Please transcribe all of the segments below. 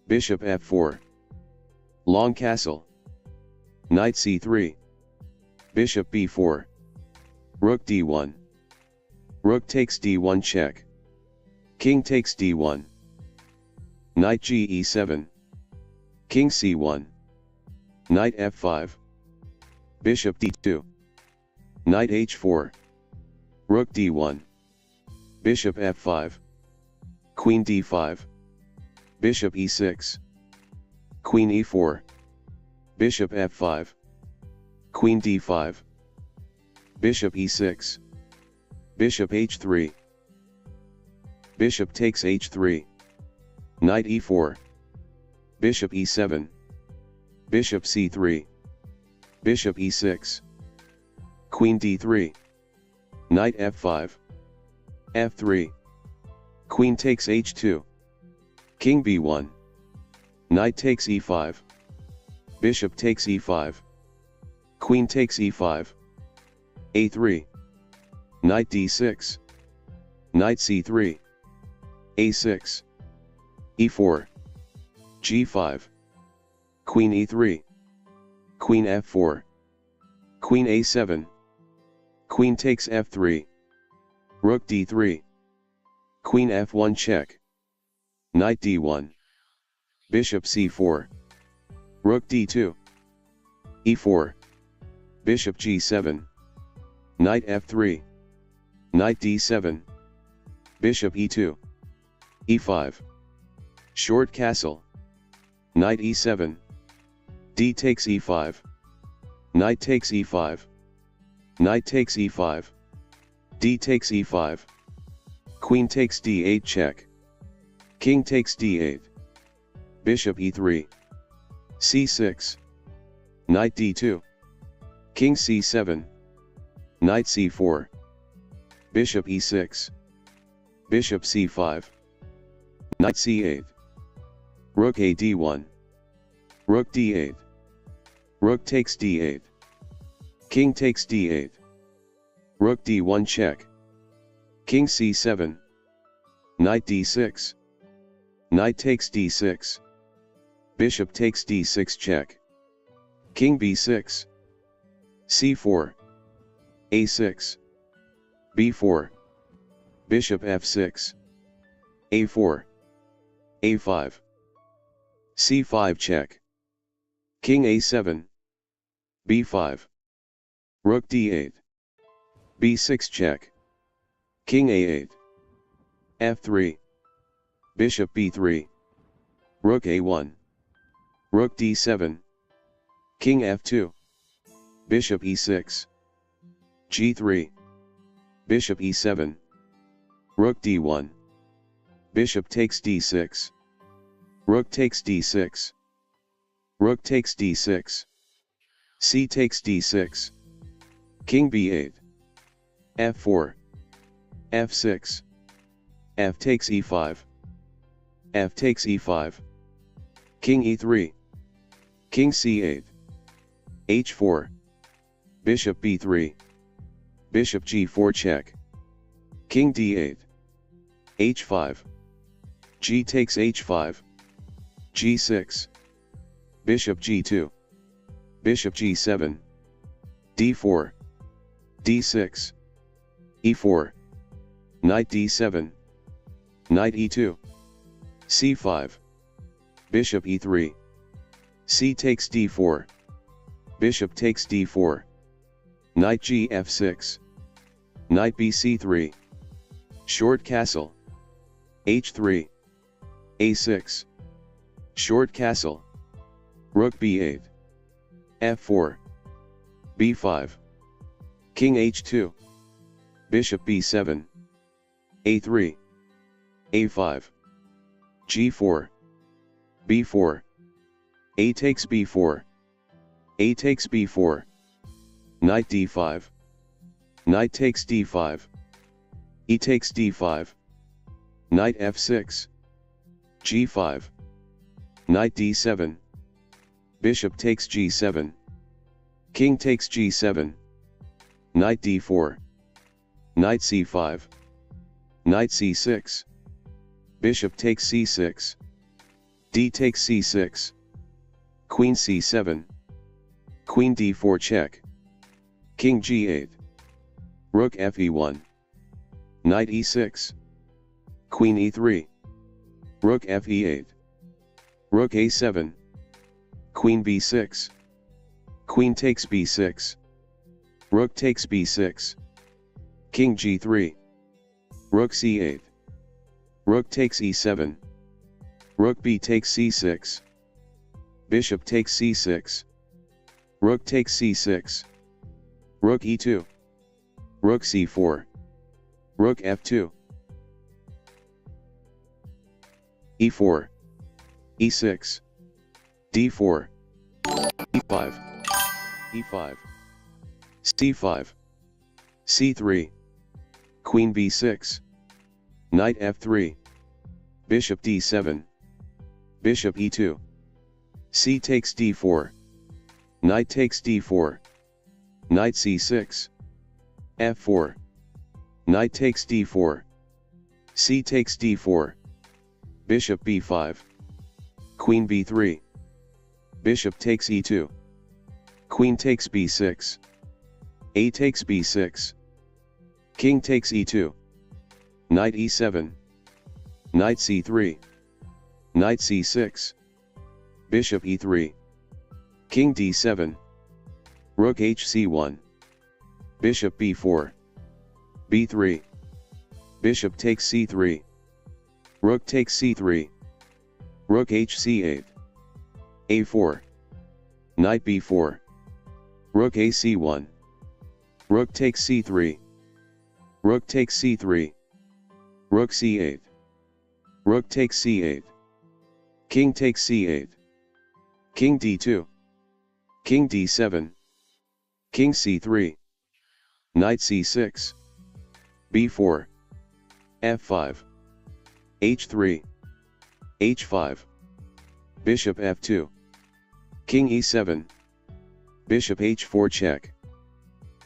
Bishop f4. Long castle. Knight c3. Bishop b4. Rook d1. Rook takes d1 check. King takes d1. Knight e7. King c1. Knight f5. Bishop d2. Knight h4. Rook d1. Bishop f5. Queen d5. Bishop e6. Queen e4. Bishop f5. Queen d5. Bishop e6. Bishop h3. Bishop takes h3. Knight e4. Bishop e7. Bishop c3. Bishop e6. Queen d3. Knight f5. f3. Queen takes h2. King b1. Knight takes e5. Bishop takes e5. Queen takes e5. a3. Knight d6. Knight c3. a6. e4. g5. Queen e3. Queen f4. Queen a7. Queen takes f3. Rook d3. Queen f1 check. Knight d1. Bishop c4. Rook d2. e4. Bishop g7. Knight f3. Knight d7. Bishop e2. e5. Short castle. Knight e7. D takes e5. Knight takes e5. Knight takes e5. D takes e5. Queen takes d8 check. King takes d8. Bishop e3. c6. Knight d2. King c7. Knight c4. Bishop e6. Bishop c5. Knight c8. Rook a d1. Rook d8. Rook takes d8. King takes d8. Rook d1 check. King c7. Knight d6. Knight takes d6. Bishop takes d6 check. King b6. c4. a6. b4. Bishop f6. a4. a5. c5 check. King a7. b5. Rook d8. b6 check. King a8. f3. Bishop b3. Rook a1. Rook d7. King f2. Bishop e6. g3. Bishop e7. Rook d1. Bishop takes d6. Rook takes d6. Rook takes d6. C takes d6. King b8. f4. f6. F takes e5. F takes e5. King e3. King c8. h4. Bishop b3. Bishop g4 check. King d8. h5. G takes h5. g6. Bishop g2. Bishop g7. d4. d6. e4. Knight d7. Knight e2. c5. Bishop e3. C takes d4. Bishop takes d4. Knight gf6. Knight bc3. Short castle. h3. a6. Short castle. Rook b8. f4. b5. King h2. Bishop b7. a3. a5. g4. b4. A takes b4. A takes b4. Knight d5. Knight takes d5. E takes d5. Knight f6. g5. Knight d7. Bishop takes g7. King takes g7. Knight d4. Knight c5. Knight c6. Bishop takes c6. D takes c6. Queen c7. Queen d4 check. King g8. Rook fe1. Knight e6. Queen e3. Rook fe8. Rook a7. Queen b6. Queen takes b6. Rook takes b6. King g3. Rook c8. Rook takes e7. Rook b takes c6. Bishop takes c6. Rook takes c6. Rook e2. Rook c4. Rook f2. e4. e6. d4. e5. e5. c5. c3. Queen b6. Knight f3. Bishop d7. Bishop e2. C takes d4. Knight takes d4. Knight c6. f4. Knight takes d4. C takes d4. Bishop b5. Queen b3. Bishop takes e2. Queen takes b6. A takes b6. King takes e2. Knight e7. Knight c3. Knight c6. Bishop e3. King d7. Rook hc1. Bishop b4. b3. Bishop takes c3. Rook takes c3. Rook hc8. a4. Knight b4. Rook ac1. Rook takes c3. Rook takes c3. Rook c8. Rook takes c8. King takes c8. King d2. King d7. King c3. Knight c6. b4. f5. h3. h5. Bishop f2. King e7. Bishop h4 check.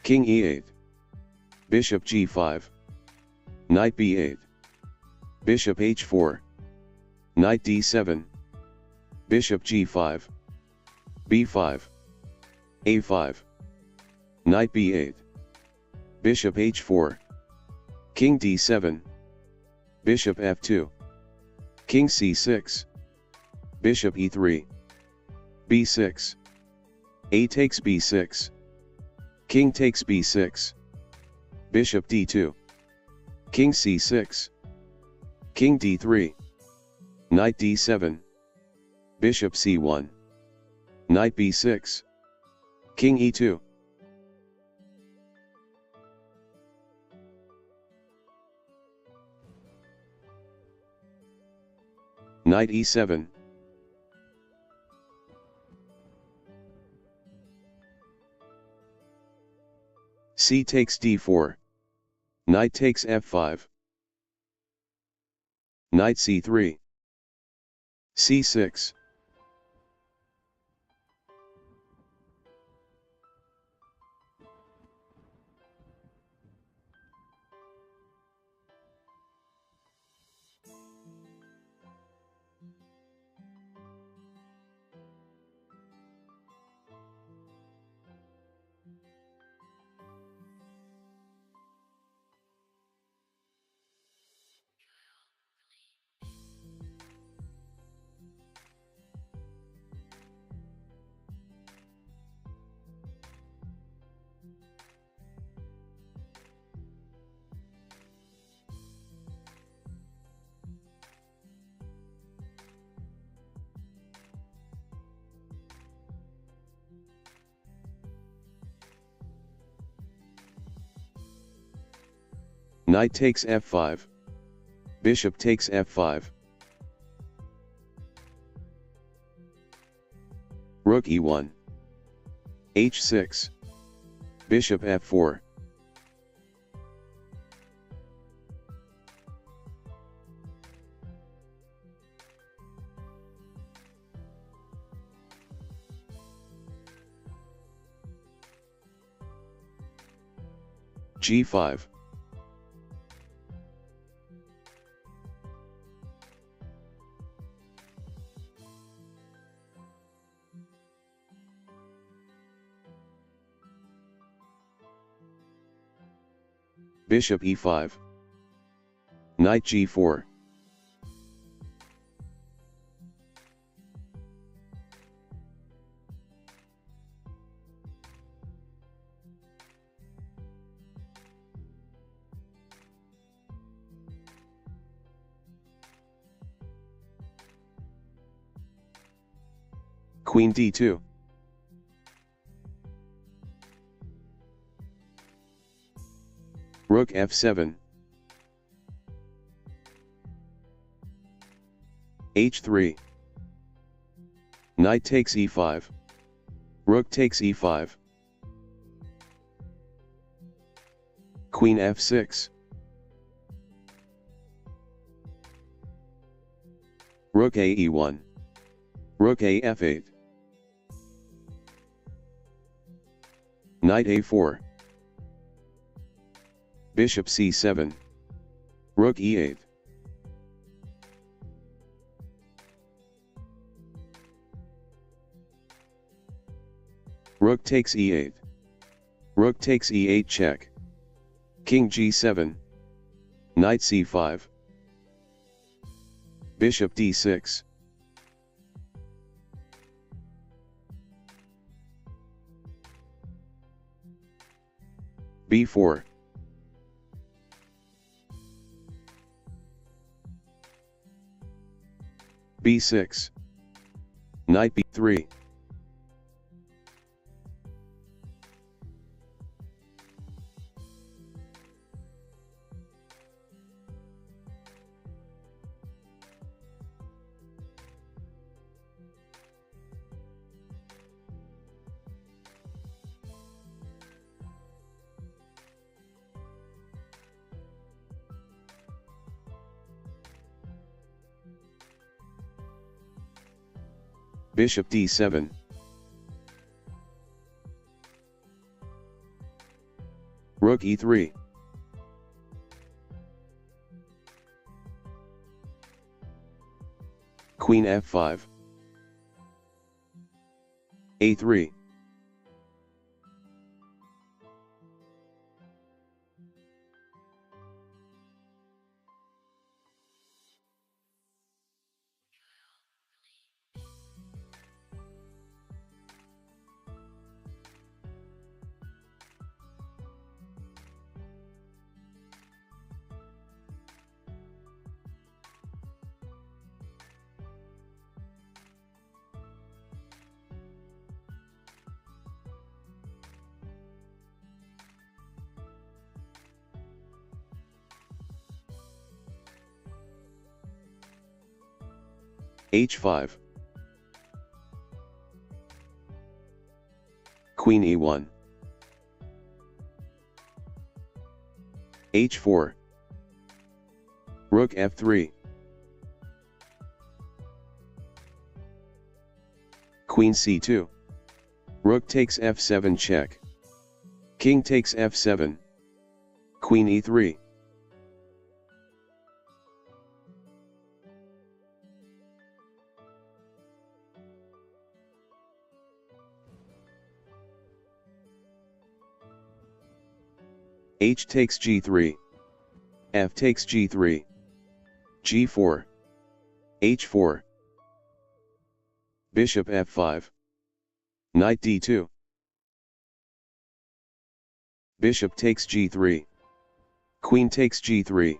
King e8. Bishop g5. Knight b8. Bishop h4. Knight d7. Bishop g5. b5. a5. Knight b8. Bishop h4. King d7. Bishop f2. King c6. Bishop e3. b6. A takes b6. King takes b6. Bishop d2. King c6. King d3. Knight d7. Bishop c1. Knight b6. King e2. Knight e7. C takes d4. Knight takes f5. Knight c3. c6. Knight takes f5. Bishop takes f5. Rook e1. h6. Bishop f4. g5. Bishop e5. Knight g4. Queen d2. Rook f7. h3. Knight takes e5. Rook takes e5. Queen f6. Rook a e1. Rook a f8. Knight a4. Bishop c7. Rook e8. Rook takes e8. Rook takes e8 check. King g7. Knight c5. Bishop d6. b4. b6. Knight b3. Bishop d7. Rook e3. Queen f5. a3. h5. Queen e1. h4. Rook f3. Queen c2. Rook takes f7 check. King takes f7. Queen e3. H takes g3. F takes g3. g4. h4. Bishop f5. Knight d2. Bishop takes g3. Queen takes g3.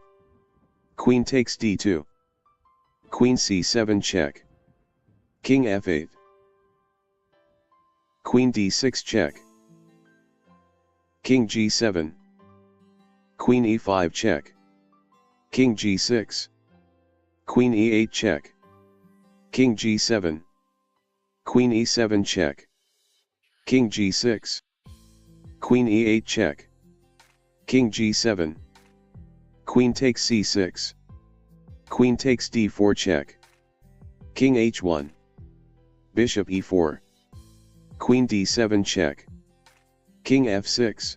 Queen takes d2. Queen c7 check. King f8. Queen d6 check. King g7. Queen e5 check. King g6. Queen e8 check. King g7. Queen e7 check. King g6. Queen e8 check. King g7. Queen takes c6. Queen takes d4 check. King h1. Bishop e4. Queen d7 check. King f6.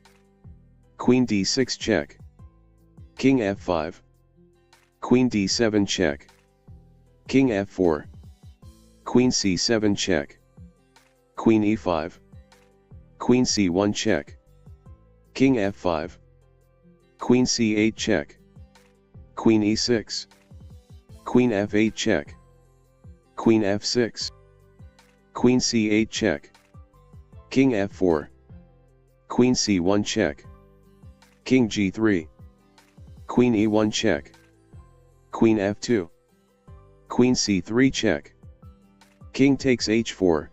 Queen d6 check. King f5. Queen d7 check. King f4. Queen c7 check. Queen e5. Queen c1 check. King f5. Queen c8 check. Queen e6. Queen f8 check. Queen f6. Queen c8 check. King f4. Queen c1 check. King g3. Queen e1 check. Queen f2. Queen c3 check. King takes h4.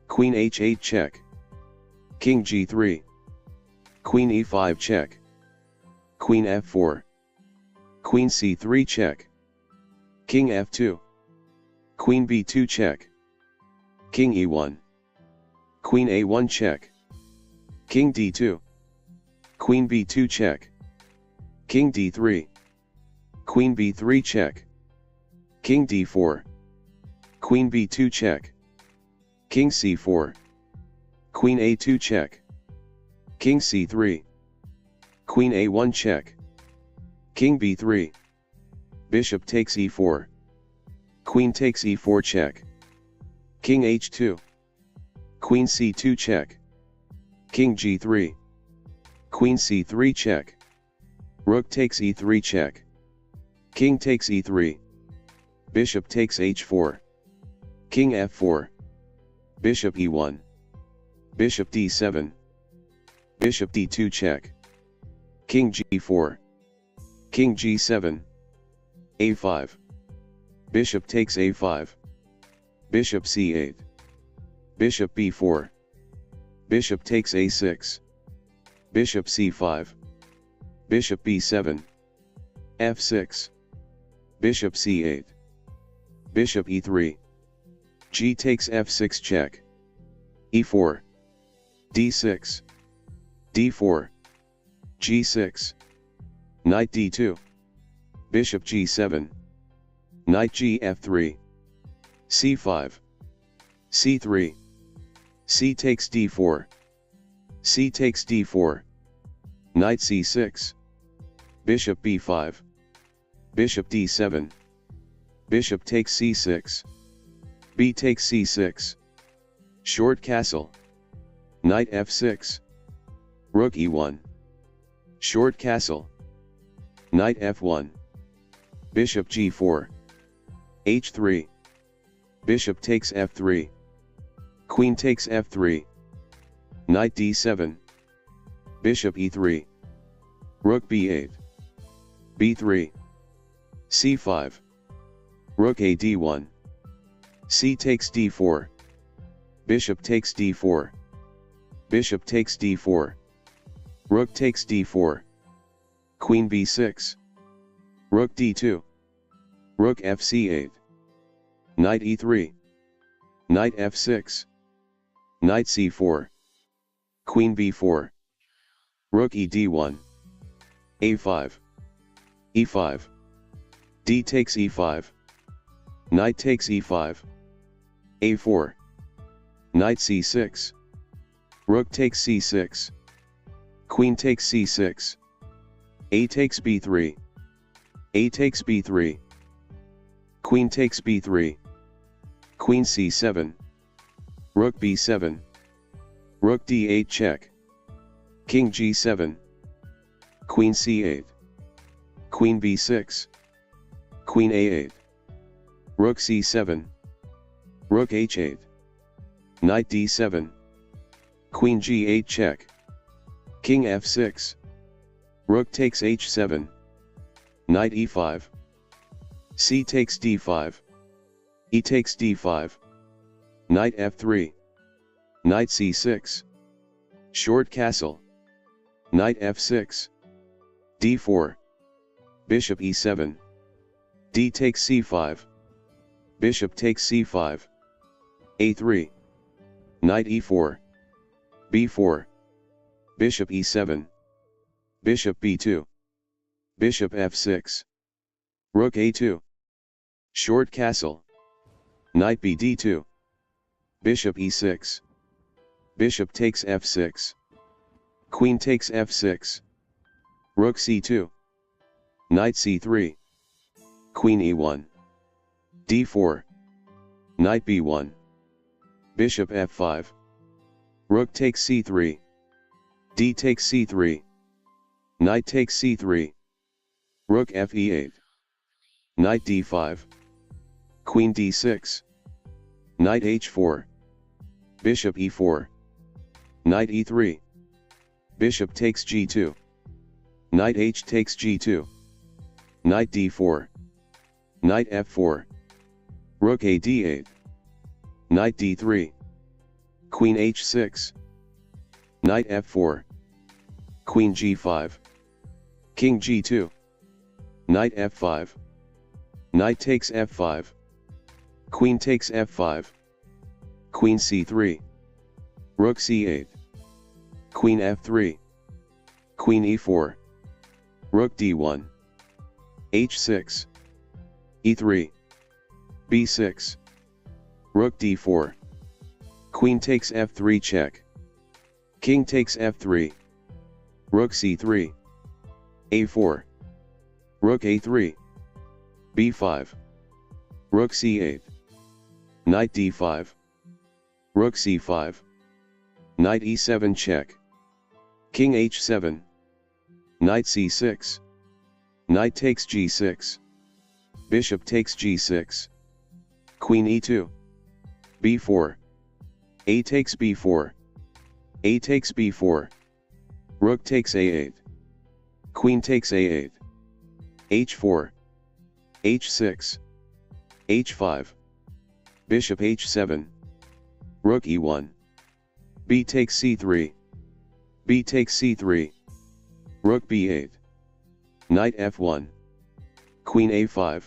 Queen h8 check. King g3. Queen e5 check. Queen f4. Queen c3 check. King f2. Queen b2 check. King e1. Queen a1 check. King d2. Queen b2 check. King d3. Queen b3 check. King d4. Queen b2 check. King c4. Queen a2 check. King c3. Queen a1 check. King b3. Bishop takes e4. Queen takes e4 check. King h2. Queen c2 check. King g3. Queen c3 check. Rook takes e3 check. King takes e3. Bishop takes h4. King f4. Bishop e1. Bishop d7. Bishop d2 check. King g4. King g7. a5. Bishop takes a5. Bishop c8. Bishop b4. Bishop takes a6. Bishop c5. Bishop b7. f6. Bishop c8. Bishop e3. G takes f6 check. e4. d6. d4. g6. Knight d2. Bishop g7. Knight gf3. c5. c3. C takes d4. C takes d4. Knight c6. Bishop b5. Bishop d7. Bishop takes c6. B takes c6. Short castle. Knight f6. Rook e1. Short castle. Knight f1. Bishop g4. h3. Bishop takes f3. Queen takes f3. Knight d7. Bishop e3. Rook b8. b3. c5. Rook a d1. C takes d4. Bishop takes d4. Bishop takes d4. Rook takes d4. Queen b6. Rook d2. Rook fc8. Knight e3. Knight f6. Knight c4. Queen b4. Rook e d1. a5. e5. D takes e5. Knight takes e5. a4. Knight c6. Rook takes c6. Queen takes c6. A takes b3. A takes b3. Queen takes b3. Queen c7. Rook b7. Rook d8 check. King g7. Queen c8. Queen b6. Queen a8. Rook c7. Rook h8. Knight d7. Queen g8 check. King f6. Rook takes h7. Knight e5. C takes d5. E takes d5. Knight f3. Knight c6. Short castle. Knight f6. d4. Bishop e7. D takes c5. Bishop takes c5. a3. Knight e4. b4. Bishop e7. Bishop b2. Bishop f6. Rook a2. Short castle. Knight bd2. Bishop e6. Bishop takes f6. Queen takes f6. Rook c2. Knight c3. Queen e1. d4. Knight b1. Bishop f5. Rook takes c3. D takes c3. Knight takes c3. Rook fe8. Knight d5. Queen d6. Knight h4. Bishop e4. Knight e3. Bishop takes g2. Knight h takes g2. Knight d4. Knight f4. Rook a d8. Knight d3. Queen h6. Knight f4. Queen g5. King g2. Knight f5. Knight takes f5. Queen takes f5. Queen c3. Rook c8. Queen f3. Queen e4. Rook d1. h6. e3. b6. Rook d4. Queen takes f3 check. King takes f3. Rook c3. a4. Rook a3. b5. Rook c8. Knight d5. Rook c5. Knight e7 check. King h7. Knight c6. Knight takes g6. Bishop takes g6. Queen e2. b4. A takes b4. A takes b4. Rook takes a8. Queen takes a8. h4. h6. h5. Bishop h7. Rook e1. B takes c3. B takes c3. Rook b8. Knight f1. Queen a5.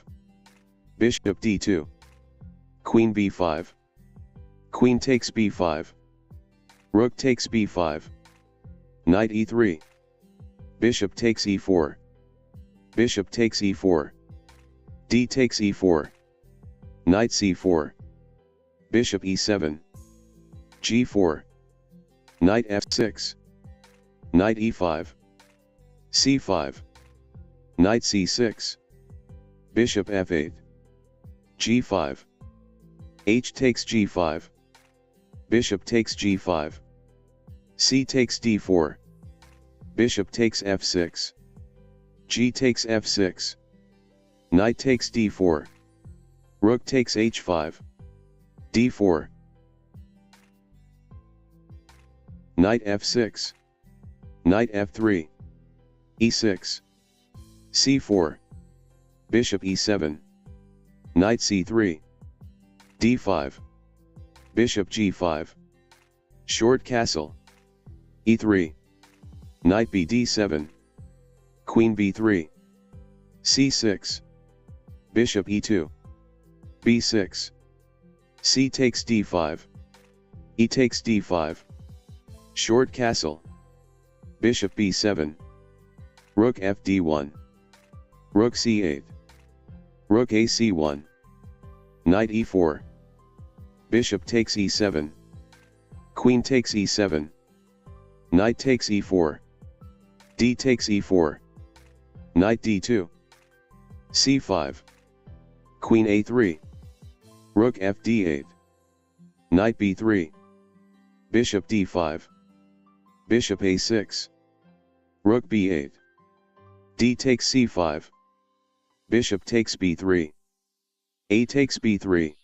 Bishop d2. Queen b5. Queen takes b5. Rook takes b5. Knight e3. Bishop takes e4. Bishop takes e4. D takes e4. Knight c4. Bishop e7. g4. Knight f6. Knight e5. c5. Knight c6. Bishop f8. g5. H takes g5. Bishop takes g5. C takes d4. Bishop takes f6. G takes f6. Knight takes d4. Rook takes h5. d4. Knight f6. Knight f3. e6. c4. Bishop e7. Knight c3. d5. Bishop g5. Short castle. e3. Knight b d7. Queen b3. c6. Bishop e2. b6. C takes d5. E takes d5. Short castle. Bishop b7. Rook f d1. Rook c8. Rook a c1. Knight e4. Bishop takes e7. Queen takes e7. Knight takes e4. D takes e4. Knight d2. c5. Queen a3. Rook f d8. Knight b3. Bishop d5. Bishop a6. Rook b8. D takes c5. Bishop takes b3. A takes b3.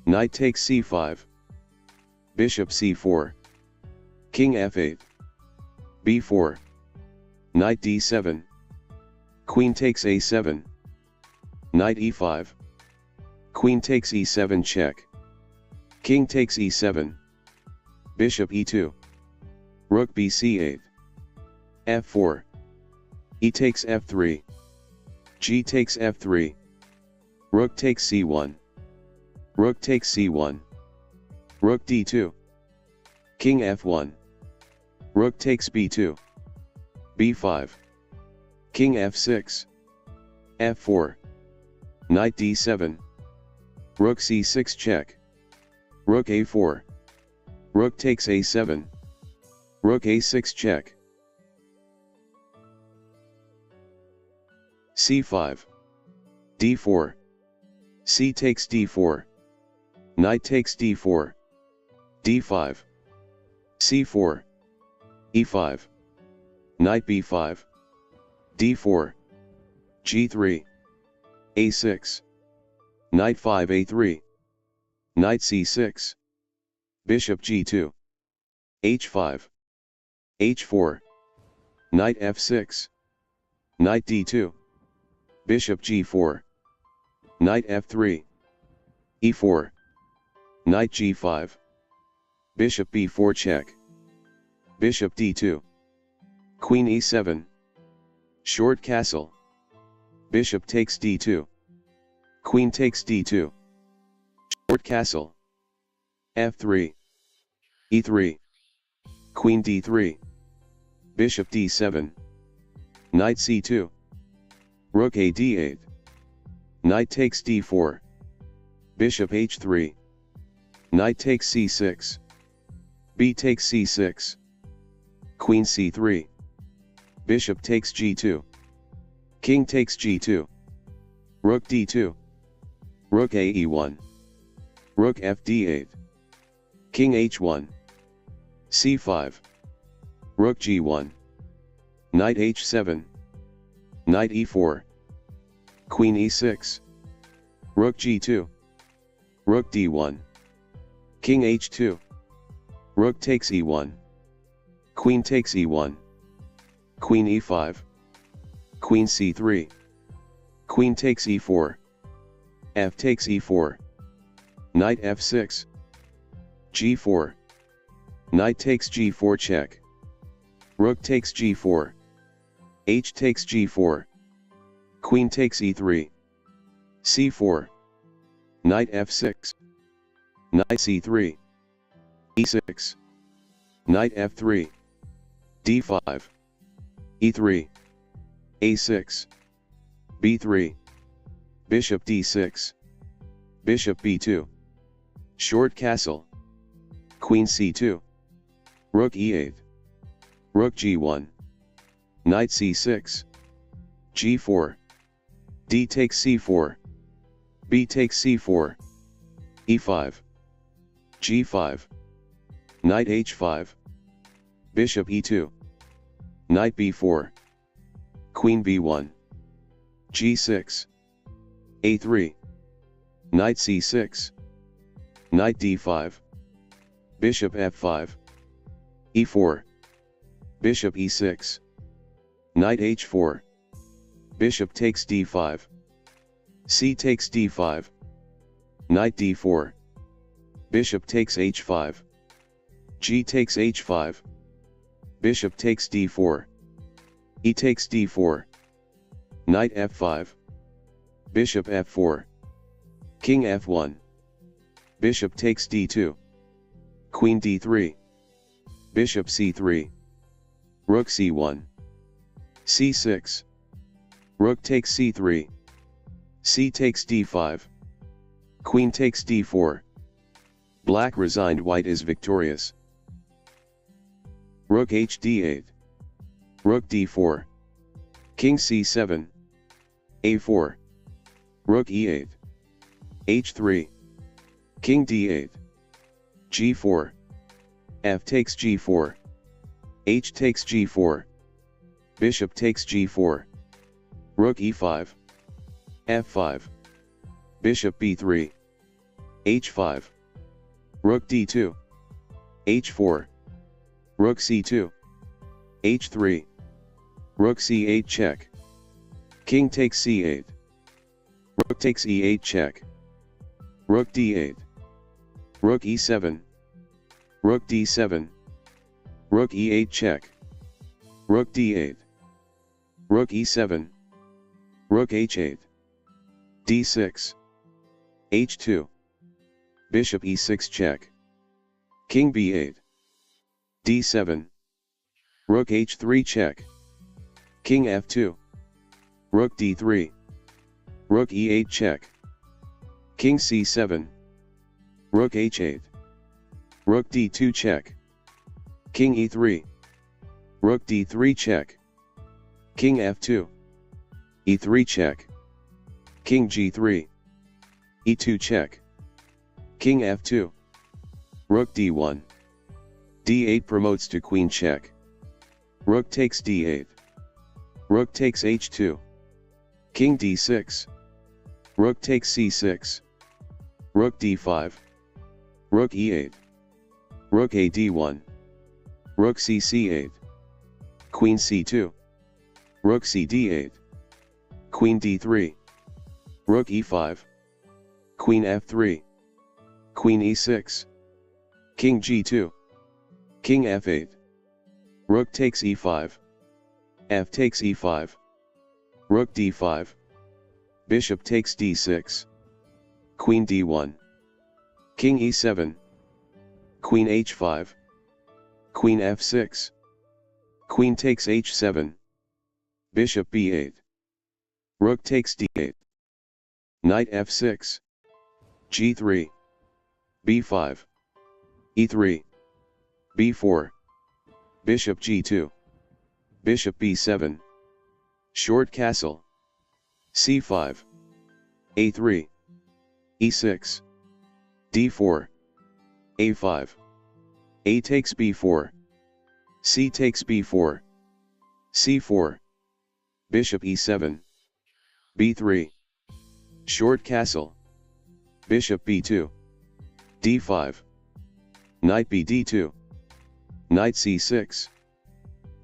Knight takes c5. Bishop c4. King f8. b4. Knight d7. Queen takes a7. Knight e5. Queen takes e7 check. King takes e7. Bishop e2. Rook bc8. f4. E takes f3. G takes f3. Rook takes c1. Rook takes c1. Rook d2. King f1. Rook takes b2. b5. King f6. f4. Knight d7. Rook c6 check. Rook a4. Rook takes a7. Rook a6 check. c5. d4. C takes d4. Knight takes d4. d5. c4. e5. Knight b5. d4, g3, a6, knight 5 a3, knight c6, bishop g2, h5, h4, knight f6, knight d2, bishop g4, knight f3, e4, knight g5, bishop b4 check, bishop d2, queen e7, short castle, bishop takes d2, queen takes d2, short castle, f3, e3, queen d3, bishop d7, knight c2, rook a d8, knight takes d4, bishop h3, knight takes c6, b takes c6, queen c3, bishop takes g2, king takes g2, rook d2, rook a e1, rook f d8, king h1, c5, rook g1, knight h7, knight e4, queen e6, rook g2, rook d1, king h2, rook takes e1, queen takes e1, queen e5, queen c3, queen takes e4, f takes e4, knight f6, g4, knight takes g4 check, rook takes g4, h takes g4, queen takes e3, c4, knight f6, knight c3, e6, knight f3, d5, e3, a6, b3, bishop d6, bishop b2, short castle, queen c2, rook e8, rook g1, knight c6, g4, d takes c4, b takes c4, e5, g5, knight h5, bishop e2, knight b4, queen b1, g6, a3, knight c6, knight d5, bishop f5, e4, bishop e6, knight h4, bishop takes d5, c takes d5, knight d4, bishop takes h5, g takes h5, bishop takes d4, e takes d4, knight f5, bishop f4, king f1, bishop takes d2, queen d3, bishop c3, rook c1, c6, rook takes c3, c takes d5, queen takes d4. Black resigned, white is victorious. Rook h d8, rook d4, king c7, a4, rook e8, h3, king d8, g4, f takes g4, h takes g4, bishop takes g4, rook e5, f5, bishop b3, h5, rook d2, h4, rook c2, h3, rook c8 check, king takes c8, rook takes e8 check, rook d8, rook e7, rook d7, rook e8 check, rook d8, rook e7, rook h8, d6, h2, bishop e6 check, king b8, d7, rook h3 check, king f2, rook d3, rook e8 check, king c7, rook h8, rook d2 check, king e3, rook d3 check, king f2, e3 check, king g3, e2 check, king f2, rook d1, d8 promotes to queen check, rook takes d8, Rook takes h2. King d6. Rook takes c6. Rook d5. Rook e8. Rook a d1. Rook c c8. Queen c2. Rook c d8. Queen d3. Rook e5. Queen f3. Queen e6. King g2. King f8. Rook takes e5. F takes e5. Rook d5. Bishop takes d6. Queen d1. King e7. Queen h5. Queen f6. Queen takes h7. Bishop b8. Rook takes d8. Knight f6. g3. b5. e3. b4. Bishop g2. Bishop b7. Short castle. c5. a3. e6. d4. a5. A takes b4. C takes b4. c4. Bishop e7. b3. Short castle. Bishop b2. d5. Knight b d2. Knight c6.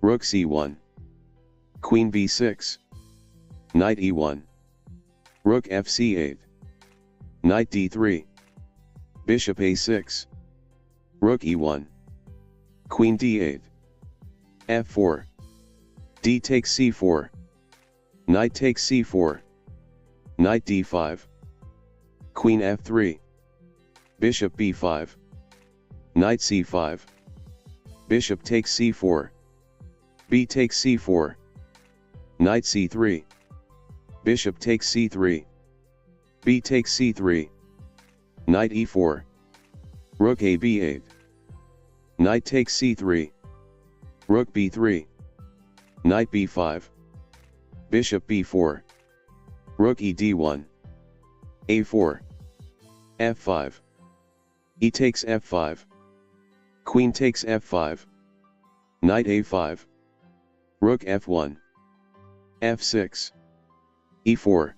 Rook c1. Queen b6. Knight e1. Rook fc8. Knight d3. Bishop a6. Rook e1. Queen d8. f4. D takes c4. Knight takes c4. Knight d5. Queen f3. Bishop b5. Knight c5. Bishop takes c4. B takes c4. Knight c3. Bishop takes c3. B takes c3. Knight e4. Rook a b8. Knight takes c3. Rook b3. Knight b5. Bishop b4. Rook e d1. a4. f5. E takes f5. Queen takes f5. Knight a5. Rook f1. f6. e4.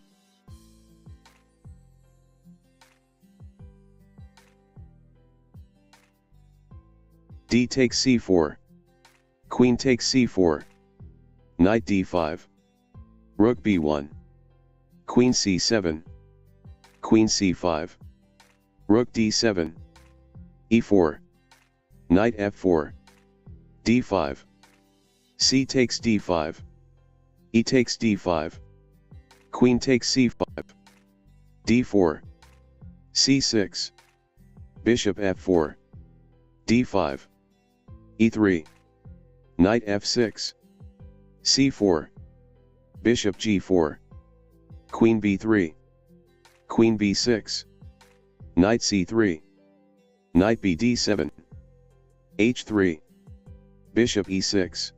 D takes c4. Queen takes c4. Knight d5. Rook b1. Queen c7. Queen c5. Rook d7. e4. Knight f4. d5. C takes d5. E takes d5. Queen takes c5. d4. c6. Bishop f4. d5. e3. Knight f6. c4. Bishop g4. Queen b3. Queen b6. Knight c3. Knight b d7. h3. Bishop e6.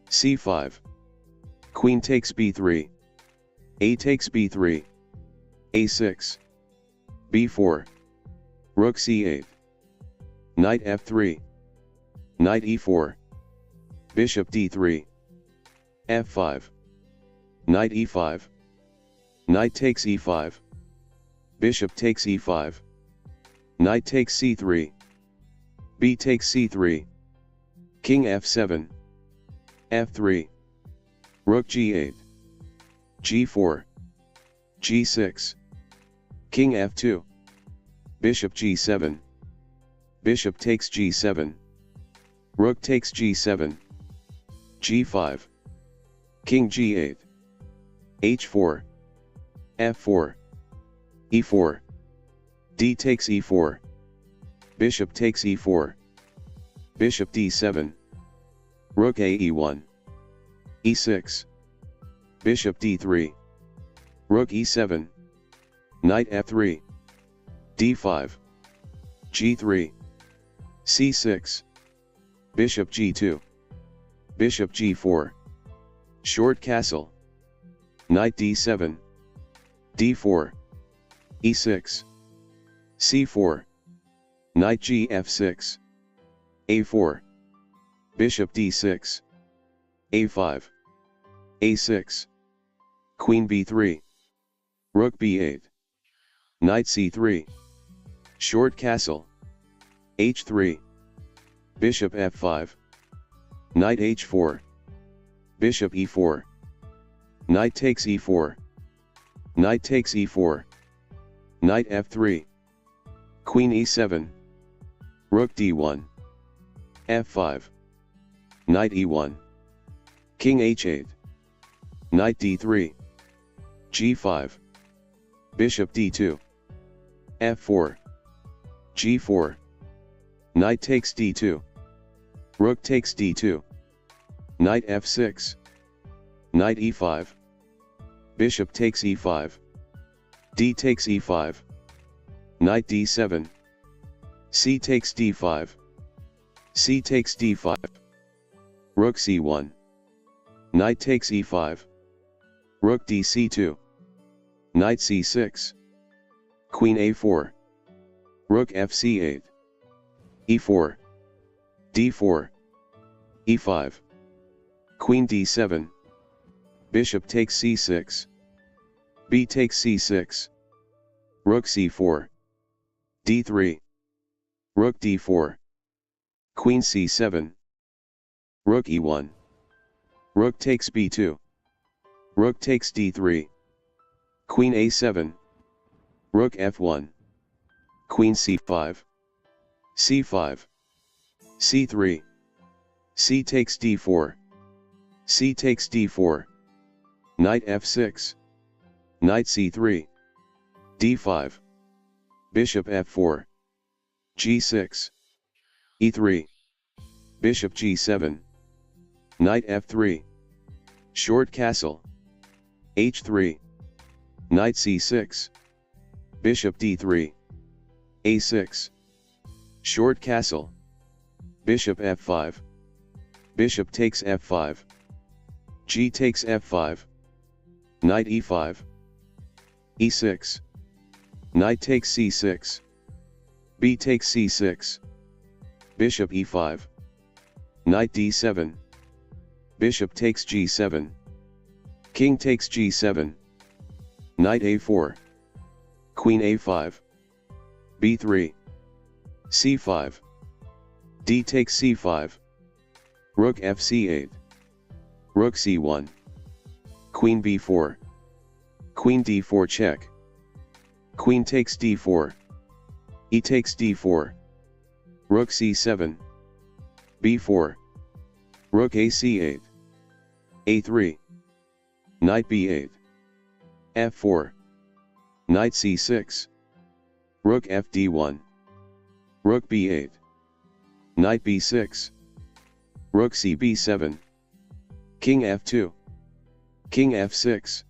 c5. Queen takes b3. A takes b3. a6. b4. Rook c8. Knight f3. Knight e4. Bishop d3. f5. Knight e5. Knight takes e5. Bishop takes e5. Knight takes c3. B takes c3. King f7. f3. Rook g8. g4. g6. King f2. Bishop g7. Bishop takes g7. Rook takes g7. g5. King g8. h4. f4. e4. D takes e4. Bishop takes e4. Bishop d7. Rook a e1. e6. Bishop d3. Rook e7. Knight f3. d5. g3. c6. Bishop g2. Bishop g4. Short castle. Knight d7. d4. e6. c4. Knight gf6. a4. Bishop d6. a5. a6. Queen b3. Rook b8. Knight c3. Short castle. h3. Bishop f5. Knight h4. Bishop e4. Knight takes e4. Knight takes e4. Knight f3. Queen e7. Rook d1. f5. Knight e1. King h8. Knight d3. g5. Bishop d2. f4. g4. Knight takes d2. Rook takes d2. Knight f6. Knight e5. Bishop takes e5. D takes e5. Knight d7. C takes d5. C takes d5. Rook c1. Knight takes e5. Rook dc2. Knight c6. Queen a4. Rook fc8. e4. d4. e5. Queen d7. Bishop takes c6. B takes c6. Rook c4. d3. Rook d4. Queen c7. Rook e1. Rook takes b2. Rook takes d3. Queen a7. Rook f1. Queen c5. c5. c3. C takes d4. C takes d4. Knight f6. Knight c3. d5. Bishop f4. g6. e3. Bishop g7. Knight f3. Short castle. h3. Knight c6. Bishop d3. a6. Short castle. Bishop f5. Bishop takes f5. G takes f5. Knight e5. e6. Knight takes c6. B takes c6. Bishop e5. Knight d7. Bishop takes g7. King takes g7. Knight a4. Queen a5. b3. c5. D takes c5. Rook fc8. Rook c1. Queen b4. Queen d4 check. Queen takes d4. E takes d4. Rook c7. b4. Rook ac8. a3. Knight b8. f4. Knight c6. Rook fd1. Rook b8. Knight b6. Rook cb7. King f2. King f6.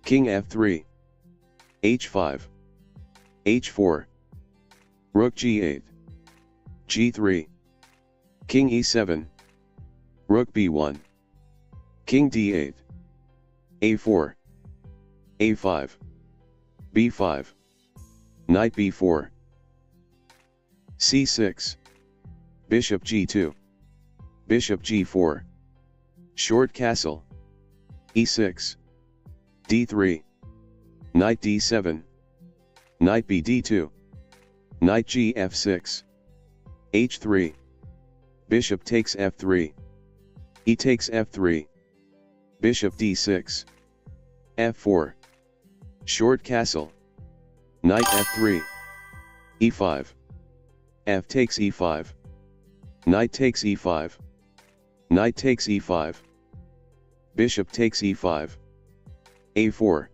King f3. h5. h4. Rook g8. g3. King e7. Rook b1. King d8. a4. a5. b5. Knight b4. c6. Bishop g2. Bishop g4. Short castle. e6. d3. Knight d7. Knight b d2. Knight g f6. h3. Bishop takes f3. E takes f3. Bishop d6. f4. Short castle. Knight f3. e5. F takes e5. Knight takes e5. Knight takes e5. Bishop takes e5. a4.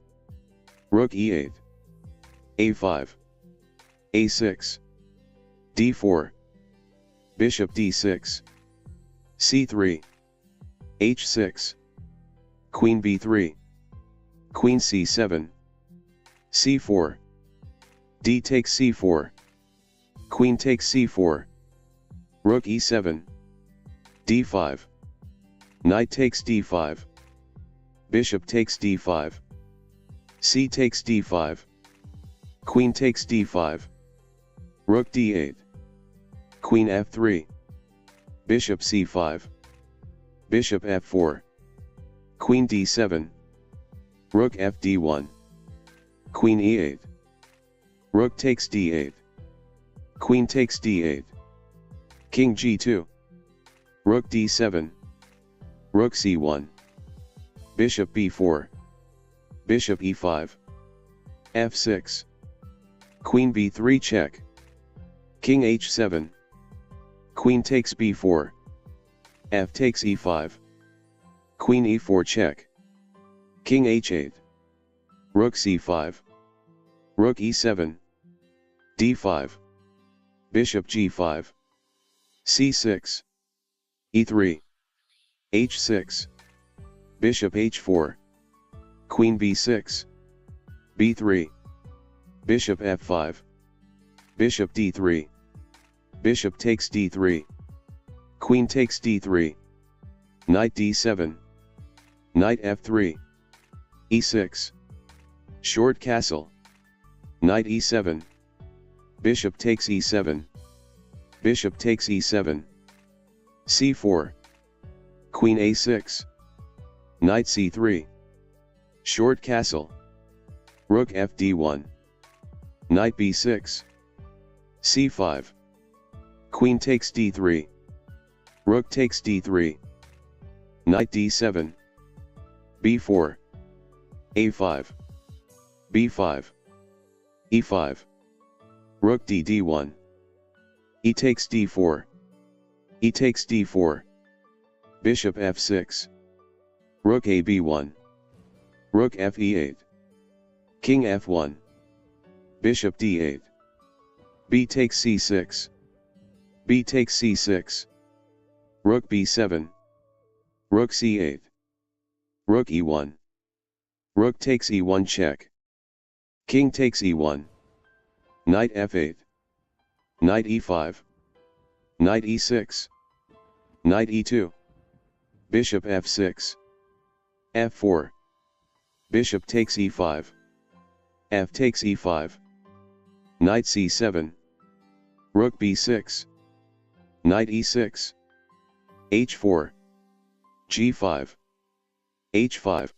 Rook e8. a5. a6. d4. Bishop d6. c3. h6. Queen b3. Queen c7. c4. D takes c4. Queen takes c4. Rook e7. d5. Knight takes d5. Bishop takes d5. C takes d5. Queen takes d5. Rook d8. Queen f3. Bishop c5. Bishop f4. Queen d7. Rook fd1. Queen e8. Rook takes d8. Queen takes d8. King g2. Rook d7. Rook c1. Bishop b4. Bishop e5. f6. Queen b3 check. King h7. Queen takes b4. F takes e5. Queen e4 check. King h8. Rook c5. Rook e7. d5. Bishop g5. c6. e3. h6. Bishop h4. Queen b6. b3. Bishop f5. Bishop d3. Bishop takes d3. Queen takes d3. Knight d7. Knight f3. e6. Short castle. Knight e7. Bishop takes e7. Bishop takes e7. c4. Queen a6. Knight c3. Short castle. Rook fd1. Knight b6. c5. Queen takes d3. Rook takes d3. Knight d7. b4. a5. b5. e5. Rook d1. E takes d4. E takes d4. Bishop f6. Rook ab1. Rook fe8. King f1. Bishop d8. B takes c6. B takes c6. Rook b7. Rook c8. Rook e1. Rook takes e1 check. King takes e1. Knight f8. Knight e5. Knight e6. Knight e2. Bishop f6. f4. Bishop takes e5. F takes e5. Knight c7. Rook b6. Knight e6. h4. g5. h5.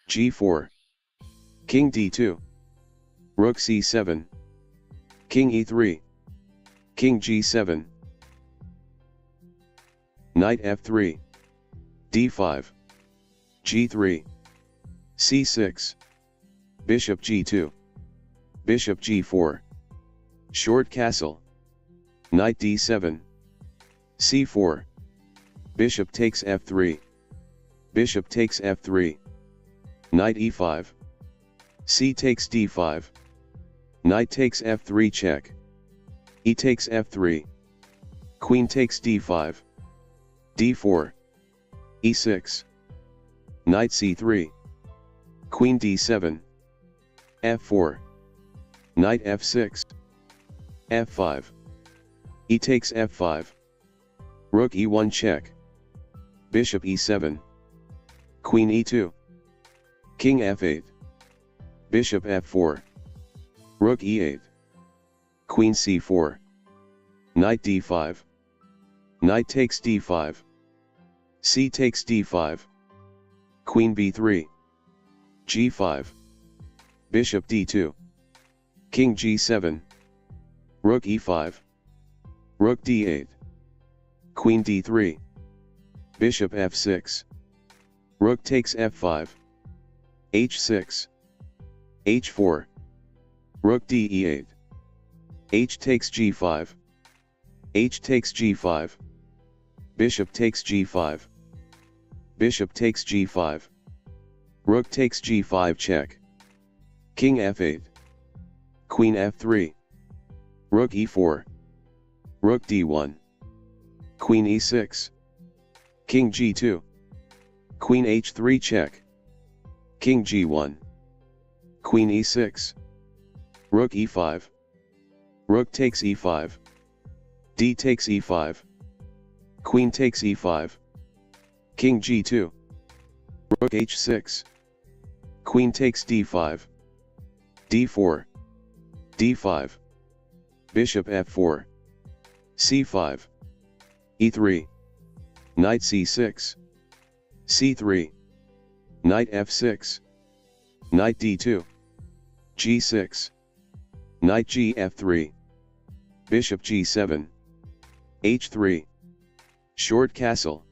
g4. King d2. Rook c7. King e3. King g7. Knight f3. d5. g3. c6. Bishop g2. Bishop g4. Short castle. Knight d7. c4. Bishop takes f3. Bishop takes f3. Knight e5. C takes d5. Knight takes f3 check. E takes f3. Queen takes d5. d4. e6. Knight c3. Queen d7. f4. Knight f6. f5. E takes f5. Rook e1 check. Bishop e7. Queen e2. King f8. Bishop f4. Rook e8. Queen c4. Knight d5. Knight takes d5. C takes d5. Queen b3. g5. Bishop d2. King g7. Rook e5. Rook d8. Queen d3. Bishop f6. Rook takes f5. h6. h4. Rook d8. H takes g5. H takes g5. Bishop takes g5. Bishop takes g5. Rook takes g5 check. King f8. Queen f3. Rook e4. Rook d1. Queen e6. King g2. Queen h3 check. King g1. Queen e6. Rook e5. Rook takes e5. D takes e5. Queen takes e5. King g2. Rook h6. Queen takes d5. d4. d5. Bishop f4. c5. e3. Knight c6. c3. Knight f6, Knight d2, g6, Knight gf3, Bishop g7, h3, short castle,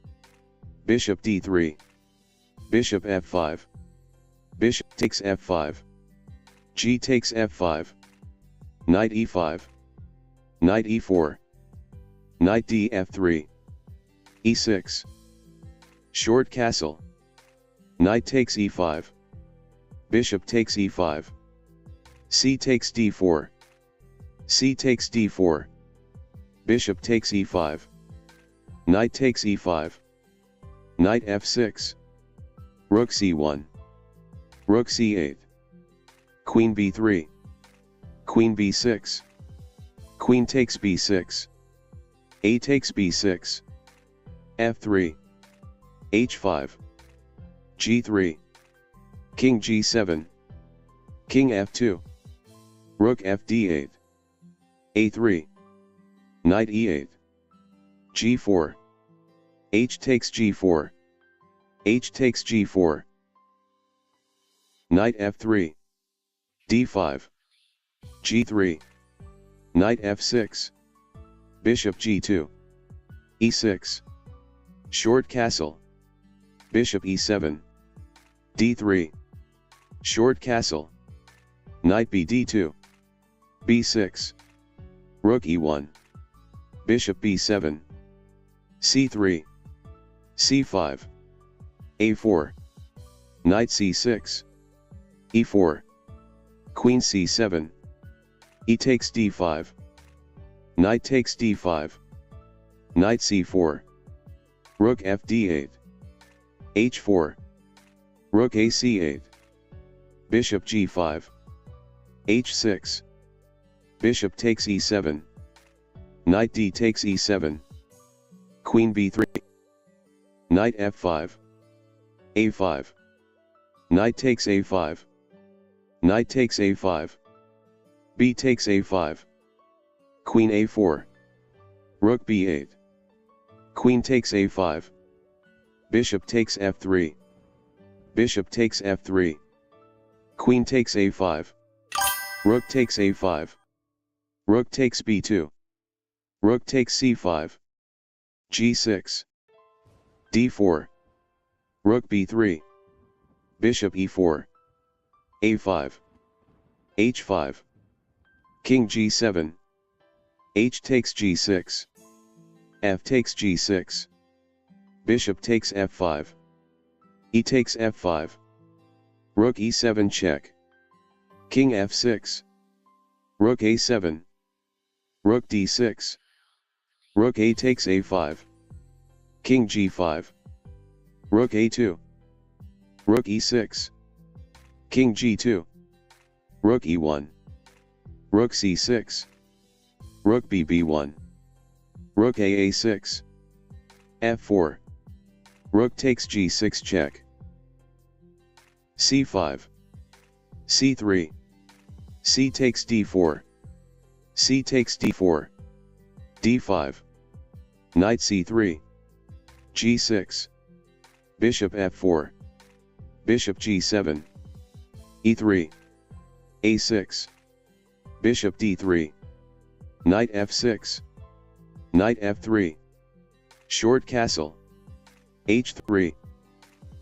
Bishop d3, Bishop f5, Bishop takes f5, G takes f5, Knight e5, Knight e4, Knight df3, e6, short castle, Knight takes e5, Bishop takes e5, C takes d4, C takes d4, Bishop takes e5, Knight takes e5, Knight f6, Rook c1, Rook c8, Queen b3, Queen b6, Queen takes b6, A takes b6, f3, h5, g3, King g7, King f2, Rook fd8, a3, Knight e8, g4, H takes g4, H takes g4, Knight f3, d5, g3, Knight f6, Bishop g2, e6, short castle, Bishop e7, d3, short castle, Knight bd2, b6, Rook e1, Bishop b7, c3, c5, a4, Knight c6, e4, Queen c7, E takes d5, Knight takes d5, Knight c4, Rook fd8, h4, Rook ac8, Bishop g5, h6, Bishop takes e7, Knight d takes e7, Queen b3, Knight f5, a5, Knight takes a5, Knight takes a5, B takes a5, Queen a4, Rook b8, Queen takes a5, Bishop takes f3, Bishop takes f3, Queen takes a5, Rook takes a5, Rook takes b2, Rook takes c5, g6, d4, Rook b3, Bishop e4, a5, h5, King g7, H takes g6, F takes g6, Bishop takes f5, E takes f5, Rook e7 check, King f6, Rook a7, Rook d6, Rook a takes a5, King g5, Rook a2, Rook e6, King g2, Rook e1, Rook c6, Rook bb1, Rook a6, f4, Rook takes g6 check, c5, c3, C takes d4, C takes d4, d5, Knight c3, g6, Bishop f4, Bishop g7, e3, a6, Bishop d3, Knight f6, Knight f3, short castle, h3,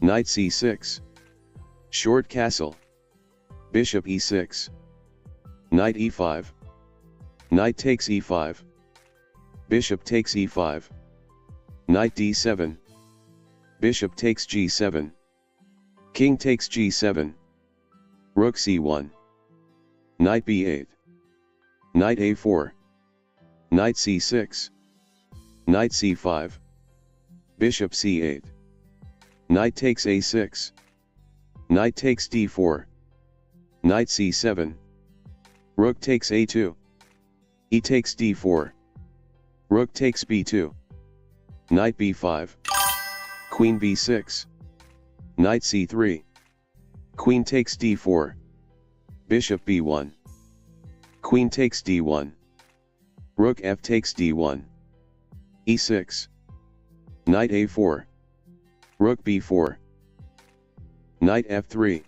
Knight c6, short castle, Bishop e6, Knight e5, Knight takes e5, Bishop takes e5, Knight d7, Bishop takes g7, King takes g7, Rook c1, Knight b8, Knight a4, Knight c6, Knight c5, Bishop c8, Knight takes a6, Knight takes d4, Knight c7, Rook takes a2, E takes d4, Rook takes b2, Knight b5, Queen b6, Knight c3, Queen takes d4, Bishop b1, Queen takes d1, Rook f takes d1, e6, Knight a4, Rook b4, Knight f3,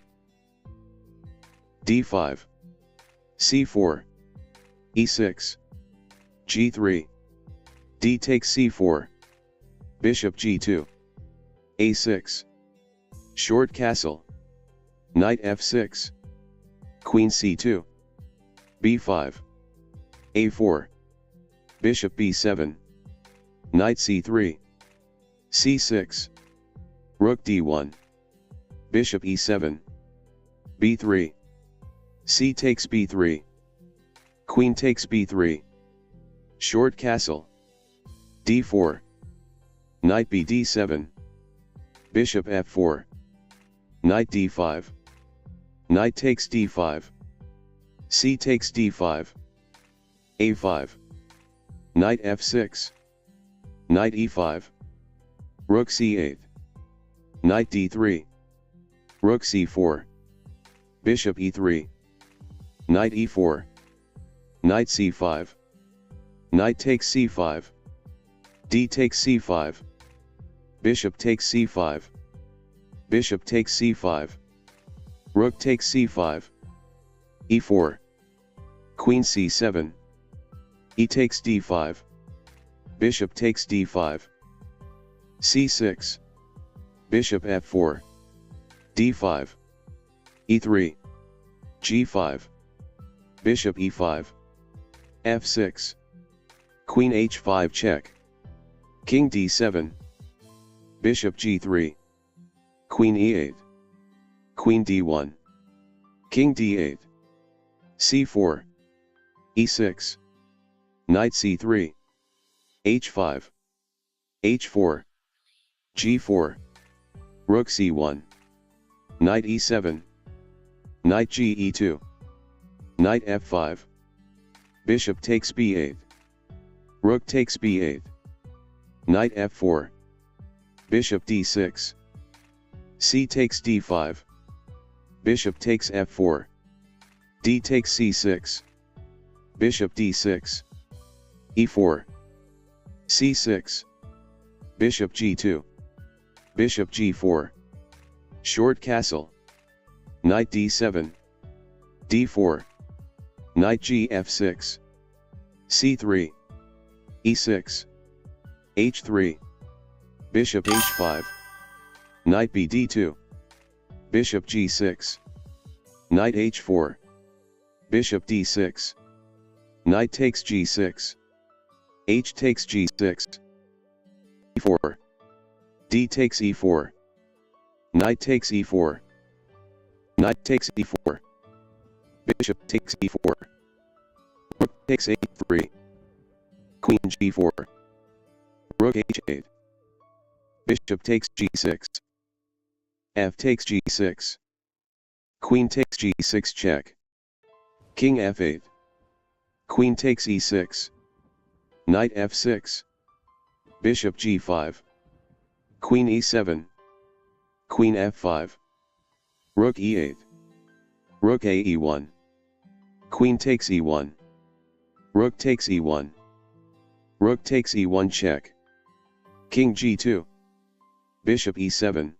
d5, c4, e6, g3, d takes c4, bishop g2, a6, short castle, knight f6, queen c2, b5, a4, bishop b7, knight c3, c6, rook d1, bishop e7, b3, c takes b3, queen takes b3, short castle, d4, knight b d7, bishop f4, knight d5, knight takes d5, c takes d5, a5, knight f6, knight e5, rook c8, knight d3, rook c4, bishop e3, knight e4, knight c5, knight takes c5, d takes c5, bishop takes c5, bishop takes c5, rook takes c5, e4, queen c7, e takes d5, bishop takes d5, c6, bishop f4, d5, e3, g5, bishop e5, f6, queen h5 check, king d7, bishop g3, queen e8, queen d1, king d8, c4, e6, knight c3, h5, h4, g4, rook c1, knight e7, knight ge2, knight f5, bishop takes b8, rook takes b8, knight f4, bishop d6, c takes d5, bishop takes f4, d takes c6, bishop d6, e4, c6, bishop g2, bishop g4, short castle, knight d7, d4, knight gf6, c3, e6, h3, bishop h5, knight bd2, bishop g6, knight h4, bishop d6, knight takes g6, h takes g6, e4, d takes e4, knight takes e4, knight takes e4, bishop takes e4, rook takes a3, queen g4, rook h8, bishop takes g6, f takes g6, queen takes g6 check, king f8, queen takes e6, knight f6, bishop g5, queen e7, queen f5, rook e8, rook a e1, queen takes e1, rook takes e1, rook takes e1 check, king g2, bishop e7,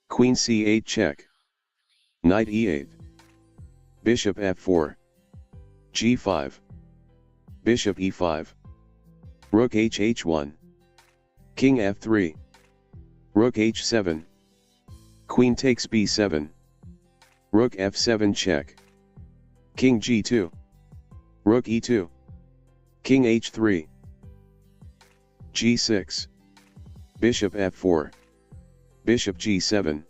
queen c8 check, knight e8, bishop f4, g5, bishop e5, rook h1, king f3, rook h7, queen takes b7, rook f7 check, king g2, rook e2, king h3, g6, bishop f4, bishop g7,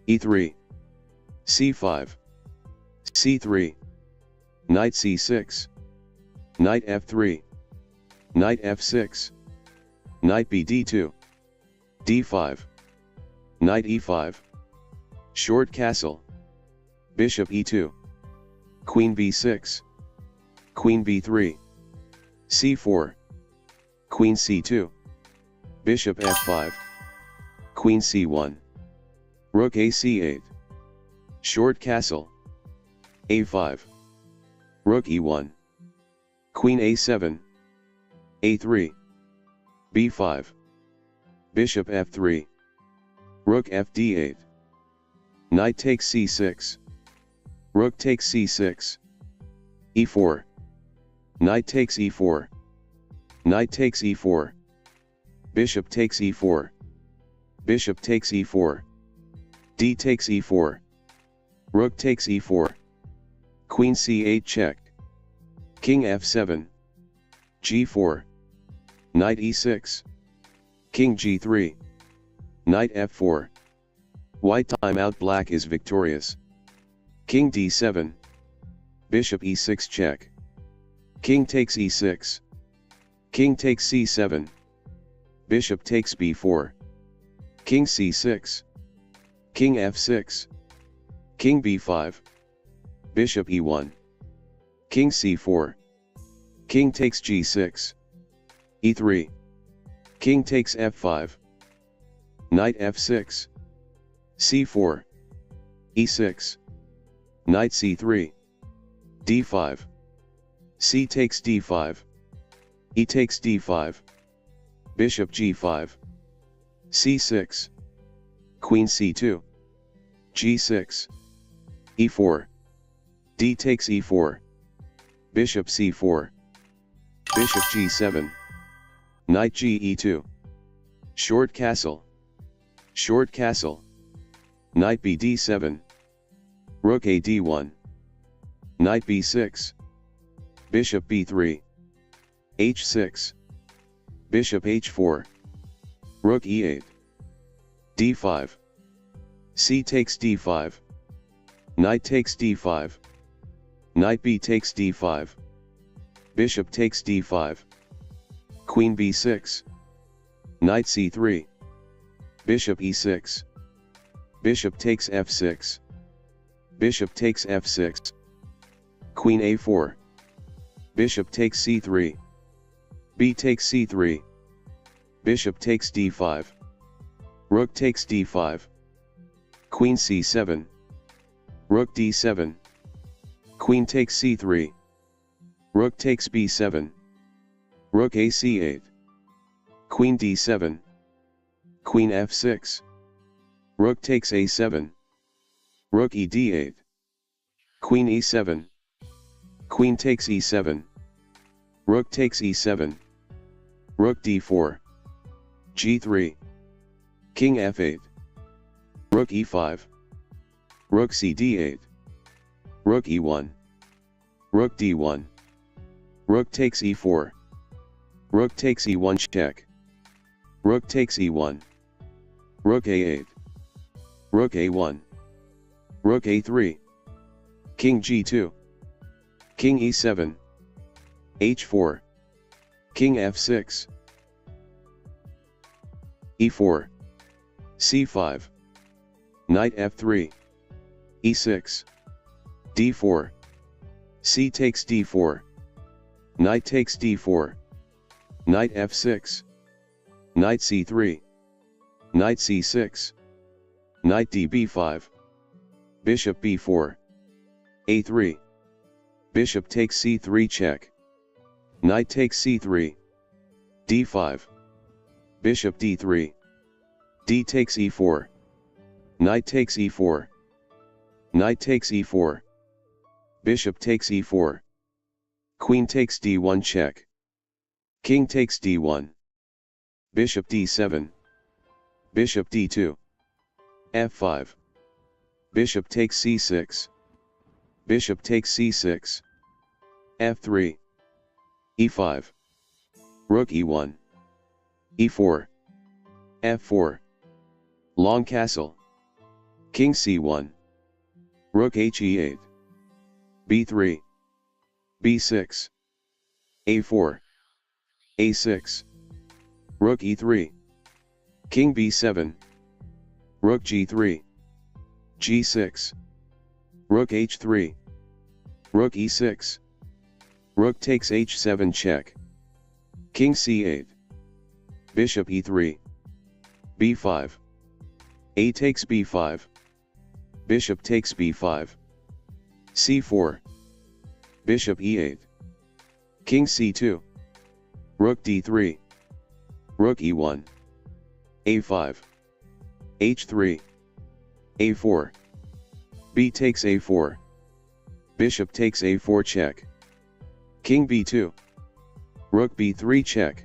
e3, c5, c3, knight c6, knight f3, knight f6, knight bd2, d5, knight e5, short castle, bishop e2, queen b6, queen b3, c4, queen c2, bishop f5, queen c1, rook ac8, short castle, a5, rook e1, queen a7, a3, b5, bishop f3, rook fd8, Knight takes c6. Rook takes c6. e4. Knight takes e4. Knight takes e4. Bishop takes e4. Bishop takes e4. D takes e4. Rook takes e4. Queen c8 check. King f7. g4. Knight e6. King g3. Knight f4. White timeout, black is victorious. King d7. Bishop e6 check. King takes e6. King takes c7. Bishop takes b4. King c6. King f6. King b5. Bishop e1. King c4. King takes g6. e3. King takes f5. Knight f6. c4. e6. Knight c3. d5. C takes d5. E takes d5. Bishop g5. c6. Queen c2. g6. e4. D takes e4. Bishop c4. Bishop g7. Knight ge2. Short castle. Short castle. Knight b d7. Rook a d1. Knight b6. Bishop b3. h6. Bishop h4. Rook e8. d5. C takes d5. Knight takes d5. Knight b takes d5. Bishop takes d5. Queen b6. Knight c3. Bishop e6. Bishop takes f6. Bishop takes f6. Queen a4. Bishop takes c3. B takes c3. Bishop takes d5. Rook takes d5. Queen c7. Rook d7. Queen takes c3. Rook takes b7. Rook a c8. Queen d7. Queen f6. Rook takes a7. Rook e d8. Queen e7. Queen takes e7. Rook takes e7. Rook d4. g3. King f8. Rook e5. Rook c d8. Rook e1. Rook d1. Rook takes e4. Rook takes e1 check. Rook takes e1. Rook a8. Rook a1. Rook a3. King g2. King e7. h4. King f6. e4. c5. Knight f3. e6. d4. C takes d4. Knight takes d4. Knight f6. Knight c3. Knight c6. Knight db5. Bishop b4. a3. Bishop takes c3 check. Knight takes c3. d5. Bishop d3. D takes e4. Knight takes e4. Knight takes e4. Bishop takes e4. Queen takes d1 check. King takes d1. Bishop d7. Bishop d2. f5. Bishop takes c6. Bishop takes c6. f3. e5. Rook e1. e4. f4. Long castle. King c1. Rook he8. b3. b6. a4. a6. Rook e3. King b7. Rook g3. g6. Rook h3. Rook e6. Rook takes h7 check. King c8. Bishop e3. b5. A takes b5. Bishop takes b5. c4. Bishop e8. King c2. Rook d3. Rook e1. a5. h3. a4. B takes a4. Bishop takes a4 check. King b2. Rook b3 check.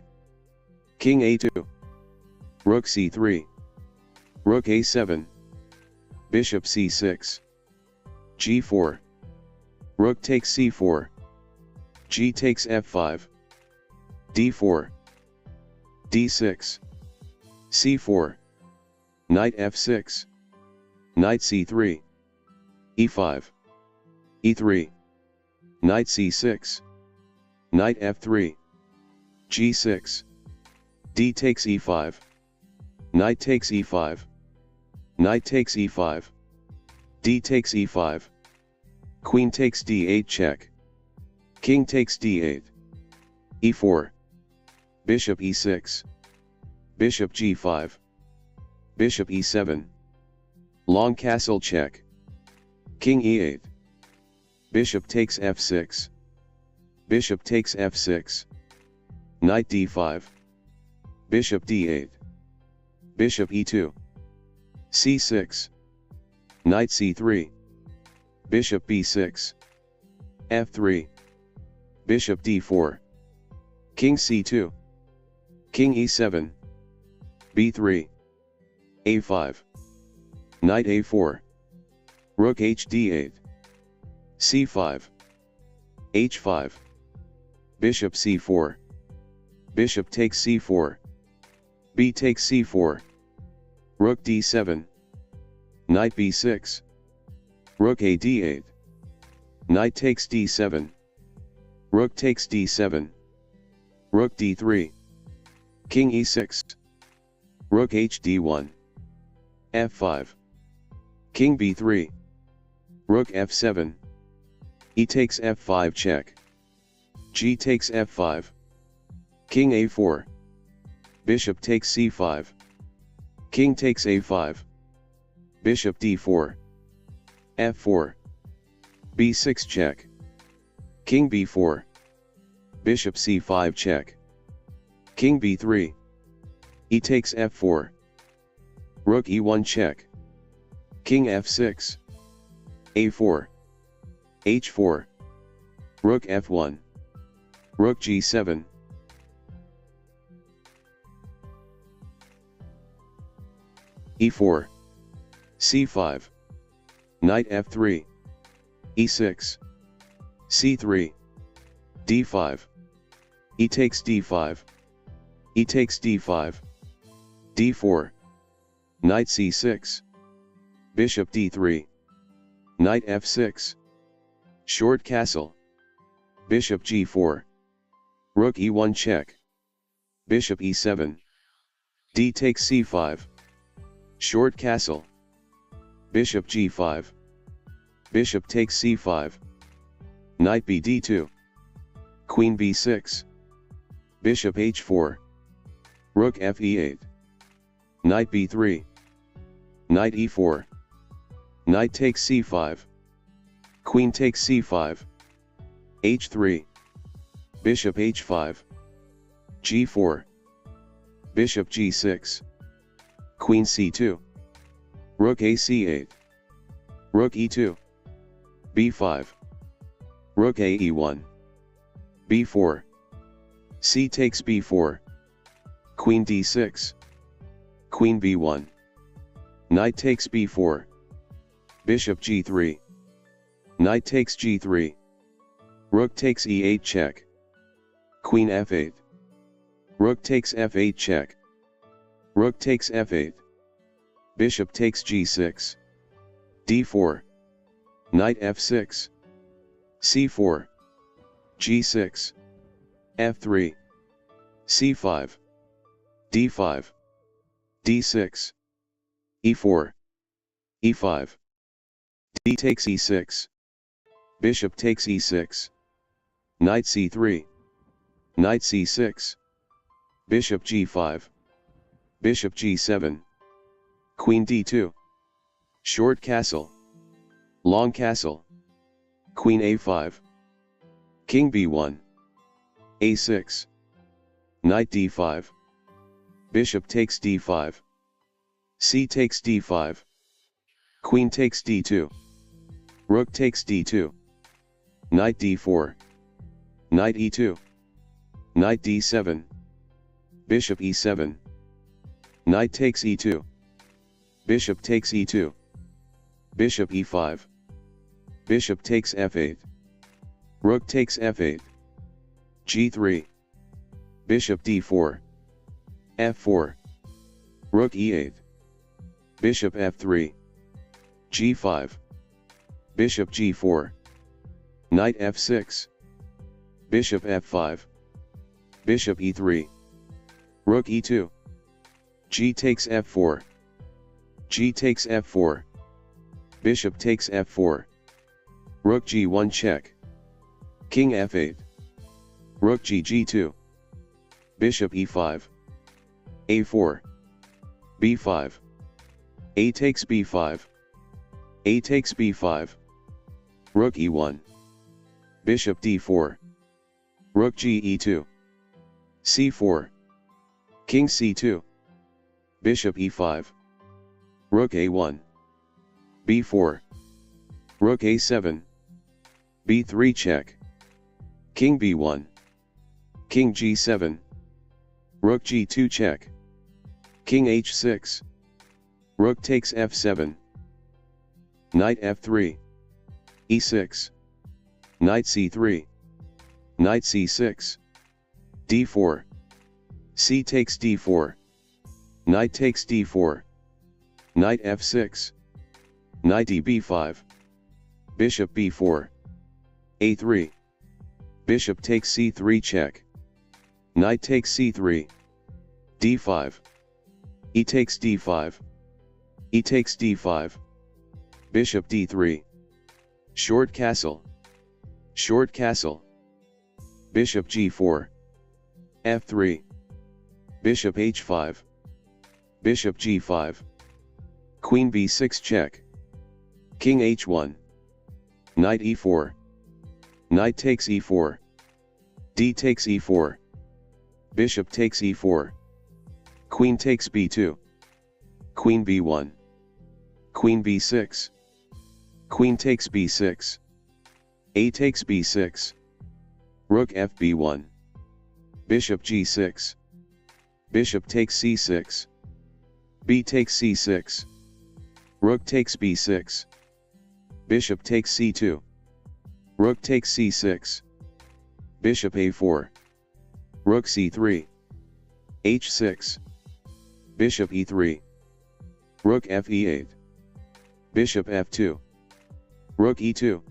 King a2. Rook c3. Rook a7. Bishop c6. g4. Rook takes c4. G takes f5. d4. d6. c4. Knight f6. Knight c3. e5. e3. Knight c6. Knight f3. g6. D takes e5. Knight takes e5. Knight takes e5. D takes e5. Queen takes d8 check. King takes d8. e4. Bishop e6. Bishop g5. Bishop e7. Long castle check. King e8. Bishop takes f6. Bishop takes f6. Knight d5. Bishop d8. Bishop e2. c6. Knight c3. Bishop b6. f3. Bishop d4. King c2. King e7. b3. a5. Knight a4. Rook hd8. c5. h5. Bishop c4. Bishop takes c4. B takes c4. Rook d7. Knight b6. Rook a d8. Knight takes d7. Rook takes d7. Rook d3. King e6. Rook hd1. f5. King b3. Rook f7. E takes f5 check. G takes f5. King a4. Bishop takes c5. King takes a5. Bishop d4. f4. b6 check. King b4. Bishop c5 check. King b3. E takes f4. Rook e1 check. King f6. a4. h4. Rook f1. Rook g7. e4. c5. Knight f3. e6. c3. d5. E takes d5. E takes d5. d4. Knight c6. Bishop d3. Knight f6. Short castle. Bishop g4. Rook e1 check. Bishop e7. D takes c5. Short castle. Bishop g5. Bishop takes c5. Knight bd2. Queen b6. Bishop h4. Rook fe8. Knight b3. Knight e4. Knight takes c5. Queen takes c5. h3. Bishop h5. g4. Bishop g6. Queen c2. Rook ac8. Rook e2. b5. Rook ae1. b4. C takes b4. Queen d6. Queen b1. Knight takes b4. Bishop g3. Knight takes g3. Rook takes e8 check. Queen f8. Rook takes f8 check. Rook takes f8. Bishop takes g6. d4. Knight f6. c4. g6. f3. c5. d5. d6. e4. e5. D takes e6. Bishop takes e6. Knight c3. Knight c6. Bishop g5. Bishop g7. Queen d2. Short castle. Long castle. Queen a5. King b1. a6. Knight d5. Bishop takes d5. C takes d5. Queen takes d2. Rook takes d2. Knight d4. Knight e2. Knight d7. Bishop e7. Knight takes e2. Bishop takes e2. Bishop e5. Bishop takes f8. Rook takes f8. g3. Bishop d4. f4. Rook e8. Bishop f3. g5. Bishop g4. Knight f6. Bishop f5. Bishop e3. Rook e2. G takes f4. G takes f4. Bishop takes f4. Rook g1 check. King f8. Rook g2. Bishop e5. a4. b5. A takes b5. A takes b5. Rook e1. Bishop d4. Rook ge2. c4. King c2. Bishop e5. Rook a1. b4. Rook a7. b3 check. King b1. King g7. Rook g2 check. King h6. Rook takes f7. Knight f3. e6. Knight c3. Knight c6. d4. C takes d4. Knight takes d4. Knight f6. Knight b5. Bishop b4. a3. Bishop takes c3 check. Knight takes c3. d5. E takes d5. E takes d5. Bishop d3. Short castle. Short castle. Bishop g4. f3. Bishop h5. Bishop g5. Queen b6 check. King h1. Knight e4. Knight takes e4. D takes e4. Bishop takes e4. Queen takes b2. Queen b1. Queen b6. Queen takes b6. A takes b6. Rook fb1. Bishop g6. Bishop takes c6. B takes c6. Rook takes b6. Bishop takes c2. Rook takes c6. Bishop a4. Rook c3. h6. Bishop e3. Rook fe8. Bishop f2. Rook e2.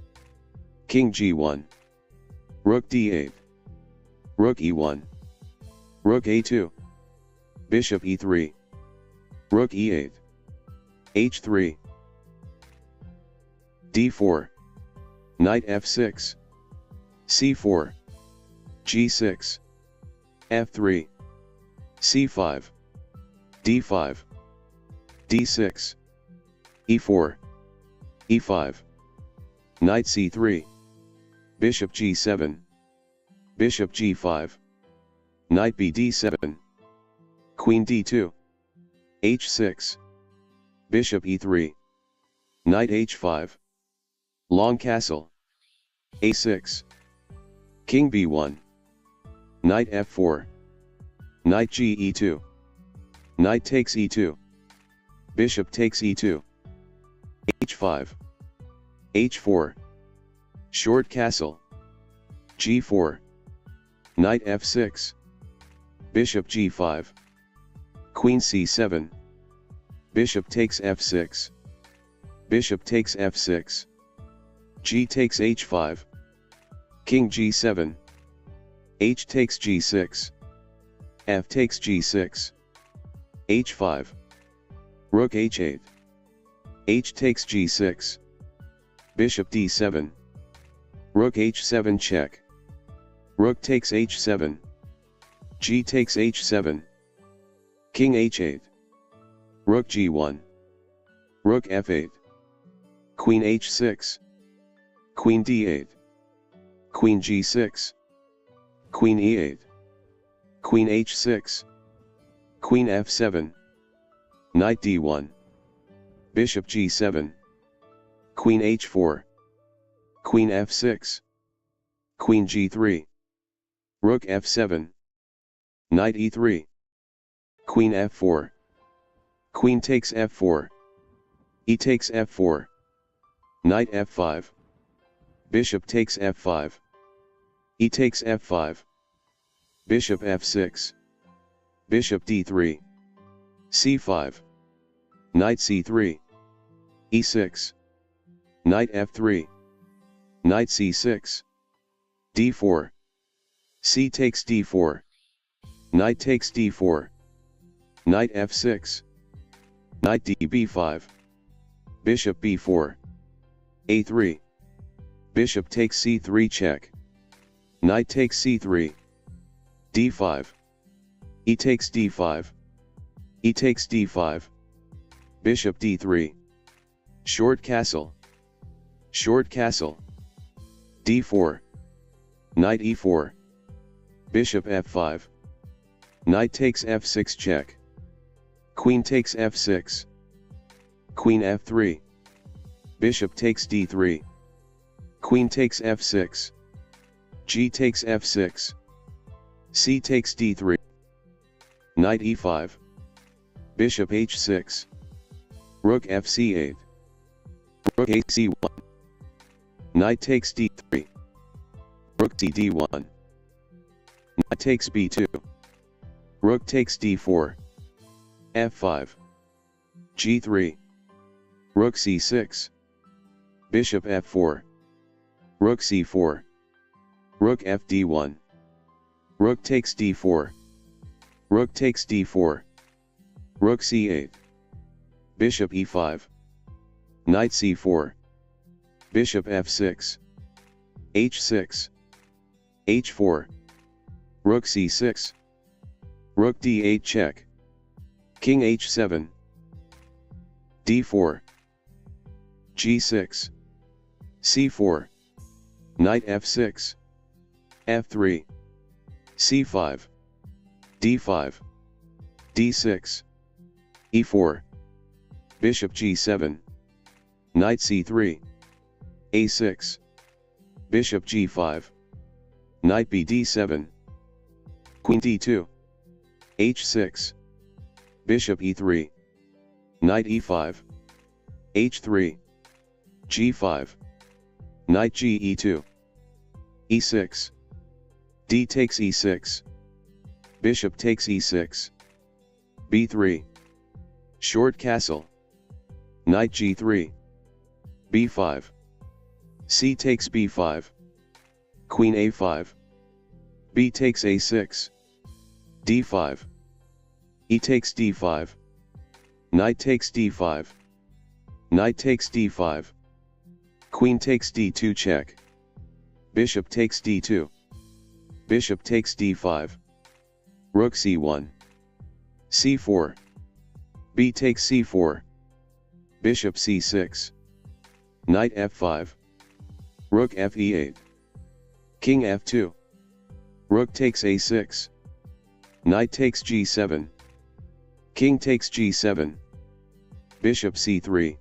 King g1. Rook d8. Rook e1. Rook a2. Bishop e3. Rook e8. h3. d4. Knight f6. c4. g6. f3. c5. d5. d6. e4. e5. Knight c3. Bishop g7. Bishop g5. Knight bd7. Queen d2. h6. Bishop e3. Knight h5. Long castle. a6. King b1. Knight f4. Knight ge2. Knight takes e2. Bishop takes e2. h5. h4. Short castle. g4. Knight f6. Bishop g5. Queen c7. Bishop takes f6. Bishop takes f6. G takes h5. King g7. H takes g6. F takes g6. h5. Rook h8. H takes g6. Bishop d7. Rook h7 check. Rook takes h7. G takes h7. King h8. Rook g1. Rook f8. Queen h6. Queen d8. Queen g6. Queen e8. Queen h6. Queen f7. Knight d1. Bishop g7. Queen h4. Queen f6. Queen g3. Rook f7. Knight e3. Queen f4. Queen takes f4. E takes f4. Knight f5. Bishop takes f5. E takes f5. Bishop f6. Bishop d3. c5. Knight c3. e6. Knight f3. Knight c6. d4. C takes d4. Knight takes d4. Knight f6. Knight db5. Bishop b4. a3. Bishop takes c3 check. Knight takes c3. d5. E takes d5. E takes d5. Bishop d3. Short castle. Short castle. d4. Knight e4. Bishop f5. Knight takes f6 check. Queen takes f6. Queen f3. Bishop takes d3. Queen takes f6. G takes f6. C takes d3. Knight e5. Bishop h6. Rook fc8. Rook ac1. Knight takes d3. Rook d1. Knight takes b2. Rook takes d4. f5. g3. Rook c6. Bishop f4. Rook c4. Rook fd1. Rook takes d4. Rook takes d4. Rook c8. Bishop e5. Knight c4. Bishop f6. h6. h4. Rook c6. Rook d8 check. King h7. d4. g6. c4. Knight f6. f3. c5. d5. d6. e4. Bishop g7. Knight c3. a6. Bishop g5. Knight bd7. Queen d2. h6. Bishop e3. Knight e5. h3. g5. Knight ge2. e6. d takes e6. Bishop takes e6. b3. Short castle. Knight g3. b5. c takes b5. Queen a5. b takes a6. d5. e takes d5. Knight takes d5. Knight takes d5. Queen takes d2 check. Bishop takes d2. Bishop takes d5. Rook c1. c4. b takes c4. Bishop c6. Knight f5. Rook fe8. King f2. Rook takes a6. Knight takes g7. King takes g7. Bishop c3.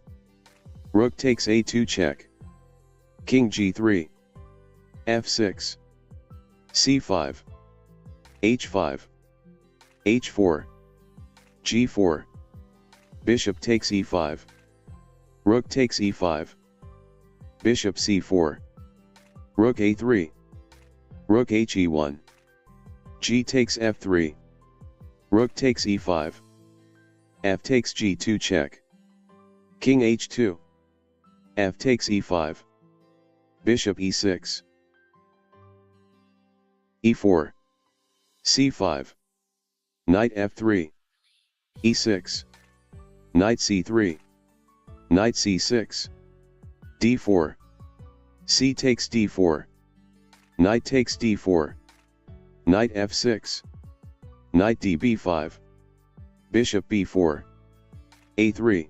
Rook takes a2 check. King g3. f6. c5. h5. h4. g4. Bishop takes e5. Rook takes e5. Bishop c4. Rook a3. Rook he1. G takes f3. Rook takes e5. F takes g2 check. King h2. F takes e5. Bishop e6. e4. c5. Knight f3. e6. Knight c3. Knight c6. d4. C takes d4. Knight takes d4. Knight f6. Knight db5. Bishop b4. a3.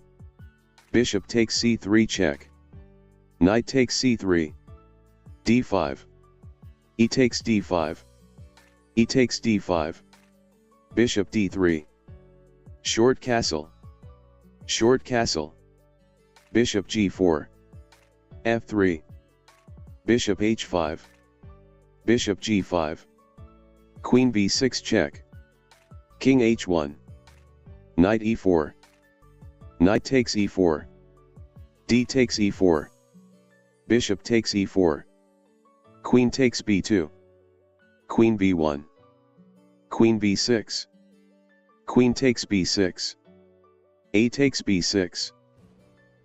Bishop takes c3 check. Knight takes c3. d5. E takes d5. E takes d5. Bishop d3. Short castle. Short castle. Bishop g4. f3. Bishop h5. Bishop g5. Queen b6 check. King h1. Knight e4. Knight takes e4. D takes e4. Bishop takes e4. Queen takes b2. Queen b1. Queen b6. Queen takes b6. A takes b6.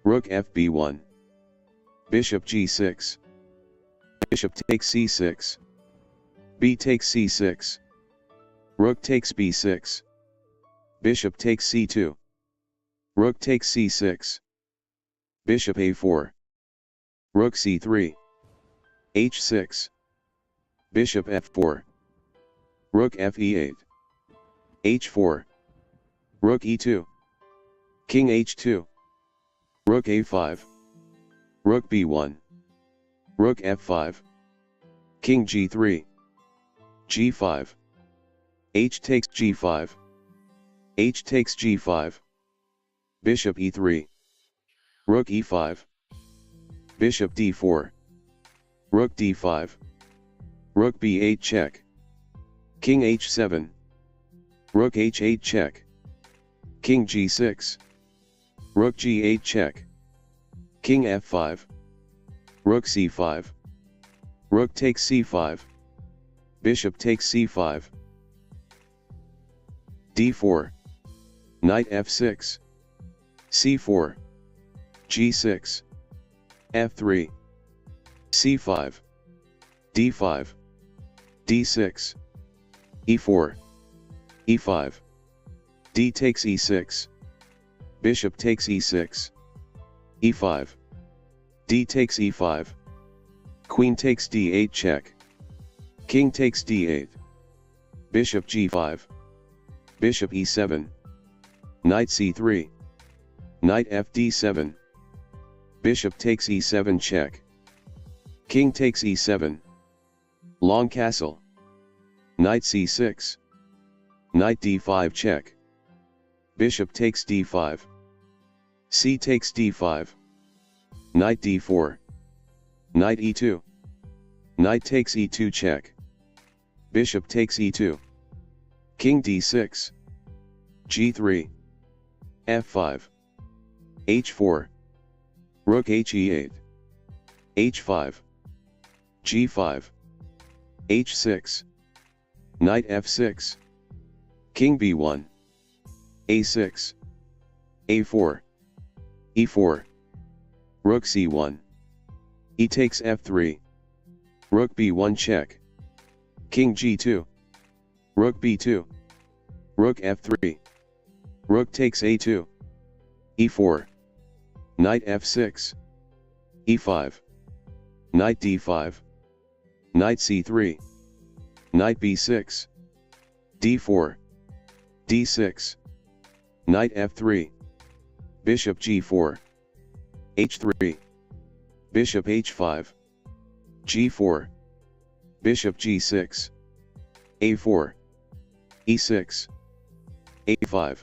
Rook fb1. Bishop g6. Bishop takes c6. B takes c6. Rook takes b6. Bishop takes c2. Rook takes c6. Bishop a4. Rook c3. h6. Bishop f4. Rook fe8. h4. Rook e2. King h2. Rook a5. Rook b1. Rook f5. King g3. g5. H takes g5. H takes g5. Bishop e3. Rook e5. Bishop d4. Rook d5. Rook b8 check. King h7. Rook h8 check. King g6. Rook g8 check. King f5. Rook c5. Rook takes c5. Bishop takes c5. d4. Knight f6. c4. g6. f3. c5. d5. d6. e4. e5. D takes e6. Bishop takes e6. e5. D takes e5. Queen takes d8 check. King takes d8. Bishop g5. Bishop e7. Knight c3. Knight fd7. Bishop takes e7 check. King takes e7. Long castle. Knight c6. Knight d5 check. Bishop takes d5. C takes d5. Knight d4. Knight e2. Knight takes e2 check. Bishop takes e2. King d6. g3. f5. h4. Rook he8. h5. g5. h6. Knight f6. King b1. a6. a4. e4. Rook c1. E takes f3. Rook b1 check. King g2. Rook b2. Rook f3. Rook takes a2. e4. Knight f6. e5. Knight d5. Knight c3. Knight b6. d4. d6. Knight f3. Bishop g4. h3. Bishop h5. g4. Bishop g6. a4. e6. a5.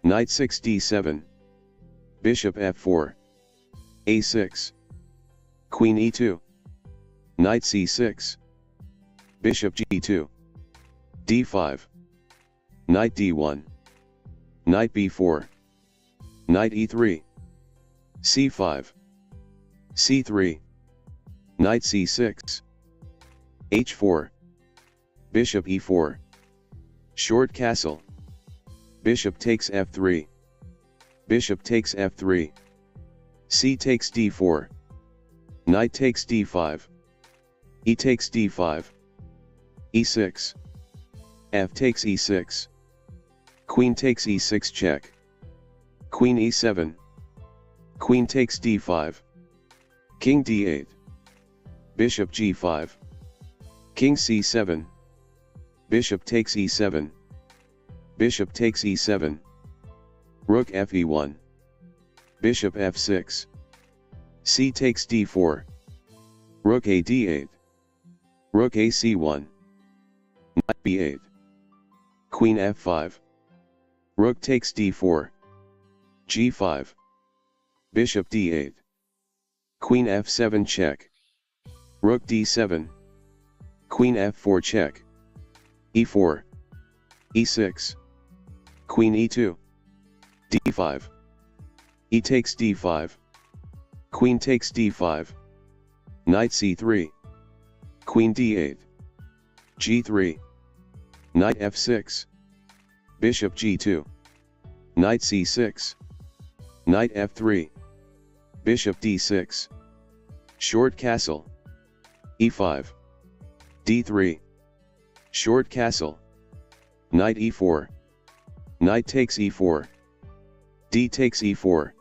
Knight 6 d7. Bishop f4. a6. Queen e2. Knight c6. Bishop g2. d5. Knight d1. Knight b4. Knight e3. c5. c3. Knight c6. h4. Bishop e4. Short castle. Bishop takes f3. Bishop takes f3. C takes d4. Knight takes d5. E takes d5. e6. F takes e6. Queen takes e6 check. Queen e7. Queen takes d5. King d8. Bishop g5. King c7. Bishop takes e7. Bishop takes e7. Rook fe1. Bishop f6. C takes d4. Rook a d8. Rook a c1. Knight b8. Queen f5. Rook takes d4. g5. Bishop d8. Queen f7 check. Rook d7. Queen f4 check. e4. e6. Queen e2. d5. E takes d5. Queen takes d5. Knight c3. Queen d8. g3. Knight f6. Bishop g2. Knight c6. Knight f3. Bishop d6. Short castle. e5. d3. Short castle. Knight e4. Knight takes e4. D takes e4.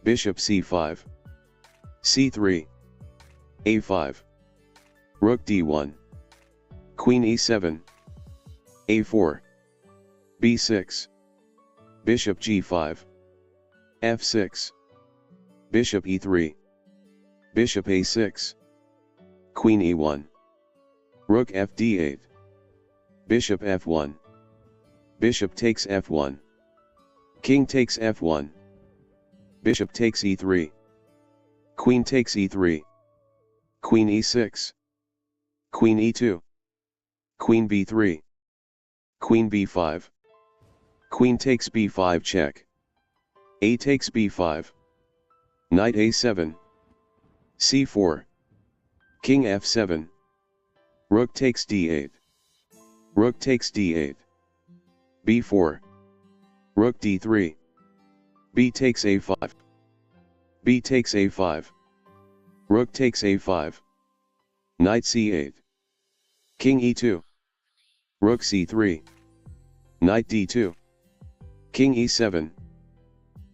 Bishop c5. c3. a5. Rook d1. Queen e7. a4. b6. Bishop g5. f6. Bishop e3. Bishop a6. Queen e1. Rook fd8. Bishop f1. Bishop takes f1. King takes f1. Bishop takes e3. Queen takes e3. Queen e6. Queen e2. Queen b3. Queen b5. Queen takes b5 check. A takes b5. Knight a7. c4. King f7. Rook takes d8. Rook takes d8. b4. Rook d3. B takes a5. B takes a5. Rook takes a5. Knight c8. King e2. Rook c3. Knight d2. King e7.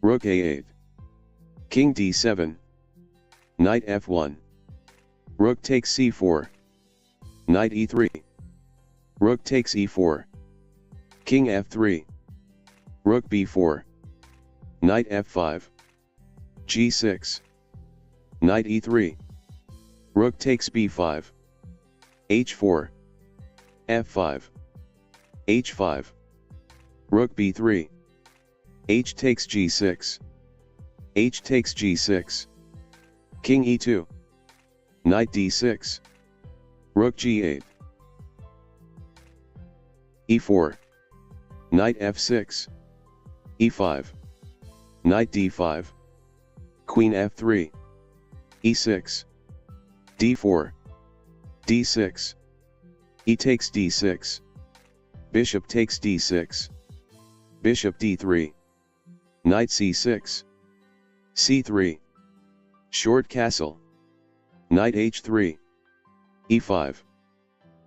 Rook a8. King d7. Knight f1. Rook takes c4. Knight e3. Rook takes e4. King f3. Rook b4. Knight f5. g6. Knight e3. Rook takes b5. h4. f5. h5. Rook b3. H takes g6. H takes g6. King e2. Knight d6. Rook g8. e4. Knight f6. e5. Knight d5. Queen f3. e6. d4. d6. E takes d6. Bishop takes d6. Bishop d3. Knight c6. c3. Short castle. Knight h3. e5.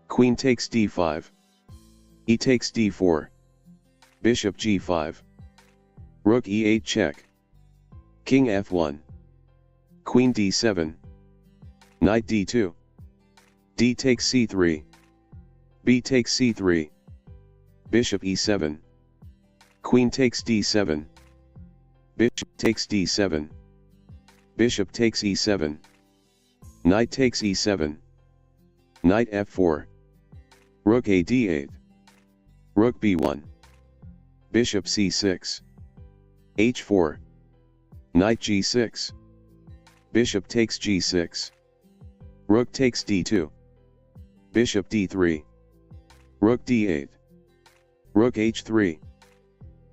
Queen takes d5. E takes d4. Bishop g5. Rook e8 check. King f1. Queen d7. Knight d2. D takes c3. B takes c3. Bishop e7. Queen takes d7. Bishop takes d7. Bishop takes e7. Knight takes e7. Knight f4. Rook a d8. Rook b1. Bishop c6. h4. Knight g6. Bishop takes g6. Rook takes d2. Bishop d3. Rook d8. Rook h3.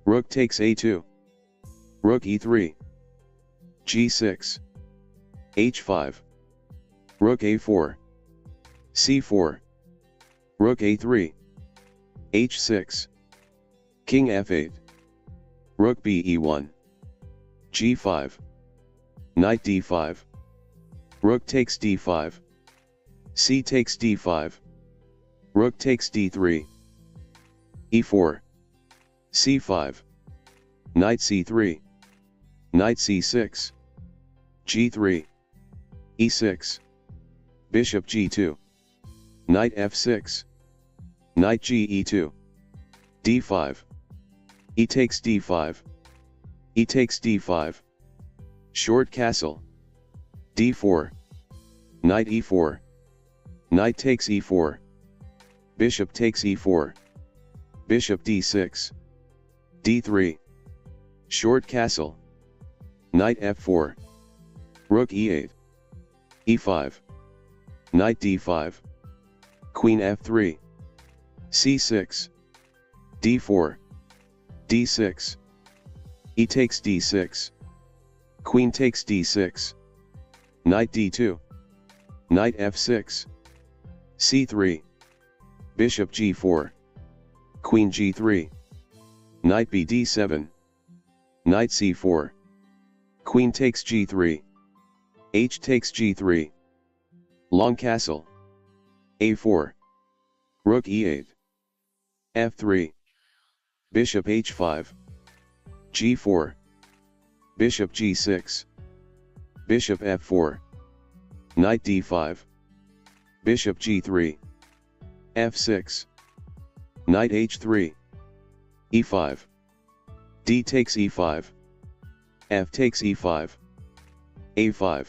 Rook takes a2. Rook e3. g6. h5. Rook a4. c4. Rook a3. h6. King f8. Rook be1. g5. Knight d5. Rook takes d5. C takes d5. Rook takes d3. e4. c5. Knight c3. Knight c6. g3. e6. Bishop g2. Knight f6. Knight ge2. d5. E takes d5. E takes d5. Short castle. d4. Knight e4. Knight takes e4. Bishop takes e4. Bishop d6. d3. Short castle. Knight f4. Rook e8. e5. knight d5, queen f3, c6, d4, d6, e takes d6, queen takes d6, knight d2, knight f6, c3, bishop g4, queen g3, knight b d7, knight c4, queen takes g3, h takes g3, long castle, a4, rook e8, f3, bishop h5, g4, bishop g6, bishop f4, knight d5, bishop g3, f6, knight h3, e5, d takes e5, f takes e5, a5,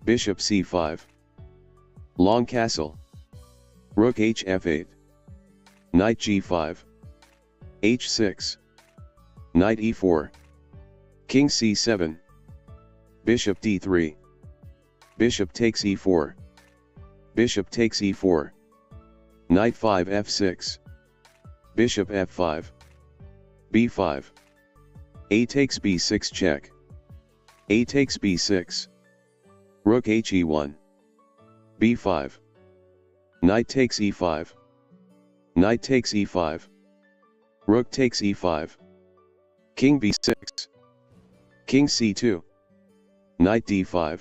bishop c5, long castle, rook h f8, knight g5, h6, knight e4, king c7, bishop d3, bishop takes e4, bishop takes e4, knight 5 f6, bishop f5, b5, a takes b6 check, a takes b6, rook h e1, b5, knight takes e5, knight takes e5, rook takes e5, king b6, king c2, knight d5,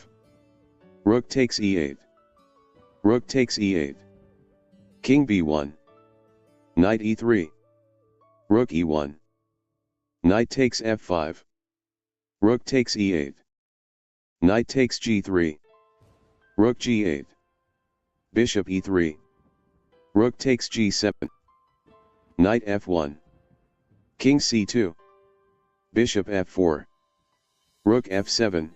rook takes e8, rook takes e8, king b1, knight e3, rook e1, knight takes f5, rook takes e8, knight takes g3, rook g8, bishop e3, rook takes g7, knight f1, king c2, bishop f4, rook f7,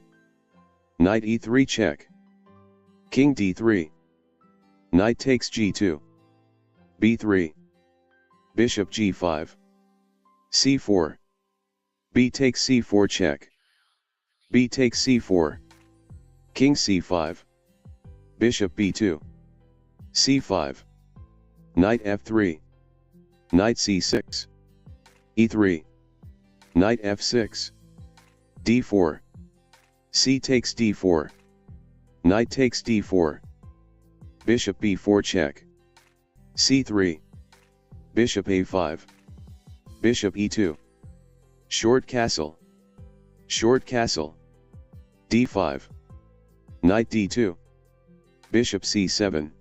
knight e3 check, king d3, knight takes g2, b3, bishop g5, c4, b takes c4 check, b takes c4, king c5, bishop b2, c5, knight f3, knight c6, e3, knight f6, d4, c takes d4, knight takes d4, bishop b4 check, c3, bishop a5, bishop e2, short castle, d5, knight d2, bishop c7,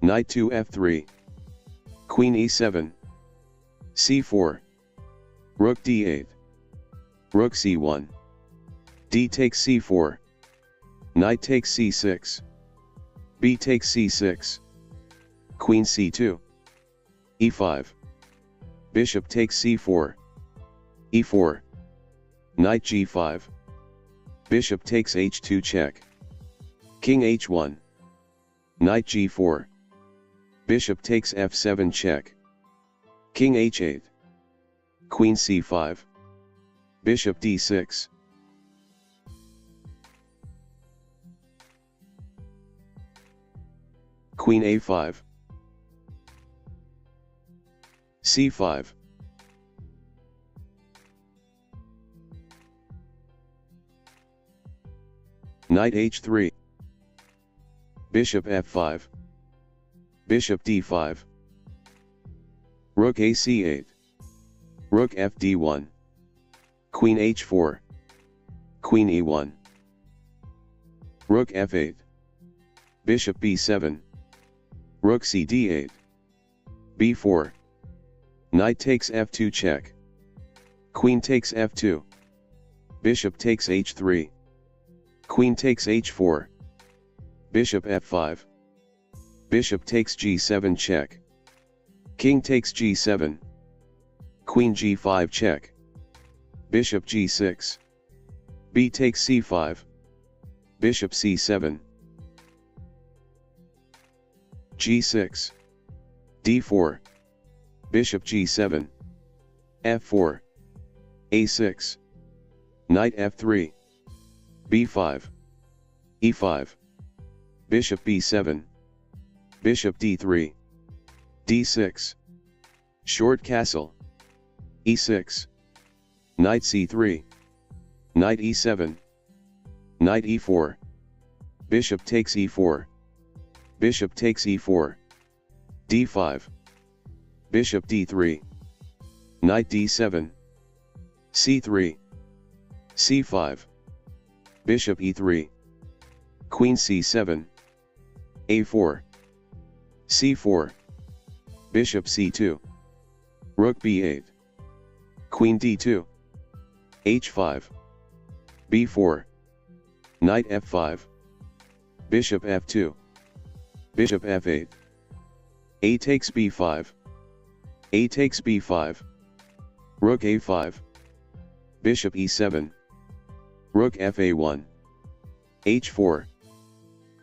knight to f3, queen e7, c4, rook d8, rook c1, d takes c4, knight takes c6, b takes c6, queen c2, e5, bishop takes c4, e4, knight g5, bishop takes h2 check, king h1, knight g4, bishop takes f7 check, king h8, queen c5, bishop d6, queen a5, c5, knight h3, bishop f5, bishop d5, rook a c8, rook f d1, queen h4, queen e1, rook f8, bishop b7, rook c d8, b4, knight takes f2 check, queen takes f2, bishop takes h3, queen takes h4, bishop f5, bishop takes g7 check, king takes g7, queen g5 check, bishop g6, b takes c5, bishop c7, g6, d4, bishop g7, f4, a6, knight f3, b5, e5, Bishop b7, Bishop d3, d6, short castle, e6, Knight c3, Knight e7, Knight e4, Bishop takes e4, Bishop takes e4, d5, Bishop d3, Knight d7, c3, c5, Bishop e3, Queen c7, a4, c4, Bishop c2, Rook b8, Queen d2, h5, b4, Knight f5, Bishop f2, Bishop f8, A takes b5, A takes b5, Rook a5, Bishop e7, Rook fa1, h4,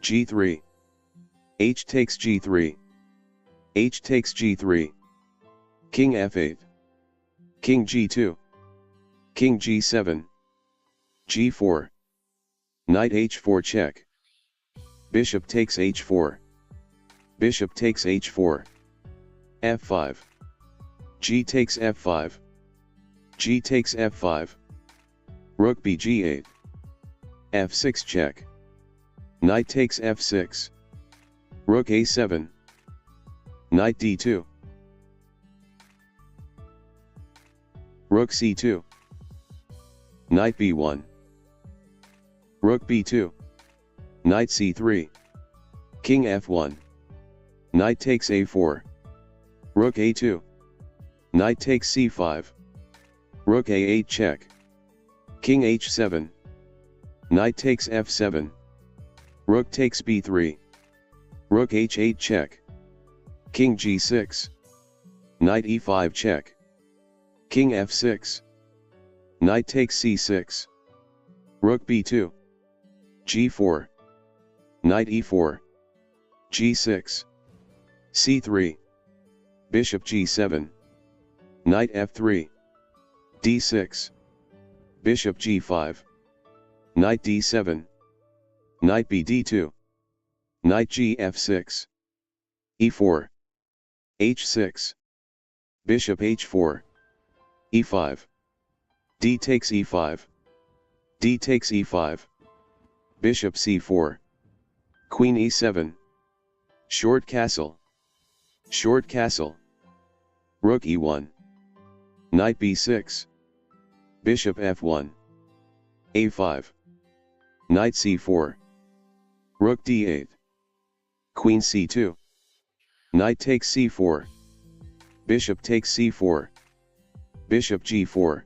g3, H takes g3, H takes g3, King f8, King g2, King g7, g4, Knight h4 check, Bishop takes h4, Bishop takes h4, f5, G takes f5, G takes f5, Rook bg8, f6 check, Knight takes f6, Rook a7, Knight d2, Rook c2, Knight b1, Rook b2, Knight c3, King f1, Knight takes a4, Rook a2, Knight takes c5, Rook a8 check, King h7, Knight takes f7, Rook takes b3, Rook h8 check, King g6, Knight e5 check, King f6, Knight takes c6, Rook b2, g4, Knight e4, g6, c3, Bishop g7, Knight f3, d6, Bishop g5, Knight d7, Knight bd2, Knight gf6, e4, h6, Bishop h4, e5, d takes e5, d takes e5, Bishop c4, Queen e7, short castle, Rook e1, Knight b6, Bishop f1, a5, Knight c4, Rook d8, Queen c2, Knight takes c4, Bishop takes c4, Bishop g4,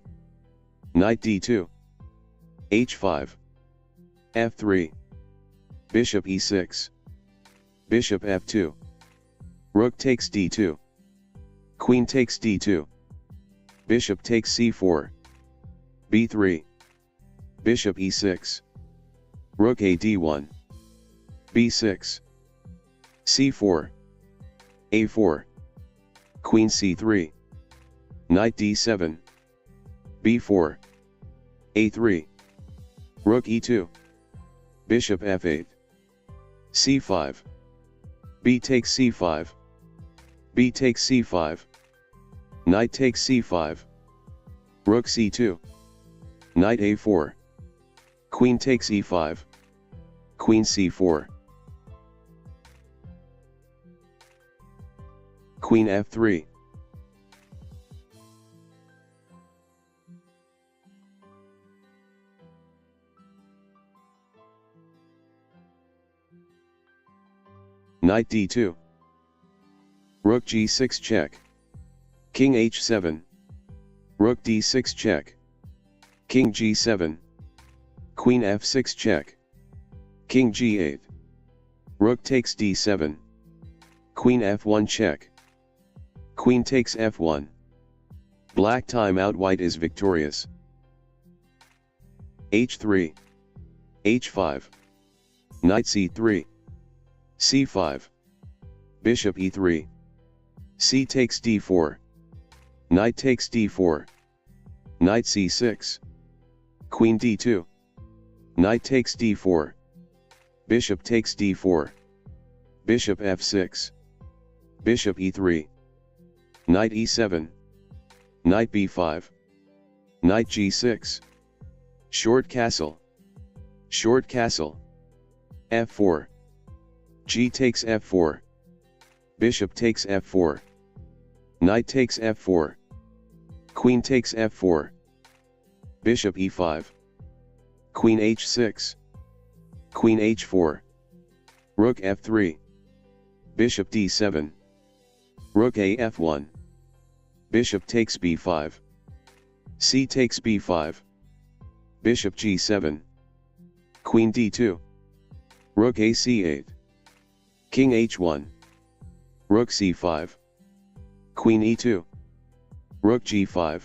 Knight d2, h5, f3, Bishop e6, Bishop f2, Rook takes d2, Queen takes d2, Bishop takes c4, b3, Bishop e6, Rook a d1, b6, c4, a4, Queen c3, Knight d7, b4, a3, Rook e2, Bishop f8, c5, b takes c5, b takes c5, Knight takes c5, Rook c2, Knight a4, Queen takes e5, Queen c4, Queen f3, Knight d2, Rook g6 check, King h7, Rook d6 check, King g7, Queen f6 check, King g8, Rook takes d7, Queen f1 check, Queen takes f1, Black timeout, White is victorious. h3, h5, Knight c3, c5, Bishop e3, c takes d4, Knight takes d4, Knight c6, Queen d2, Knight takes d4, Bishop takes d4. Bishop f6. Bishop e3. Knight e7. Knight b5. Knight g6. Short castle. Short castle. f4. G takes f4. Bishop takes f4. Knight takes f4. Queen takes f4. Bishop e5. Queen h6. Queen h4. Rook f3. Bishop d7. Rook a f1. Bishop takes b5. C takes b5. Bishop g7. Queen d2. Rook a c8. King h1. Rook c5. Queen e2. Rook g5.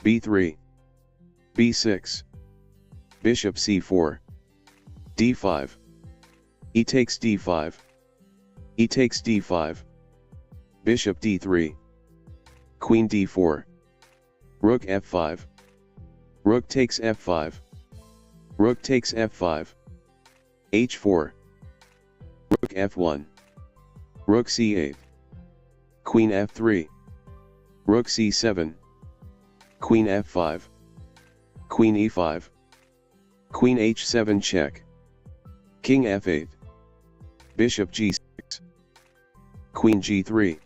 b3. b6. Bishop c4. d5. E takes d5. E takes d5. Bishop d3. Queen d4. Rook f5. Rook takes f5. Rook takes f5. h4. Rook f1. Rook c8. Queen f3. Rook c7. Queen f5. Queen e5. Queen h7 check. King f8. Bishop g6. Queen g3.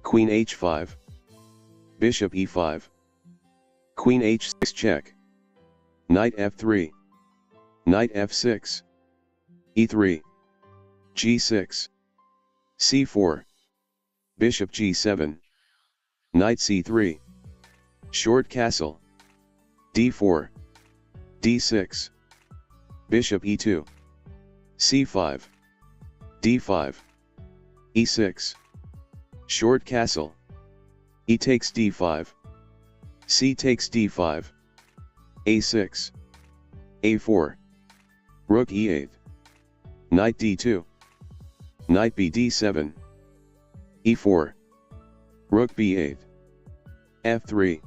Queen h5. Bishop e5. Queen h6 check. Knight f3. Knight f6. e3. g6. c4. Bishop g7. Knight c3. Short castle. d4. d6. Bishop e2. c5. d5. e6. Short castle. E takes d5. C takes d5. a6. a4. Rook e8. Knight d2. Knight b d7. e4. Rook b8. f3.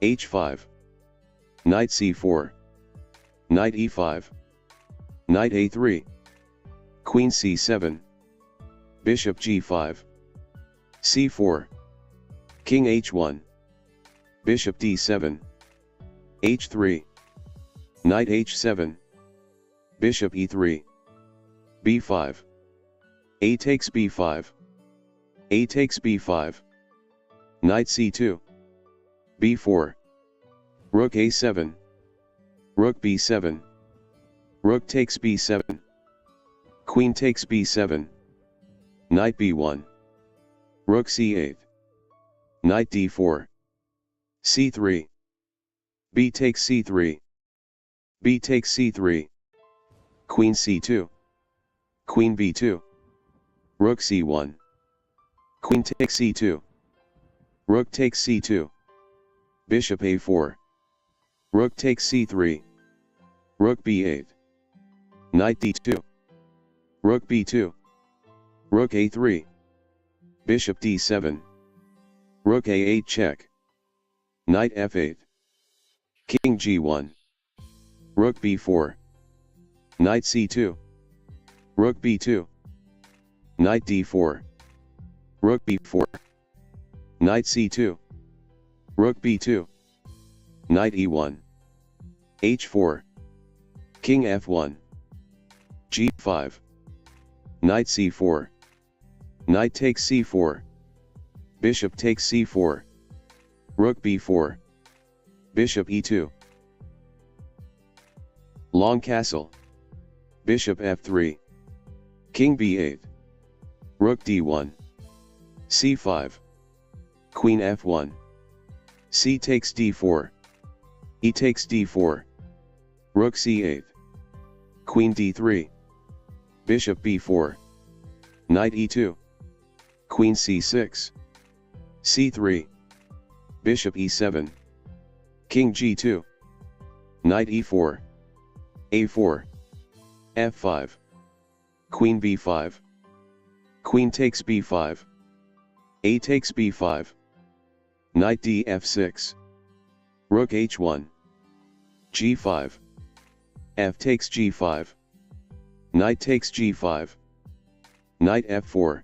h5. Knight c4. Knight e5. Knight a3. Queen c7. Bishop g5. c4. King h1. Bishop d7. h3. Knight h7. Bishop e3. b5. A takes b5. A takes b5. Knight c2. b4. Rook a7. Rook b7. Rook takes b7. Queen takes b7. Knight b1. Rook c8. Knight d4. c3. B takes c3. B takes c3. Queen c2. Queen b2. Rook c1. Queen takes c2. Rook takes c2. Bishop a4. Rook takes c3. Rook b8. Knight d2. Rook b2. Rook a3. Bishop d7. Rook a8 check. Knight f8. King g1. Rook b4. Knight c2. Rook b2. Knight d4. Rook b4. Knight c2. Rook b2. Knight e1. h4. King f1. g5. Knight c4. Knight takes c4. Bishop takes c4. Rook b4. Bishop e2. Long castle. Bishop f3. King b8. Rook d1. c5. Queen f1. C takes d4. E takes d4. Rook c8. Queen d3. Bishop b4. Knight e2. Queen c6. c3. Bishop e7. King g2. Knight e4. a4. f5. Queen b5. Queen takes b5. A takes b5. Knight df6. Rook h1. g5. F takes g5. Knight takes g5. Knight f4.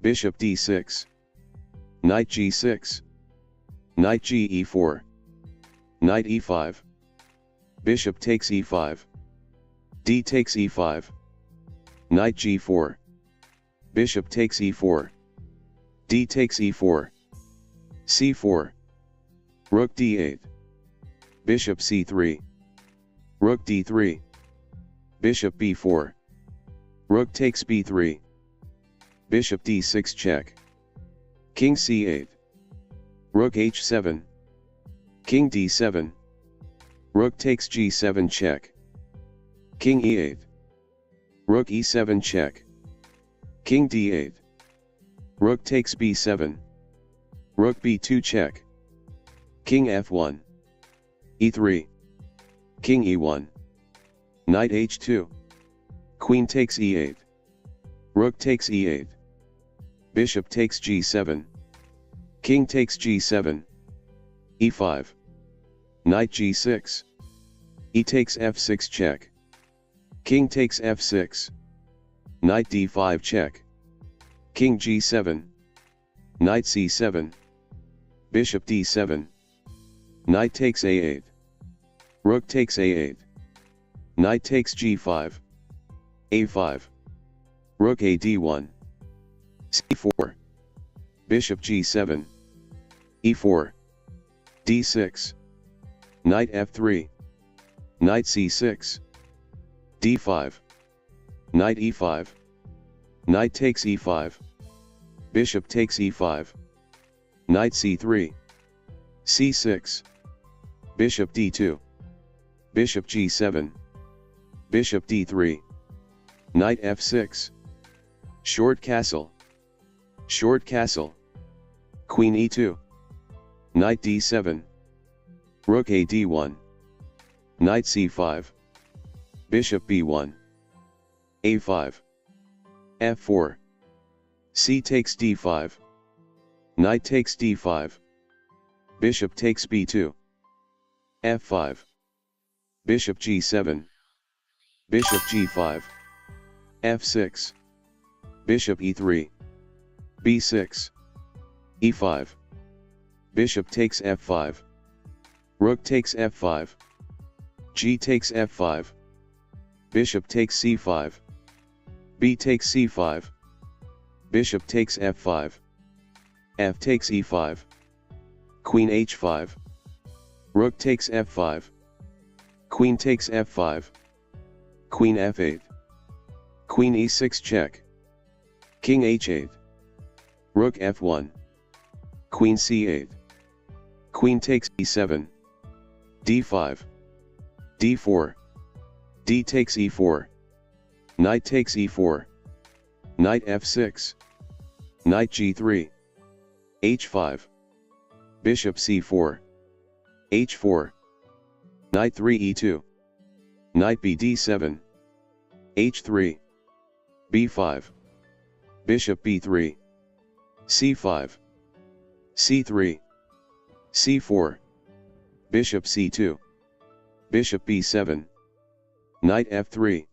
Bishop d6. Knight g6. Knight e4. Knight e5. Bishop takes e5. D takes e5. Knight g4. Bishop takes e4. D takes e4. c4. Rook d8. Bishop c3. Rook d3. Bishop b4. Rook takes b3. Bishop d6 check. King c8. Rook h7. King d7. Rook takes g7 check. King e8. Rook e7 check. King d8. Rook takes b7. Rook b2 check. King f1. e3. King e1. Knight h2. Queen takes e8. Rook takes e8. Bishop takes g7. King takes g7. e5. Knight g6. E takes f6 check. King takes f6. Knight d5 check. King g7. Knight c7. Bishop d7. Knight takes a8. Rook takes a8. Knight takes g5. a5. Rook a d1. c4. Bishop g7. e4. d6. Knight f3. Knight c6. d5. Knight e5. Knight takes e5. Bishop takes e5. Knight c3. c6. Bishop d2. Bishop g7. Bishop d3. Knight f6. Short castle. Short castle. Queen e2. Knight d7. Rook a d1. Knight c5. Bishop b1. a5. f4. C takes d5. Knight takes d5. Bishop takes b2. f5. Bishop g7. Bishop g5. f6. Bishop e3. b6. e5. Bishop takes f5. Rook takes f5. G takes f5. Bishop takes c5. B takes c5. Bishop takes f5. F takes e5. Queen h5. Rook takes f5. Queen takes f5. Queen f8. Queen e6 check. King h8. Rook f1. Queen c8. Queen takes e7. d5. d4. D takes e4. Knight takes e4. Knight f6. Knight g3. h5. Bishop c4. h4. Knight 3 e2. Knight b d7. h3. b5. Bishop b3. c5. c3. c4. Bishop c2. Bishop b7. Knight f3.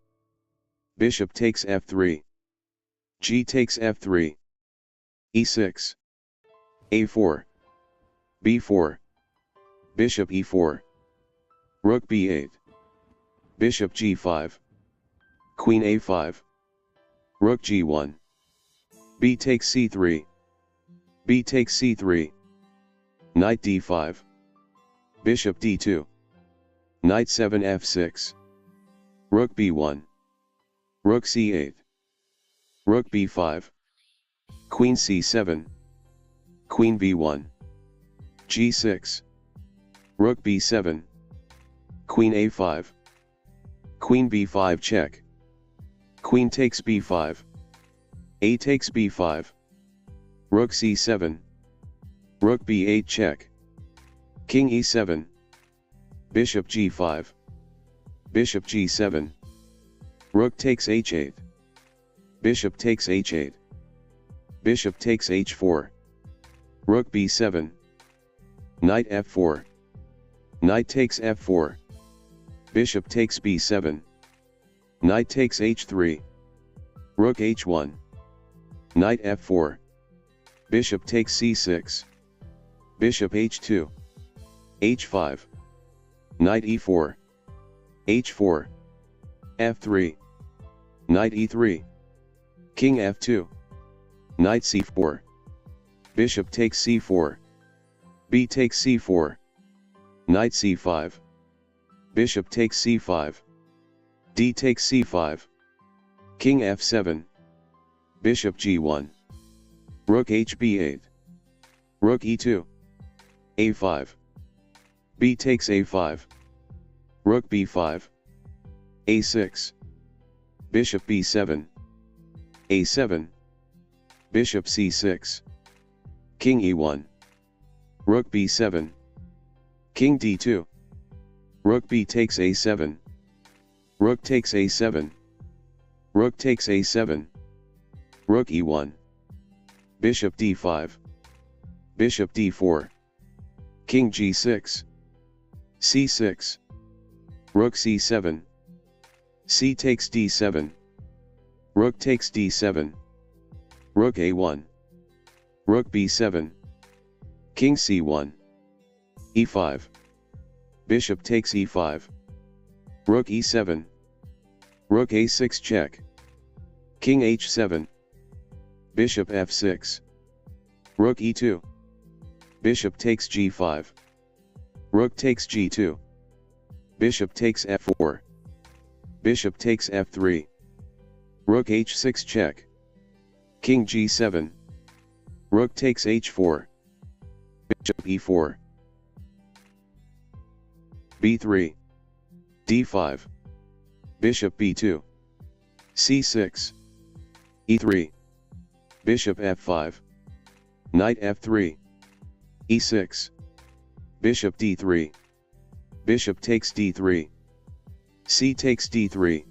Bishop takes f3. G takes f3. e6. a4. b4. Bishop e4. Rook b8. Bishop g5. Queen a5. Rook g1. B takes c3. B takes c3. Knight d5. Bishop d2. Knight 7 f6. Rook b1. Rook c8. Rook b5. Queen c7. Queen b1. g6. Rook b7. Queen a5. Queen b5 check. Queen takes b5. A takes b5. Rook c7. Rook b8 check. King e7. Bishop g5. Bishop g7. Rook takes h8. Bishop takes h8. Bishop takes h4. Rook b7. Knight f4. Knight takes f4. Bishop takes b7. Knight takes h3. Rook h1. Knight f4. Bishop takes c6. Bishop h2. h5. Knight e4. h4. f3. Knight e3. King f2. Knight c4. Bishop takes c4. B takes c4. Knight c5. Bishop takes c5. D takes c5. King f7. Bishop g1. Rook hb8. Rook e2. a5. B takes a5. Rook b5. a6. Bishop b7. a7. Bishop c6. King e1. Rook b7. King d2. Rook b takes a7. Rook takes a7. Rook takes a7. Rook e1. Bishop d5. Bishop d4. King g6. c6. Rook c7. C takes d7. Rook takes d7. Rook a1. Rook b7. King c1. e5. Bishop takes e5. Rook e7. Rook a6 check. King h7. Bishop f6. Rook e2. Bishop takes g5. Rook takes g2. Bishop takes f4. Bishop takes f3. Rook h6 check. King g7. Rook takes h4. Bishop e4. b3. d5. Bishop b2. c6. e3. Bishop f5. Knight f3. e6. Bishop d3. Bishop takes d3. C takes d3.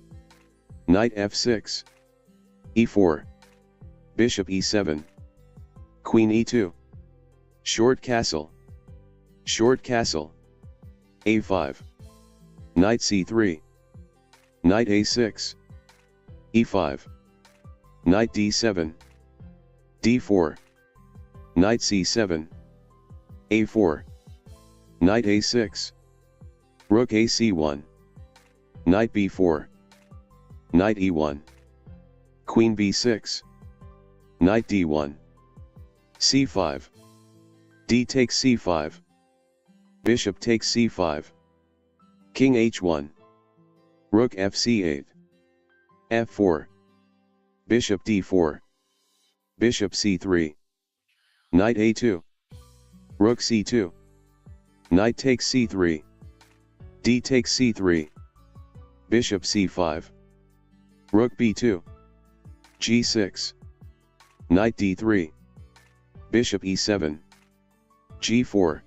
Knight f6. e4. Bishop e7. Queen e2. Short castle. Short castle. a5. Knight c3. Knight a6. e5. Knight d7. d4. Knight c7. a4. Knight a6. Rook ac1. Knight b4. Knight e1. Queen b6. Knight d1. c5. D takes c5. Bishop takes c5. King h1. Rook fc8. f4. Bishop d4. Bishop c3. Knight a2. Rook c2. Knight takes c3. D takes c3. Bishop c5. Rook b2. g6. Knight d3. Bishop e7. g4.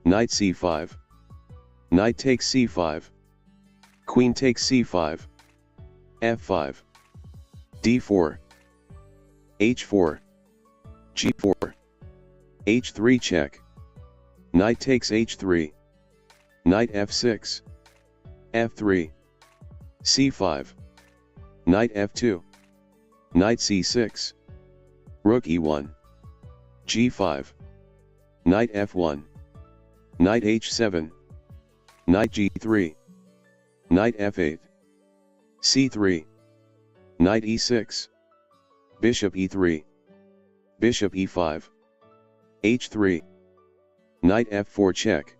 Knight c5. Knight takes c5. Queen takes c5. f5. d4. h4. g4. h3 check. Knight takes h3. Knight f6. f3. c5. Knight f2. Knight c6. Rook e1. g5. Knight f1. Knight h7. Knight g3. Knight f8. c3. Knight e6. Bishop e3. Bishop e5. h3. Knight f4 check.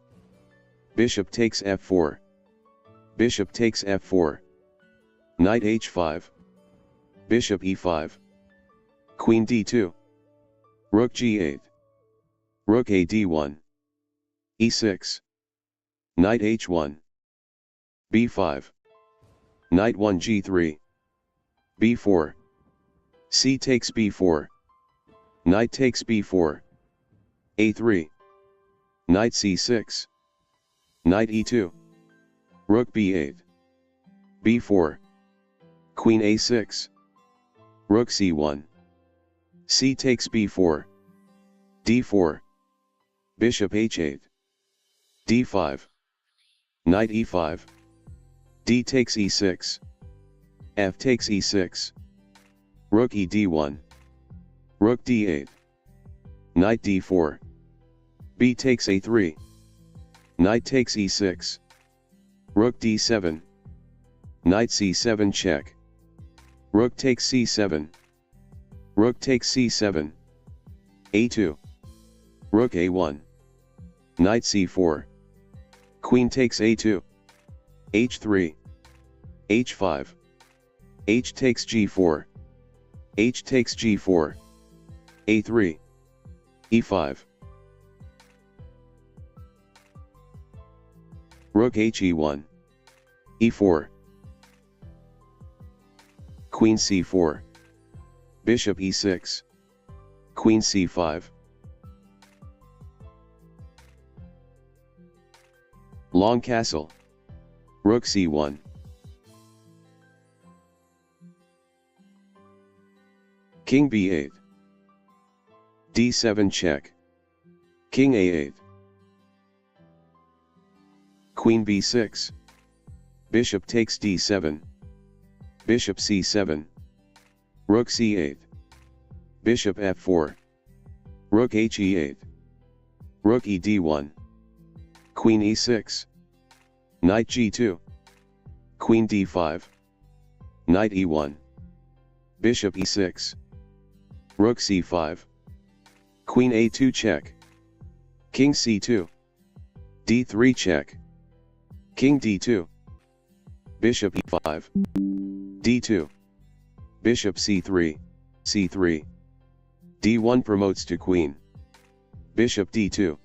Bishop takes f4. Bishop takes f4. Knight h5. Bishop e5. Queen d2. Rook g8. Rook a d1. e6. Knight h1. b5. Knight 1 g3. b4. C takes b4. Knight takes b4. a3. Knight c6. Knight e2. Rook b8. b4. Queen a6. Rook c1. C takes b4. d4. Bishop h8. d5. Knight e5. D takes e6. F takes e6. Rook e d1. Rook d8. Knight d4. B takes a3. Knight takes e6. Rook d7. Knight c7 check. Rook takes c7. Rook takes c7. a2. Rook a1. Knight c4. Queen takes a2. h3. h5. H takes g4. H takes g4. a3. e5. Rook he1. e4. Queen c4. Bishop e6. Queen c5. Long castle. Rook c1. King b8. d7 check. King a8. Queen b6. Bishop takes d7. Bishop c7. Rook c8. Bishop f4. Rook he8. Rook e d1. Queen e6. Knight g2. Queen d5. Knight e1. Bishop e6. Rook c5. Queen a2 check. King c2. d3 check. King d2. Bishop e5. d2. Bishop c3. c3. d1 promotes to queen. Bishop d2.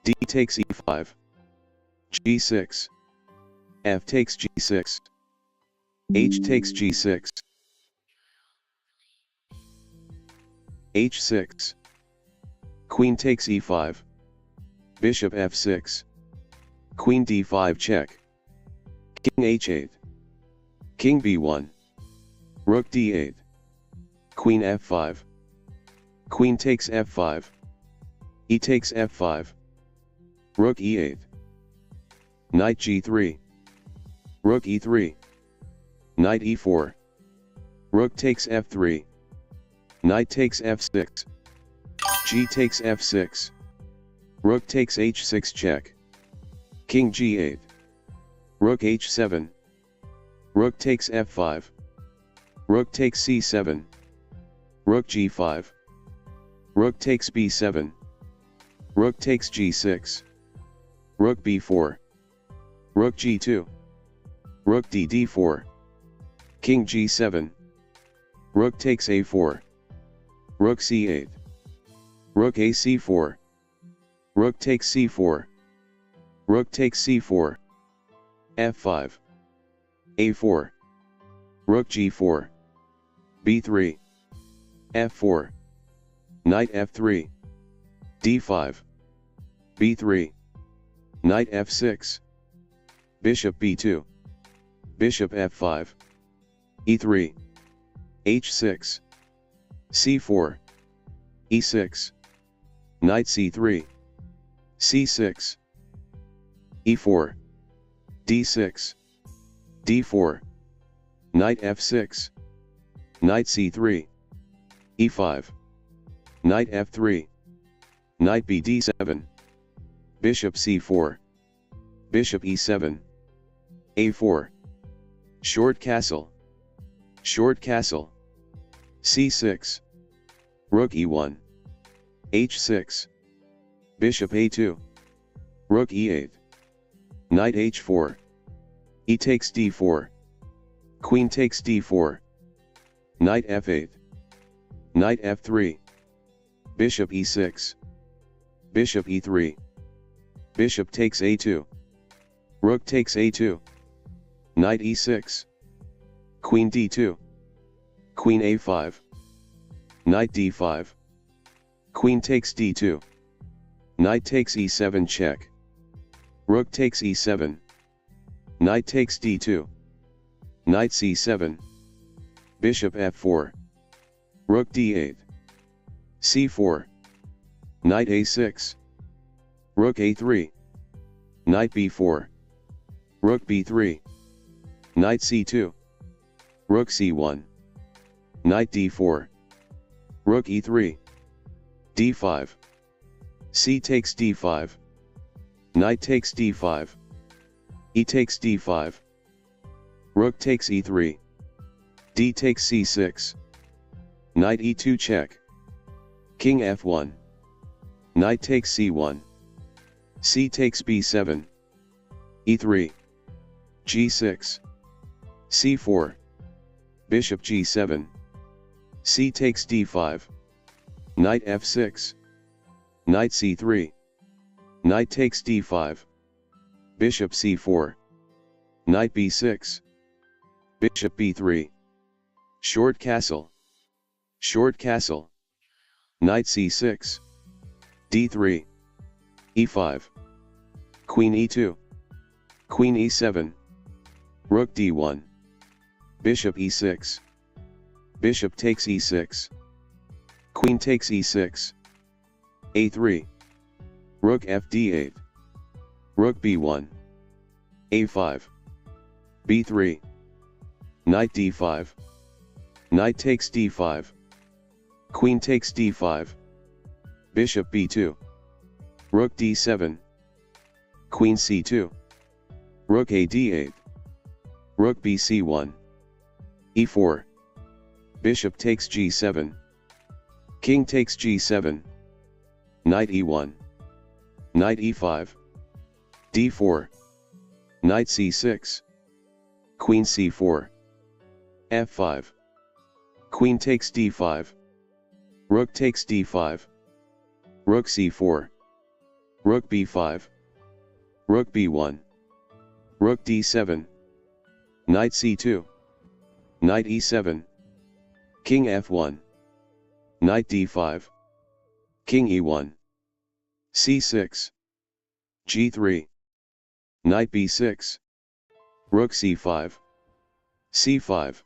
D takes e5. G6. F takes g6. H takes g6. H6. Queen takes e5. Bishop f6. Queen d5 check. King h8. King b1. Rook d8. Queen f5. Queen takes f5. E takes f5. Rook e8. Knight g3. Rook e3. Knight e4. Rook takes f3. Knight takes f6. G takes f6. Rook takes h6 check. King g8. Rook h7. Rook takes f5. Rook takes c7. Rook g5. Rook takes b7. Rook takes g6. Rook b4. Rook g2. Rook d4. King g7. Rook takes a4. Rook c8. Rook a c4. Rook takes c4. Rook takes c4. f5. a4. Rook g4. b3. f4. Knight f3. d5. b3. Knight f6. Bishop b2. Bishop f5. e3. h6. c4. e6. Knight c3. c6. e4. d6. d4. Knight f6. Knight c3. e5. Knight f3. Knight b d7. Bishop c4. Bishop e7. a4. Short castle. Short castle. c6. Rook e1. h6. Bishop a2. Rook e8. Knight h4. E takes d4. Queen takes d4. Knight f8. Knight f3. Bishop e6. Bishop e3. Bishop takes a2. Rook takes a2. Knight e6. Queen d2. Queen a5. Knight d5. Queen takes d2. Knight takes e7 check. Rook takes e7. Knight takes d2. Knight c7. Bishop f4. Rook d8. c4. Knight a6. Rook a3. Knight b4. Rook b3. Knight c2. Rook c1. Knight d4. Rook e3. d5. C takes d5. Knight takes d5. E takes d5. Rook takes e3. D takes c6. Knight e2 check. King f1. Knight takes c1. C takes b7. e3. g6. c4. Bishop g7. C takes d5. Knight f6. Knight c3. Knight takes d5. Bishop c4. Knight b6. Bishop b3. Short castle. Short castle. Knight c6. d3. e5. Queen e2. Queen e7. Rook d1. Bishop e6. Bishop takes e6. Queen takes e6. a3. Rook fd8. Rook b1. a5. b3. Knight d5. Knight takes d5. Queen takes d5. Bishop b2. Rook d7. Queen c2. Rook a d8. Rook bc1. e4. Bishop takes g7. King takes g7. Knight e1. Knight e5. d4. Knight c6. Queen c4. f5. Queen takes d5. Rook takes d5. Rook c4. Rook b5. Rook b1. Rook d7. Knight c2. Knight e7. King f1. Knight d5. King e1. c6. g3. Knight b6. Rook c5. c5.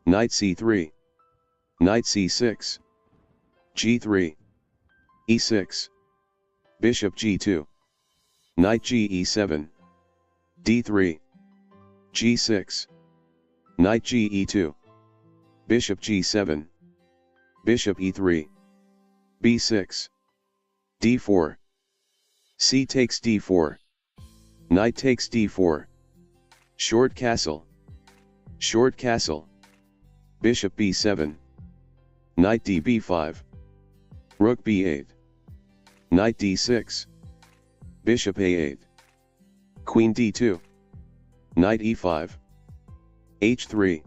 Knight c3. Knight c6. g3. e6. Bishop g2. Knight ge7. d3. g6. Knight ge2. Bishop g7. Bishop e3. b6. d4. c takes d4. Knight takes d4. Short castle. Short castle. Bishop b7. Knight db5. Rook b8. Knight d6. Bishop a8. Queen d2. Knight e5. h3.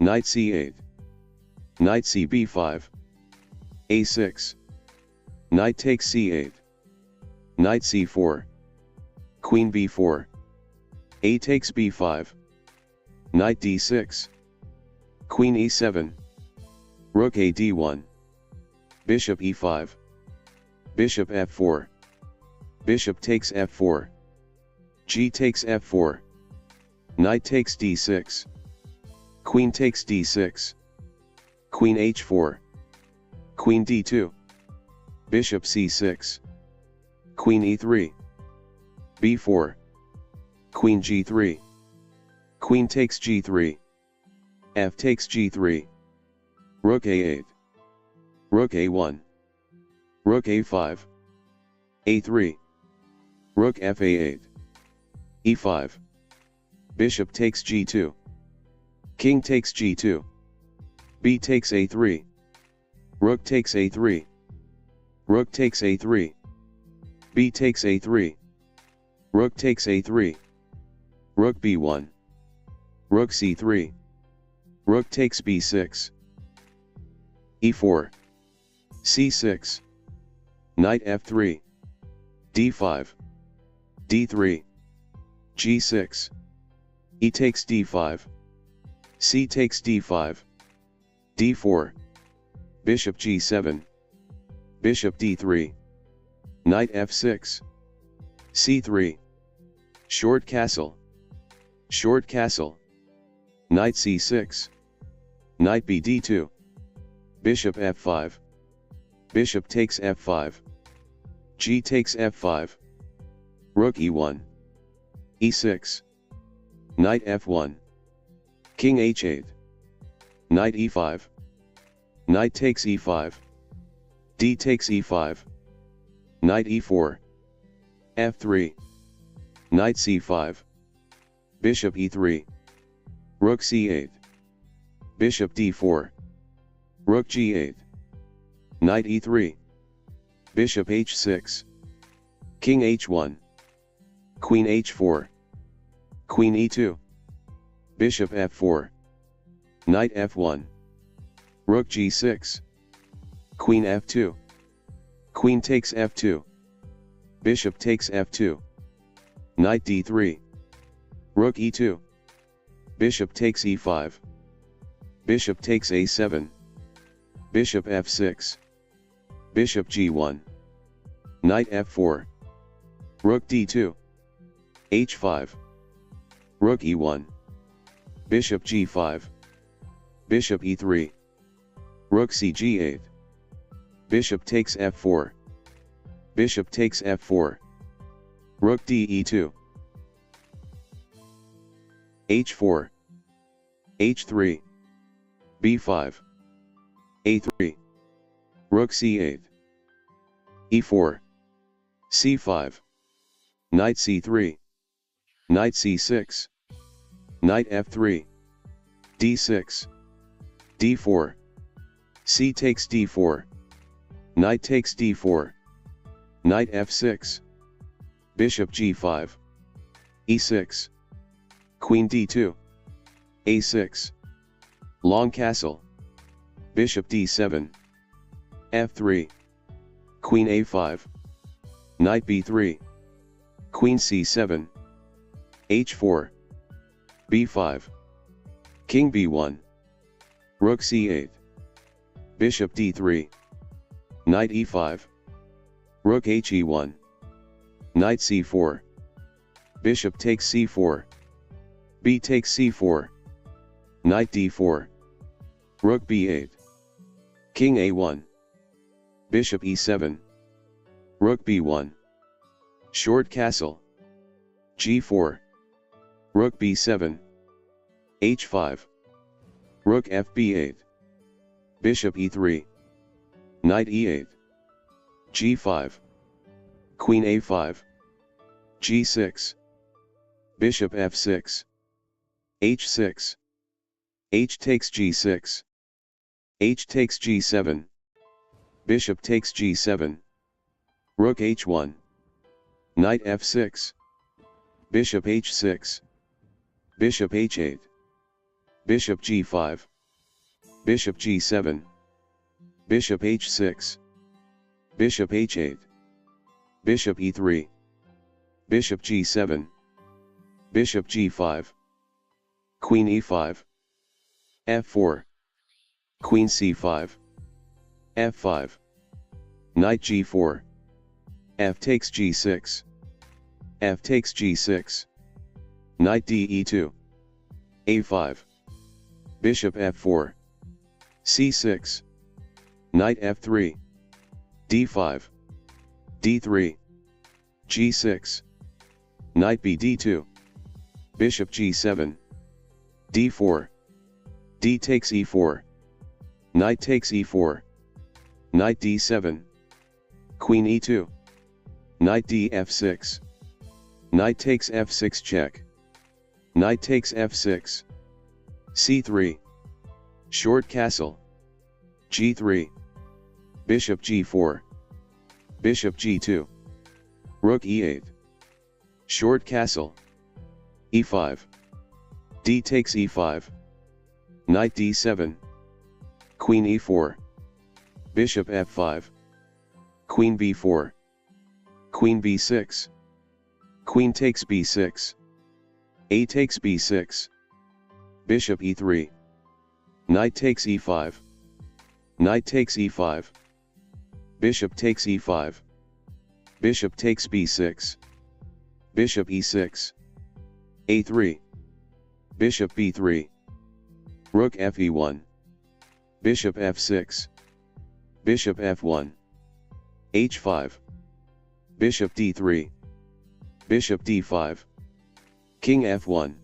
Knight c8. Knight cb5. a6. Knight takes c8. Knight c4. Queen b4. A takes b5. Knight d6. Queen e7. Rook a d1. Bishop e5. Bishop f4. Bishop takes f4. G takes f4. Knight takes d6. Queen takes d6. Queen h4. Queen d2. Bishop c6. Queen e3. b4. Queen g3. Queen takes g3. F takes g3. Rook a8. Rook a1. Rook a5. a3. Rook f8. e5. Bishop takes g2. King takes g2. B takes a3. Rook takes a3. Rook takes a3. B takes a3. Rook takes a3. Rook b1. Rook c3. Rook takes b6. e4. c6. Knight f3. d5. d3. g6. E takes d5. C takes d5. d4. Bishop g7. Bishop d3. Knight f6. c3. Short castle. Short castle. Knight c6. Knight bd2. Bishop f5. Bishop takes f5. G takes f5. Rook e1. e6. Knight f1. King h8. Knight e5. Knight takes e5. D takes e5. Knight e4. f3. Knight c5. Bishop e3. Rook c8. Bishop d4. Rook g8. Knight e3. Bishop h6. King h1. Queen h4. Queen e2. Bishop f4. Knight f1. Rook g6. Queen f2. Queen takes f2. Bishop takes f2. Knight d3. Rook e2. Bishop takes e5. Bishop takes a7. Bishop f6. Bishop g1. Knight f4. Rook d2. h5. Rook e1. Bishop g5. Bishop e3. Rook cg8. Bishop takes f4. Bishop takes f4. Rook de2. h4. h3. b5. a3. Rook c8. e4. c5. Knight c3. Knight c6. Knight f3. d6. d4. C takes d4. Knight takes d4. Knight f6. Bishop g5. e6. Queen d2. a6. Long castle. Bishop d7. f3. Queen a5. Knight b3. Queen c7. h4. b5. King b1. Rook c8. Bishop d3. Knight e5. Rook he1. Knight c4. Bishop takes c4. B takes c4. Knight d4. Rook b8. King a1. Bishop e7. Rook b1. Short castle. g4. Rook b7. h5. Rook fb8. Bishop e3. Knight e8. g5. Queen a5. g6. Bishop f6. h6. H takes g6. H takes g7. Bishop takes g7. Rook h1. Knight f6. Bishop h6. Bishop h8. Bishop g5. Bishop g7. Bishop h6. Bishop h8. Bishop e3. Bishop g7. Bishop g5. Queen e5. f4. Queen c5. f5. Knight g4. F takes g6. F takes g6. Knight de2. a5. Bishop f4. c6. Knight f3. d5. d3. g6. Knight bd2. Bishop g7. d4. d takes e4. Knight takes e4. Knight d7. Queen e2. Knight df6. Knight takes f6 check. Knight takes f6. c3. Short castle. g3. Bishop g4. Bishop g2. Rook e8. Short castle. e5. d takes e5. Knight d7. Queen e4. Bishop f5. Queen b4. Queen b6. Queen takes b6. A takes b6. Bishop e3. Knight takes e5. Knight takes e5. Bishop takes e5. Bishop takes b6. Bishop e6. a3. Bishop b3. Rook fe1. Bishop f6. Bishop f1. h5. Bishop d3. Bishop d5. King f1.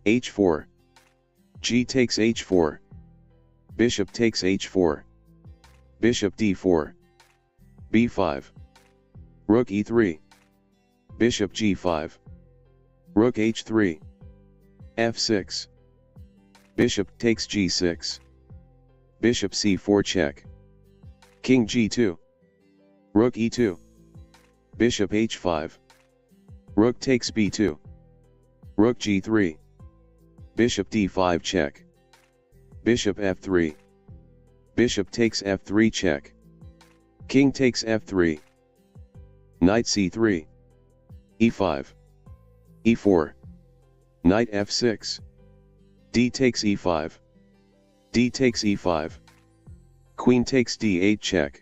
h4. G takes h4. Bishop takes h4. Bishop d4. b5. Rook e3. Bishop g5. Rook h3. f6. Bishop takes g6. Bishop c4 check. King g2. Rook e2. Bishop h5. Rook takes b2. Rook g3. Bishop d5 check. Bishop f3. Bishop takes f3 check. King takes f3. Knight c3. e5. e4. Knight f6. D takes e5. D takes e5. Queen takes d8 check.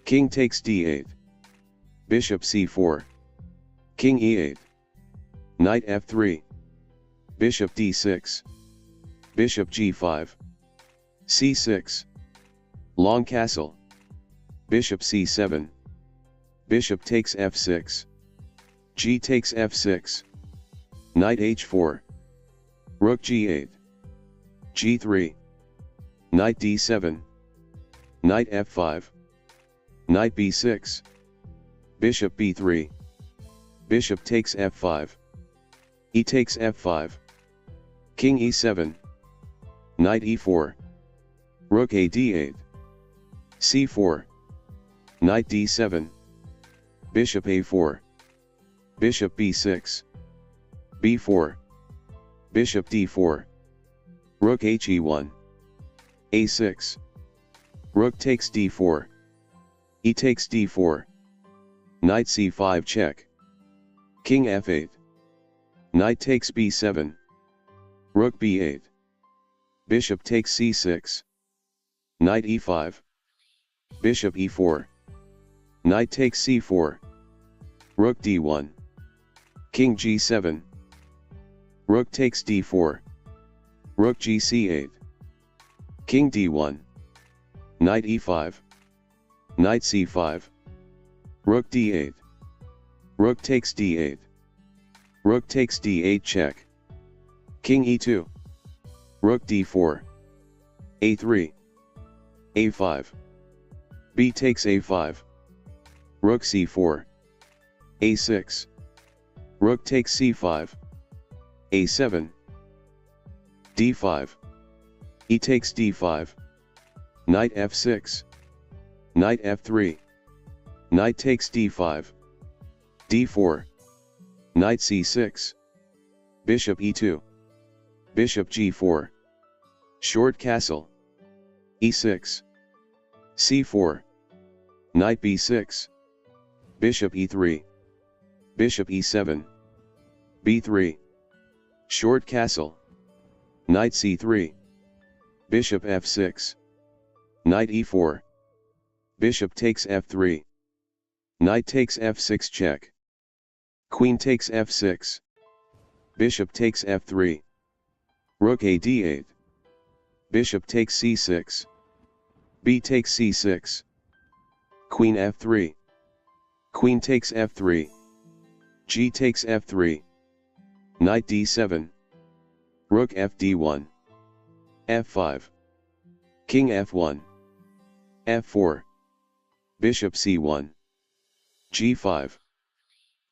King takes d8. Bishop c4. King e8. Knight f3. Bishop d6. Bishop g5. c6. Long castle. Bishop c7. Bishop takes f6. G takes f6. Knight h4. Rook g8. g3. Knight d7. Knight f5. Knight b6. Bishop b3. Bishop takes f5. E takes f5. King e7. Knight e4. Rook a d8. c4. Knight d7. Bishop a4. Bishop b6. b4. Bishop d4. Rook he1. a6. Rook takes d4. E takes d4. Knight c5 check. King f8. Knight takes b7. Rook b8. Bishop takes c6. Knight e5. Bishop e4. Knight takes c4. Rook d1. King g7. Rook takes d4. Rook gc8. King d1. Knight e5. Knight c5. Rook d8. Rook takes d8. Rook takes d8 check. King e2. Rook d4. a3. a5. B takes a5. Rook c4. a6. Rook takes c5. a7. d5. E takes d5. Knight f6. Knight f3. Knight takes d5. d4. Knight c6. Bishop e2. Bishop g4. Short castle. e6. c4. Knight b6. Bishop e3. Bishop e7. b3. Short castle. Knight c3. Bishop f6. Knight e4. Bishop takes f3. Knight takes f6 check. Queen takes f6. Bishop takes f3. Rook a d8. Bishop takes c6. B takes c6. Queen f3. Queen takes f3. G takes f3. Knight d7. Rook fd1. f5. King f1. f4. Bishop c1. g5.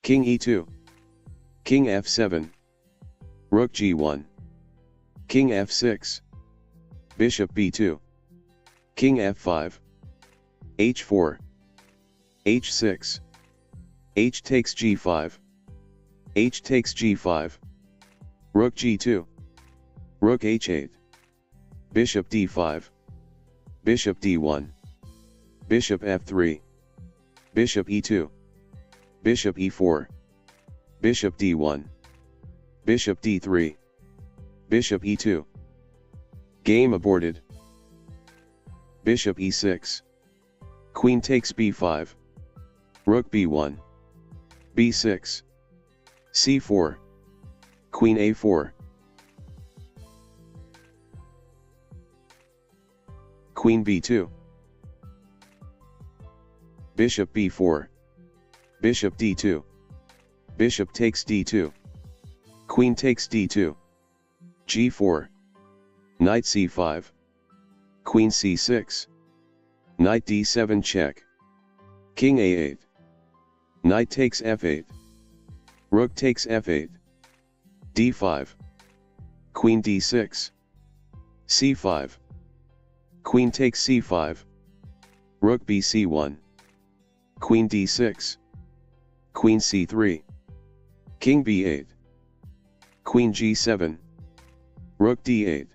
King e2. King f7. Rook g1. King f6. Bishop b2. King f5. h4. h6. H takes g5. H takes g5. Rook g2. Rook h8. Bishop d5. Bishop d1. Bishop f3. Bishop e2. Bishop e4. Bishop d1. Bishop d3. Bishop e2. Game aborted. Bishop e6. Queen takes b5. Rook b1. b6. c4. Queen a4. Queen b2. Bishop b4. Bishop d2. Bishop takes d2. Queen takes d2. g4. Knight c5. Queen c6. Knight d7 check. King a8. Knight takes f8. Rook takes f8. d5. Queen d6. c5. Queen takes c5. Rook bc1. Queen d6. Queen c3. King b8. Queen g7. Rook d8.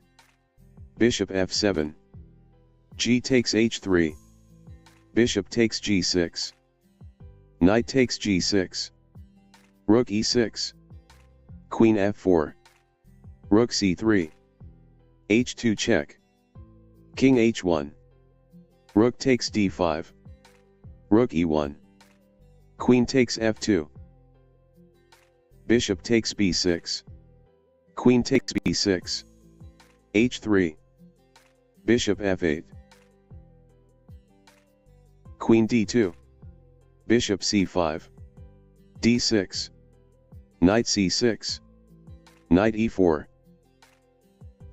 Bishop f7. G takes h3. Bishop takes g6. Knight takes g6. Rook e6. Queen f4. Rook c3. h2 check. King h1. Rook takes d5. Rook e1. Queen takes f2. Bishop takes b6. Queen takes b6. h3. Bishop f8. Queen d2. Bishop c5. d6. Knight c6. Knight e4.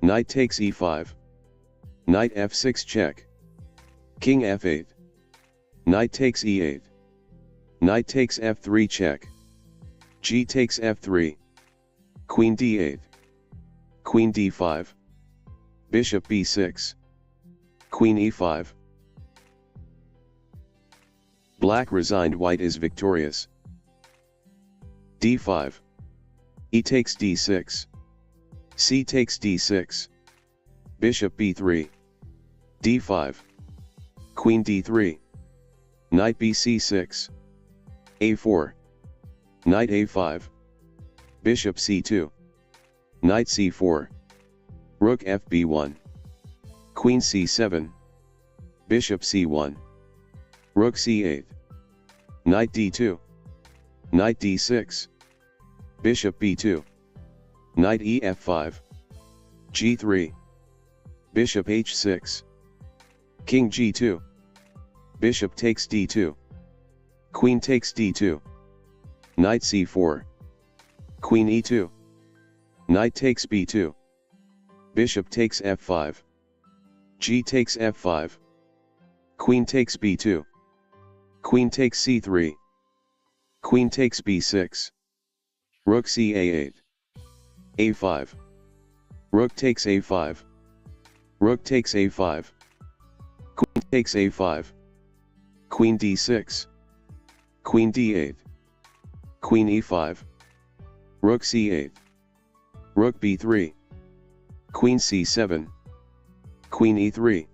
Knight takes e5. Knight f6 check. King f8. Knight takes e8. Knight takes f3 check. G takes f3. Queen d8. Queen d5. Bishop b6. Queen e5. Black resigned, white is victorious. d5. E takes d6. C takes d6. Bishop b3. d5. Queen d3. Knight bc6. a4, knight a5, bishop c2, knight c4, rook fb1, queen c7, bishop c1, rook c8, knight d2, knight d6, bishop b2, knight ef5, g3, bishop h6, king g2, bishop takes d2, queen takes d2, knight c4, queen e2, knight takes b2, bishop takes f5, g takes f5, queen takes b2, queen takes c3, queen takes b6, rook ca8, a5, rook takes a5, rook takes a5, queen takes a5, queen d6, queen d8, queen e5, rook c8, rook b3, queen c7, queen e3,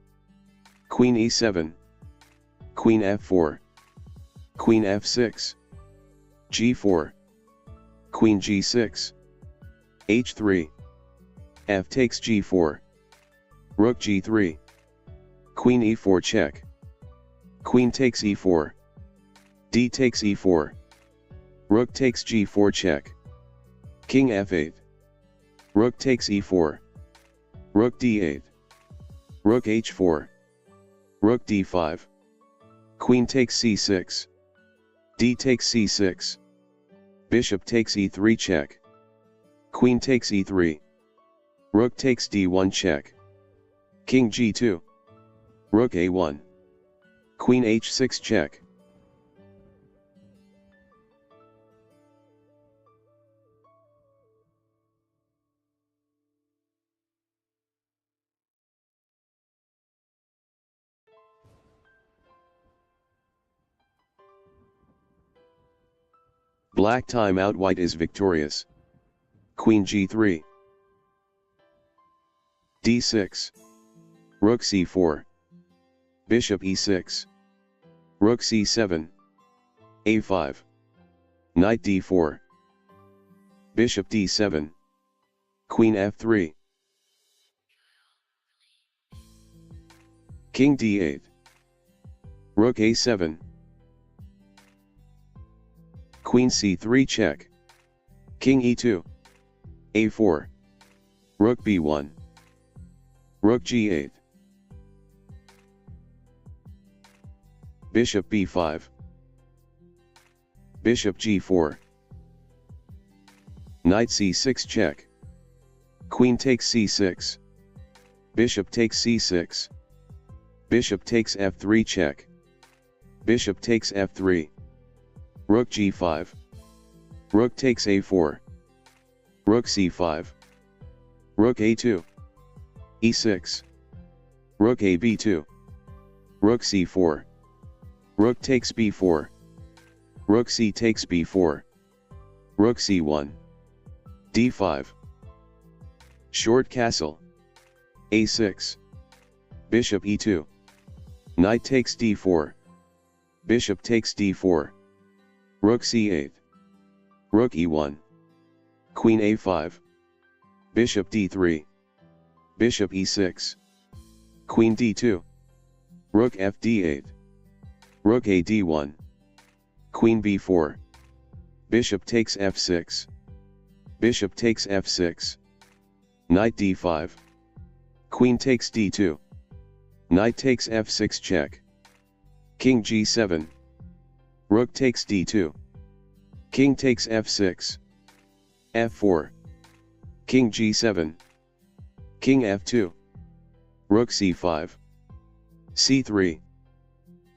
queen e7, queen f4, queen f6, g4, queen g6, h3, f takes g4, rook g3, queen e4 check, queen takes e4, d takes e4, rook takes g4 check, king f8, rook takes e4, rook d8, rook h4, rook d5, queen takes c6, d takes c6, bishop takes e3 check, queen takes e3, rook takes d1 check, king g2, rook a1, queen h6 check. Black time out, white is victorious. Queen g3, d6, rook c4, bishop e6, rook c7, a5, knight d4, bishop d7, queen f3, king d8, rook a7, queen c3 check, king e2, a4, rook b1, rook g8, bishop b5, bishop g4, knight c6 check, queen takes c6, bishop takes c6, bishop takes f3 check, bishop takes f3, rook g5, rook takes a4, rook c5, rook a2, e6, rook ab2, rook c4, rook takes b4, rook c takes b4, rook c1, d5, short castle, a6, bishop e2, knight takes d4, bishop takes d4, rook c8, rook e1, queen a5, bishop d3, bishop e6, queen d2, rook fd8, rook a d1, queen b4, bishop takes f6, bishop takes f6, knight d5, queen takes d2, knight takes f6 check, king g7, rook takes d2, king takes f6, f4, king g7, king f2, rook c5, c3,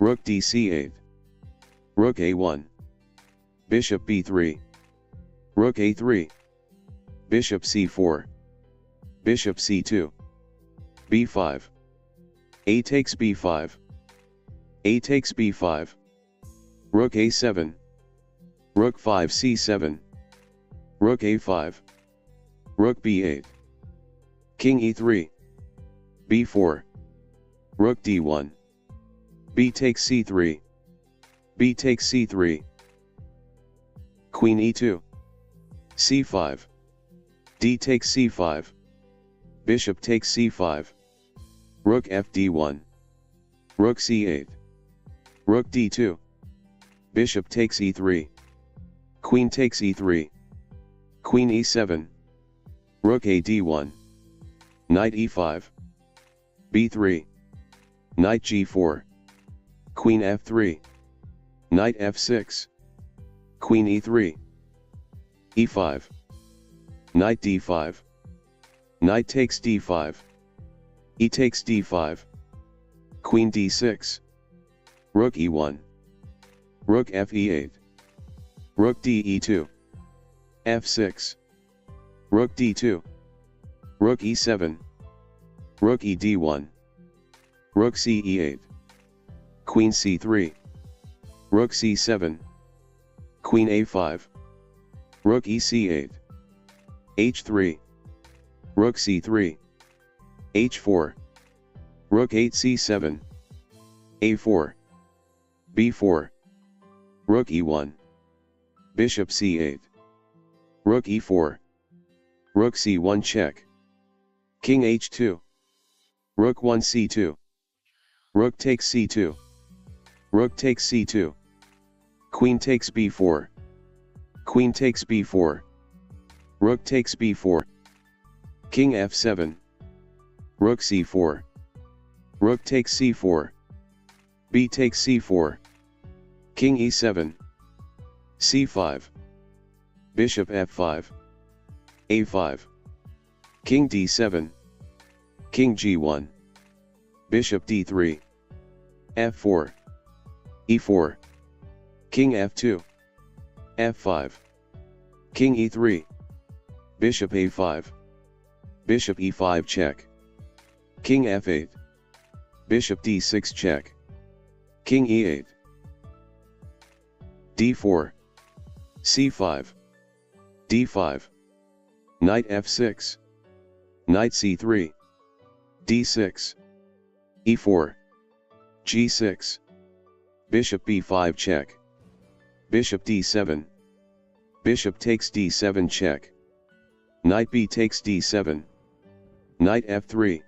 rook dc8, rook a1, bishop b3, rook a3, bishop c4, bishop c2, b5, a takes b5, a takes b5, rook a7, rook 5 c7, rook a5, rook b8, king e3, b4, rook d1, b takes c3, b takes c3, Queen e2. c5. D takes c5. Bishop takes c5. Rook fd1. Rook c8. Rook d2. Bishop takes e3. Queen takes e3. Queen e7. Rook ad1. Knight e5. b3. Knight g4. Queen f3. Knight f6. Queen e3. e5. Knight d5. Knight takes d5. E takes d5. Queen d6. Rook e1. Rook fe8. Rook de2. f6. Rook d2. Rook e7. Rook ed1. Rook ce8. Queen c3. Rook c7. Queen a5. Rook ec8. h3. Rook c3. h4. Rook 8 c7. a4. b4. Rook e1. Bishop c8. Rook e4. Rook c1 check. King h2. Rook 1 c2. Rook takes c2. Rook takes c2. Queen takes b4. Queen takes b4. Rook takes b4. King f7. Rook c4. Rook takes c4. B takes c4. King e7. c5. Bishop f5. a5. King d7. King g1. Bishop d3. f4. e4. King f2. f5. King e3. Bishop a5. Bishop e5 check. King f8. Bishop d6 check. King e8. d4. c5. d5. Knight f6. Knight c3. d6. e4. g6. Bishop b5 check. Bishop d7. Bishop takes d7 check. Knight b takes d7. Knight f3.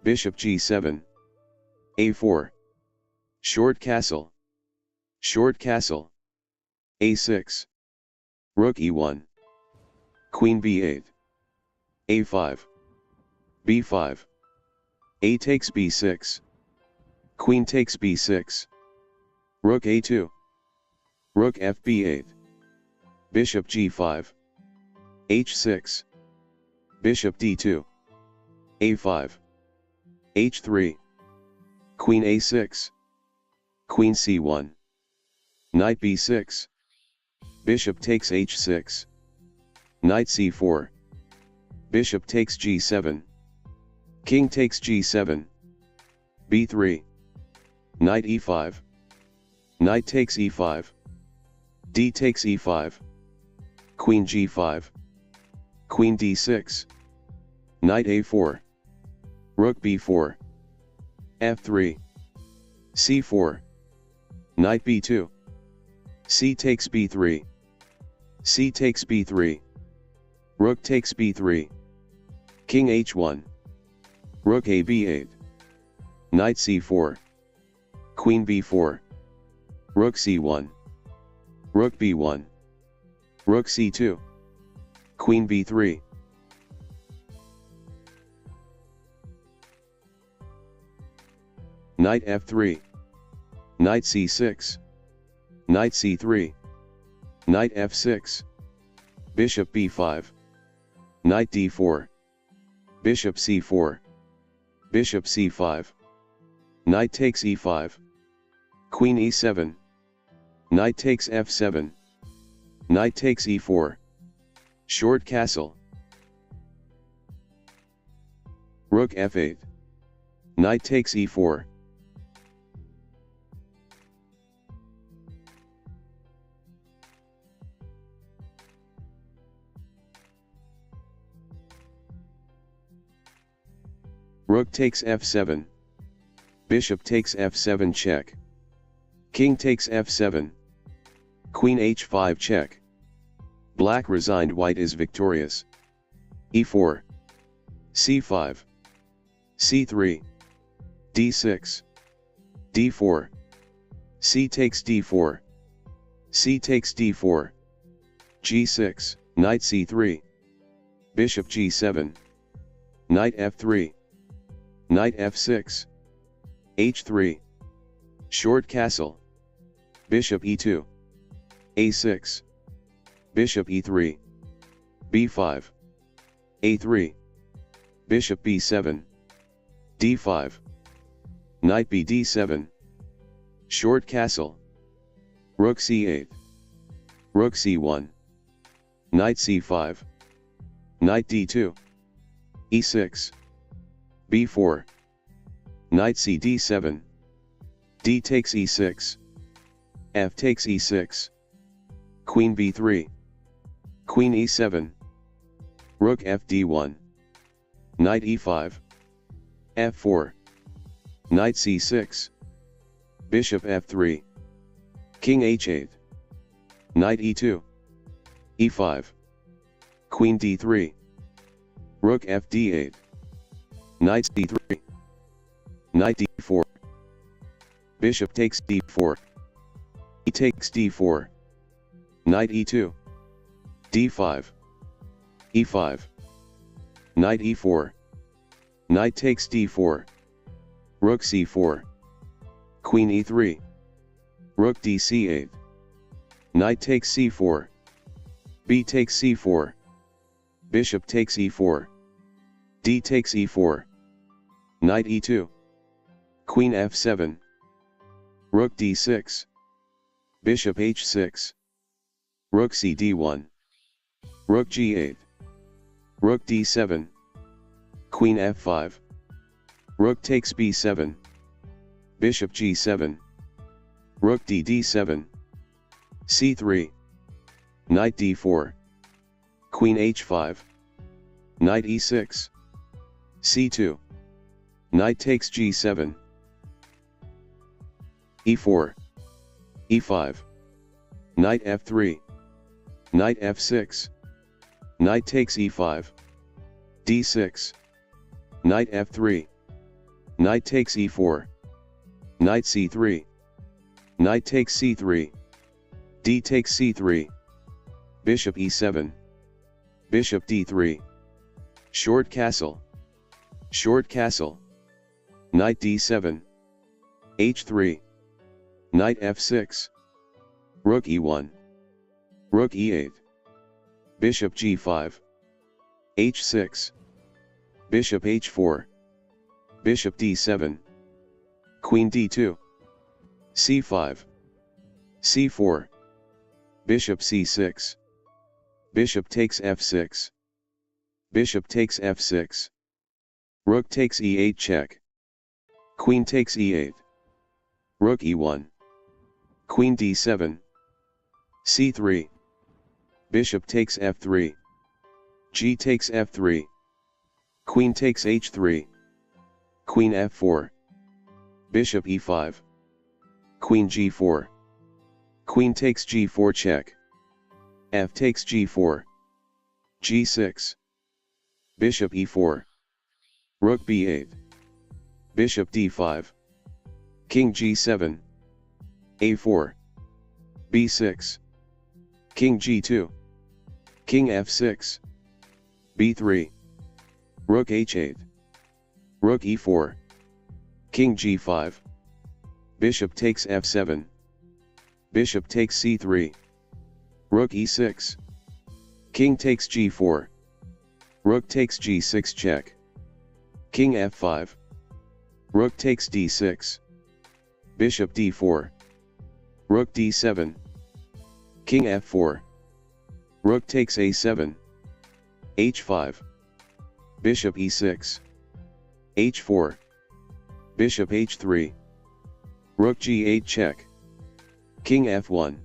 Bishop g7. a4. Short castle. Short castle. a6. Rook e1. Queen b8. a5. b5. A takes b6. Queen takes b6. Rook a2. Rook fb8. Bishop g5. h6. Bishop d2. a5. h3. Queen a6. Queen c1. Knight b6. Bishop takes h6. Knight c4. Bishop takes g7. King takes g7. b3. Knight e5. Knight takes e5. D takes e5. Queen g5. Queen d6. Knight a4. Rook b4. f3. c4. Knight b2. C takes b3. C takes b3. Rook takes b3. King h1. Rook a b8. Knight c4. Queen b4. Rook c1. Rook b1. Rook c2. Queen b3. Knight f3. Knight c6. Knight c3. Knight f6. Bishop b5. Knight d4. Bishop c4. Bishop c5. Knight takes e5. Queen e7. Knight takes f7. Knight takes e4. Short castle. Rook f8. Knight takes e4. Rook takes f7. Bishop takes f7 check. King takes f7. Queen h5 check. Black resigned, white is victorious. e4. c5. c3. d6. d4. c takes d4. c takes d4. g6, knight c3. Bishop g7. Knight f3. Knight f6. h3. Short castle. Bishop e2. a6. Bishop e3. b5. a3. Bishop b7. d5. Knight b d7. Short castle. Rook c8. Rook c1. Knight c5. Knight d2. e6. b4. Knight c d7. d takes e6. f takes e6. Queen b3. Queen e7. Rook f d1. Knight e5. f4. Knight c6. Bishop f3. King h8. Knight e2. e5. Queen d3. Rook f d8. Knight c3. Knight d4. Bishop takes d4. E takes d4. Knight e2. d5. e5. Knight e4. Knight takes d4. Rook c4. Queen e3. Rook d c8. Knight takes c4. B takes c4. Bishop takes e4. D takes e4. Knight e2. Queen f7. Rook d6. Bishop h6. Rook c d1. Rook g8. Rook d7. Queen f5. Rook takes b7. Bishop g7. Rook d d7. c3. Knight d4. Queen h5. Knight e6. c2. Knight takes g7. e4. e5. Knight f3. Knight f6. Knight takes e5. d6. Knight f3. Knight takes e4. Knight c3. Knight takes c3. D takes c3. Bishop e7. Bishop d3. Short castle. Short castle. Knight d7. h3. Knight f6. Rook e1. Rook e8. Bishop g5. h6. Bishop h4. Bishop d7. Queen d2. c5. c4. Bishop c6. Bishop takes f6. Bishop takes f6. Rook takes e8 check. Queen takes e8. Rook e1. Queen d7. c3. Bishop takes f3. G takes f3. Queen takes h3. Queen f4. Bishop e5. Queen g4. Queen takes g4 check. F takes g4. g6. Bishop e4. Rook b8. Bishop d5. King g7. a4. b6. King g2. King f6. b3. Rook h8. Rook e4. King g5. Bishop takes f7. Bishop takes c3. Rook e6. King takes g4. Rook takes g6 check. King f5. Rook takes d6. Bishop d4. Rook d7. King f4. Rook takes a7. h5. Bishop e6. h4. Bishop h3. Rook g8 check. King f1.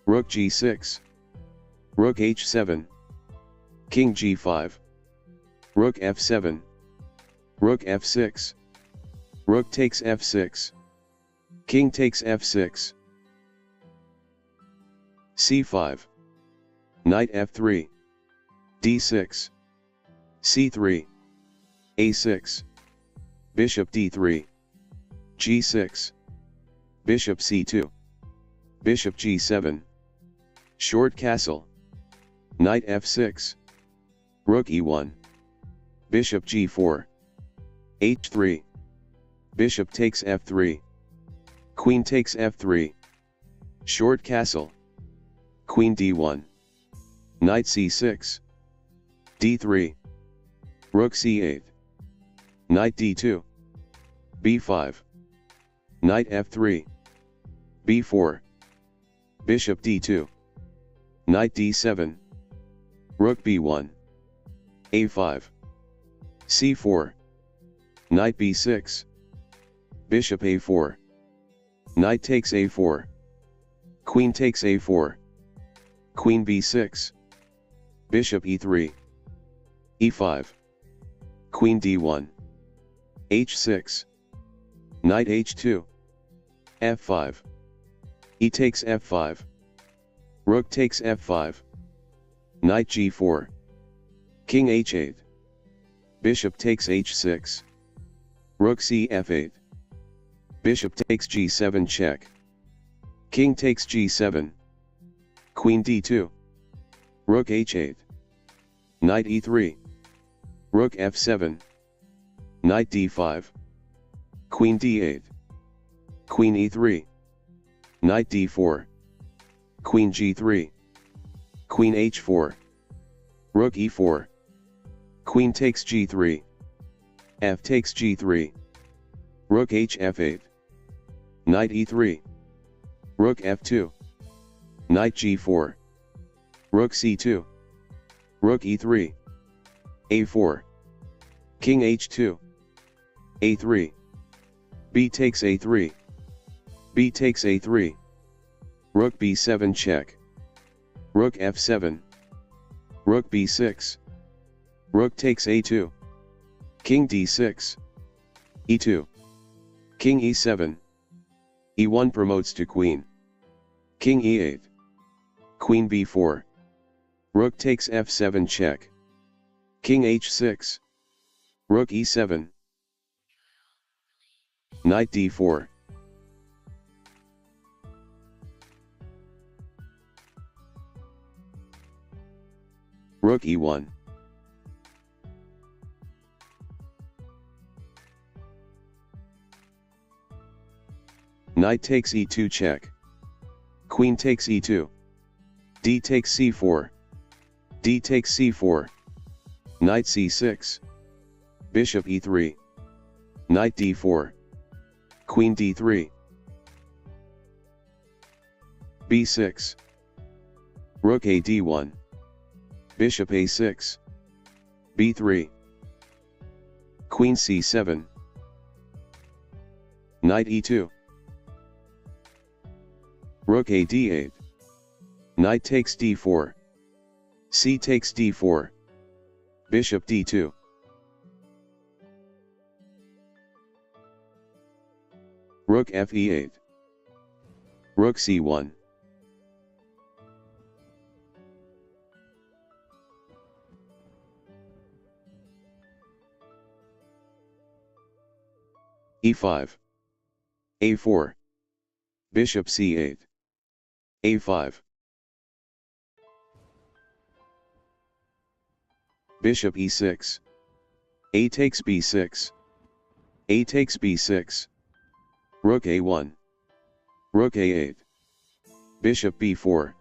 Rook g6. Rook h7. King g5. Rook f7. Rook f6. Rook takes f6. King takes f6. c5. Knight f3, d6, c3, a6, bishop d3, g6, bishop c2, bishop g7, short castle, knight f6, rook e1, bishop g4, h3, bishop takes f3, queen takes f3, short castle, queen d1, knight c6, d3, rook c8, knight d2, b5, knight f3, b4, bishop d2, knight d7, rook b1, a5, c4, knight b6, bishop a4, knight takes a4, queen takes a4, queen b6, bishop e3, e5, queen d1, h6, knight h2, f5, e takes f5, rook takes f5, knight g4, king h8, bishop takes h6, rook cf8, bishop takes g7 check, king takes g7, queen d2, rook h8, knight e3, rook f7, knight d5, queen d8, queen e3, knight d4, queen g3, queen h4, rook e4, queen takes g3, f takes g3, rook hf8, knight e3, rook f2, knight g4, rook c2, rook e3, a4, king h2, a3, b takes a3, b takes a3, rook b7 check, rook f7, rook b6, rook takes a2, king d6, e2, king e7, e1 promotes to queen, king e8, queen b4, rook takes f7 check, king h6, rook e7, knight d4, rook e1, knight takes e2 check, queen takes e2, d takes c4, d takes c4, knight c6, bishop e3, knight d4, queen d3, b6, rook a d1, bishop a6, b3, queen c7, knight e2, rook a d8, knight takes d4, c takes d4, bishop d2, rook fe8, rook c1, e5, a4, bishop c8, a5, bishop e6, a takes b6, a takes b6, rook a1, rook a8, bishop b4,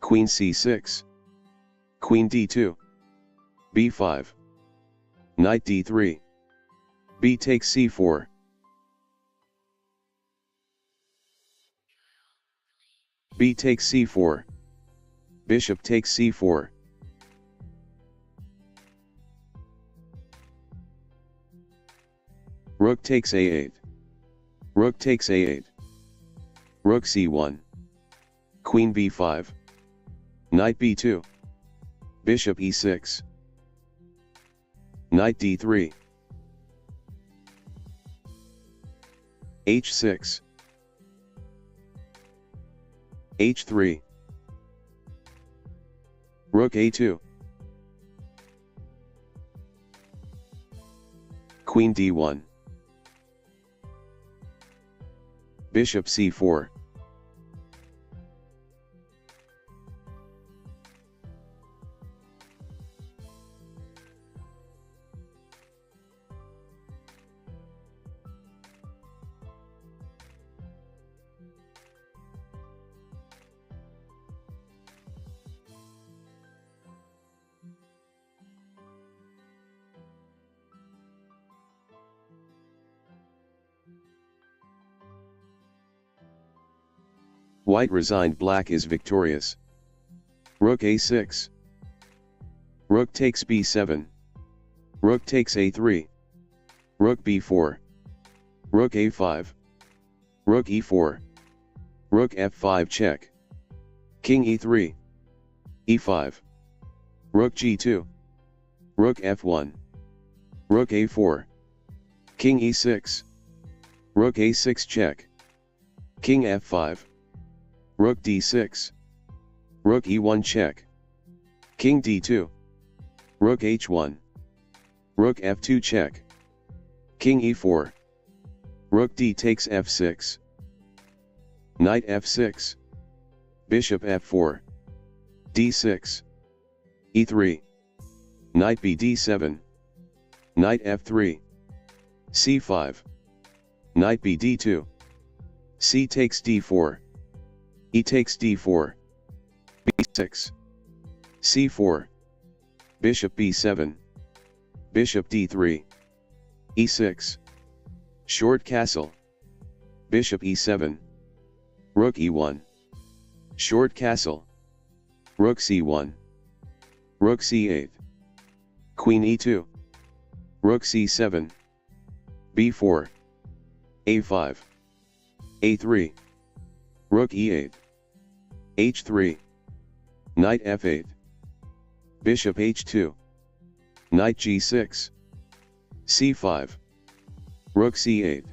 queen c6, queen d2, b5, knight d3, b takes c4, b takes c4, bishop takes c4, rook takes a8, rook takes a8, rook c1, queen b5, knight b2, bishop e6, knight d3, h6, h3, Rook a2. Queen d1. Bishop c4. White resigned, black is victorious. Rook a6. Rook takes b7. Rook takes a3. Rook b4. Rook a5. Rook e4. Rook f5 check. King e3. e5. Rook g2. Rook f1. Rook a4. King e6. Rook a6 check. King f5. Rook d6. Rook e1 check. King d2. Rook h1. Rook f2 check. King e4. Rook d takes f6. Knight f6. Bishop f4. d6. e3. Knight b d7. Knight f3. c5. Knight b d2. C takes d4. E takes d4. b6. c4. Bishop b7. Bishop d3. e6. Short castle. Bishop e7. Rook e1. Short castle. Rook c1. Rook c8. Queen e2. Rook c7. b4. a5. a3. Rook e8. h3. Knight f8. Bishop h2. Knight g6. c5. Rook c8.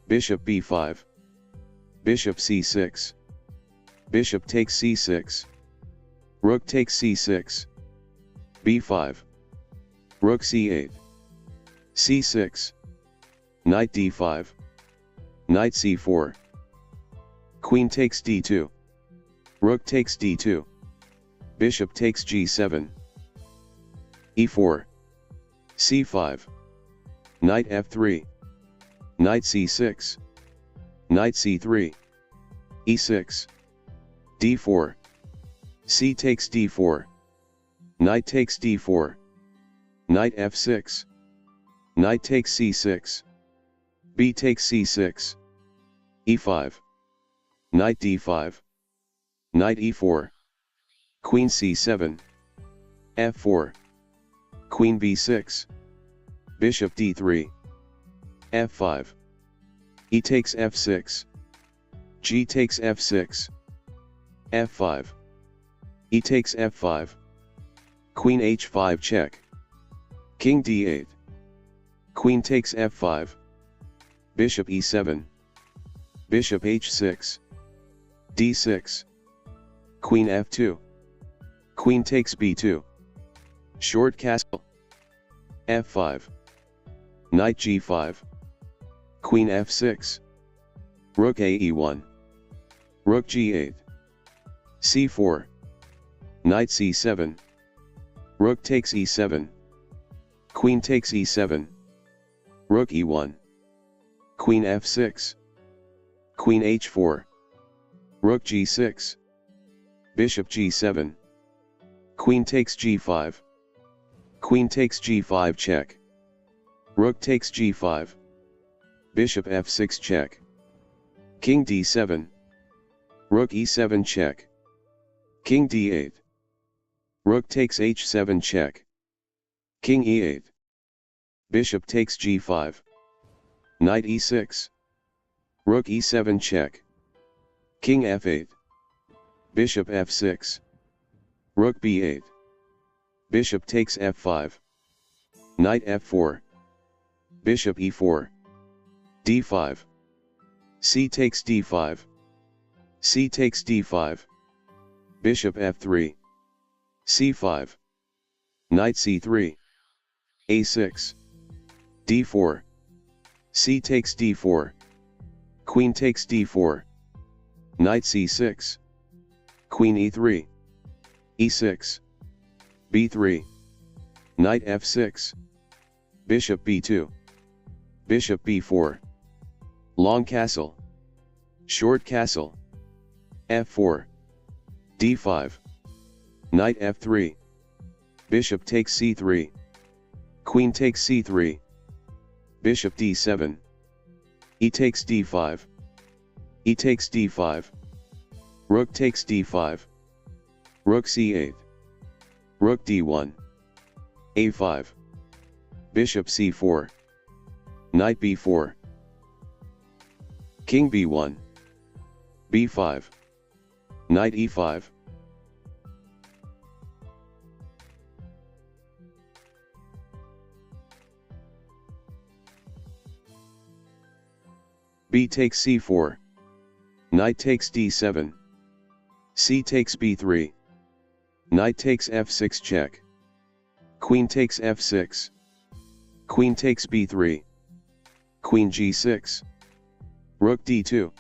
Bishop b5. Bishop c6. Bishop takes c6. Rook takes c6. b5. Rook c8. c6. Knight d5. Knight c4. Queen takes d2. Rook takes d2. Bishop takes g7. e4. c5. Knight f3. Knight c6. Knight c3. e6. d4. C takes d4. Knight takes d4. Knight f6. Knight takes c6. B takes c6. e5. Knight d5. Knight e4. Queen c7. f4. Queen b6. Bishop d3. f5. E takes f6. G takes f6. f5. E takes f5. Queen h5 check. King d8. Queen takes f5. Bishop e7. Bishop h6. d6. Queen f2. Queen takes b2. Short castle. f5. Knight g5. Queen f6. Rook a e1. Rook g8. c4. Knight c7. Rook takes e7. Queen takes e7. Rook e1. Queen f6. Queen h4. Rook g6. Bishop g7. Queen takes g5. Queen takes g5 check. Rook takes g5. Bishop f6 check. King d7. Rook e7 check. King d8. Rook takes h7 check. King e8. Bishop takes g5. Knight e6. Rook e7 check. King f8. Bishop f6. Rook b8. Bishop takes f5. Knight f4. Bishop e4. d5. C takes d5. C takes d5. Bishop f3. c5, knight c3, a6, d4, c takes d4, queen takes d4, knight c6, queen e3, e6, b3, knight f6, bishop b2, bishop b4, long castle, short castle, f4, d5, knight f3, bishop takes c3, queen takes c3, bishop d7, e takes d5, e takes d5, rook takes d5, rook c8, rook d1, a5, bishop c4, knight b4, king b1, b5, knight e5, b takes c4, knight takes d7, c takes b3, knight takes f6 check, queen takes f6, queen takes b3, queen g6, rook d2,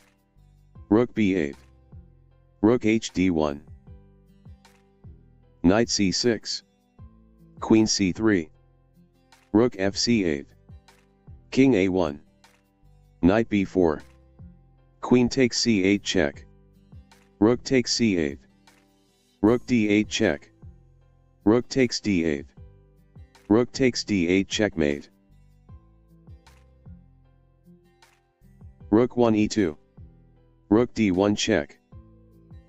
rook b8, rook hd1, knight c6, queen c3, rook fc8, king a1, knight b4, queen takes c8 check, rook takes c8, rook d8 check, rook takes d8, rook takes d8 checkmate, rook 1 e2, rook d1 check,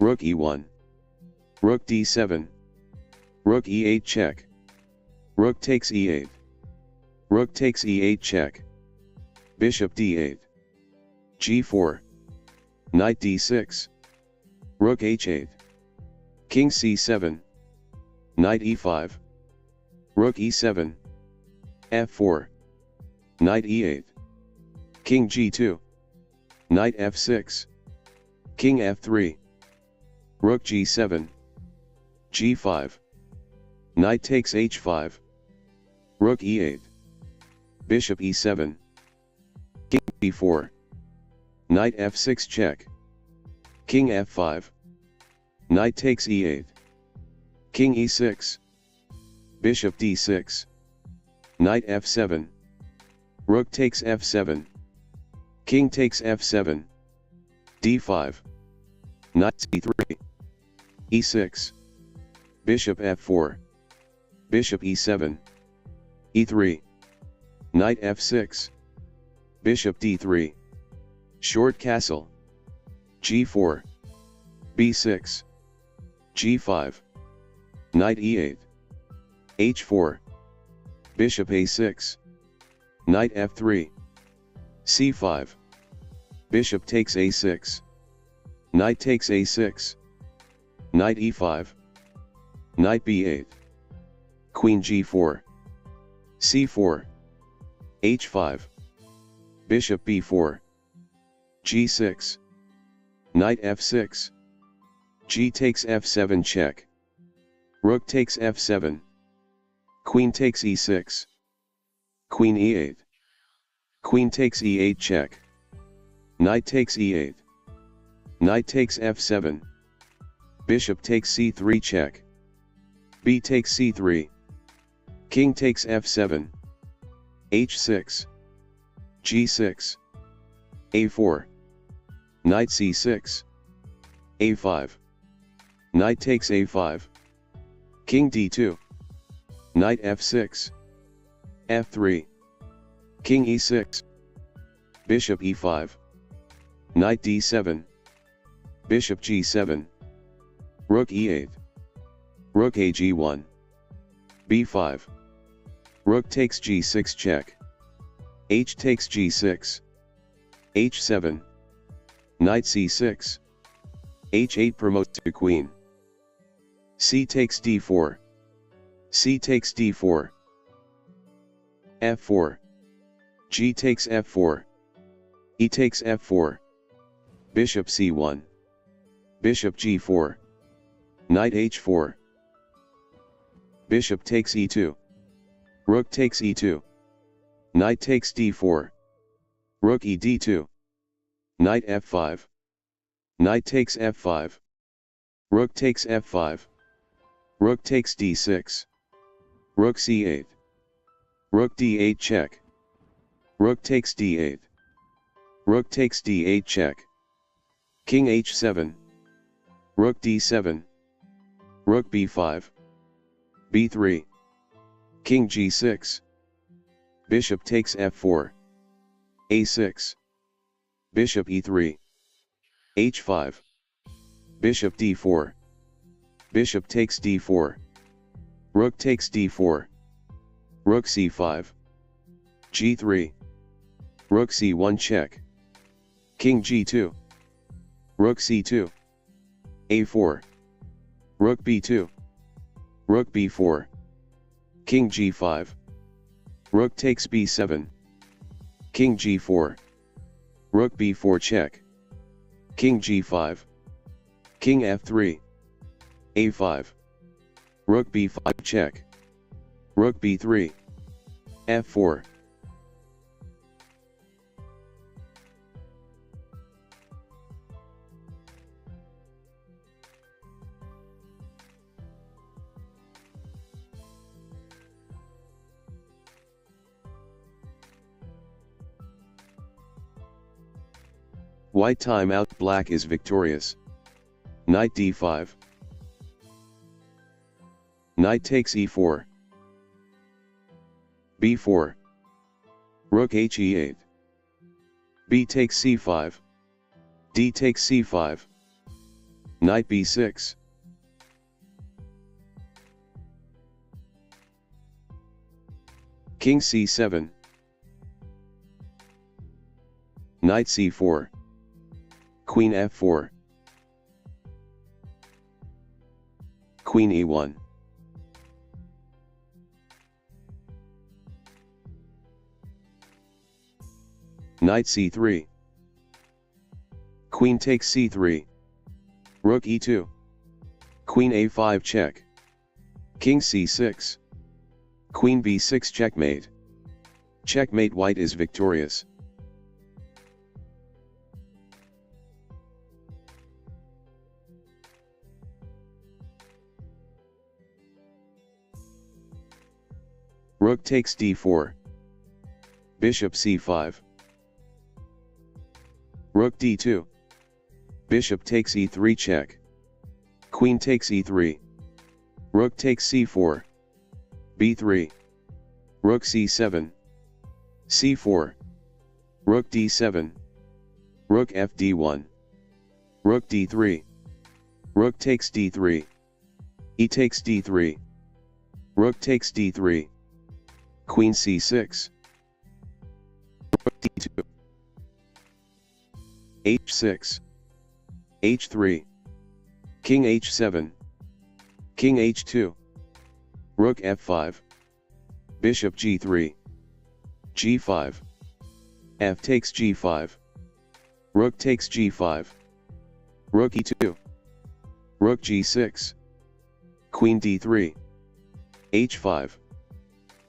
rook e1, rook d7, rook e8 check, rook takes e8, rook takes e8 check, bishop d8, g4, knight d6, rook h8, king c7, knight e5, rook e7, f4, knight e8, king g2, knight f6, king f3, rook g7, g5, knight takes h5, rook e8, bishop e7, king b4, knight f6 check, king f5, knight takes e8, king e6, bishop d6, knight f7, rook takes f7, king takes f7, d5, knight c3, e6, bishop f4, bishop e7, e3, knight f6, bishop d3, short castle, g4, b6, g5, knight e8, h4, bishop a6, knight f3, c5, bishop takes a6, knight takes a6, knight e5, knight b8, queen g4, c4, h5, bishop b4, g6, knight f6, g takes f7 check, rook takes f7, queen takes e6, queen e8, queen takes e8 check, knight takes e8, knight takes f7, bishop takes c3 check, b takes c3, king takes f7, h6, g6, a4, knight c6, a5, knight takes a5, king d2, knight f6, f3, king e6, bishop e5, knight d7, bishop g7, rook e8, rook ag1, b5, rook takes g6 check, h takes g6, h7, knight c6, h8 promotes to queen, c takes d4, c takes d4, f4, g takes f4, e takes f4, bishop c1, bishop g4, knight h4, Bishop takes e2. Rook takes e2. Knight takes d4. Rook e d2. Knight f5. Knight takes f5. Rook takes f5. Rook takes d6. Rook c8. Rook d8 check. Rook takes d8. Rook takes d8 check. King h7. Rook d7. Rook b5. b3. King g6. Bishop takes f4. a6. Bishop e3. h5. Bishop d4. Bishop takes d4. Rook takes d4. Rook c5. g3. Rook c1 check. King g2. Rook c2. a4. Rook b2. Rook b4. King g5. Rook takes b7. King g4. Rook b4 check. King g5. King f3. a5. Rook b5 check. Rook b3. f4. White timeout, black is victorious. Knight d5. Knight takes e4. b4. Rook he8. b takes c5. d takes c5. Knight b6. King c7. Knight c4. Queen f4. Queen e1. Knight c3. Queen takes c3. Rook e2. Queen a5 check. King c6. Queen b6 checkmate. Checkmate, white is victorious. Rook takes d4. Bishop c5. Rook d2. Bishop takes e3 check. Queen takes e3. Rook takes c4. b3. Rook c7. c4. Rook d7. Rook fd1. Rook d3. Rook takes d3. E takes d3. Rook takes d3. Queen c6. Rook d2. h6. h3. King h7. King h2. Rook f5. Bishop g3. g5. F takes g5. Rook takes g5. Rook e2. Rook g6. Queen d3. h5.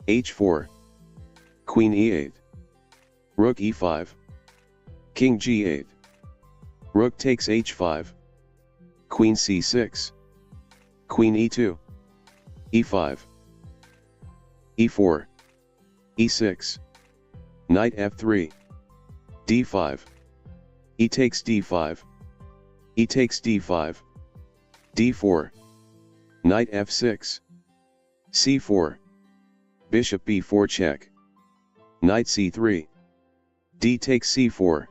h4. Queen e8. Rook e5. King g8. Rook takes h5. Queen c6. Queen e2. e5. e4. e6. Knight f3. d5. E takes d5. E takes d5. d4. Knight f6. c4. Bishop b4 check. Knight c3. D takes c4.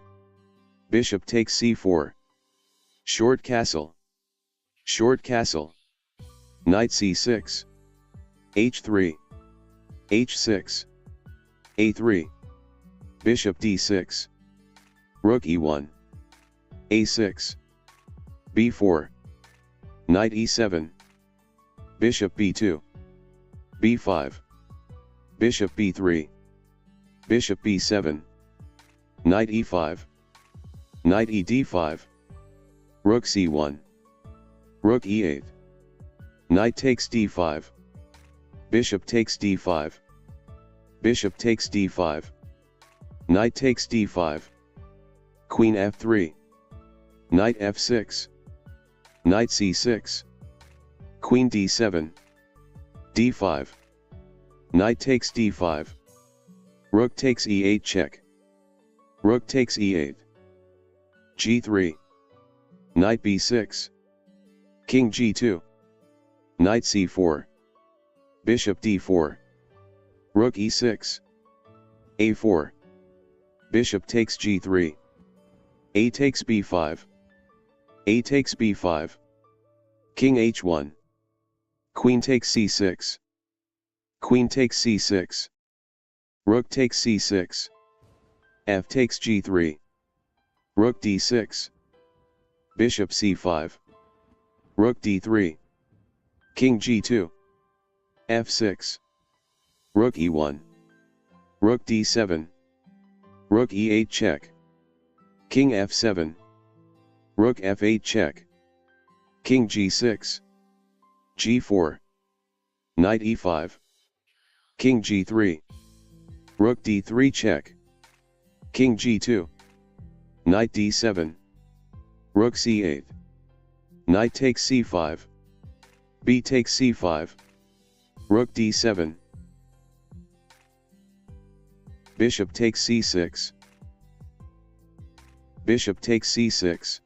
Bishop takes c4. Short castle. Short castle. Knight c6. h3. h6. a3. Bishop d6. Rook e1. a6. b4. Knight e7. Bishop b2. b5. Bishop b3. Bishop b7. Knight e5. Knight e d5. Rook c1. Rook e8. Knight takes d5. Bishop takes d5. Bishop takes d5. Knight takes d5. Queen f3. Knight f6. Knight c6. Queen d7. d5. Knight takes d5. Rook takes e8 check. Rook takes e8. g3. Knight b6. King g2. Knight c4. Bishop d4. Rook e6. a4. Bishop takes g3. A takes b5. A takes b5. King h1. Queen takes c6. Queen takes c6. Rook takes c6. F takes g3. Rook d6. Bishop c5. Rook d3. King g2. f6. Rook e1. Rook d7. Rook e8 check. King f7. Rook f8 check. King g6. g4. Knight e5. King g3. Rook d3 check. King g2. Knight d7. Rook c8. Knight takes c5. B takes c5. Rook d7. Bishop takes c6. Bishop takes c6.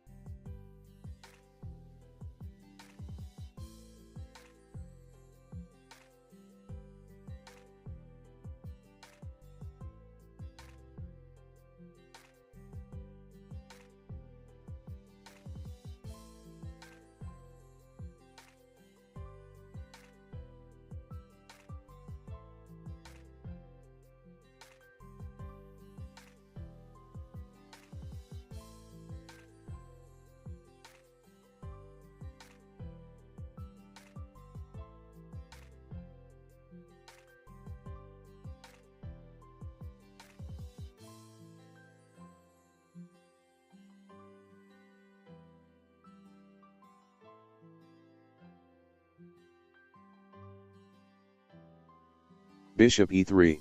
Bishop e3.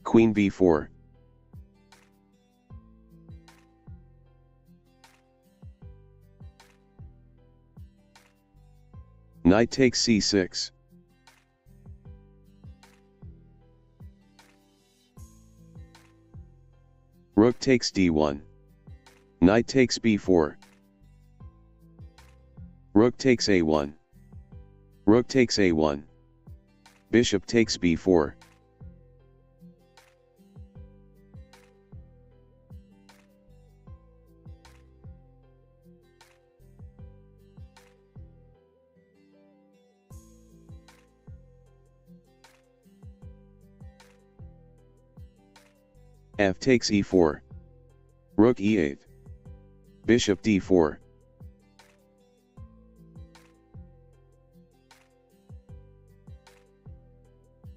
Queen b4. Knight takes c6. Rook takes d1. Knight takes b4. Rook takes a1. Rook takes a1. Bishop takes b4. F takes e4. Rook e8. Bishop d4.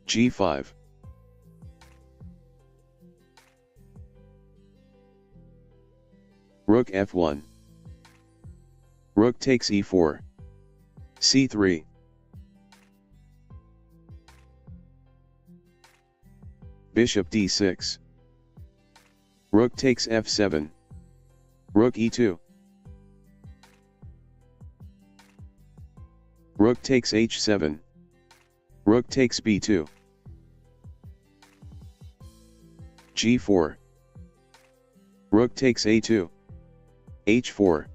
g5. Rook f1. Rook takes e4. c3. Bishop d6. Rook takes f7. Rook e2. Rook takes h7. Rook takes b2. g4. Rook takes a2. h4.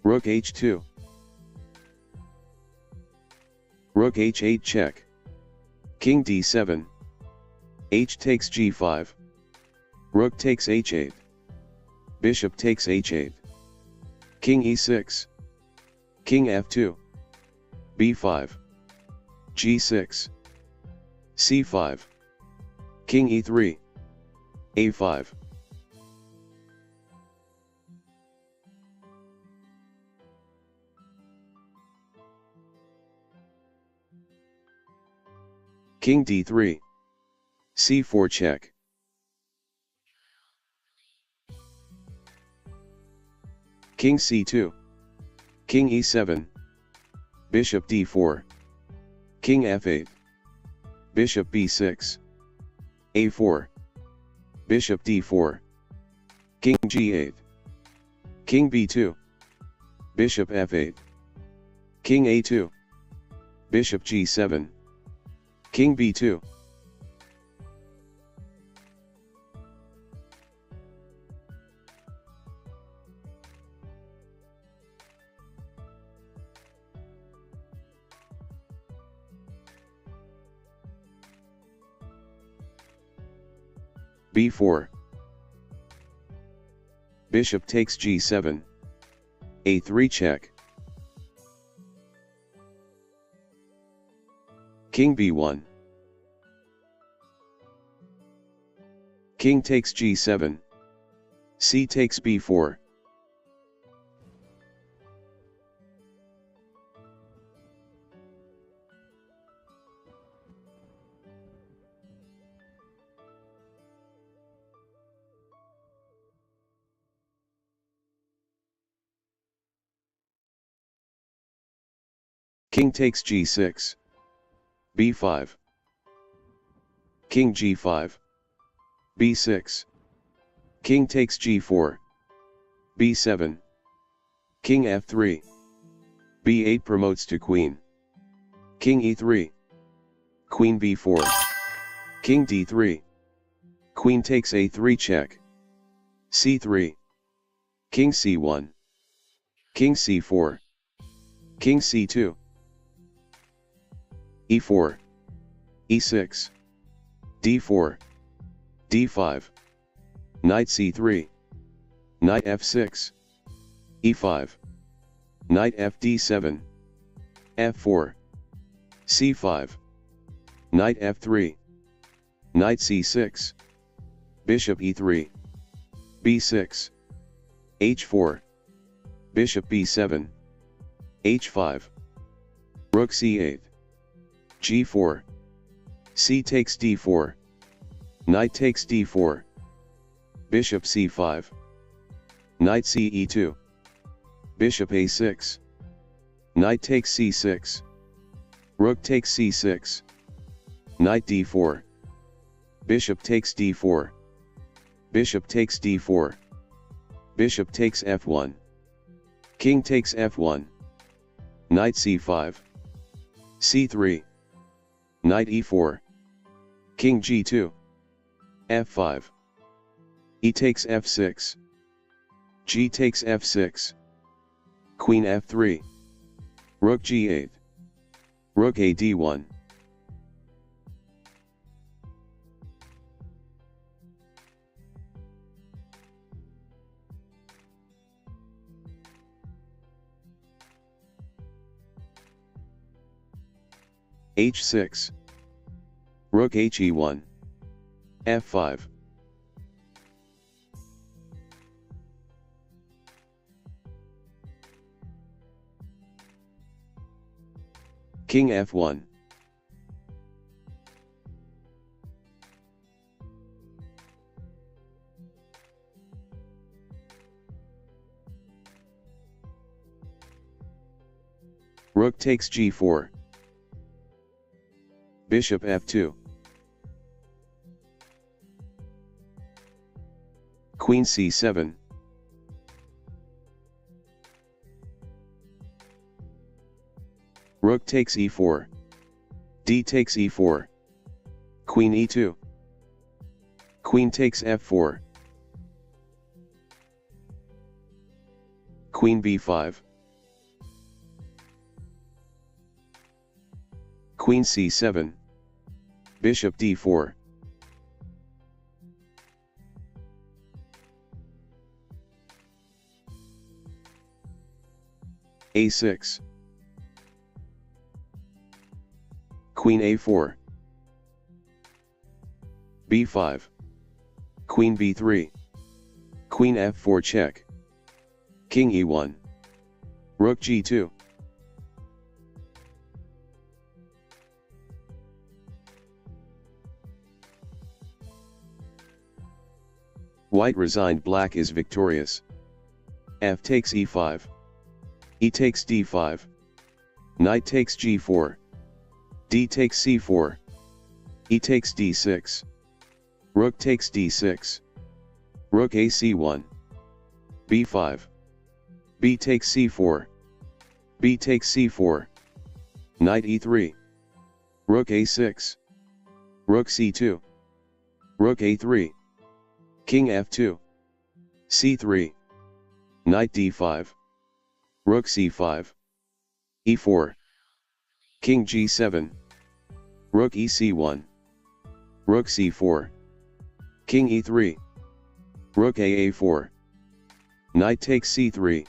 Rook h2. Rook h8 check. King d7. H takes g5. Rook takes h8. Bishop takes h8. King e6. King f2. b5. g6. c5. King e3. a5. King d3. c4 check. King c2. King e7. Bishop d4. King f8. Bishop b6. a4. Bishop d4. King g8. King b2. Bishop f8. King a2. Bishop g7. King b2. b4. Bishop takes g7. a3 check. King b1. King takes g7. C takes b4. King takes g6. b5. King g5. b6. King takes g4. b7. King f3. b8 promotes to queen. King e3. Queen b4. King d3. Queen takes a3 check. c3. King c1. King c4. King c2. e4. e6. d4. d5. Knight c3. Knight f6. e5. Knight fd7. f4. c5. Knight f3. Knight c6. Bishop e3. b6. h4. Bishop b7. h5. Rook c8. g4. C takes d4. Knight takes d4. Bishop c5. Knight ce2. Bishop a6. Knight takes c6. Rook takes c6. Knight d4. Bishop takes d4. Bishop takes d4. Bishop takes f1. King takes f1. Knight c5. c3. Knight e4. King g2. f5. E takes f6. G takes f6. Queen f3. Rook g8. Rook a d1. h6. Rook he1. f5. King f1. Rook takes g4. Bishop f2. Queen c7. Rook takes e4. D takes e4. Queen e2. Queen takes f4. Queen b5. Queen c7. Bishop d4. a6. Queen a4. b5. Queen b3. Queen f4 check. King e1. Rook g2. White resigned, black is victorious. F takes e5. E takes d5. Knight takes g4. D takes c4. E takes d6. Rook takes d6. Rook a c1. b5. B takes c4. B takes c4. Knight e3. Rook a6. Rook c2. Rook a3. King f2. c3. Knight d5. Rook c5. e4. King g7. Rook ec1. Rook c4. King e3. Rook a4. Knight takes c3.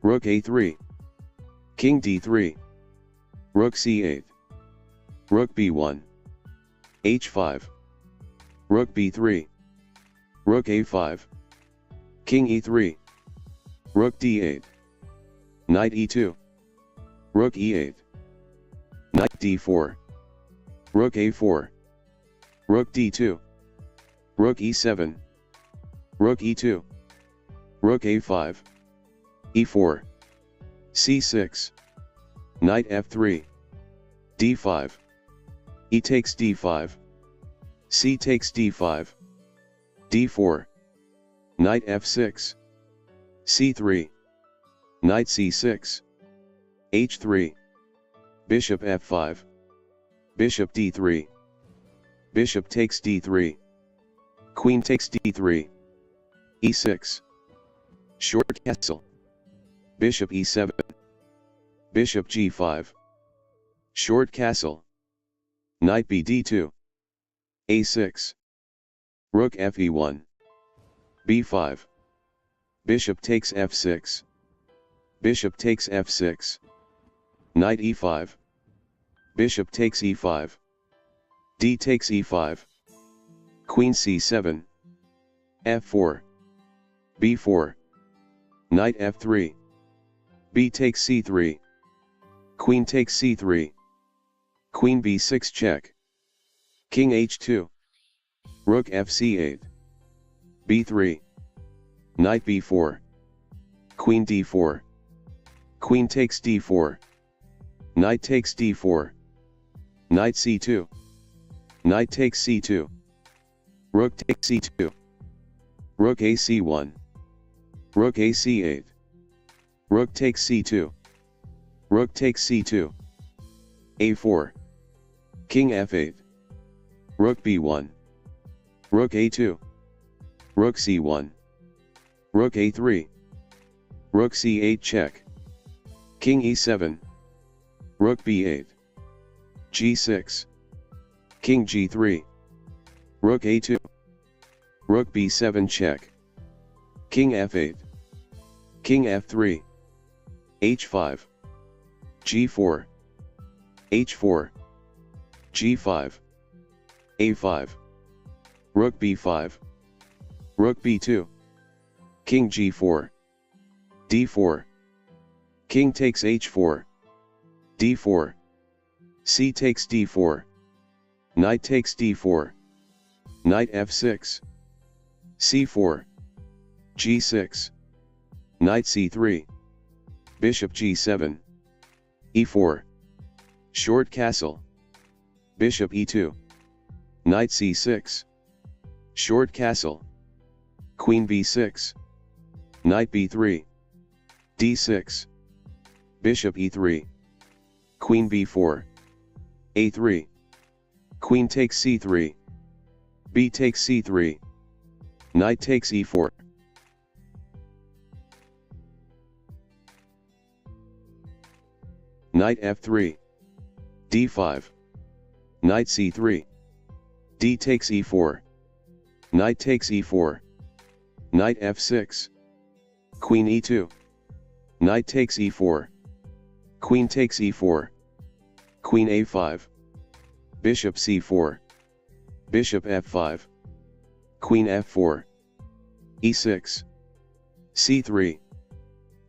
Rook a3. King d3. Rook c8. Rook b1. h5. Rook b3. Rook a5. King e3. Rook d8. Knight e2. Rook e8. Knight d4. Rook a4. Rook d2. Rook e7. Rook e2. Rook a5. e4. c6. Knight f3. d5. E takes d5. C takes d5. d4. Knight f6. c3. Knight c6. h3. Bishop f5. Bishop d3. Bishop takes d3. Queen takes d3. e6. Short castle. Bishop e7. Bishop g5. Short castle. Knight bd2. a6. Rook fe1. b5. Bishop takes f6. Bishop takes f6. Knight e5. Bishop takes e5. D takes e5. Queen c7. f4. b4. Knight f3. B takes c3. Queen takes c3. Queen b6 check. King h2. Rook fc8. b3. Knight b4. Queen d4. Queen takes d4. Knight takes d4. Knight c2. Knight takes c2. Rook takes c2. Rook ac1. Rook ac8. Rook takes c2. Rook takes c2. a4. King f8. Rook b1. Rook a2. Rook c1. Rook a3. Rook c8 check. King e7. Rook b8. g6. King g3. Rook a2. Rook b7 check. King f8. King f3. h5. g4. h4. g5. a5. Rook b5. Rook b2. King g4. d4. King takes h4. d4. C takes d4. Knight takes d4. Knight f6. c4. g6. Knight c3. Bishop g7. e4. Short castle. Bishop e2. Knight c6. Short castle. Queen b6. Knight b3. d6. Bishop e3. Queen b4. a3. Queen takes c3. B takes c3. Knight takes e4. Knight f3. d5. Knight c3. D takes e4. Knight takes e4. Knight f6. Queen e2. Knight takes e4. Queen takes e4. Queen a5. Bishop c4. Bishop f5. Queen f4. e6. c3.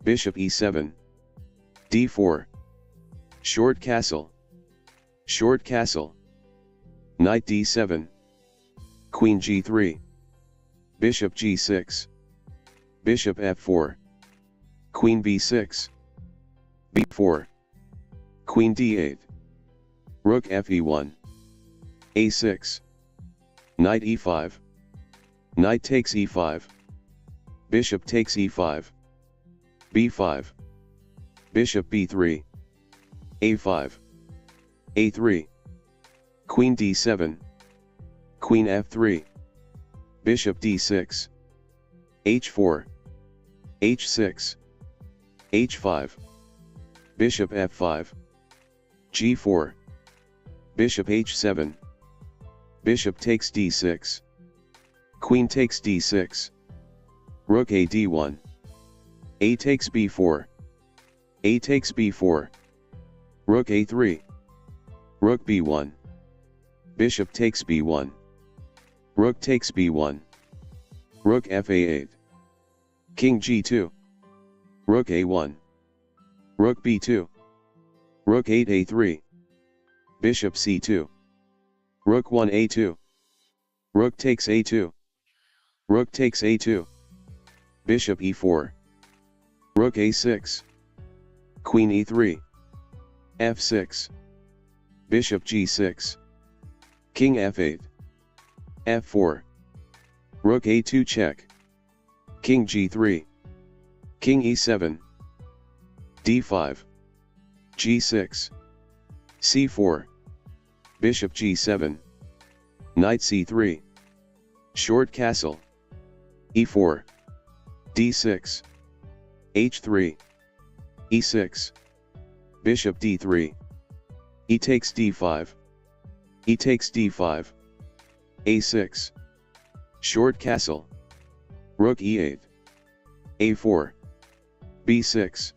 Bishop e7. d4. Short castle. Short castle. Knight d7. Queen g3. Bishop g6. Bishop f4. Queen b6. b4. Queen d8. Rook fe1. a6. Knight e5. Knight takes e5. Bishop takes e5. b5. Bishop b3. a5. a3. Queen d7. Queen f3. Bishop d6. h4. h6. h5. Bishop f5. g4. Bishop h7. Bishop takes d6. Queen takes d6. Rook a d1. A takes b4. A takes b4. Rook a3. Rook b1. Bishop takes b1. Rook takes b1. Rook fa8. King g2. Rook a1. Rook b2. Rook 8 a3. Bishop c2. Rook 1 a2. Rook takes a2. Rook takes a2. Bishop e4. Rook a6. Queen e3. f6. Bishop g6. King f8. f4. Rook a2 check. King g3. King e7. d5. g6. c4. Bishop g7. Knight c3. Short castle. e4. d6. h3. e6. Bishop d3. E takes d5. E takes d5. a6. Short castle. Rook e8. a4. b6.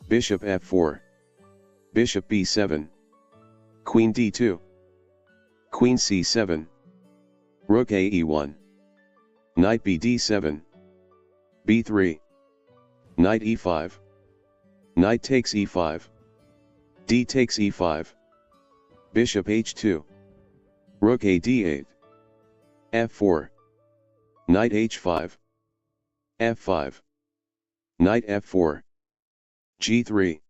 Bishop f4. Bishop b7. Queen d2. Queen c7. Rook a e1. Knight b d7. b3. Knight e5. Knight takes e5. D takes e5. Bishop h2. Rook a d8. f4. Knight h5. f5. Knight f4. g3.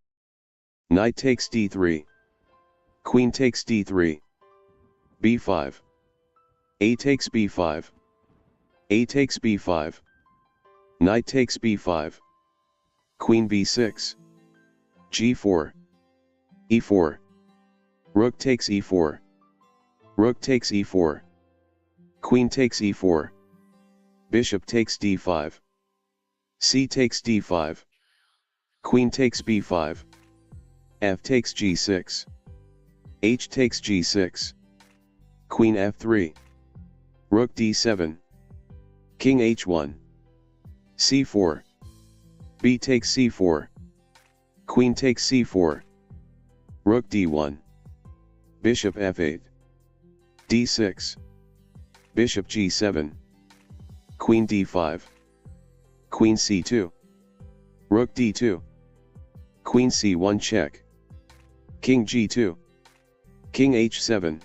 Knight takes d3. Queen takes d3. b5. A takes b5. A takes b5. Knight takes b5. Queen b6. g4. e4. Rook takes e4. Rook takes e4. Queen takes e4. Bishop takes d5. C takes d5. Queen takes b5. F takes g6. H takes g6. Queen f3. Rook d7. King h1. c4. B takes c4. Queen takes c4. Rook d1. Bishop f8. d6. Bishop g7. Queen d5. Queen c2. Rook d2. Queen c1 check. King g2. King h7.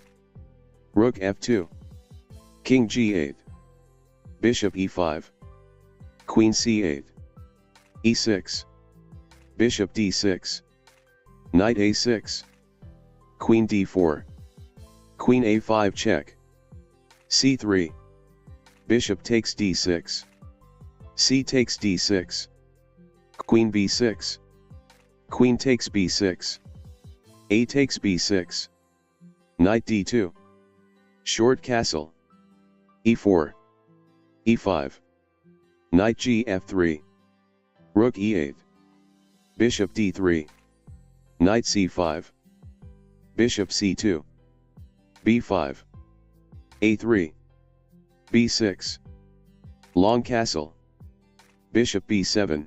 Rook f2. King g8. Bishop e5. Queen c8. e6. Bishop d6. Knight a6. Queen d4. Queen a5 check. c3. Bishop takes d6. C takes d6. Queen b6. Queen takes b6. A takes b6. Knight d2. Short castle. e4. e5. Knight gf3. Rook e8. Bishop d3. Knight c5. Bishop c2. b5. a3. b6. Long castle. Bishop b7.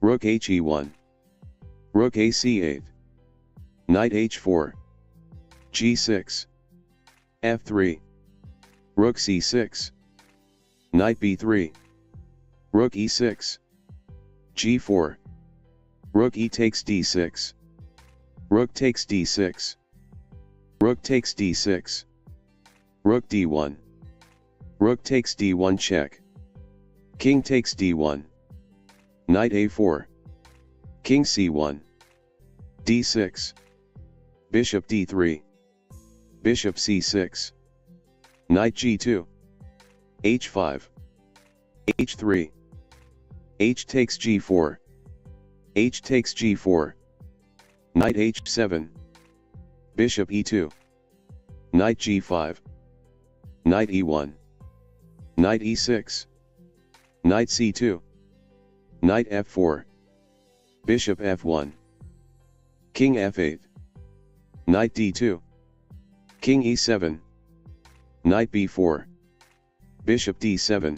Rook he1. Rook ac8. Knight h4. g6. f3. Rook c6. Knight b3. Rook e6. g4. Rook e takes d6. Rook takes d6. Rook takes d6. Rook d1. Rook takes d1 check. King takes d1. Knight a4. King c1. d6. Bishop d3. Bishop c6. Knight g2. h5. h3. H takes g4. H takes g4. Knight h7. Bishop e2. Knight g5. Knight e1. Knight e6. Knight c2. Knight f4. Bishop f1. King f8. Knight d2. King e7. Knight b4. Bishop d7.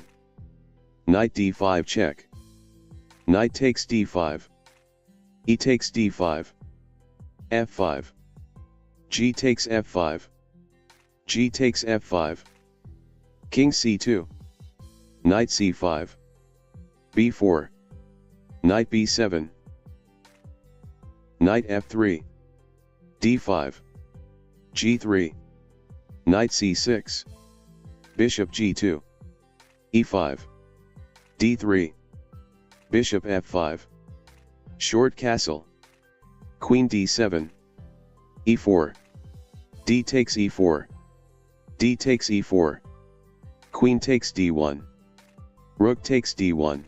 Knight d5 check. Knight takes d5. E takes d5. f5. G takes f5. G takes f5. King c2. Knight c5. b4. Knight b7. Knight f3. d5. g3. Knight c6. Bishop g2. e5. d3. Bishop f5. Short castle. Queen d7. e4. D takes e4. D takes e4. Queen takes d1. Rook takes d1.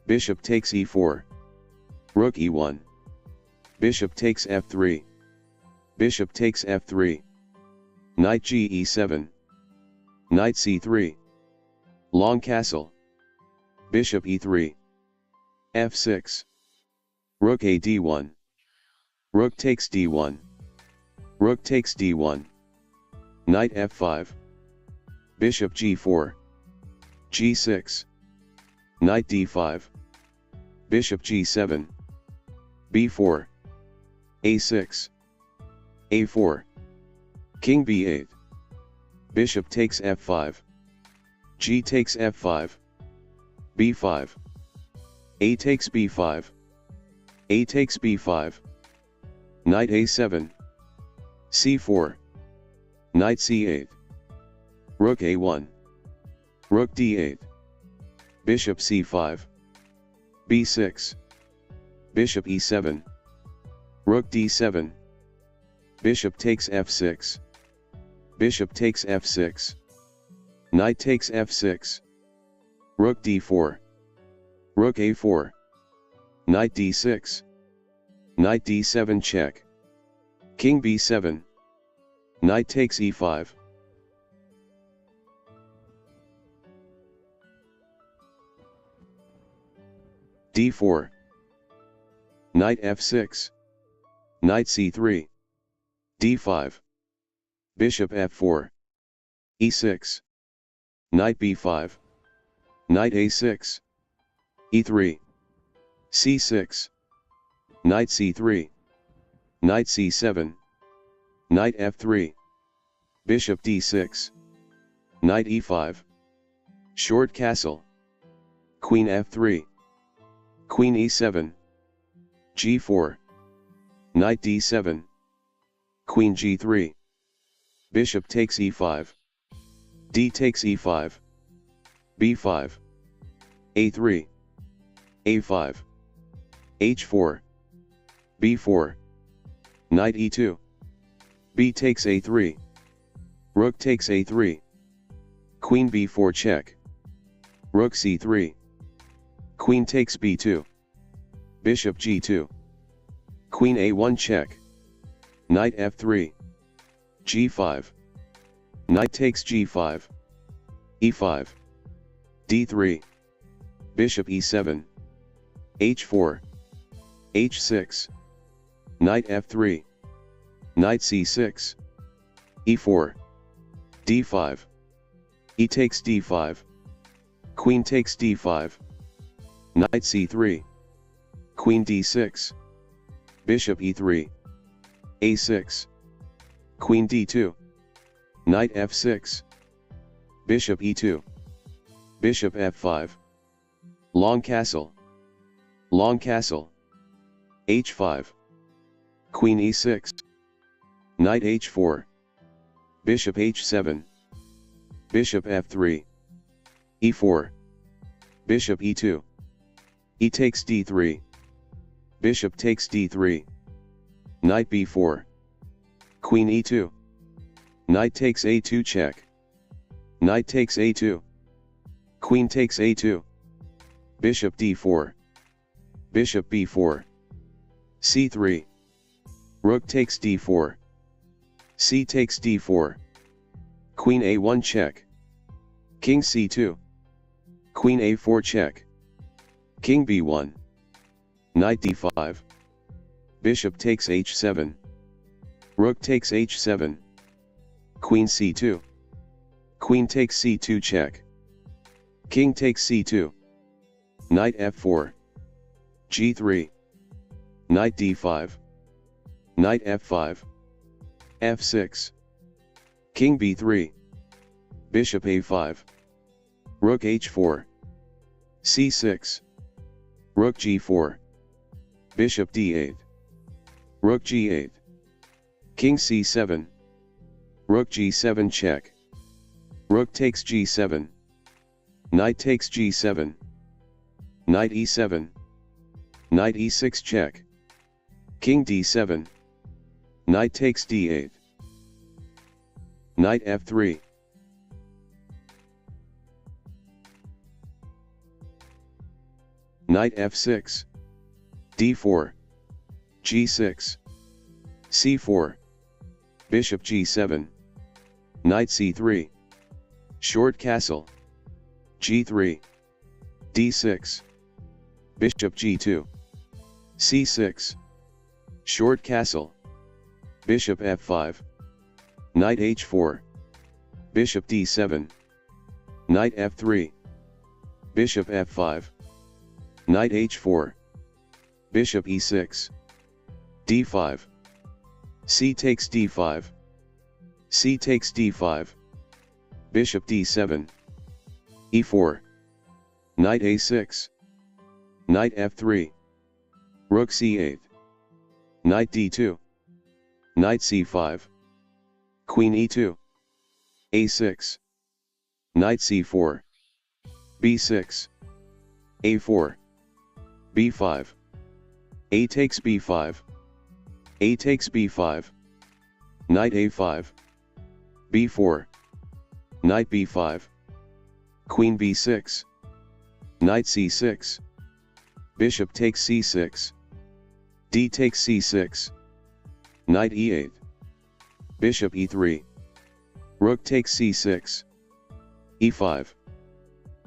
Bishop takes e4. Rook e1. Bishop takes f3. Bishop takes f3. Knight g e7. Knight c3. Long castle. Bishop e3. f6. Rook a d1. Rook takes d1. Rook takes d1. Knight f5. Bishop g4. g6. Knight d5. Bishop g7. b4. a6. a4. King b8. Bishop takes f5. G takes f5. b5. A takes b5. A takes b5. Knight a7. c4. Knight c8. Rook a1. Rook d8. Bishop c5. b6. Bishop e7. Rook d7. Bishop takes f6. Bishop takes f6. Knight takes f6. Rook d4. Rook a4. Knight d6. Knight d7 check. King b7. Knight takes e5. d4. Knight f6. Knight c3. d5. Bishop f4. e6. Knight b5. Knight a6. e3. c6. Knight c3. Knight c7. Knight f3. Bishop d6. Knight e5. Short castle. Queen f3. Queen e7. g4. Knight d7. Queen g3. Bishop takes e5. D takes e5. b5. a3. a5. h4. b4. Knight e2. B takes a3. Rook takes a3. Queen b4 check. Rook c3. Queen takes b2. Bishop g2. Queen a1 check. Knight f3. g5. Knight takes g5. e5. d3. Bishop e7. h4. h6. Knight f3. Knight c6. e4. d5. E takes d5. Queen takes d5. Knight c3. Queen d6. Bishop e3. a6. Queen d2. Knight f6. Bishop e2. Bishop f5. Long castle. Long castle. h5. Queen e6. Knight h4. Bishop h7. Bishop f3. e4. Bishop e2. E takes d3. Bishop takes d3. Knight b4. Queen e2. Knight takes a2 check. Knight takes a2. Queen takes a2. Bishop d4. Bishop b4. c3. Rook takes d4. C takes d4. Queen a1 check. King c2. Queen a4 check. King b1. Knight d5. Bishop takes h7. Rook takes h7. Queen c2. Queen takes c2 check. King takes c2. Knight f4. g3. Knight d5. Knight f5. f6. King b3. Bishop a5. Rook h4. c6. Rook g4. Bishop d8. Rook g8. King c7. Rook g7 check. Rook takes g7. Knight takes g7. Knight e7. Knight e6 check. King d7. Knight takes d8. Knight f3. Knight f6. d4. g6. c4. Bishop g7. Knight c3. Short castle. g3. d6. Bishop g2. c6. Short castle. Bishop f5. Knight h4. Bishop d7. Knight f3. Bishop f5. Knight h4. Bishop e6. d5. C takes d5. C takes d5. Bishop d7. e4. Knight a6. Knight f3. Rook c8. Knight d2. Knight c5. Queen e2. a6. Knight c4. b6. a4. b5. A takes b5. A takes b5. Knight a5. b4. Knight b5. Queen b6. Knight c6. Bishop takes c6. D takes c6. Knight e8. Bishop e3. Rook takes c6. e5.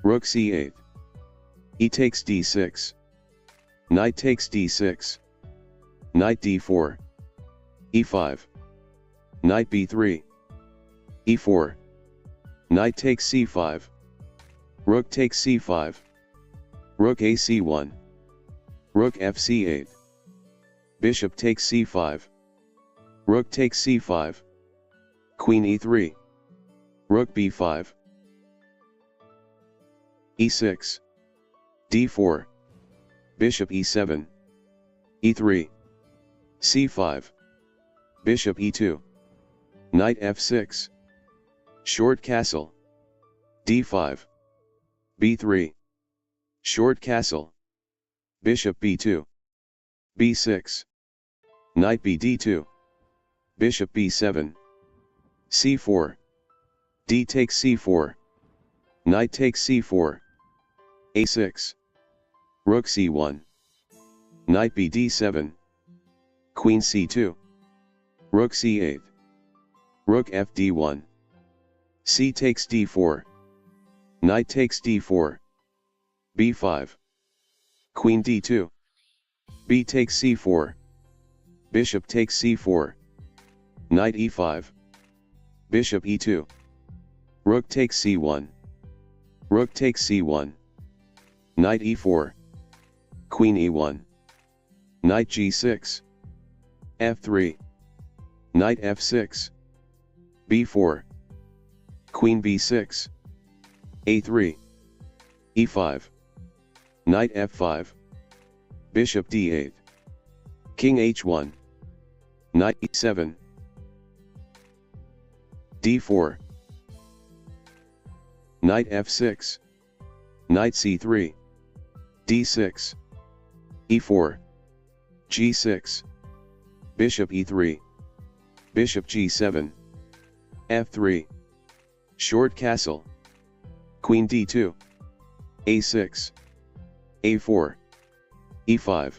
Rook c8. E takes d6. Knight takes d6. Knight d4. e5. Knight b3. e4. Knight takes c5. Rook takes c5. Rook ac1. Rook fc8. Bishop takes c5. Rook takes c5. Queen e3. Rook b5. e6. d4. Bishop e7. e3. c5. Bishop e2. Knight f6. Short castle. d5. b3. Short castle. Bishop b2. b6. Knight bd2. Bishop b7. c4. D takes c4. Knight takes c4. a6. Rook c1. Knight bd7. Queen c2. Rook c8. Rook fd1. C takes d4. Knight takes d4. b5. Queen d2. B takes c4. Bishop takes c4. Knight e5. Bishop e2. Rook takes c1. Rook takes c1. Knight e4. Queen e1. Knight g6. f3. Knight f6. b4. Queen b6. a3. e5. Knight f5. Bishop d8. King h1. Knight e7. d4. Knight f6, knight c3, d6, e4, g6, bishop e3, bishop g7, f3, short castle, queen d2, a6, a4, e5,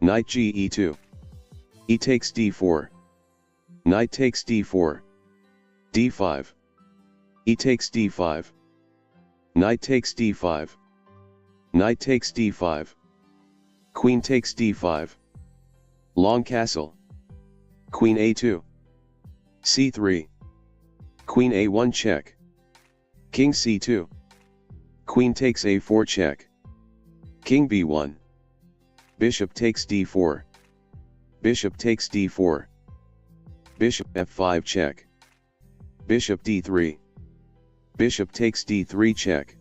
knight ge2, e takes d4, knight takes d4, d5, e takes d5, knight takes d5, knight takes d5, queen takes d5, long castle, queen a2, c3, queen a1 check, king c2, queen takes a4 check, king b1, bishop takes d4, bishop takes d4, bishop f5 check, bishop d3, bishop takes d3 check,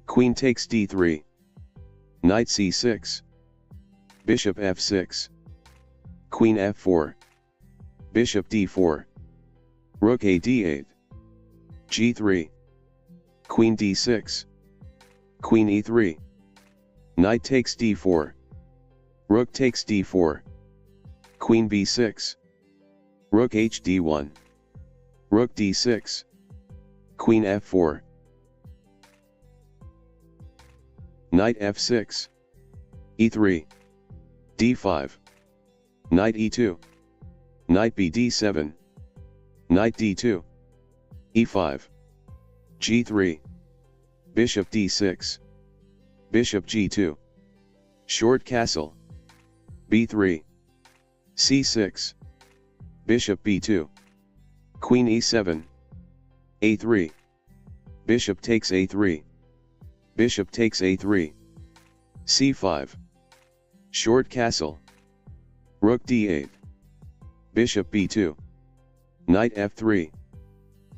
queen takes d3, knight c6, bishop f6, queen f4, bishop d4, rook a d8, g3, queen d6, queen e3, knight takes d4, rook takes d4, queen b6, rook h d1, rook d6, queen f4, knight f6, e3, d5, knight e2, knight b d7, knight d2, e5, g3, bishop d6, bishop g2, short castle, b3, c6, bishop b2, queen e7, a3, bishop takes a3, bishop takes a3, c5, short castle, rook d8, bishop b2, knight f3,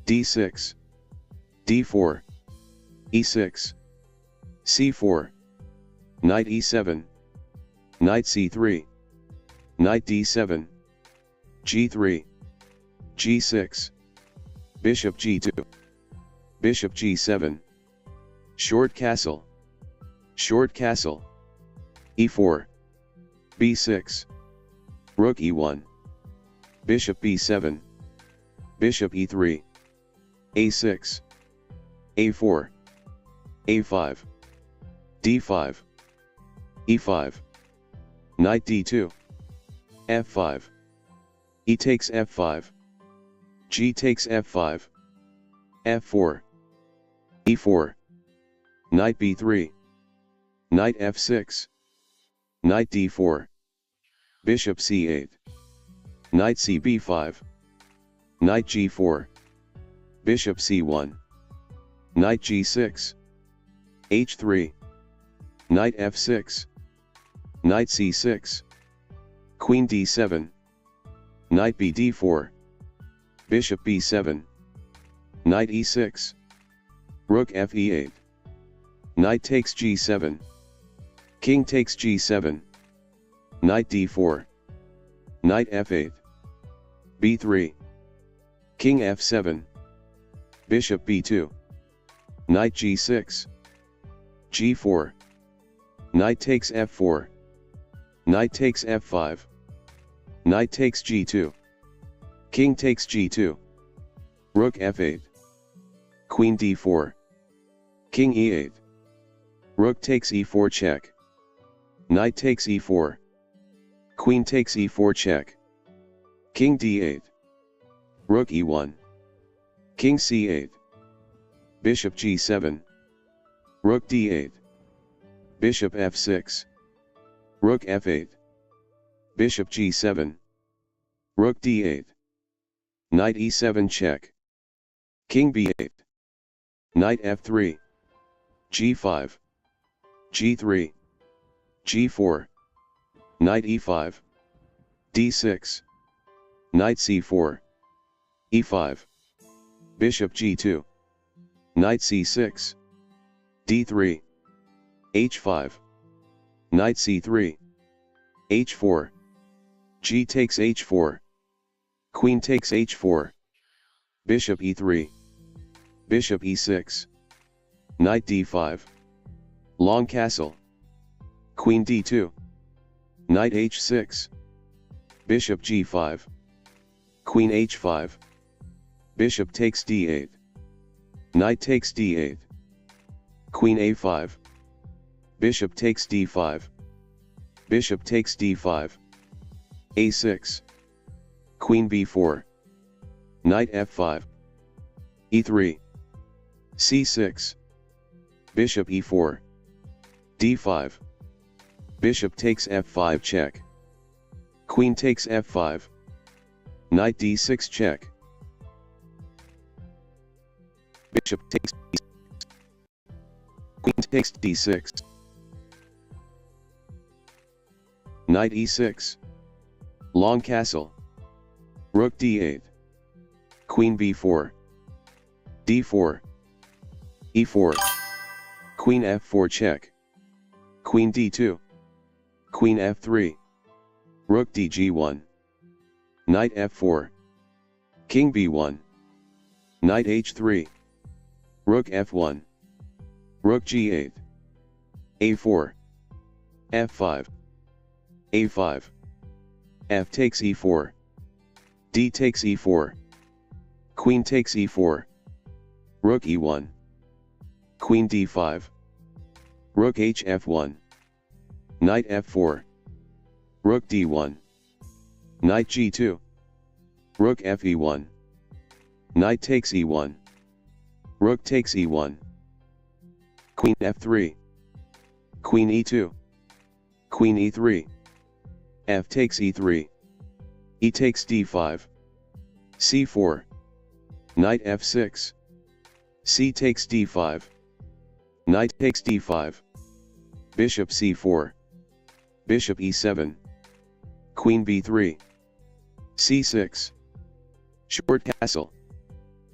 d6, d4, e6, c4, knight e7, knight c3, knight d7, g3, g6, bishop g2, bishop g7, short castle, e4, b6, rook e1, bishop b7, bishop e3, a6, a4, a5, d5, e5, knight d2, f5, e takes f5, g takes f5, f4, e4, knight b3, knight f6, knight d4, bishop c8, knight cb5, knight g4, bishop c1, knight g6, h3, knight f6, knight c6, queen d7, knight b d4, bishop b7, knight e6, rook f e8, knight takes g7, king takes g7, knight d4, knight f8, b3, king f7, bishop b2, knight g6, g4, knight takes f4, knight takes f5, knight takes g2, king takes g2, rook f8, queen d4, king e8, rook takes e4 check, knight takes e4, queen takes e4 check, king d8, rook e1, king c8, bishop g7, rook d8, bishop f6, rook f8, bishop g7, rook d8, knight e7 check, king b8, knight f3, g5, g3, g4, knight e5, d6, knight c4, e5, bishop g2, knight c6, d3, h5, knight c3, h4, g takes h4, queen takes h4, bishop e3, Bishop e6. Knight d5. Long castle. Queen d2. Knight h6. Bishop g5. Queen h5. Bishop takes d8. Knight takes d8. Queen a5. Bishop takes d5. Bishop takes d5. a6. Queen b4. Knight f5. e3. c6. Bishop e4. d5. Bishop takes f5 check. Queen takes f5. Knight d6 check. Bishop takes d6. Queen takes d6. Knight e6. Long castle. Rook d8. Queen b4. d4. e4. Queen f4 check. Queen d2. Queen f3. Rook dg1. Knight f4. King b1. Knight h3. Rook f1. Rook g8. a4. f5. a5. f takes e4. d takes e4. Queen takes e4. Rook e1. Queen d5. Rook hf1. Knight f4. Rook d1. Knight g2. Rook fe1. Knight takes e1. Rook takes e1. Queen f3. Queen e2. Queen e3. F takes e3. E takes d5. c4. Knight f6. C takes d5. Knight takes d5. Bishop c4. Bishop e7. Queen b3. c6. Short castle.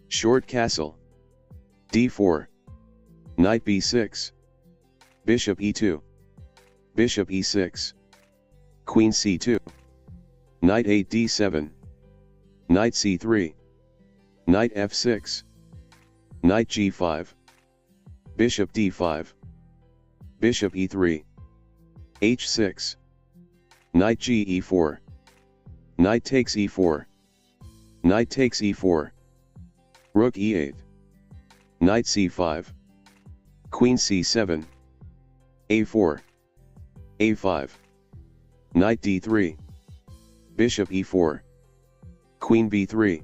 Short castle. d4. Knight b6. Bishop e2. Bishop e6. Queen c2. Knight 8 d7. Knight c3. Knight f6. Knight g5. Bishop d5. Bishop e3. h6. Knight ge4. Knight takes e4. Knight takes e4. Rook e8. Knight c5. Queen c7. a4. a5. Knight d3. Bishop e4. Queen b3.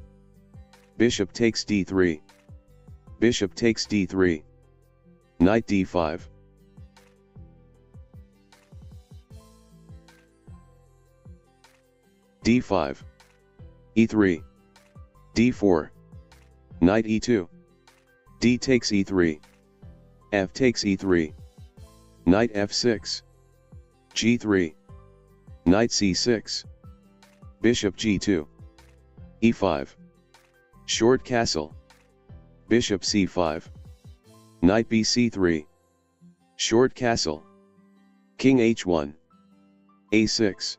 Bishop takes d3. Bishop takes d3. Knight d5. d5. e3. d4. Knight e2. d takes e3. f takes e3. Knight f6. g3. Knight c6. Bishop g2. e5. Short castle. Bishop c5. Knight bc3. Short castle. King h1. a6.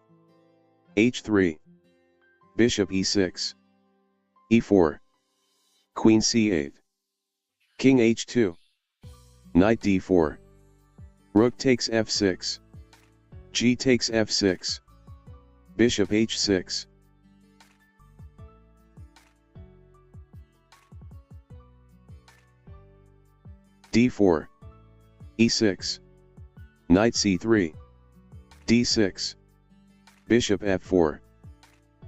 h3. Bishop e6. e4. Queen c8. King h2. Knight d4. Rook takes f6. G takes f6. Bishop h6. d4. e6. Knight c3. d6. Bishop f4.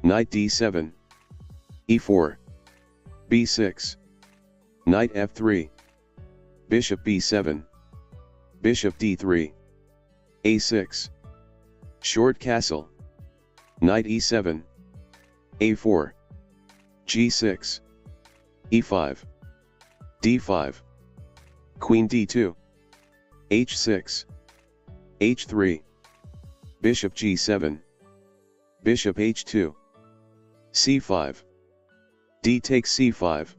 Knight d7. e4. b6. Knight f3. Bishop b7. Bishop d3. a6. Short castle. Knight e7. a4. g6. e5. d5. Queen d2. h6. h3. Bishop g7. Bishop h2. c5. d takes c5.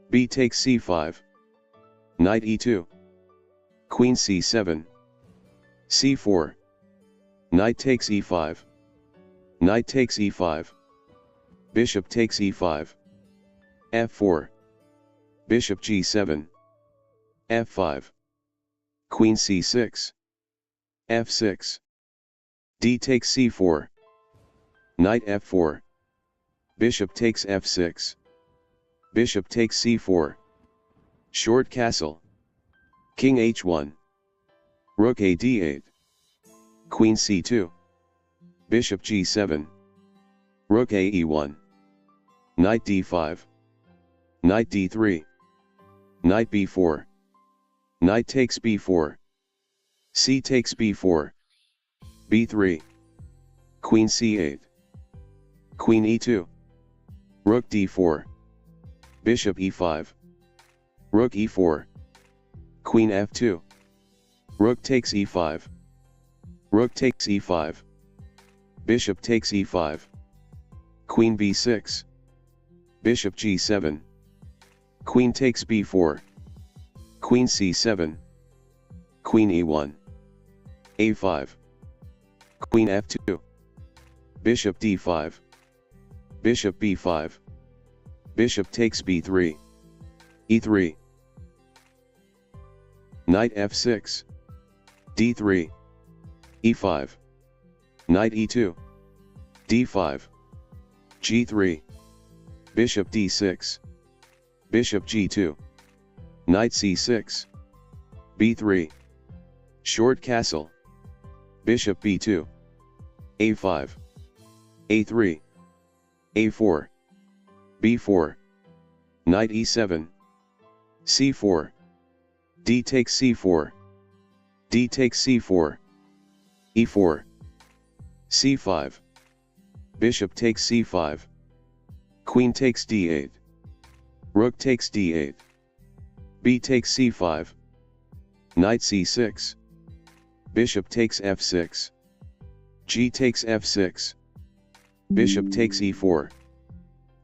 b takes c5. Knight e2. Queen c7. c4. Knight takes e5. Knight takes e5. Bishop takes e5. f4. Bishop G7, F5, Queen C6, F6, D takes C4, Knight F4, Bishop takes F6, Bishop takes C4, short castle, King H1, Rook A D8, Queen C2, Bishop G7, Rook A E1, Knight D5, Knight D3, Knight B4, Knight takes B4, C takes B4, B3, Queen C8, Queen E2, Rook D4, Bishop E5, Rook E4, Queen F2, Rook takes E5, Rook takes E5, Bishop takes E5, Queen B6, Bishop G7, Queen takes B4, Queen C7, Queen E1, A5, Queen F2, Bishop D5, Bishop B5, Bishop takes B3, E3, Knight F6, D3, E5, Knight E2, D5, G3, Bishop D6, Bishop G2, Knight C6, B3, short castle, Bishop B2, A5, A3, A4, B4, Knight E7, C4, D takes C4, D takes C4, E4, C5, Bishop takes C5, Queen takes D8, Rook takes D8, B takes C5, Knight C6, Bishop takes F6, G takes F6, Bishop takes E4,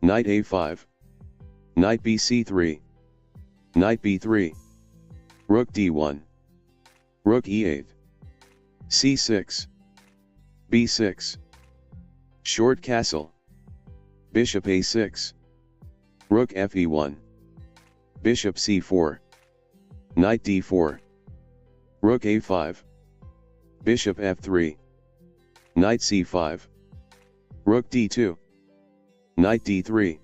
Knight A5, Knight BC3, Knight B3, Rook D1, Rook E8, C6, B6, short castle, Bishop A6, Rook FE1, Bishop C4, Knight D4, Rook A5, Bishop F3, Knight C5, Rook D2, Knight D3,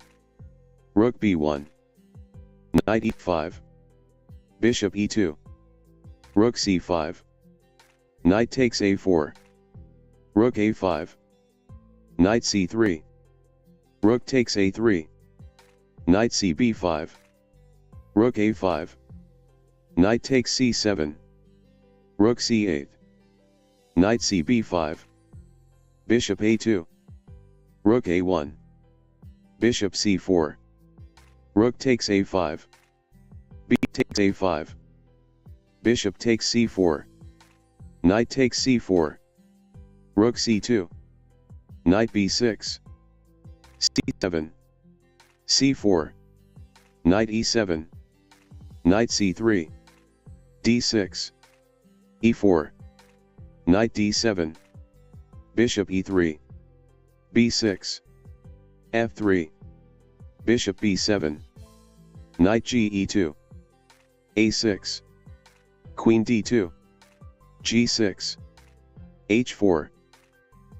Rook B1, Knight E5, Bishop E2, Rook C5, Knight takes A4, Rook A5, Knight C3, Rook takes A3, Knight CB5, Rook A5, Knight takes C7, Rook C8, Knight CB5, Bishop A2, Rook A1, Bishop C4, Rook takes A5, B takes A5, Bishop takes C4, Knight takes C4, Rook C2, Knight B6, C7, C4, Knight E7, Knight C3, D6, E4, Knight D7, Bishop E3, B6, F3, Bishop B7, Knight GE2, A6, Queen D2, G6, H4,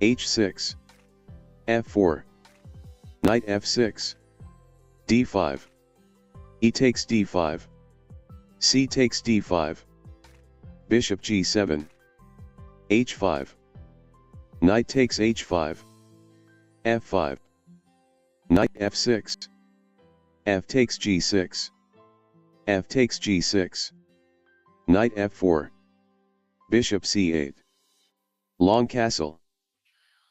H6, F4, Knight F6, D5, E takes D5, C takes D5, Bishop G7, H5, Knight takes H5, F5, Knight F6, F takes G6, F takes G6, Knight F4, Bishop C8, long castle,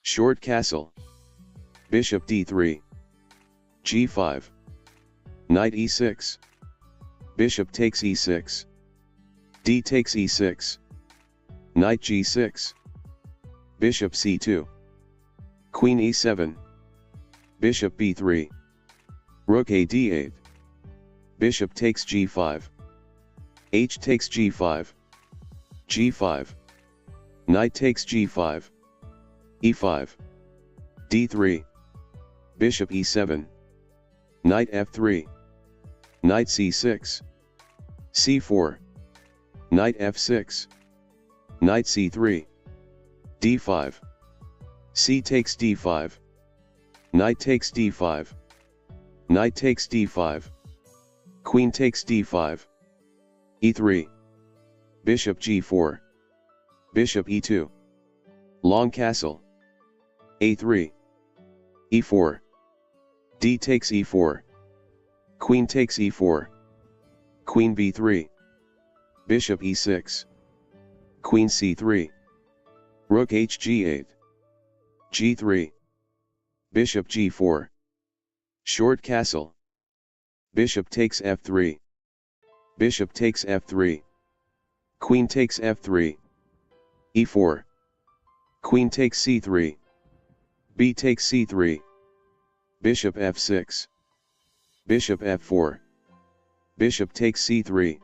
short castle, Bishop D3, G5, Knight E6, Bishop takes E6, D takes E6, Knight G6, Bishop C2, Queen E7, Bishop B3, Rook A D8, Bishop takes G5, H takes G5, G5, Knight takes G5, E5, D3, Bishop E7, Knight F3, Knight c6. c4. Knight f6. Knight c3. d5. C takes d5. Knight takes d5. Knight takes d5. Queen takes d5. e3. Bishop g4. Bishop e2. Long castle. a3. e4. D takes e4. Queen takes e4. Queen b3. Bishop e6. Queen c3. Rook hg8. g3. Bishop g4. Short castle. Bishop takes f3. Bishop takes f3. Queen takes f3. e4. Queen takes c3. B takes c3. Bishop f6. Bishop f4. Bishop takes c3.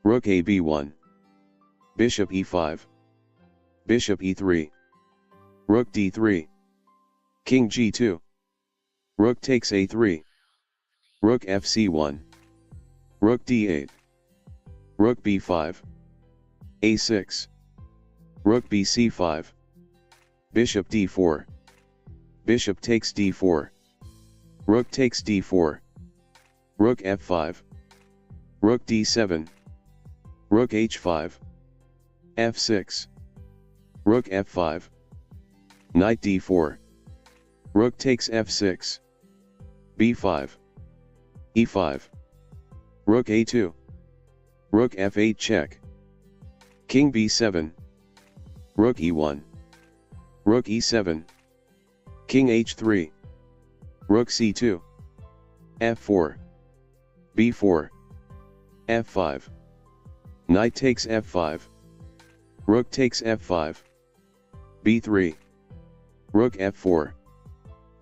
Rook a b1. Bishop e5. Bishop e3. Rook d3. King g2. Rook takes a3. Rook fc1. Rook d8. Rook b5. a6. Rook bc5. Bishop d4. Bishop takes d4. Rook takes d4. Rook f5. Rook d7. Rook h5. f6. Rook f5. Knight d4. Rook takes f6. b5. e5. Rook a2. Rook f8 check. King b7. Rook e1. Rook e7. King h3. Rook c2. f4. b4. f5. Knight takes f5. Rook takes f5. b3. Rook f4.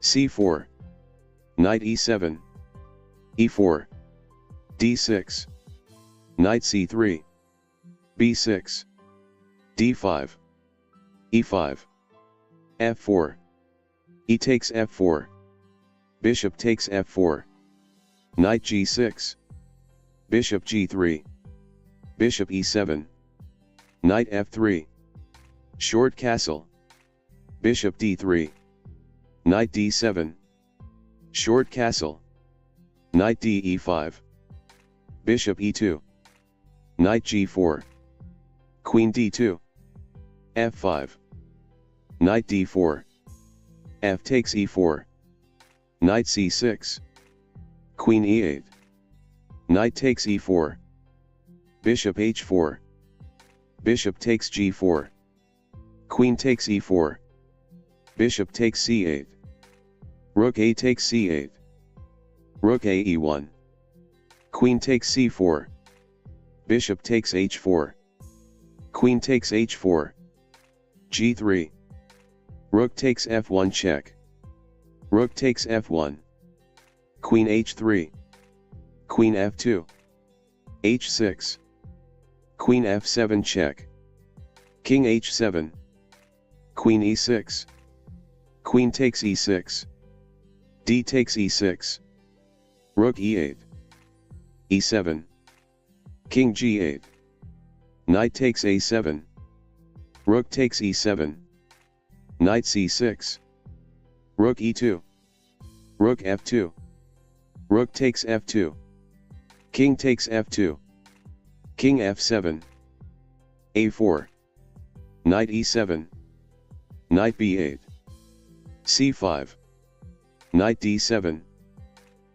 c4. Knight e7. e4. d6. Knight c3. b6. d5. e5. f4. E takes f4. Bishop takes f4. Knight g6. Bishop g3. Bishop e7. Knight f3. Short castle. Bishop d3. Knight d7. Short castle. Knight d e5. Bishop e2. Knight g4. Queen d2. f5. Knight d4. F takes e4. Knight c6. Queen e8. Knight takes e4. Bishop h4. Bishop takes g4. Queen takes e4. Bishop takes c8. Rook a takes c8. Rook a e1. Queen takes c4. Bishop takes h4. Queen takes h4. g3. Rook takes f1 check. Rook takes f1. Queen h3. Queen f2. h6. Queen f7 check. King h7. Queen e6. Queen takes e6. D takes e6. Rook e8. e7. King g8. Knight takes a7. Rook takes e7. Knight c6. Rook e2. Rook f2. Rook takes f2. King takes f2. King f7. a4. Knight e7. Knight b8. c5. Knight d7.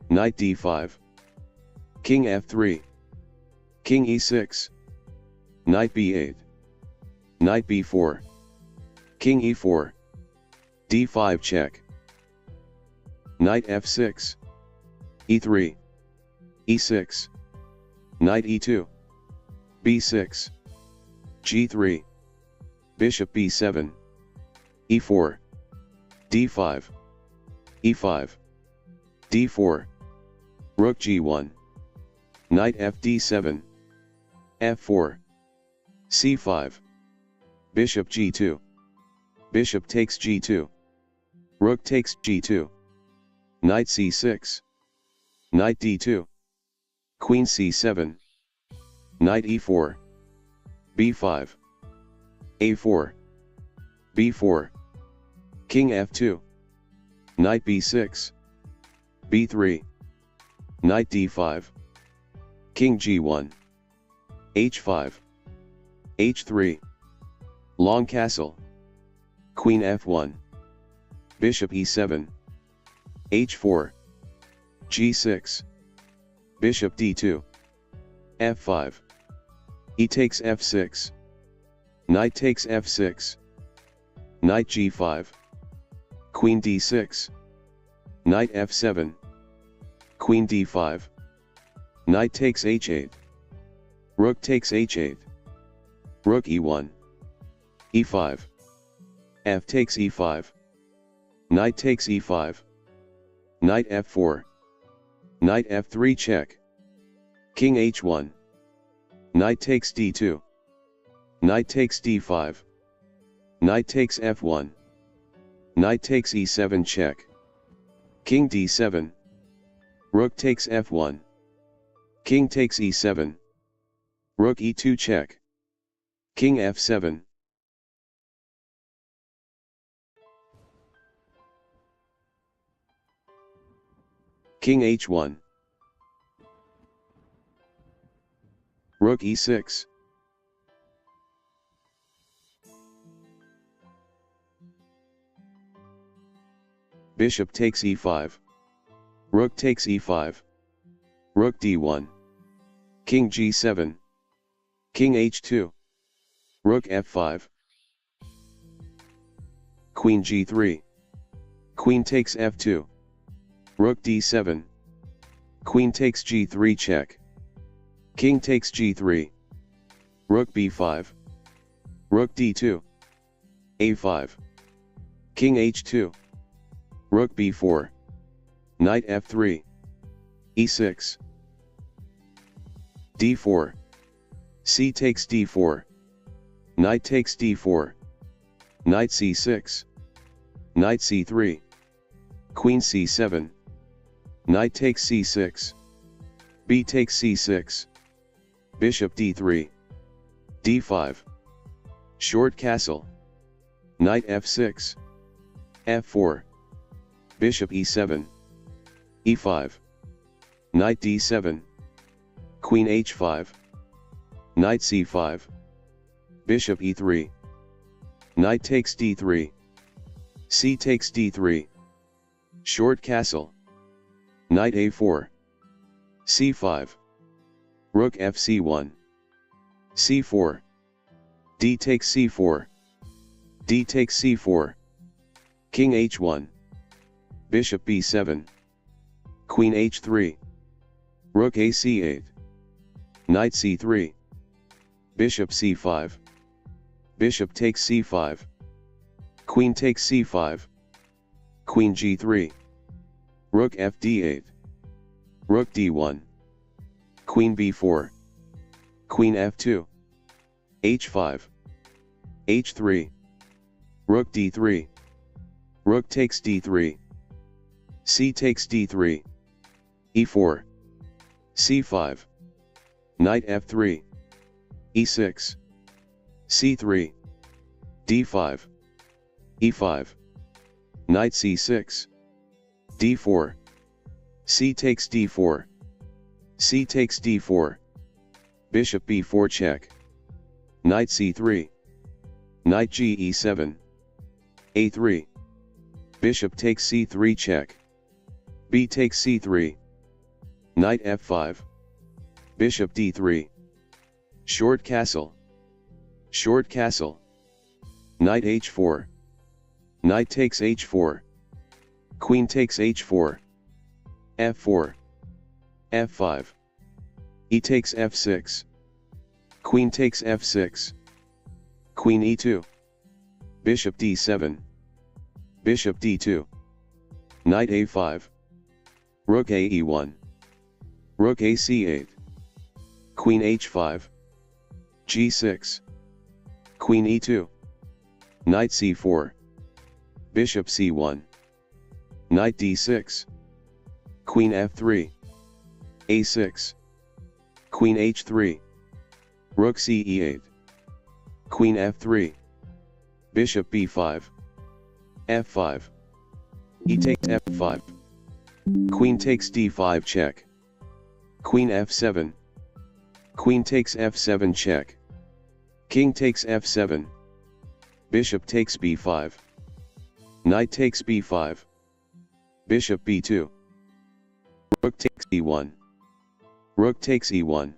Knight d5. King f3. King e6. Knight b8. Knight b4. King e4. d5 check. Knight f6. e3. e6. Knight e2. b6. g3. Bishop b7. e4. d5. e5. d4. Rook g1. Knight fd7. f4. c5. Bishop g2. Bishop takes g2. Rook takes g2. Knight c6. Knight d2. Queen c7, Knight e4, b5, a4, b4, King f2, Knight b6, b3, Knight d5, King g1, h5, h3, Long castle, Queen f1, Bishop e7, h4, g6, Bishop d2, f5, e takes f6, Knight takes f6, Knight g5, Queen d6, Knight f7, Queen d5, Knight takes h8, Rook takes h8, Rook e1, e5, f takes e5, Knight takes e5, Knight f4, Knight f3 check, King h1, Knight takes d2, Knight takes d5, Knight takes f1, Knight takes e7 check, King d7, Rook takes f1, King takes e7, Rook e2 check, King f7, King h1, Rook e6, Bishop takes e5, Rook takes e5, Rook d1, King g7, King h2, Rook f5, Queen g3, Queen takes f2, Rook d7, Queen takes g3 check, King takes g3, Rook b5, Rook d2, a5, King h2, Rook b4, Knight f3, e6, d4, c takes d4, Knight takes d4, Knight c6, Knight c3, Queen c7, Knight takes c6, b takes c6, Bishop d3, d5, short castle, Knight f6, f4, Bishop e7, e5, Knight d7, Queen h5, Knight c5, Bishop e3, Knight takes d3, c takes d3, short castle, Knight a4, c5, Rook fc1, c4, d takes c4, d takes c4, King h1, Bishop b7, Queen h3, Rook a c8, Knight c3, Bishop c5, Bishop takes c5, Queen takes c5, Queen g3, Rook fd8, Rook d1, Queen b4, Queen f2, h5, h3, Rook d3, Rook takes d3, c takes d3, e4, c5, Knight f3, e6, c3, d5, e5, Knight c6, d4, c takes d4, c takes d4, Bishop b4 check, Knight c3, Knight g e7, a3, Bishop takes c3 check, b takes c3, Knight f5, Bishop d3, short castle, Knight h4, Knight takes h4, Queen takes h4, f4, f5, e takes f6, Queen takes f6, Queen e2, Bishop d7, Bishop d2, Knight a5, Rook a e1, Rook a c8, Queen h5, g6, Queen e2, Knight c4, Bishop c1, Knight d6, Queen f3, a6, Queen h3. Rook c e8. Queen f3. Bishop b5. f5. E takes f5. Queen takes d5 check. Queen f7. Queen takes f7 check. King takes f7. Bishop takes b5. Knight takes b5. Bishop b2. Rook takes e1. Rook takes e1.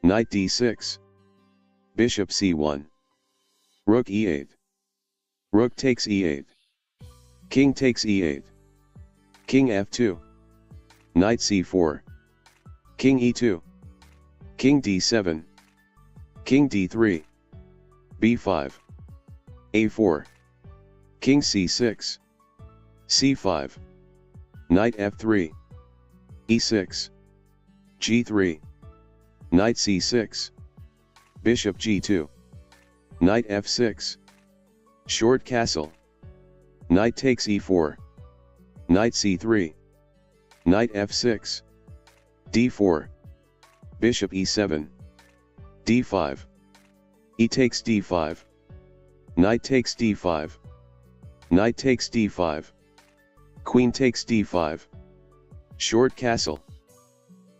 Knight d6. Bishop c1. Rook e8. Rook takes e8. King takes e8. King f2. Knight c4. King e2. King d7. King d3. b5. a4. King c6. c5. Knight f3. e6. g3. Knight c6. Bishop g2. Knight f6. Short castle. Knight takes e4. Knight c3. Knight f6. d4. Bishop e7. d5. E takes d5. Knight takes d5. Knight takes d5. Queen takes d5. Short castle.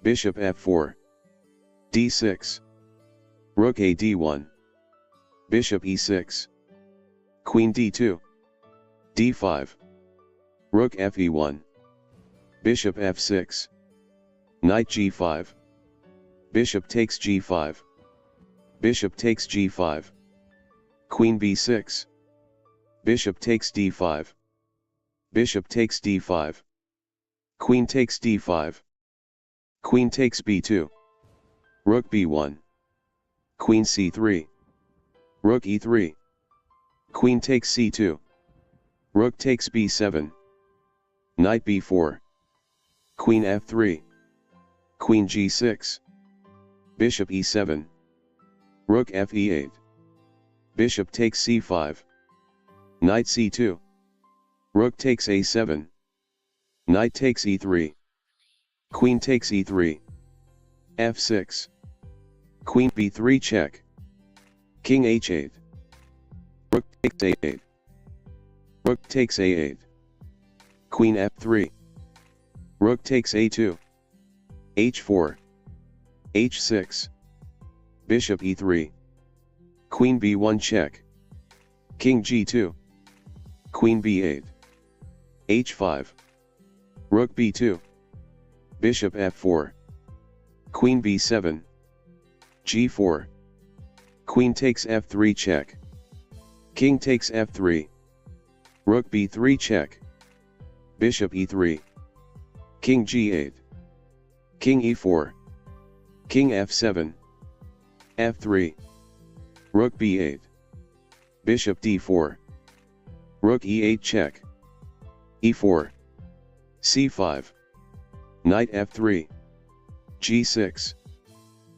Bishop f4. d6. Rook a d1. Bishop e6. Queen d2. d5. Rook fe1. Bishop f6. Knight g5. Bishop takes g5. Bishop takes g5. Queen b6. Bishop takes d5. Bishop takes d5. Queen takes d5. Queen takes b2. Rook b1. Queen c3. Rook e3. Queen takes c2. Rook takes b7. Knight b4. Queen f3. Queen g6. Bishop e7. Rook fe8. Bishop takes c5. Knight c2. Rook takes a7. Knight takes e3. Queen takes e3. f6. Queen b3 check. King h8. Rook takes a8. Rook takes a8. Queen f3. Rook takes a2. h4. h6. Bishop e3. Queen b1 check. King g2. Queen b8. h5. Rook b2. Bishop f4. Queen b7. g4. Queen takes f3 check. King takes f3. Rook b3 check. Bishop e3. King g8. King e4. King f7. f3. Rook b8. Bishop d4. Rook e8 check. e4. c5. Knight f3. g6.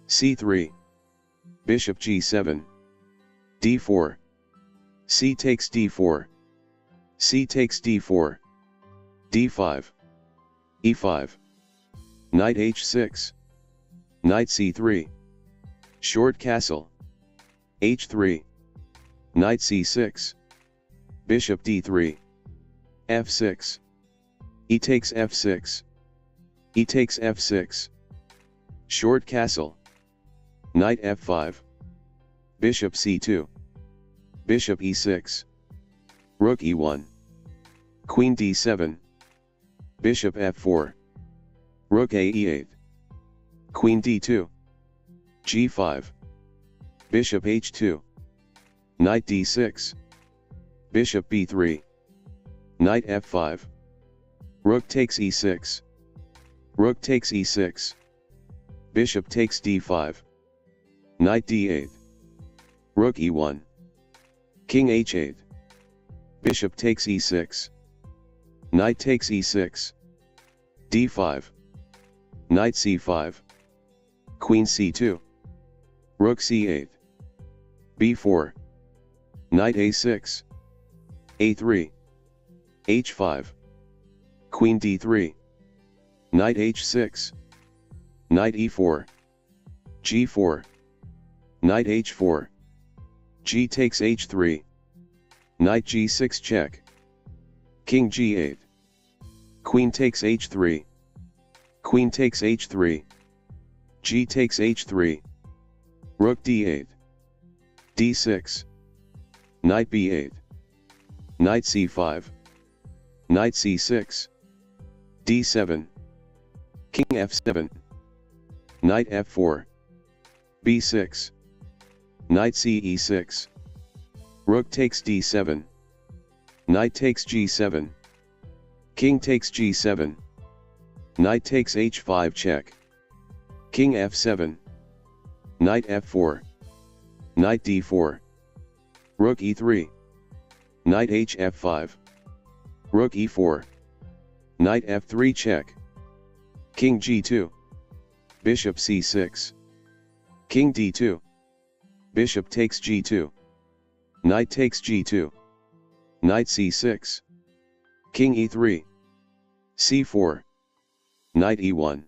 c3. Bishop g7. d4. c takes d4. c takes d4. d5. e5. Knight h6. Knight c3. Short castle. h3. Knight c6. Bishop d3. f6. E takes f6. E takes f6. Short castle. Knight f5. Bishop c2. Bishop e6. Rook e1. Queen d7. Bishop f4. Rook a e8. Queen d2. g5. Bishop h2. Knight d6. Bishop b3. Knight f5. Rook takes e6. Rook takes e6. Bishop takes d5. Knight d8. Rook e1. King h8. Bishop takes e6. Knight takes e6. d5. Knight c5. Queen c2. Rook c8. b4. Knight a6. a3. h5. Queen d3. Knight h6. Knight e4. g4, knight h4, g takes h3, knight g6 check, king g8, queen takes h3, queen takes h3, g takes h3, rook d8, d6, knight b8, knight c5, knight c6, d7, king f7, knight f4, b6, knight ce6, rook takes d7, knight takes g7, king takes g7, knight takes h5 check, king f7, knight f4, knight d4, rook e3, knight hf5, rook e4, knight f3 check, king g2, bishop c6, king d2, bishop takes g2, knight takes g2, knight c6, king e3, c4, knight e1,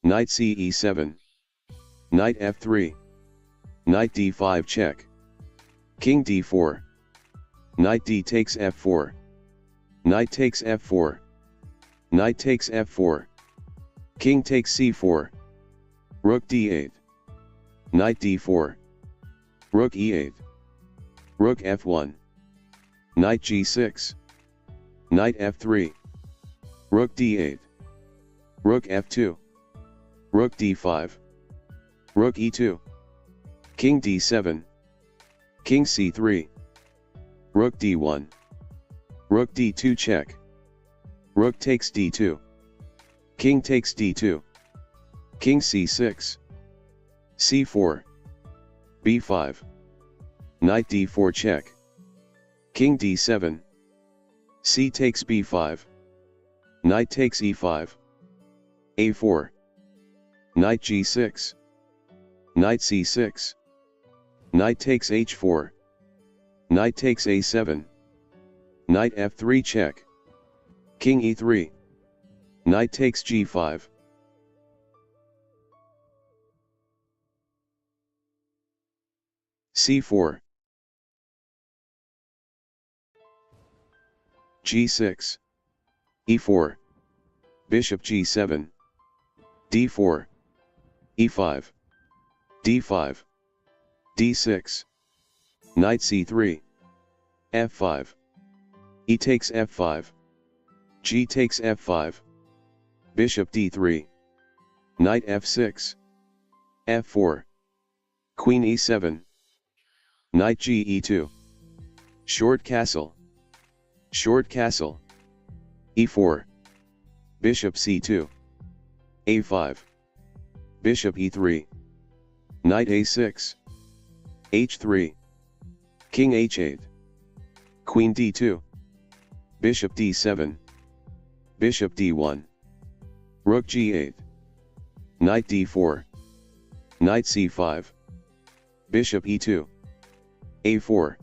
knight ce7, knight f3, knight d5 check, king d4, knight d takes f4, knight takes f4, knight takes f4, king takes c4, rook d8, knight d4, rook e8, rook f1, knight g6, knight f3, rook d8, rook f2, rook d5, rook e2, king d7, king c3, rook d1, rook d2 check, rook takes d2, king takes d2, king c6, c4, b5, knight d4 check, king d7, c takes b5, knight takes e5, a4, knight g6, knight c6, knight takes h4, knight takes a7, knight f3 check, king e3, knight takes g5, c4, g6, e4, bishop g7, d4, e5, d5, d6, knight c3, f5, e takes f5, g takes f5, bishop d3, knight f6, f4, queen e7, knight ge2, short castle, e4, bishop c2, a5, bishop e3, knight a6, h3, king h8, queen d2, bishop d7, bishop d1, rook g8, knight d4, knight c5, bishop e2, a4,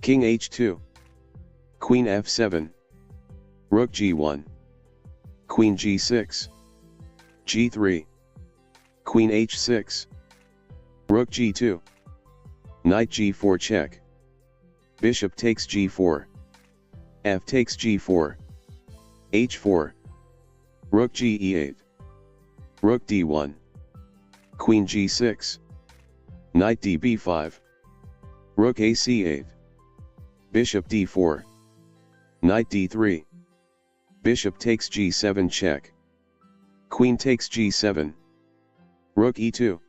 king h2, queen f7, rook g1, queen g6, g3, queen h6, rook g2, knight g4 check, bishop takes g4, f takes g4, h4, rook ge8, rook d1, queen g6, knight db5, rook ac8, bishop d4, knight d3, bishop takes g7 check, queen takes g7, rook e2,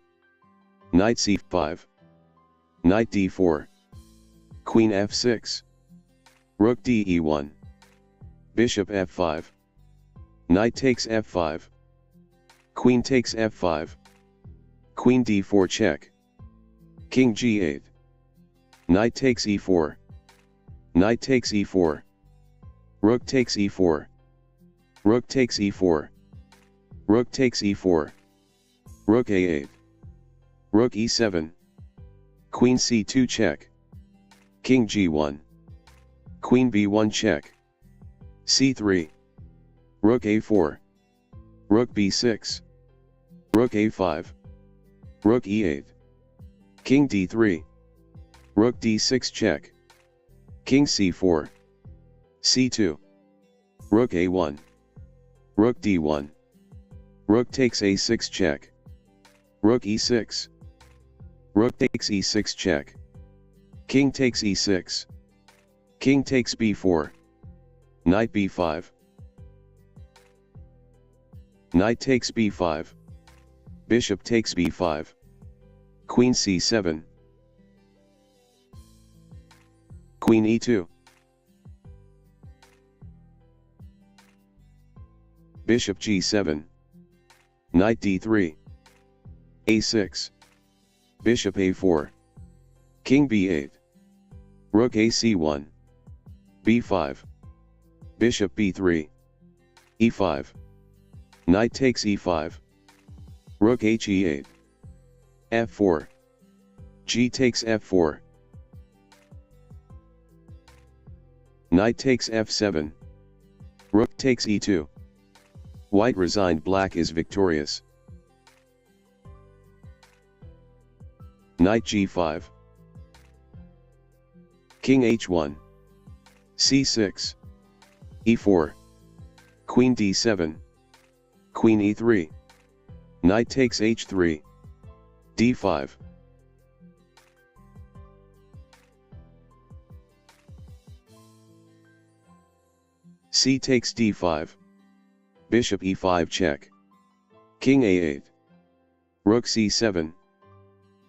knight c5, knight d4, queen f6, rook de1, bishop f5, knight takes f5, queen takes f5, queen d4 check, king g8, knight takes e4, knight takes e4, rook takes e4, rook takes e4, rook takes e4, rook a8, rook e7, queen c2 check, king g1, queen b1 check, c3, rook a4, rook b6, rook a5, Rook e8. King d3. Rook d6 check. King c4. c2. Rook a1. Rook d1. Rook takes a6 check. Rook e6. Rook takes e6 check. King takes e6. King takes b4. Knight b5. Knight takes b5. Bishop takes b5. Queen c7. Queen e2. Bishop g7. Knight d3. a6. Bishop a4. King b8. Rook ac1. b5. Bishop b3. e5. Knight takes e5. Rook he8. f4. G takes f4. Knight takes f7. Rook takes e2. White resigned, black is victorious. Knight g5. King h1. c6. e4. Queen d7. Queen e3. Knight takes h3. d5. C takes d5. Bishop e5 check. King a8. Rook c7.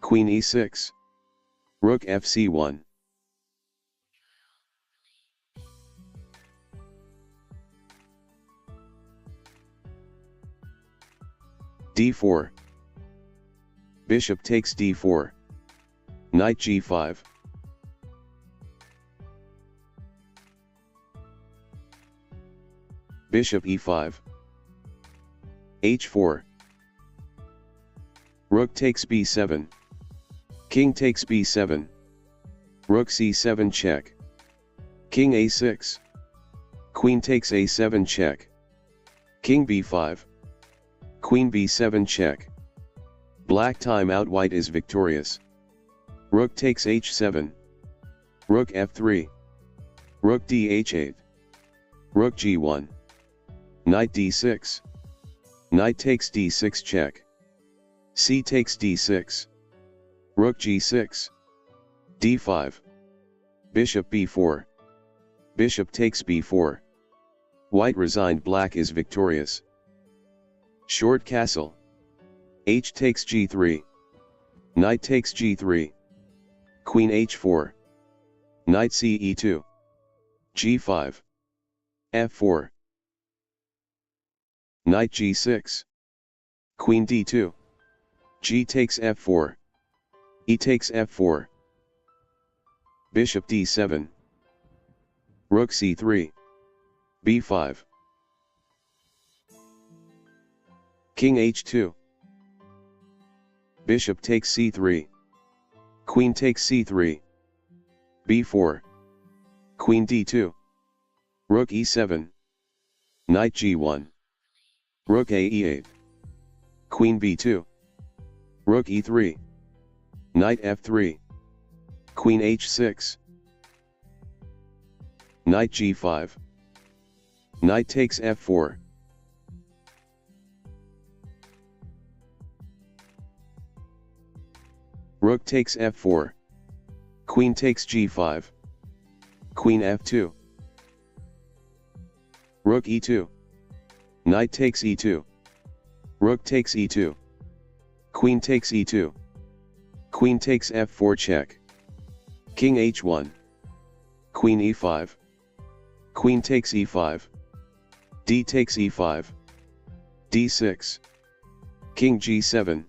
Queen e6. Rook fc1. d4. Bishop takes d4. Knight g5. Bishop e5. h4. Rook takes b7. King takes b7. Rook c7 check. King a6. Queen takes a7 check. King b5. Queen b7 check. Black time out, white is victorious. Rook takes h7. Rook f3. Rook dh8. Rook g1. Knight d6. Knight takes d6 check. C takes d6. Rook g6. d5. Bishop b4. Bishop takes b4. White resigned, black is victorious. Short castle. H takes g3. Knight takes g3. Queen h4. Knight ce2. g5. f4. Knight g6. Queen d2. G takes f4. E takes f4. Bishop d7. Rook c3. b5. King h2. Bishop takes c3. Queen takes c3. b4. Queen d2. Rook e7. Knight g1. Rook a e8. Queen b2. Rook e3. Knight f3. Queen h6. Knight g5. Knight takes f4. Rook takes f4. Queen takes g5. Queen f2. Rook e2. Knight takes e2. Rook takes e2. Queen takes e2. Queen takes f4 check. King h1. Queen e5. Queen takes e5. D takes e5. d6. King g7.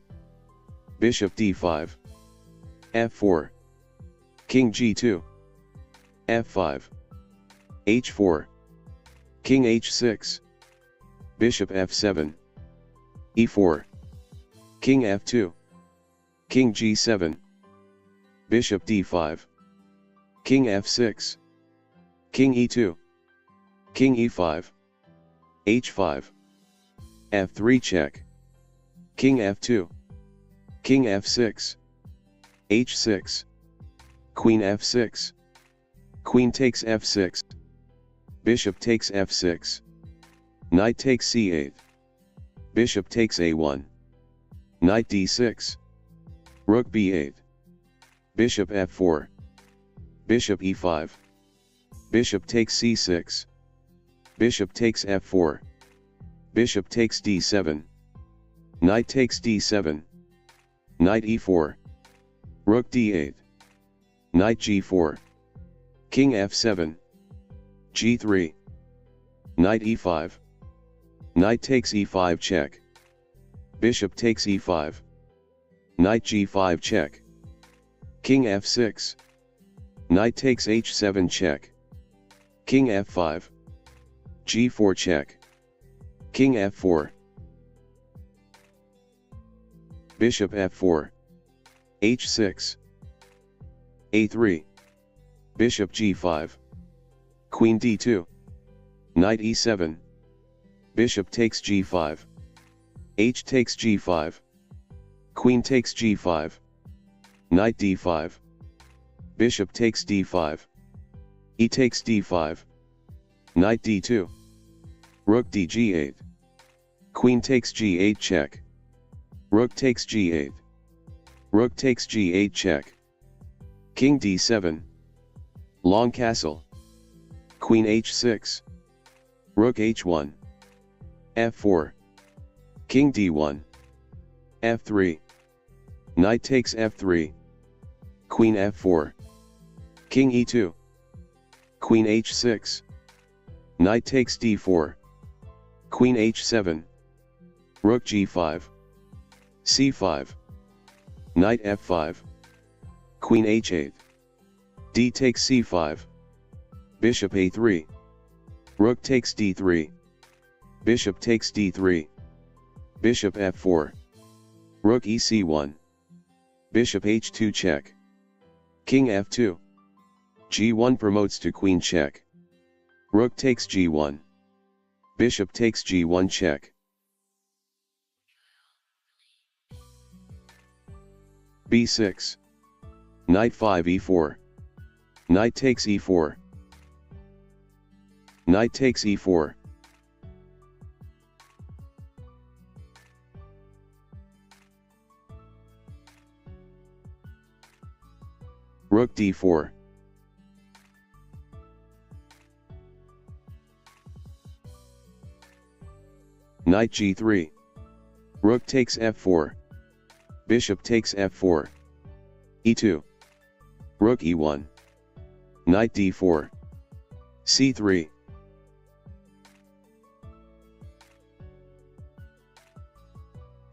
Bishop d5. f4. King g2. f5. h4. King h6. Bishop f7. e4. King f2. King g7. Bishop d5. King f6. King e2. King e5. h5. f3 check. King f2. King f6. h6. Queen f6. Queen takes f6. Bishop takes f6. Knight takes c8. Bishop takes a1. Knight d6. Rook b8. Bishop f4. Bishop e5. Bishop takes c6. Bishop takes f4. Bishop takes d7. Knight takes d7. Knight e4. Rook d8. Knight g4. King f7. g3. Knight e5. Knight takes e5 check. Bishop takes e5. Knight g5 check. King f6. Knight takes h7 check. King f5. g4 check. King f4. Bishop f4. h6. a3. Bishop g5. Queen d2. Knight e7. Bishop takes g5. H takes g5. Queen takes g5. Knight d5. Bishop takes d5. E takes d5. Knight d2. Rook dg8. Queen takes g8 check. Rook takes g8. Rook takes g8 check. King d7. Long castle. Queen h6. Rook h1. f4. King d1. f3. Knight takes f3. Queen f4. King e2. Queen h6. Knight takes d4. Queen h7. Rook g5. c5. Knight f5. Queen h8. D takes c5. Bishop a3. Rook takes d3. Bishop takes d3. Bishop f4. Rook ec1. Bishop h2 check. King f2. g1 promotes to queen check. Rook takes g1. Bishop takes g1 check. b6. Knight 5 e4. Knight takes e4. Knight takes e4. Rook d4. Knight g3. Rook takes f4. Bishop takes f4. e2. Rook e1. Knight d4. c3.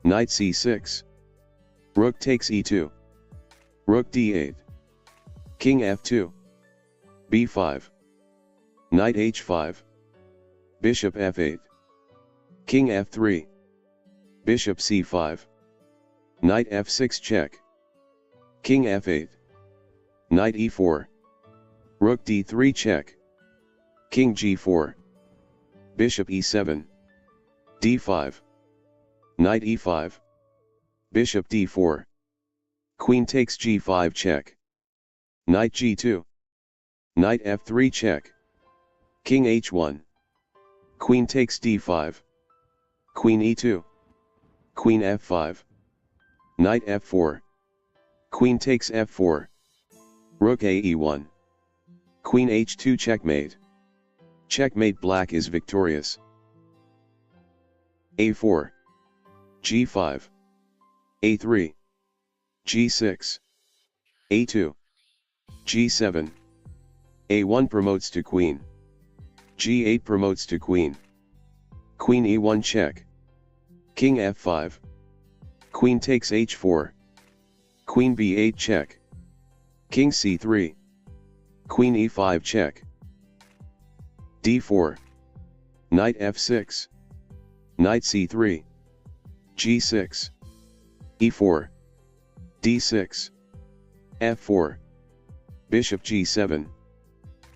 Knight c6. Rook takes e2. Rook d8. King f2. b5. Knight h5. Bishop f8. King f3. Bishop c5. Knight f6 check. King f8. Knight e4. Rook d3 check. King g4. Bishop e7. d5. Knight e5. Bishop d4. Queen takes g5 check. Knight g2. Knight f3 check. King h1. Queen takes d5. Queen e2. Queen f5. Knight f4. Queen takes f4. Rook ae1. Queen h2 checkmate. Checkmate, black is victorious. a4. g5. a3. g6. a2. g7. a1 promotes to queen. g8 promotes to queen. Queen e1 check. King f5. Queen takes h4. Queen b8 check. King c3. Queen e5 check. d4. Knight f6. Knight c3. g6. e4. d6. f4. Bishop g7.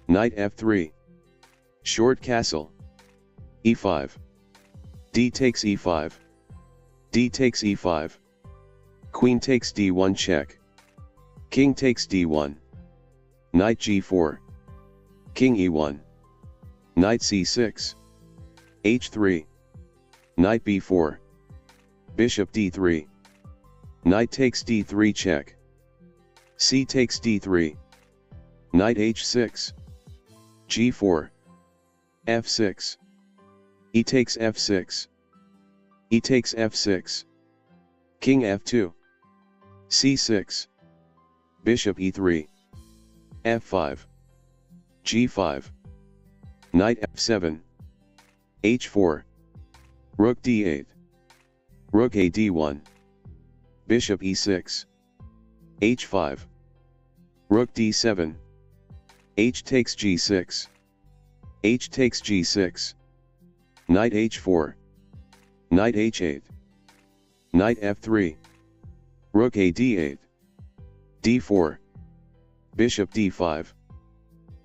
Knight f3. Short castle. e5. D takes e5. D takes e5. Queen takes d1 check. King takes d1. Knight g4. King e1. Knight c6. h3. Knight b4. Bishop d3. Knight takes d3 check. C takes d3. Knight h6. g4. f6. E takes f6. E takes f6. King f2. c6. Bishop e3. f5. g5. Knight f7. h4. Rook d8. Rook a d1. Bishop e6. h5. Rook d7. H takes g6. H takes g6. Knight h4. Knight h8. Knight f3. Rook a d8. d4. Bishop d5.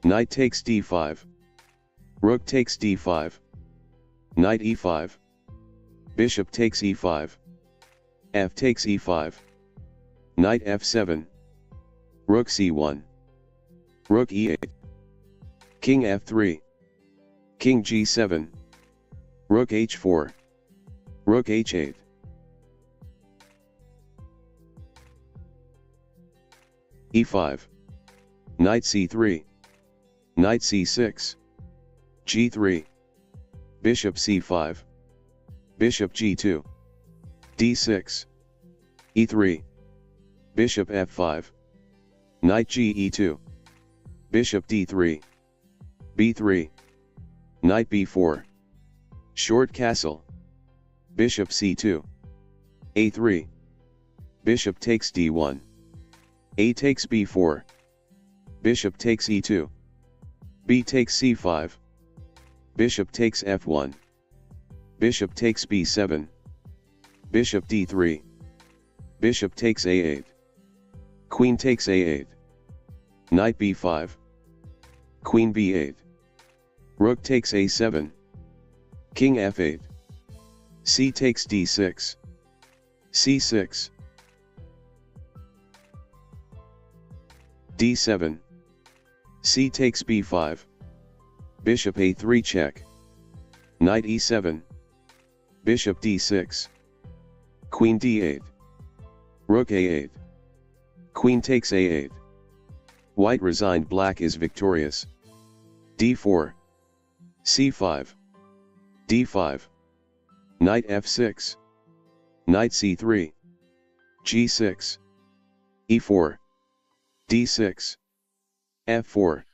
Knight takes d5. Rook takes d5. Knight e5. Bishop takes e5. F takes e5. Knight f7. Rook c1. Rook e8. King f3. King g7. Rook h4. Rook h8. e5. Knight c3. Knight c6. g3. Bishop c5. Bishop g2. d6. e3. Bishop f5. Knight ge2. Bishop d3. b3. Knight b4. Short castle. Bishop c2. a3. Bishop takes d1. A takes b4. Bishop takes e2. B takes c5. Bishop takes f1. Bishop takes b7. Bishop d3. Bishop takes a8. Queen takes a8. Knight b5. Queen b8. Rook takes a7. King f8. C takes d6. c6. d7. C takes b5. Bishop a3 check. Knight e7. Bishop d6. Queen d8. Rook a8. Queen takes a8. White resigned, black is victorious. d4. c5. d5. Knight f6. Knight c3. g6. e4. d6. f4.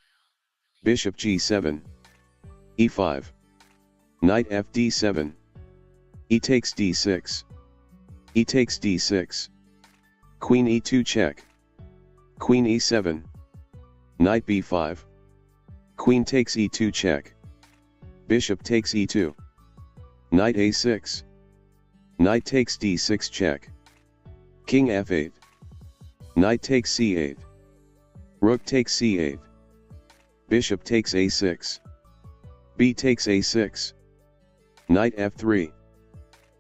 Bishop g7. e5. Knight fd7. E takes d6. E takes d6. Queen e2 check. Queen e7. Knight b5. Queen takes e2 check. Bishop takes e2. Knight a6. Knight takes d6 check. King f8. Knight takes c8. Rook takes c8. Bishop takes a6. B takes a6. Knight f3.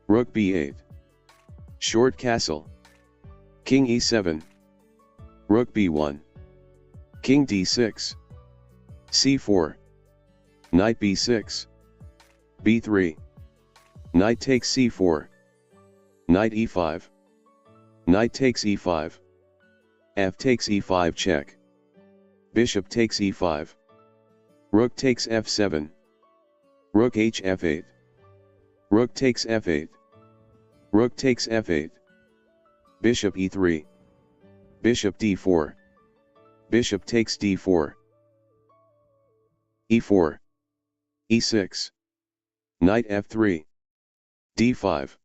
Rook b8. Short castle. King e7. Rook b1. King d6. c4. Knight b6. b3. Knight takes c4. Knight e5. Knight takes e5. F takes e5 check. Bishop takes e5. Rook takes f7. Rook h f8. Rook takes f8. Rook takes f8. Bishop e3. Bishop d4. Bishop takes d4. e4. e6. Knight f3. d5.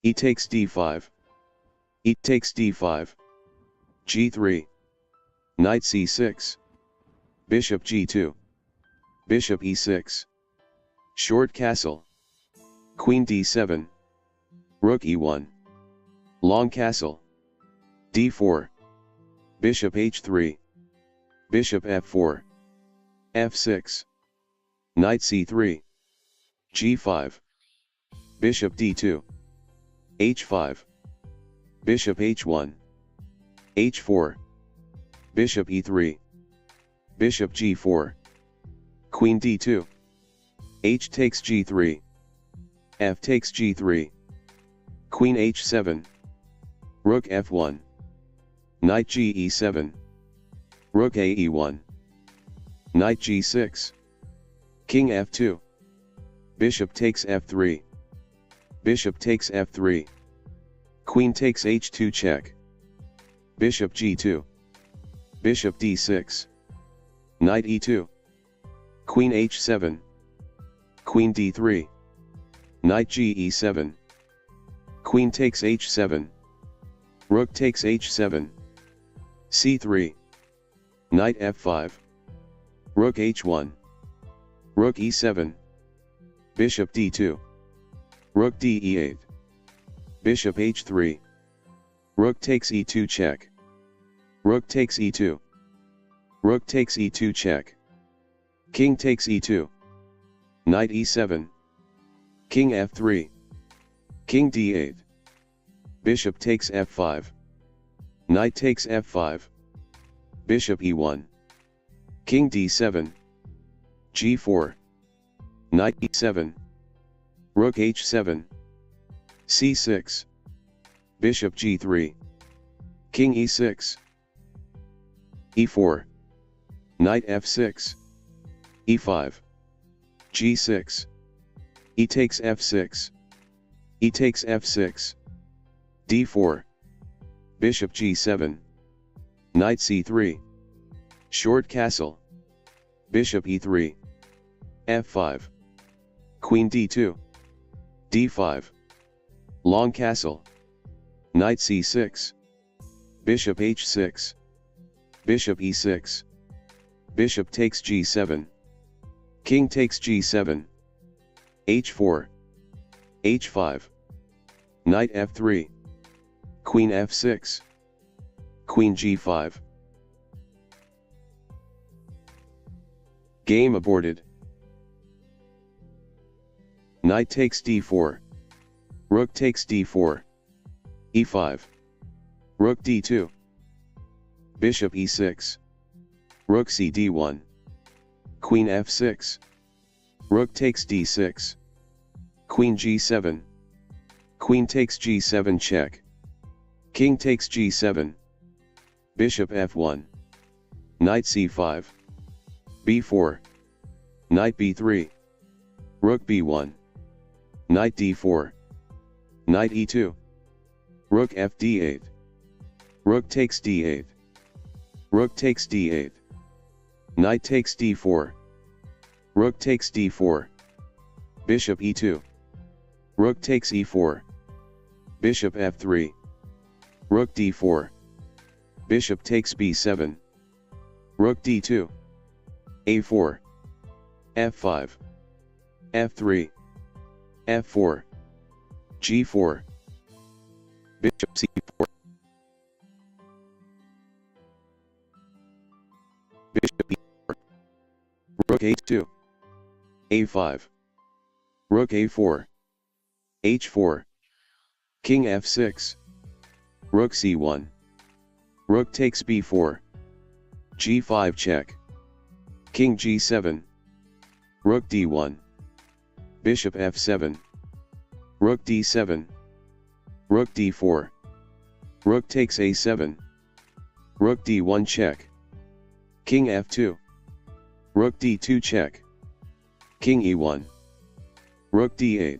E takes d5. E takes d5. g3. Knight c6. Bishop g2. Bishop e6. Short castle. Queen d7. Rook e1. Long castle. d4. Bishop h3. Bishop f4. f6. Knight c3. g5. Bishop d2. h5. Bishop h1, h4, Bishop e3, Bishop g4, Queen d2, H takes g3, F takes g3, Queen h7, Rook f1, Knight ge7, Rook ae1, Knight g6, King f2, Bishop takes f3, Bishop takes f3, Queen takes h2 check, Bishop g2, Bishop d6, Knight e2, Queen h7, Queen d3, Knight ge7, Queen takes h7, Rook takes h7, c3, Knight f5, Rook h1, Rook e7, Bishop d2, Rook de8, Bishop h3, Rook takes e2 check, Rook takes e2, Rook takes e2 check, King takes e2, Knight e7, King f3, King d8, Bishop takes f5, Knight takes f5, Bishop e1, King d7, g4, Knight e7, Rook h7, c6, Bishop g3, King e6, e4, Knight f6, e5, g6, e takes f6, e takes f6, d4, Bishop g7, Knight c3, short castle, Bishop e3, f5, Queen d2, d5, long castle, Knight c6, Bishop h6, Bishop e6, Bishop takes g7, King takes g7, h4, h5, Knight f3, Queen f6, Queen g5. Game aborted. Knight takes d4, Rook takes d4, e5, Rook d2, Bishop e6, Rook c d1, Queen f6, Rook takes d6, Queen g7, Queen takes g7 check, King takes g7, Bishop f1, Knight c5, b4, Knight b3, Rook b1, Knight d4, Knight e2, Rook f d8, Rook takes d8, Rook takes d8, Knight takes d4, Rook takes d4, Bishop e2, Rook takes e4, Bishop f3, Rook d4, Bishop takes b7, Rook d2, a4, f5, f3, f4, g4, Bishop c4, Bishop e4, Rook a2, a5, Rook a4, h4, King f6, Rook c1, Rook takes b4, g5 check, King g7, Rook d1, Bishop f7, Rook d7, Rook d4, Rook takes a7, Rook d1 check, King f2, Rook d2 check, King e1, Rook d8,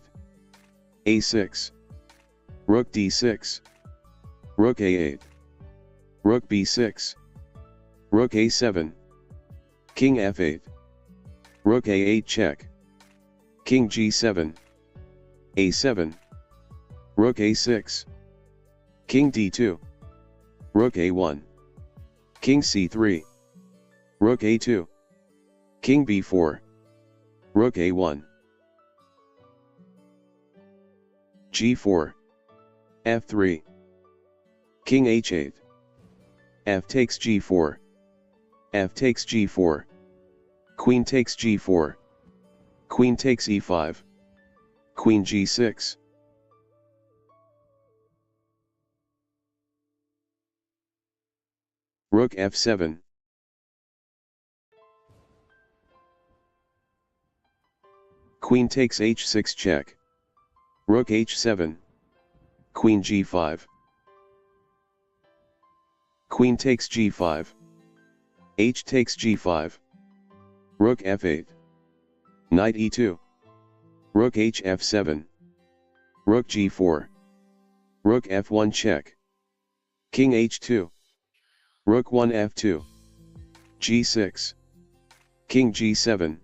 a6, Rook d6, Rook a8, Rook b6, Rook a7, King f8, Rook a8 check, King g7, a7, Rook a6, King d2, Rook a1, King c3, Rook a2, King b4, Rook a1, g4, f3, King h8, f takes g4, f takes g4, Queen takes g4, Queen takes e5, Queen g6, Rook f7. Queen takes h6 check. Rook h7. Queen g5. Queen takes g5. H takes g5. Rook f8. Knight e2. Rook h f7. Rook g4. Rook f1 check. King h2. Rook 1 f2. g6. King g7.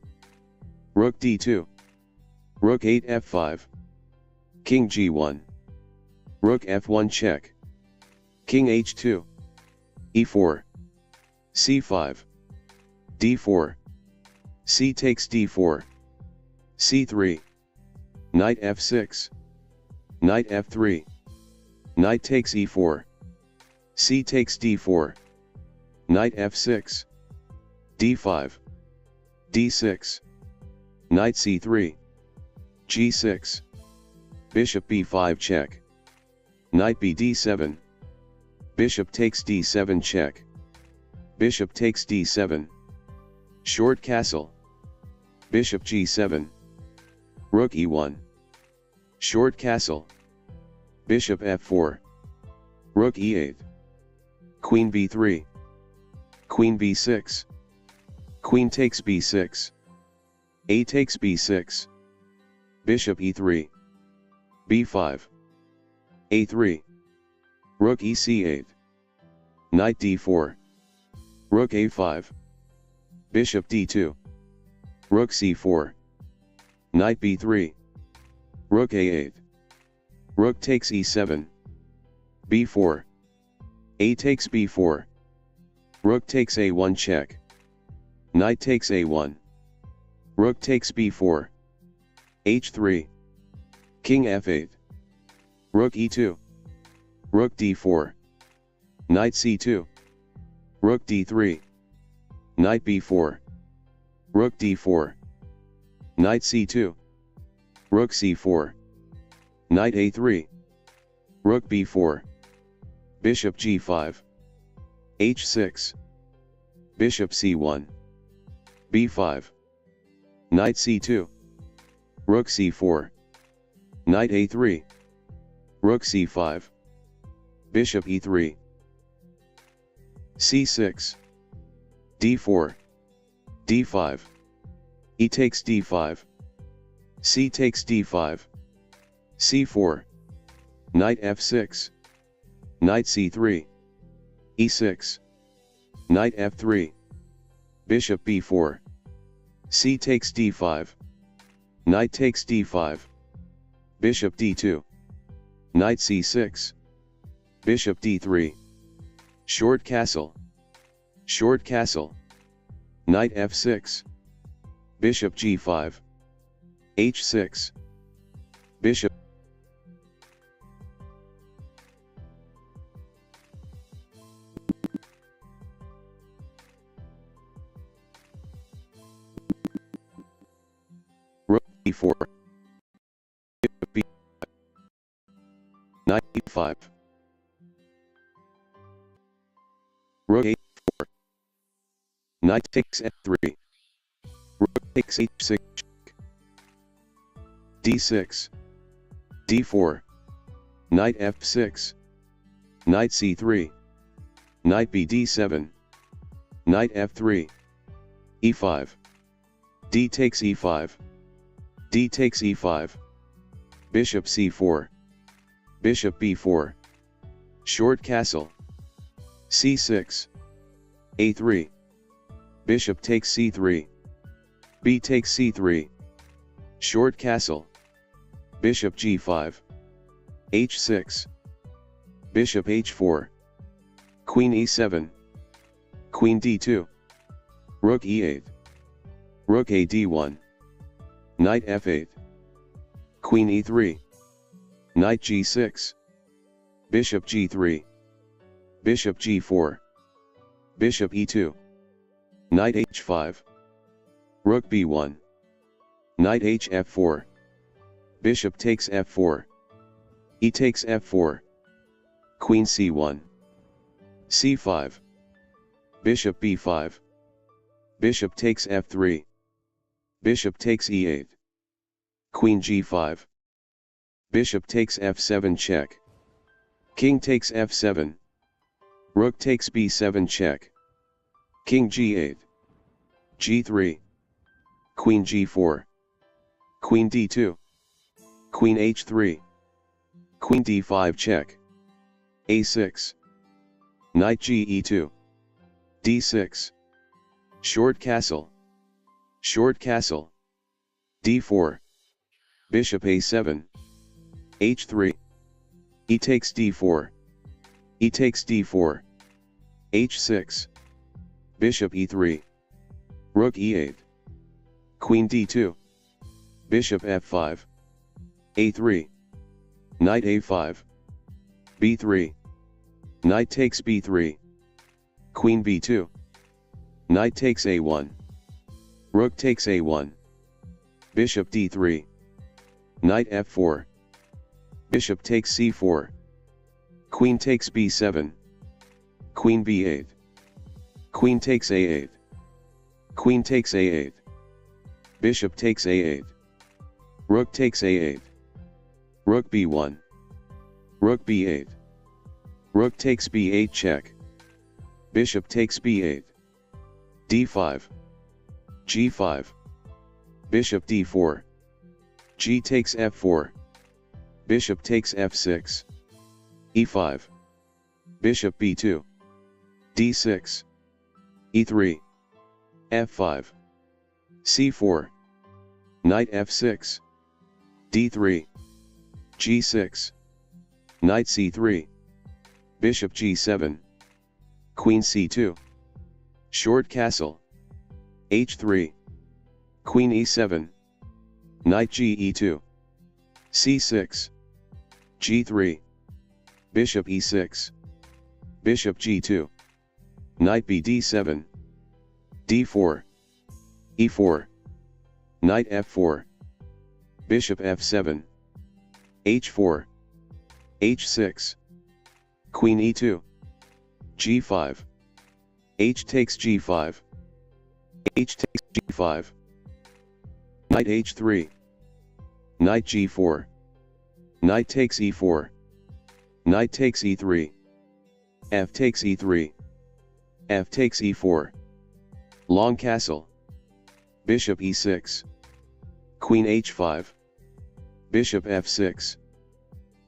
Rook d2. Rook 8 f5. King g1. Rook f1 check. King h2. e4. c5. d4. c takes d4. c3. Knight f6. Knight f3. Knight takes e4. c takes d4. Knight f6. d5. d6. Knight c3. g6. Bishop b5 check. Knight b d7. Bishop takes d7 check. Bishop takes d7. Short castle. Bishop g7. Rook e1. Short castle. Bishop f4. Rook e8. Queen b3. Queen b6. Queen takes b6. A takes b6. Bishop e3. b5. a3. Rook ec8. Knight d4. Rook a5. Bishop d2. Rook c4. Knight b3. Rook a8. Rook takes e7. b4. A takes b4. Rook takes a1 check. Knight takes a1. Rook takes b4. h3. King f8. Rook e2. Rook d4. Knight c2. Rook d3. Knight b4. Rook d4. Knight c2. Rook c4. Knight a3. Rook b4. Bishop g5. h6. Bishop c1. b5. Knight c2. Rook c4. Knight a3. Rook c5. Bishop e3. c6. d4. d5. E takes d5. C takes d5. c4. Knight f6. Knight c3. e6. Knight f3. Bishop b4. C takes d5. Knight takes d5. Bishop d2. Knight c6. Bishop d3. Short castle. Short castle. Knight f6. Bishop g5. h6. Bishop. Rook e4. Bishop b5. Knight e5. Rook a4. Knight takes f3. Rook takes h6. d6. d4. Knight f6. Knight c3. Knight b d7. Knight f3. e5. D takes e5. D takes e5. Bishop c4. Bishop b4. Short castle. c6. a3. Bishop takes c3. B takes c3. Short castle. Bishop g5. h6. Bishop h4. Queen e7. Queen d2. Rook e8. Rook a d1. Knight f8. Queen e3. Knight g6. Bishop g3. Bishop g4. Bishop e2. Knight h5. Rook b1. Knight hf4. Bishop takes f4. E takes f4. Queen c1. c5. Bishop b5. Bishop takes f3. Bishop takes e8. Queen g5. Bishop takes f7 check. King takes f7. Rook takes b7 check. King g8. g3. Queen g4. Queen d2. Queen h3. Queen d5 check. a6. Knight ge2. d6. Short castle. Short castle. d4. Bishop a7. h3. E takes d4. E takes d4. h6. Bishop e3. Rook e8. Queen d2. Bishop f5. a3. Knight a5. b3. Knight takes b3. Queen b2. Knight takes a1. Rook takes a1. Bishop d3. Knight f4. Bishop takes c4. Queen takes b7. Queen b8. Queen takes a8. Queen takes a8. Bishop takes a8. Rook takes a8. Rook b1. Rook b8. Rook takes b8 check. Bishop takes b8. d5. g5. Bishop d4. G takes f4. Bishop takes f6. e5. Bishop b2. d6. e3. f5. c4. Knight f6. d3. g6. Knight c3. Bishop g7. Queen c2. Short castle. h3. Queen e7. Knight ge2. c6. g3. Bishop e6. Bishop g2. Knight bd7. d4. e4. Knight f4. Bishop f7. h4. h6. Queen e2. g5. H takes g5. H takes g5. Knight h3. Knight g4. Knight takes e4. Knight takes e3. F takes e3. F takes e4. Long castle. Bishop e6. Queen h5. Bishop f6.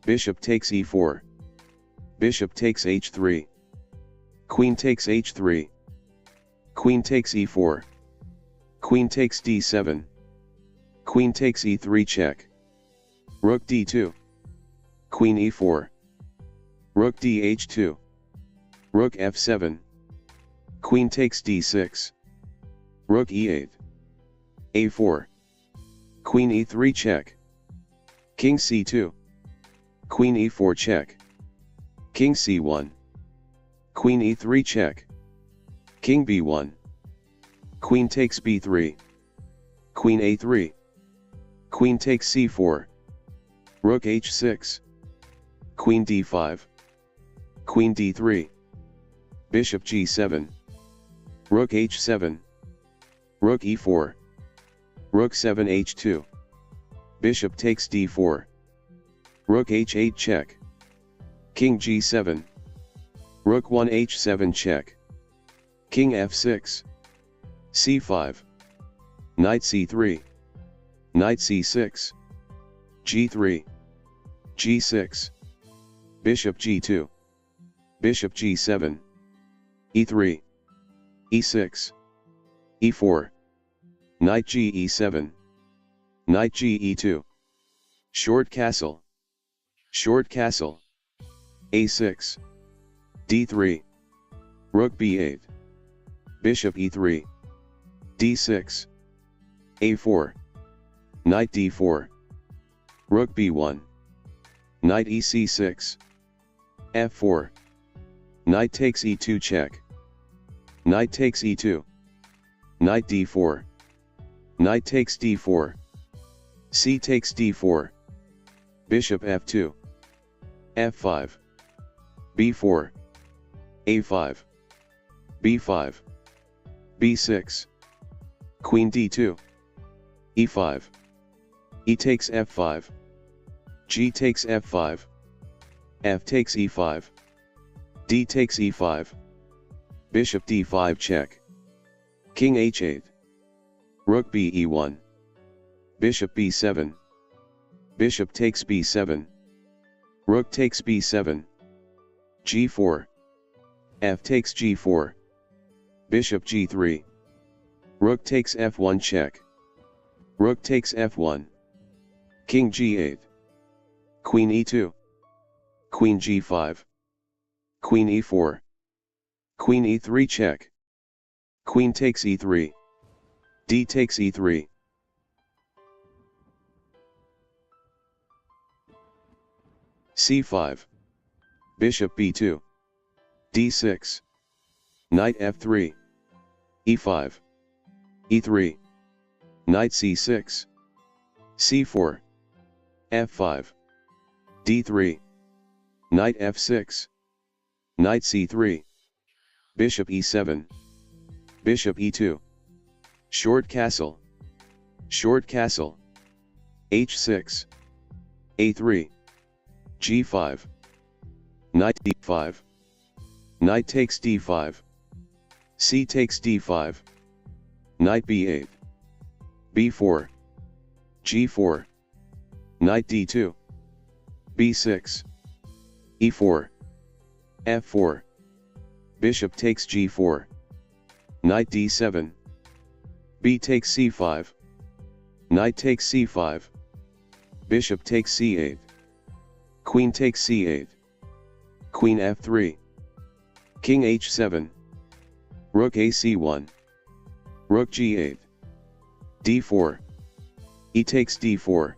Bishop takes e4. Bishop takes h3. Queen takes h3. Queen takes e4. Queen takes d7. Queen takes e3 check. Rook d2. Queen e4. Rook dh2. Rook f7. Queen takes d6. Rook e8. a4. Queen e3 check. King c2. Queen e4 check. King c1. Queen e3 check. King b1. Queen takes b3. Queen a3. Queen takes c4. Rook h6. Queen d5. Queen d3. Bishop g7. Rook h7. Rook e4. Rook 7 h2. Bishop takes d4. Rook h8 check. King g7. Rook 1 h7 check. King f6. c5. Knight c3. Knight c6. g3. g6. Bishop g2. Bishop g7. e3. e6. e4. Knight ge7. Knight ge2. Short castle. Short castle. a6. d3. Rook b8. Bishop e3. d6. a4. Knight d4. Rook b1. Knight ec6. f4. Knight takes e2 check. Knight takes e2. Knight d4. Knight takes d4. C takes d4. Bishop f2. f5. b4. a5. b5, b6, Queen d2, e5, e takes f5, g takes f5, f takes e5, d takes e5, bishop d5 check, king h8, rook b e1, bishop b7, bishop takes b7, rook takes b7, g4, f takes g4, bishop g3, rook takes f1 check, rook takes f1, king g8, queen e2, queen g5, queen e4, queen e3 check, queen takes e3, d takes e3, c5, bishop b2, d6, knight f3, e5, e3, knight c6, c4, f5, d3, knight f6, knight c3, bishop e7, bishop e2, short castle, h6, a3, g5, knight d5, knight takes d5, c takes d5, knight b8, b4, g4, knight d2, b6, e4, f4, bishop takes g4, knight d7, b takes c5, knight takes c5, bishop takes c8, queen takes c8, queen f3, king h7, rook ac1, rook g8, d4, e takes d4,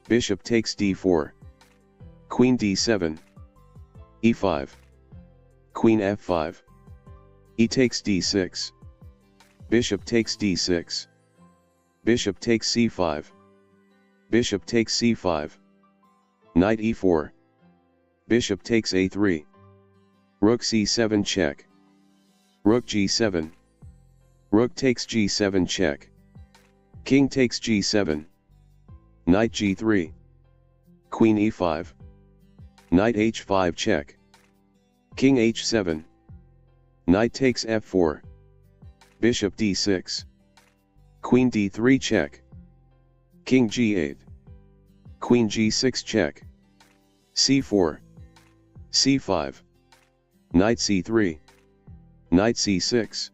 bishop takes d4, queen d7, e5, queen f5, e takes d6, bishop takes d6, bishop takes c5, bishop takes c5, knight e4, bishop takes a3, rook c7 check, rook g7, rook takes g7 check, king takes g7, knight g3, queen e5, knight h5 check, king h7, knight takes f4, bishop d6, queen d3 check, king g8, queen g6 check, c4, c5, knight c3, knight c6,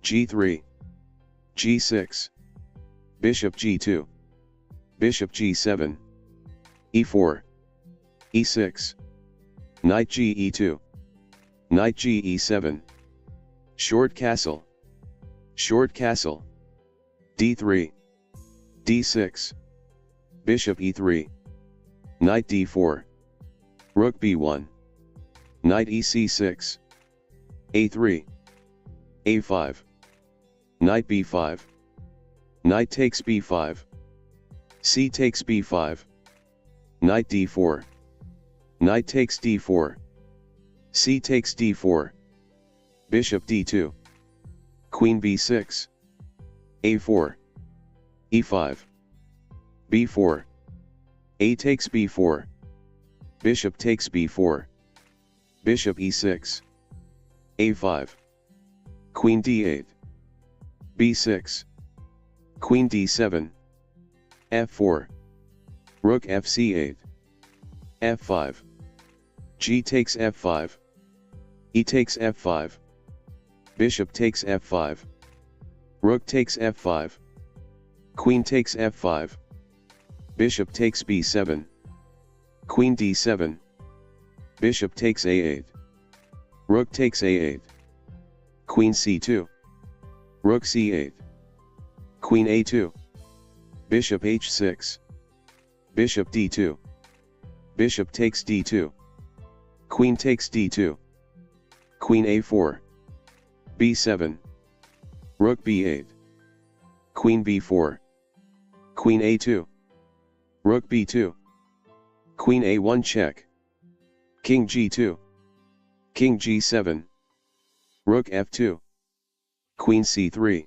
g3, g6, bishop g2, bishop g7, e4, e6, knight ge2, knight ge7, short castle, d3, d6, bishop e3, knight d4, rook b1, knight ec6, a3, a5, knight b5, knight takes b5, c takes b5, knight d4, knight takes d4, c takes d4, bishop d2, queen b6, a4, e5, b4, a takes b4, bishop takes b4, bishop e6, a5, queen d8, b6, queen d7, f4, rook fc8, f5, g takes f5, e takes f5, bishop takes f5, rook takes f5, queen takes f5, bishop takes b7, queen d7, bishop takes a8, rook takes a8, queen c2, rook c8, queen a2, bishop h6, bishop d2, bishop takes d2, queen takes d2, queen a4, b7, rook b8, queen b4, queen a2, rook b2, queen a1 check, king g2, king g7, Rook f2. Queen c3.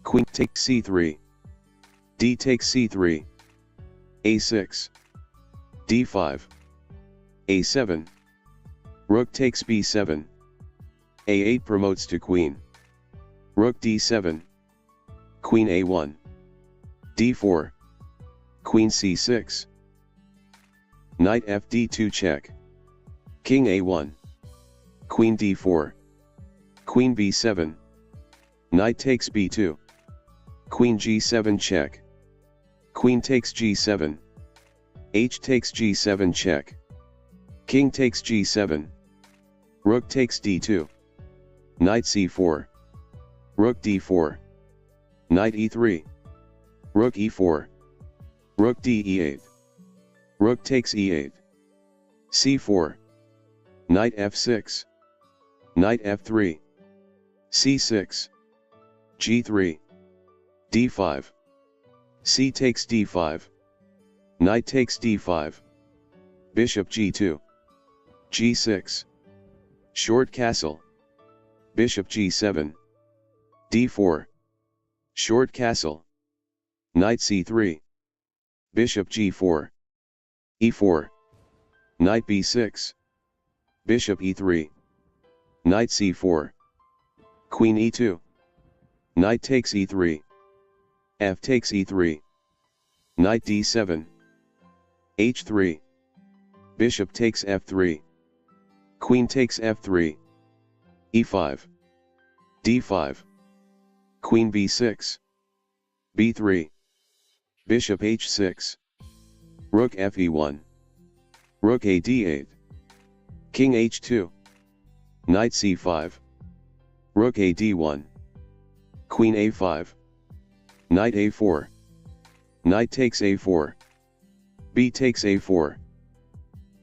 Queen takes c3. D takes c3. a6. d5. a7. Rook takes b7. a8 promotes to queen. Rook d7. Queen a1. d4. Queen c6. Knight fd2 check. King a1. Queen d4. Queen b7. Knight takes b2. Queen g7 check. Queen takes g7. H takes g7 check. King takes g7. Rook takes d2. Knight c4. Rook d4. Knight e3. Rook e4. Rook d e8. Rook takes e8. c4. Knight f6. Knight f3. c6. g3. d5. C takes d5. Knight takes d5. Bishop g2. g6. Short castle. Bishop g7. d4. Short castle. Knight c3. Bishop g4. e4. Knight b6. Bishop e3. Knight c4. Queen e2. Knight takes e3. F takes e3. Knight d7. h3. Bishop takes f3. Queen takes f3. e5. d5. Queen b6. b3. Bishop h6. Rook fe1. Rook a d8. King h2. Knight c5. Rook a d1. Queen a5. Knight a4. Knight takes a4. B takes a4.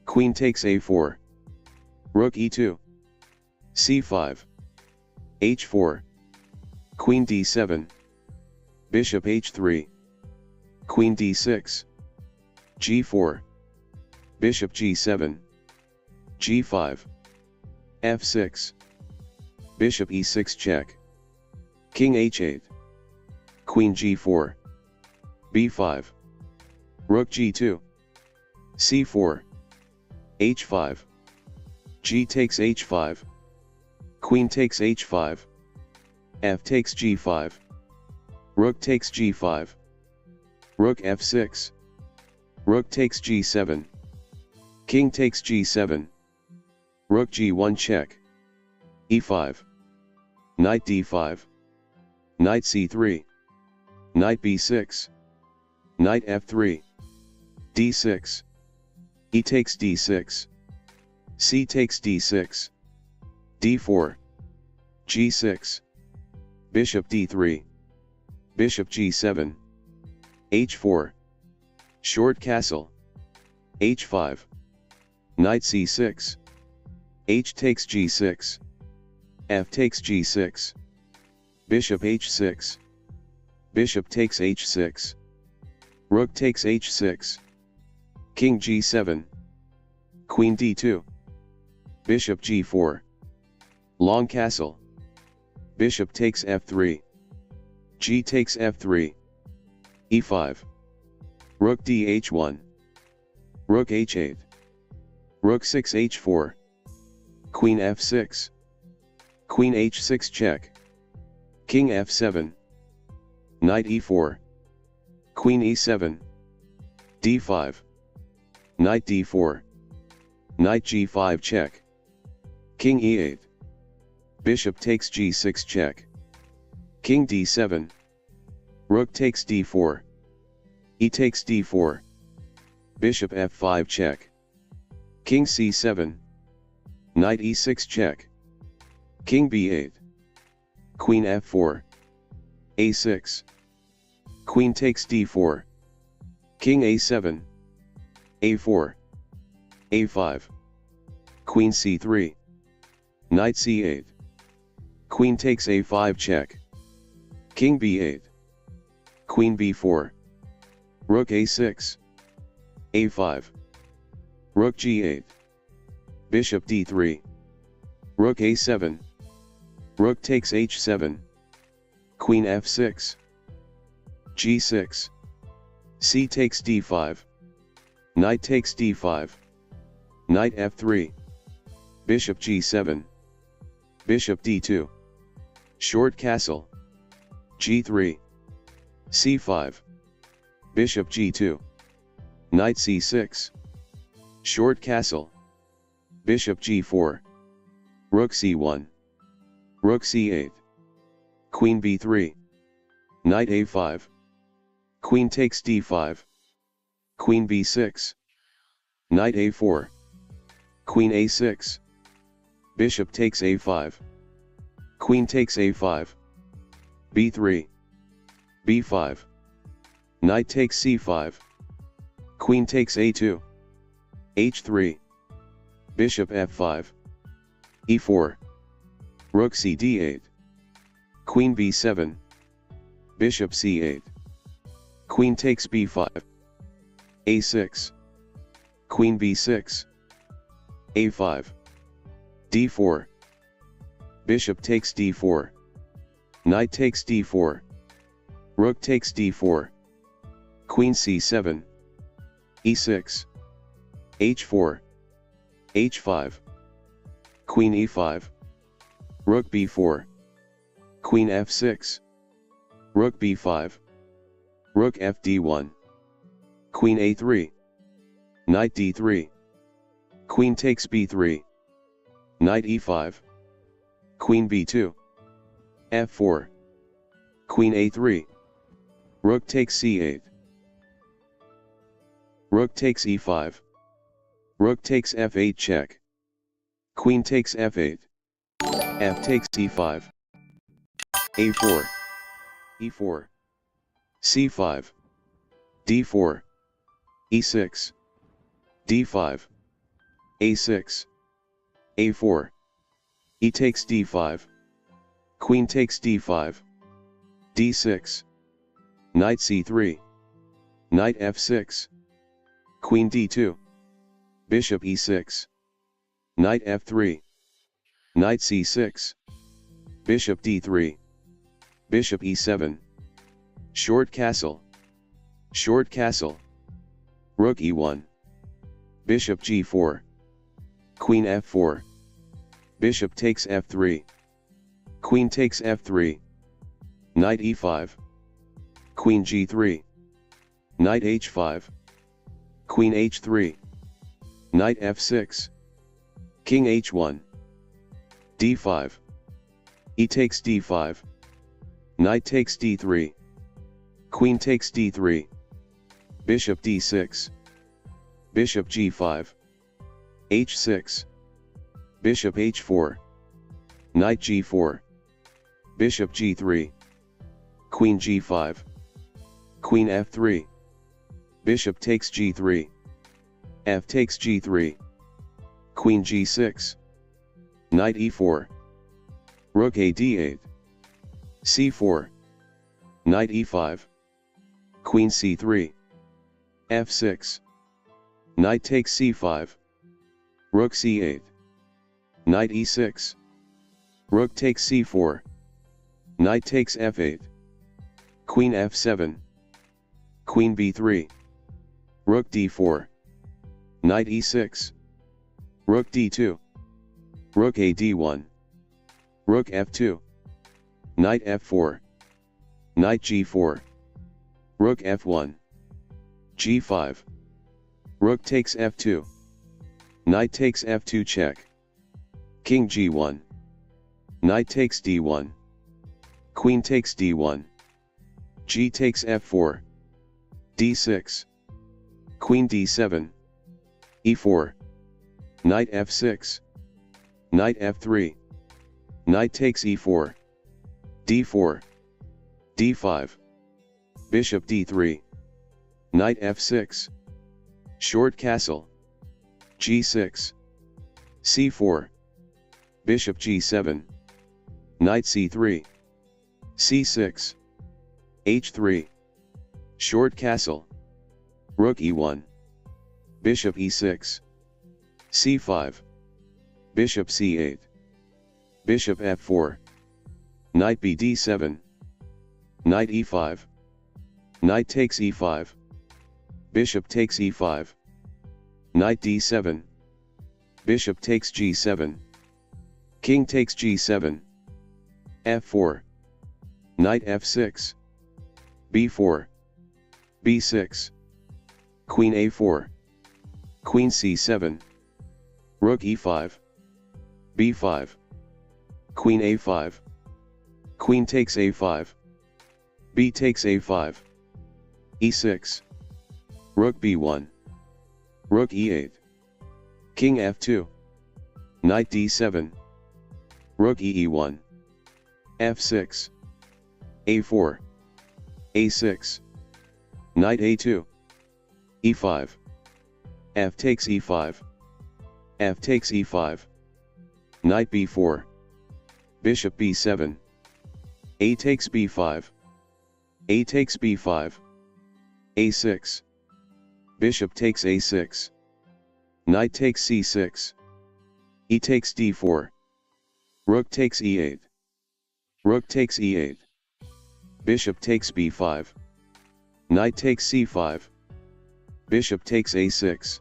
Queen takes a4. Rook e2. c5. h4. Queen d7. Bishop h3. Queen d6. g4. Bishop g7. g5. f6. Bishop e6 check. King h8. Queen g4. b5. Rook g2. c4. h5. G takes h5. Queen takes h5. F takes g5. Rook takes g5. Rook f6. Rook takes g7. King takes g7. Rook g1 check. e5. Knight d5. Knight c3. Knight b6. Knight f3. d6. E takes d6. C takes d6. d4. g6. Bishop d3. Bishop g7. h4. Short castle. h5. Knight c6. H takes g6. F takes g6. Bishop h6. Bishop takes h6. Rook takes h6. King g7. Queen d2. Bishop g4. Long castle. Bishop takes f3. G takes f3. e5. Rook dh1. Rook h8. Rook 6 h4. Queen f6. Queen h6 check. King f7. Knight e4. Queen e7. d5. Knight d4. Knight g5 check. King e8. Bishop takes g6 check. King d7. Rook takes d4. E takes d4. Bishop f5 check. King c7. Knight e6 check. King b8. Queen f4. a6. Queen takes d4. King a7. a4. a5. Queen c3. Knight c8. Queen takes a5 check. King b8. Queen b4. Rook a6. a5. Rook g8. Bishop d3. Rook a7. Rook takes h7. Queen f6. g6. C takes d5. Knight takes d5. Knight f3. Bishop g7. Bishop d2. Short castle. g3. c5. Bishop g2. Knight c6. Short castle. Bishop g4. Rook c1. Rook c8. Queen b3. Knight a5. Queen takes d5. Queen b6. Knight a4. Queen a6. Bishop takes a5. Queen takes a5. b3. b5. Knight takes c5. Queen takes a2. h3. Bishop f5. e4. Rook c d8. Queen b7. Bishop c8. Queen takes b5. a6. Queen b6. a5. d4. Bishop takes d4. Knight takes d4. Rook takes d4. Queen c7. e6. h4. h5. Queen e5. Rook b4. Queen f6. Rook b5. Rook fd1. Queen a3. Knight d3. Queen takes b3. Knight e5. Queen b2. f4. Queen a3. Rook takes c8. Rook takes e5. Rook takes f8 check. Queen takes f8. F takes e5. a4. e4. c5. d4. e6. d5. a6. a4. E takes d5. Queen takes d5. d6. Knight c3. Knight f6. Queen d2. Bishop e6. Knight f3. Knight c6. Bishop d3. Bishop e7. Short castle. Short castle. Rook e1. Bishop g4. Queen f4. Bishop takes f3. Queen takes f3. Knight e5. Queen g3. Knight h5. Queen h3. Knight f6. King h1. d5. E takes d5. Knight takes d3. Queen takes d3. Bishop d6. Bishop g5. h6. Bishop h4. Knight g4. Bishop g3. Queen g5. Queen f3. Bishop takes g3. F takes g3. Queen g6. Knight e4. Rook a d8. c4. Knight e5. Queen c3. f6. Knight takes c5. Rook c8. Knight e6. Rook takes c4. Knight takes f8. Queen f7. Queen b3. Rook d4. Knight e6. Rook d2. Rook a d1. Rook f2. Knight f4. Knight g4. Rook f1. g5. Rook takes f2. Knight takes f2 check. King g1. Knight takes d1. Queen takes d1. G takes f4. d6. Queen d7. e4. Knight f6. Knight f3. Knight takes e4. d4. d5. Bishop d3. Knight f6. Short castle. g6. c4. Bishop g7. Knight c3. c6. h3. Short castle. Rook e1. Bishop e6. c5. Bishop c8. Bishop f4. Knight b d7. Knight e5. Knight takes e5. Bishop takes e5. Knight d7. Bishop takes g7. King takes g7. f4. Knight f6. b4. b6. Queen a4. Queen c7. Rook e5. b5. Queen a5. Queen takes a5. B takes a5. e6. Rook b1. Rook e8. King f2. Knight d7. Rook e1. f6. a4. a6. Knight a2. e5. f takes e5. f takes e5. Knight b4. Bishop b7. A takes b5. A takes b5. a6. Bishop takes a6. Knight takes c6. E takes d4. Rook takes e8. Rook takes e8. Bishop takes b5. Knight takes c5. Bishop takes a6.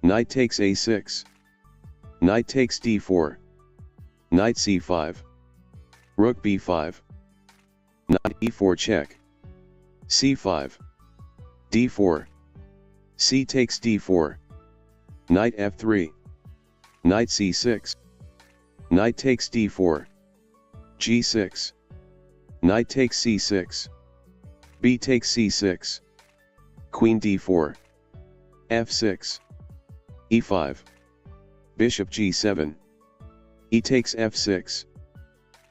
Knight takes a6. Knight takes d4. Knight c5. Rook b5. Knight e4 check. c5. d4. C takes d4. Knight f3. Knight c6. Knight takes d4. g6. Knight takes c6. B takes c6. Queen d4. f6. e5. Bishop g7. E takes f6.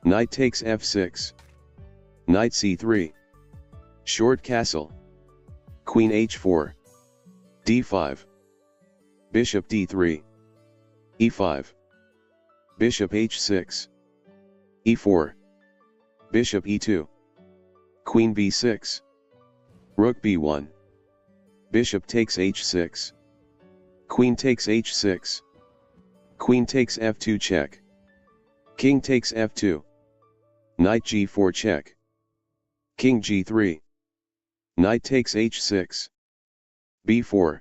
Knight takes f6. Knight c3. Short castle. Queen h4. d5. Bishop d3. e5. Bishop h6. e4. Bishop e2. Queen b6. Rook b1. Bishop takes h6. Queen takes h6. Queen takes f2 check. King takes f2. Knight g4 check. King g3. Knight takes h6. b4.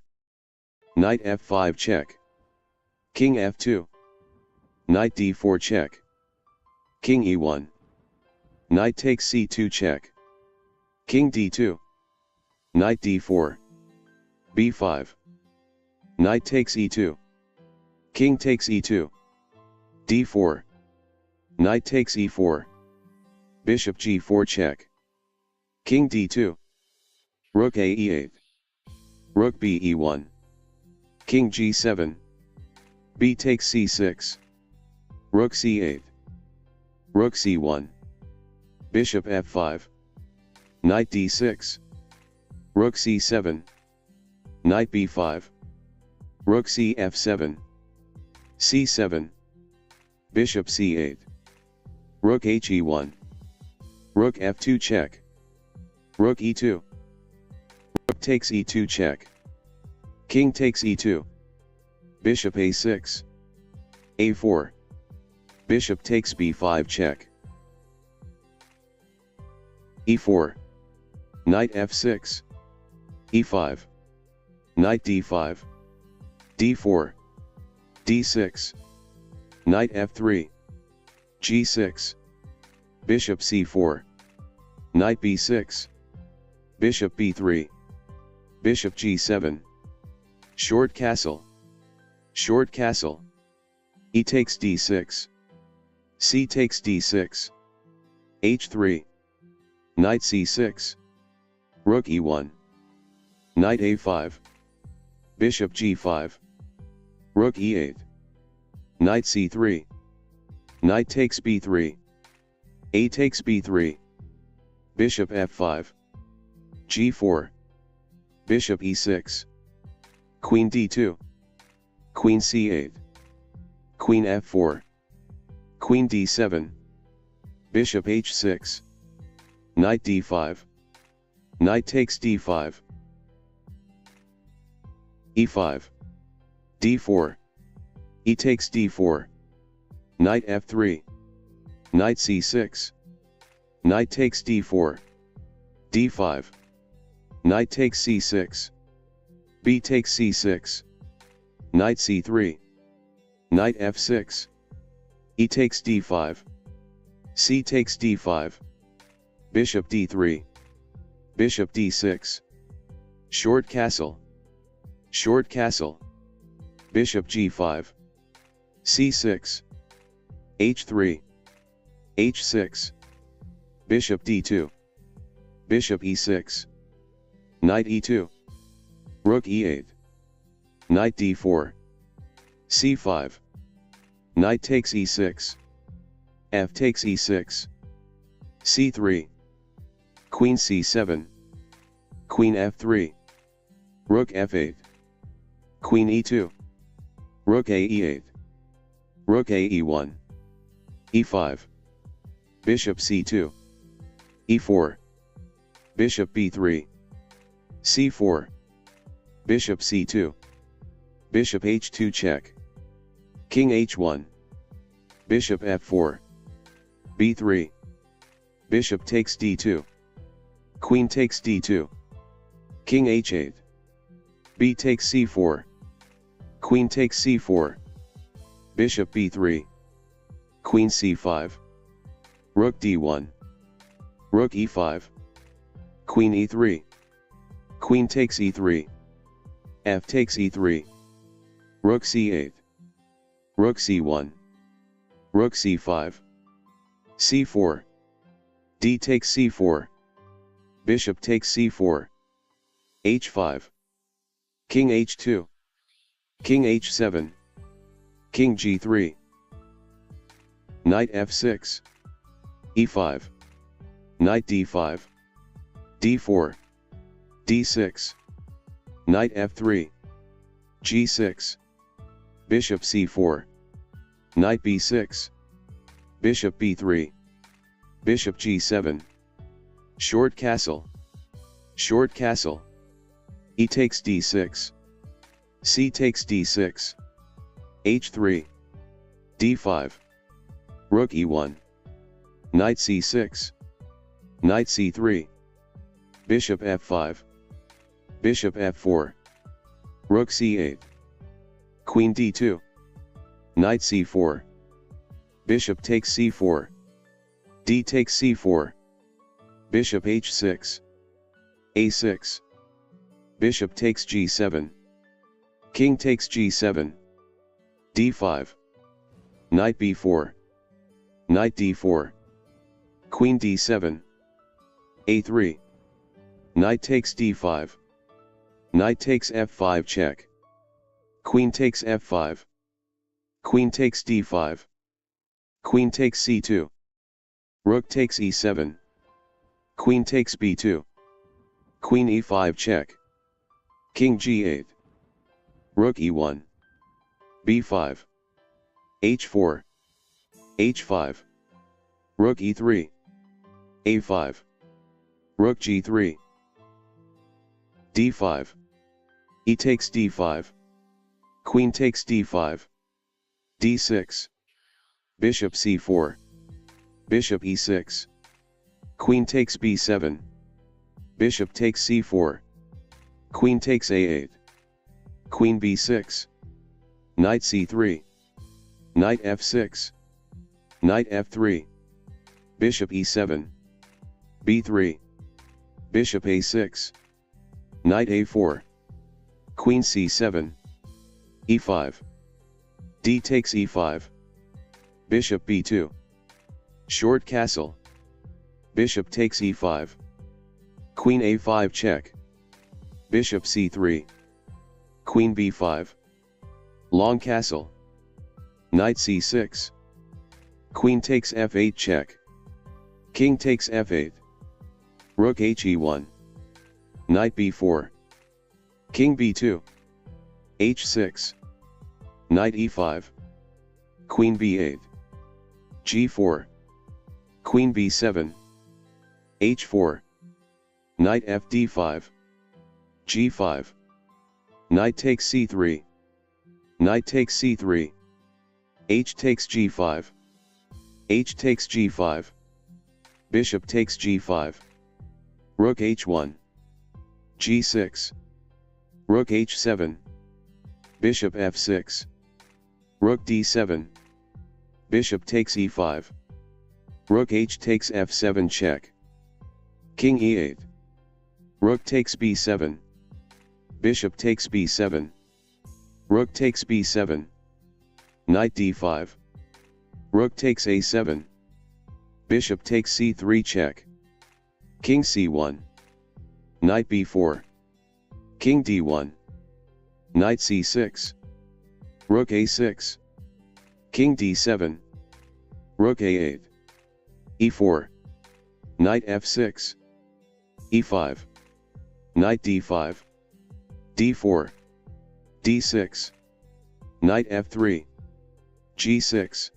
Knight f5 check. King f2. Knight d4 check. King e1. Knight takes c2 check. King d2. Knight d4. b5. Knight takes e2. King takes e2. d4. Knight takes e4. Bishop g4 check. King d2. Rook a e8. Rook b e1. King g7. B takes c6. Rook c8. Rook c1. Bishop f5. Knight d6. Rook c7. Knight b5. Rook c f7. c7. Bishop c8. Rook h e1. Rook f2 check. Rook e2. Rook takes e2 check. King takes e2. Bishop a6. a4. Bishop takes b5 check. e4. Knight f6. e5. Knight d5. d4. d6. Knight f3. g6. Bishop c4. Knight b6. Bishop b3. Bishop g7. Short castle. Short castle. E takes d6. C takes d6. h3. Knight c6. Rook e1. Knight a5. Bishop g5. Rook e8. Knight c3. Knight takes b3. A takes b3. Bishop f5. g4. Bishop e6. Queen d2. Queen c8. Queen f4. Queen d7. Bishop h6. Knight d5. Knight takes d5. e5. d4. E takes d4. Knight f3. Knight c6. Knight takes d4, d5. Knight takes c6, b takes c6, knight c3, knight f6, e takes d5, c takes d5, bishop d3, bishop d6, short castle, bishop g5, c6, h3, h6, bishop d2, bishop e6, knight e2, rook e8, knight d4, c5, knight takes e6, f takes e6, c3, queen c7, queen f3, rook f8, queen e2, rook a e8, rook a e1, e5, bishop c2, e4, bishop b3, c4, bishop c2, bishop h2 check, king h1, bishop f4, b3, bishop takes d2, queen takes d2, king h8, b takes c4, queen takes c4, bishop b3, queen c5, rook d1, rook e5, queen e3, queen takes e3, f takes e3, rook c8, rook c1, rook c5, c4, d takes c4, bishop takes c4, h5, king h2, king h7, king g3, knight f6, e5, knight d5, d4, d6, knight f3, g6, bishop c4, knight b6, bishop b3, bishop g7, short castle, e takes d6, c takes d6, h3, d5, rook e1, knight c6, knight c3, bishop f5, bishop f4, rook c8, queen d2, knight c4, bishop takes c4, d takes c4, bishop h6, a6, bishop takes g7, king takes g7, d5, knight b4, knight d4, queen d7, a3, knight takes d5, knight takes f5 check, queen takes f5, queen takes d5, queen takes c2, rook takes e7, queen takes b2, queen e5 check, king g8, rook e1, b5, h4, h5, rook e3, a5, rook g3, d5, e takes d5, queen takes d5, d6, bishop c4, bishop e6, queen takes b7, bishop takes c4, queen takes a8, queen b6, knight c3, knight f6, knight f3, bishop e7, b3, bishop a6, knight a4, queen c7, e5, d takes e5, bishop b2, short castle, bishop takes e5, queen a5 check, bishop c3, queen b5, long castle, knight c6, queen takes f8 check, king takes f8, rook he1, knight b4, king b2, h6, knight e5, queen b8, g4, queen b7, h4, knight fd5, g5, knight takes c3, knight takes c3, h takes g5, h takes g5, Bishop takes g5. Rook h1. g6. Rook h7. Bishop f6. Rook d7. Bishop takes e5. Rook h takes f7 check. King e8. Rook takes b7. Bishop takes b7. Rook takes b7. Knight d5. Rook takes a7. Bishop takes c3 check. King c1. Knight b4. King d1. Knight c6. Rook a6. King d7. Rook a8. e4. Knight f6. e5. Knight d5. d4. d6. Knight f3. g6.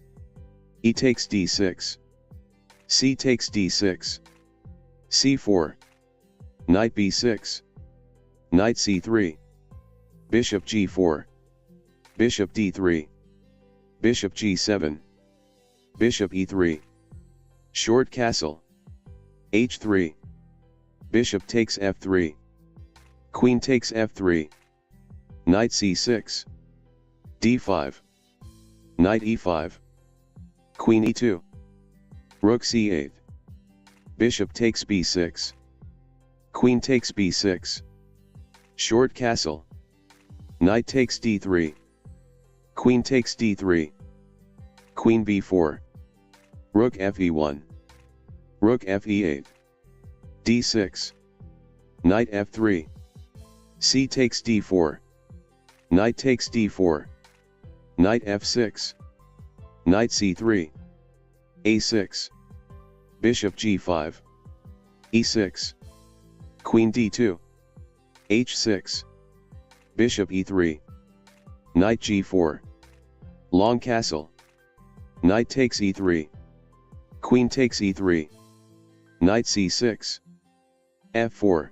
E takes d6. C takes d6. c4. Knight b6. Knight c3. Bishop g4. Bishop d3. Bishop g7. Bishop e3. Short castle. h3. Bishop takes f3. Queen takes f3. Knight c6. d5. Knight e5. Queen e2. Rook c8. Bishop takes b6. Queen takes b6. Short castle. Knight takes d3. Queen takes d3. Queen b4. Rook fe1. Rook fe8. d6. Knight f3. C takes d4. Knight takes d4. Knight f6. Knight c3. a6. Bishop g5. e6. Queen d2. h6. Bishop e3. Knight g4. Long castle. Knight takes e3. Queen takes e3. Knight c6. f4.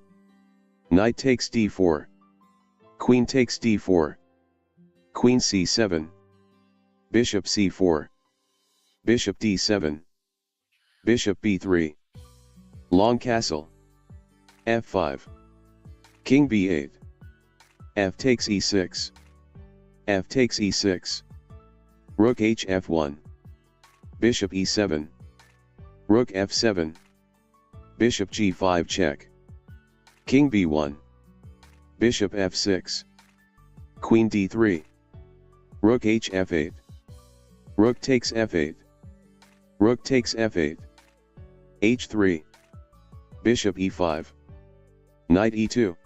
Knight takes d4. Queen takes d4. Queen c7. Bishop c4. Bishop d7. Bishop b3. Long castle. f5. King b8. F takes e6. F takes e6. Rook hf1. Bishop e7. Rook f7. Bishop g5 check. King b1. Bishop f6. Queen d3. Rook hf8. Rook takes f8. Rook takes f8. h3. Bishop e5. Knight e2.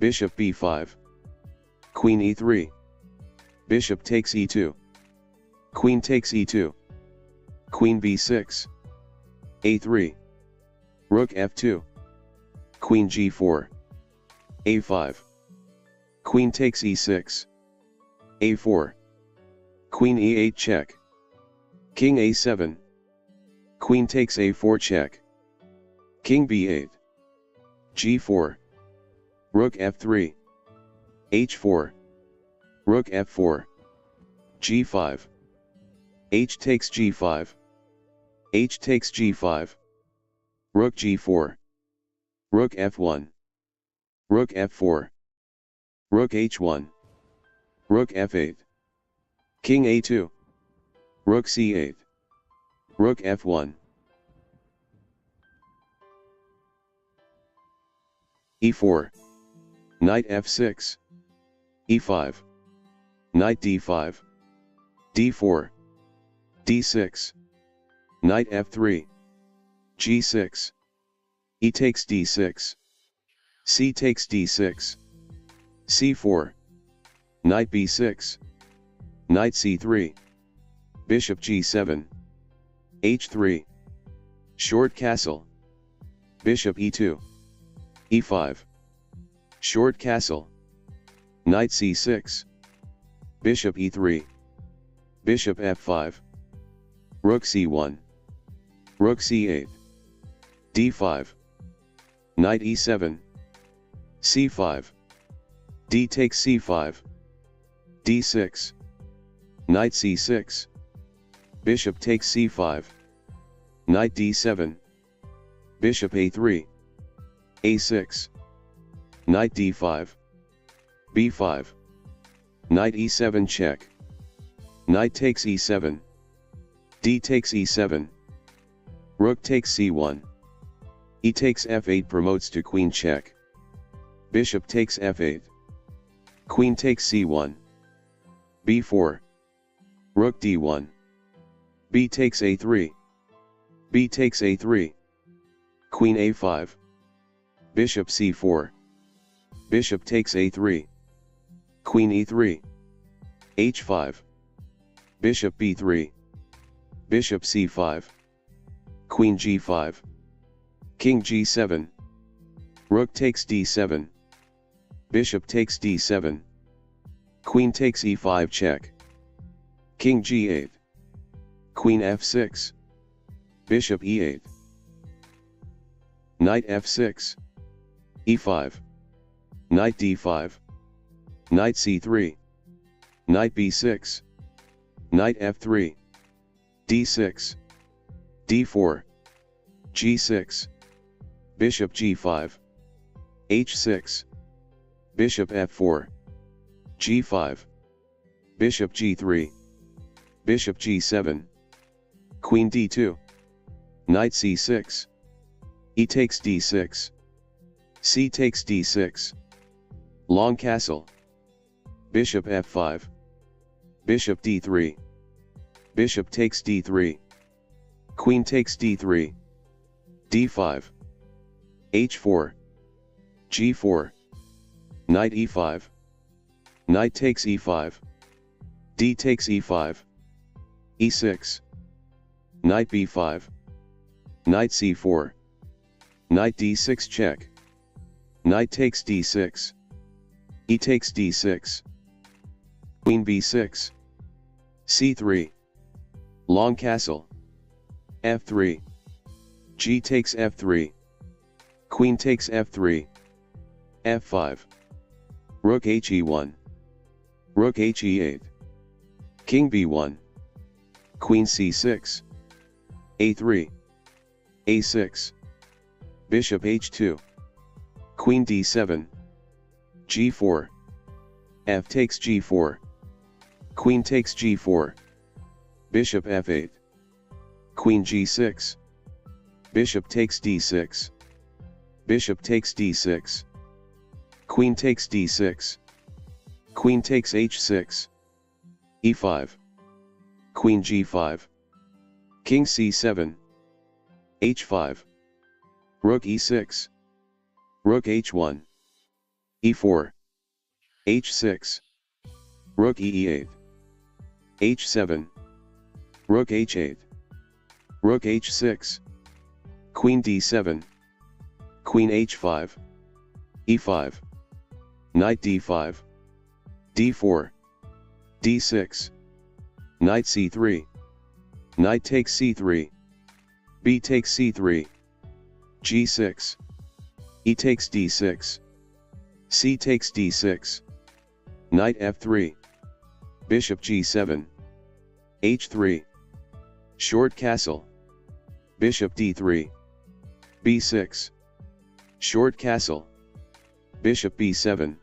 Bishop b5. Queen e3. Bishop takes e2. Queen takes e2. Queen b6. a3. Rook f2. Queen g4. a5. Queen takes e6. a4. Queen e8 check. King a7. Queen takes a4 check. King b8. g4. Rook f3. h4. Rook f4. g5. H takes g5. H takes g5. Rook g4. Rook f1. Rook f4. Rook h1. Rook f8. King a2. Rook c8. Rook f1. e4. Knight f6. e5. Knight d5. d4. d6. Knight f3. g6. E takes d6. C takes d6. c4. Knight b6. Knight c3. Bishop g7. h3. Short castle. Bishop e2. e5. Short castle. Knight c6. Bishop e3. Bishop f5. Rook c1. Rook c8. d5. Knight e7. c5. D takes c5. d6. Knight c6. Bishop takes c5. Knight d7. Bishop a3, a6, knight d5, b5, knight e7 check, knight takes e7, d takes e7, rook takes c1, e takes f8 promotes to queen check, bishop takes f8, queen takes c1, b4, rook d1, b takes a3, b takes a3, queen a5, bishop c4, bishop takes a3, queen e3, h5, bishop b3, bishop c5, queen g5, king g7, rook takes d7, bishop takes d7, queen takes e5 check, king g8, queen f6, bishop e8, knight f6, e5, knight d5, knight c3, knight b6, knight f3, d6, d4, g6, bishop g5, h6, bishop f4, g5, bishop g3, bishop g7, queen d2, knight c6, e takes d6, c takes d6, long castle, bishop f5, bishop d3, bishop takes d3, queen takes d3, d5, h4, g4, knight e5, knight takes e5, d takes e5, e6, knight b5, knight c4, knight d6 check, knight takes d6, e takes d6, queen b6, c3, long castle, f3, g takes f3, queen takes f3, f5, rook he1, rook he8, king b1, queen c6, a3, a6, bishop h2, queen d7, g4, f takes g4, queen takes g4, bishop f8, queen g6, bishop takes d6, bishop takes d6, queen takes d6, queen takes h6, e5, queen g5, king c7, h5, rook e6, rook h1, e4, h6, rook e8, h7, rook h8, rook h6, queen d7, queen h5, e5, knight d5, d4, d6, knight c3, knight takes c3, b takes c3, g6, e takes d6, c takes d6, knight f3, bishop g7, h3, short castle, bishop d3, b6, short castle, bishop b7,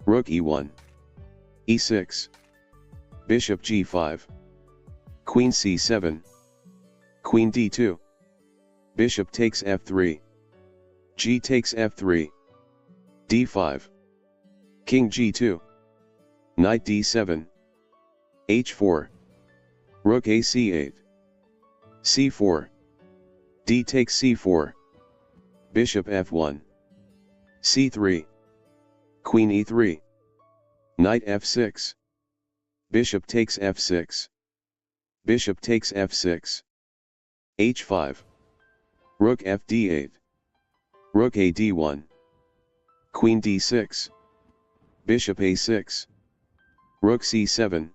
rook e1, e6, bishop g5, queen c7, queen d2, bishop takes f3, g takes f3, d5, king g2, knight d7, h4, rook a c8, c4, d takes c4, bishop f1, c3, queen e3, knight f6, bishop takes f6, bishop takes f6, h5, rook f d8, rook a d1, queen d6, bishop a6, rook c7,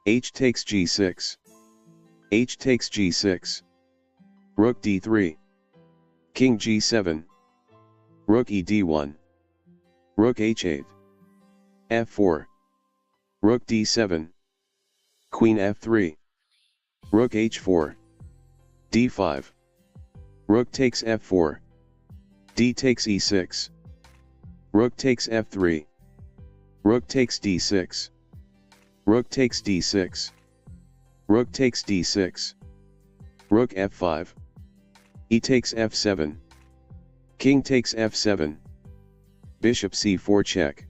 h takes g6, h takes g6, rook d3, king g7, rook e d1, rook h8, f4, rook d7, queen f3, rook h4, d5, Rook takes f4. D takes e6. Rook takes f3. Rook takes d6. Rook takes d6. Rook takes d6. Rook f5. E takes f7. King takes f7. Bishop c4 check.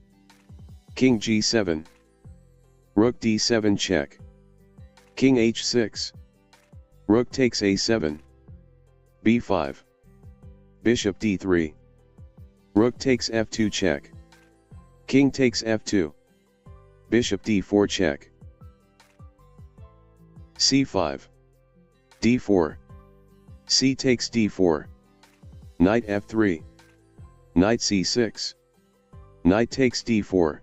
King g7. Rook d7 check. King h6. Rook takes a7. b5. Bishop d3. Rook takes f2 check. King takes f2. Bishop d4 check. c5. d4. C takes d4. Knight f3. Knight c6. Knight takes d4.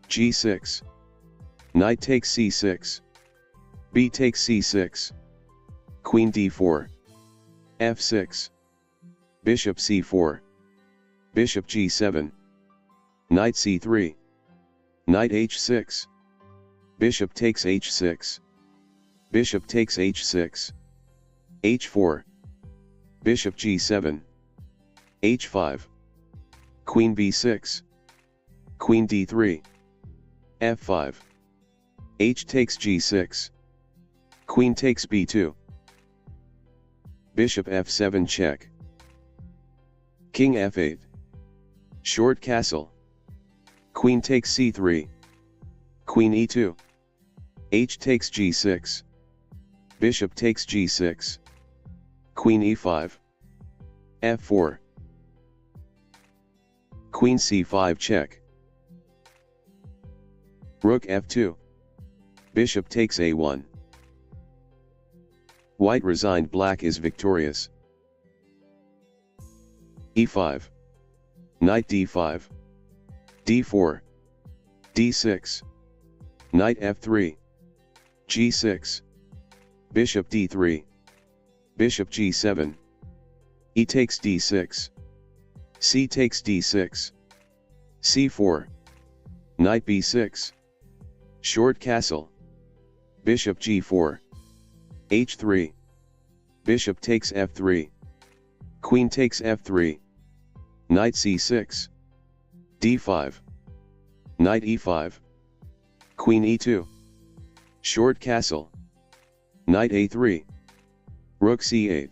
g6. Knight takes c6. B takes c6. Queen d4. f6. Bishop c4. Bishop g7. Knight c3. Knight h6. Bishop takes h6. Bishop takes h6. h4. Bishop g7. h5. Queen b6. Queen d3. f5. H takes g6. Queen takes b2. Bishop f7 check. King f8. Short castle. Queen takes c3. Queen e2. H takes g6. Bishop takes g6. Queen e5. f4. Queen c5 check. Rook f2. Bishop takes a1. White resigned, black is victorious. e5. Knight d5. d4. d6. Knight f3. g6. Bishop d3. Bishop g7. E takes d6. C takes d6. c4. Knight b6. Short castle. Bishop g4. h3. Bishop takes f3. Queen takes f3. Knight c6. d5. Knight e5. Queen e2. Short castle. Knight a3. Rook c8.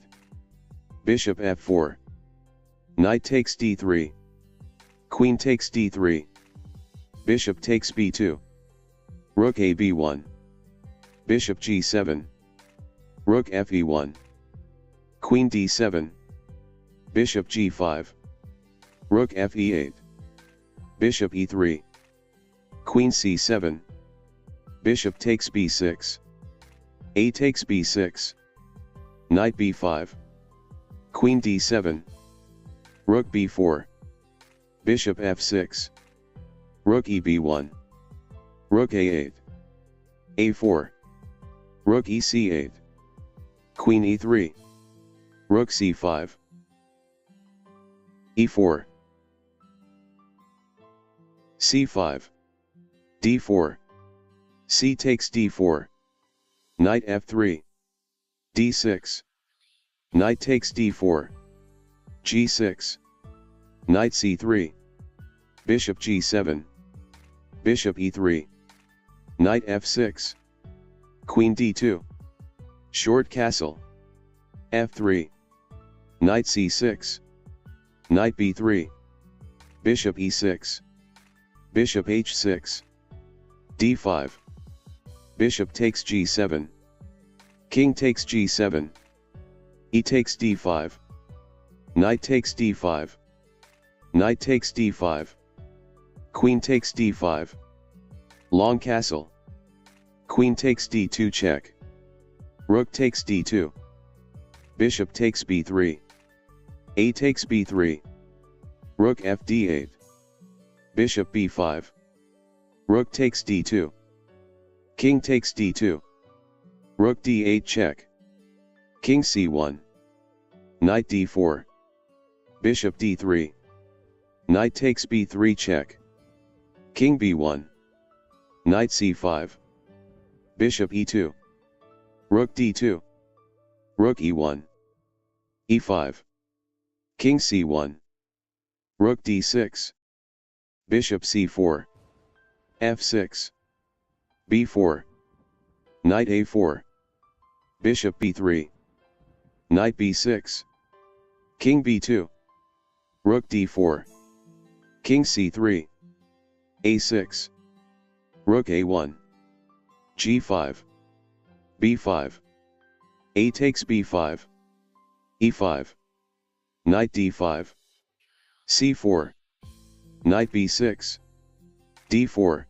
Bishop f4. Knight takes d3. Queen takes d3. Bishop takes b2. Rook a b1. Bishop g7. Rook fe1. Queen d7. Bishop g5. Rook fe8. Bishop e3. Queen c7. Bishop takes b6. A takes b6. Knight b5. Queen d7. Rook b4. Bishop f6. Rook e b1. Rook a8. a4. Rook e c8. Queen e3. Rook c5. e4. c5. d4. C takes d4. Knight f3. d6. Knight takes d4. g6. Knight c3. Bishop g7. Bishop e3. Knight f6. Queen d2. Short castle. f3. Knight c6. Knight b3. Bishop e6. Bishop h6. d5. Bishop takes g7. King takes g7. E takes d5. Knight takes d5. Knight takes d5. Queen takes d5. Long castle. Queen takes d2 check. Rook takes d2. Bishop takes b3. A takes b3. Rook fd8. Bishop b5. Rook takes d2. King takes d2. Rook d8 check. King c1. Knight d4. Bishop d3. Knight takes b3 check. King b1. Knight c5. Bishop e2. Rook d2. Rook e1. e5. King c1. Rook d6. Bishop c4. f6. b4. Knight a4. Bishop b3. Knight b6. King b2. Rook d4. King c3. a6. Rook a1. g5. b5. A takes b5. e5. Knight d5. c4. Knight b6. d4.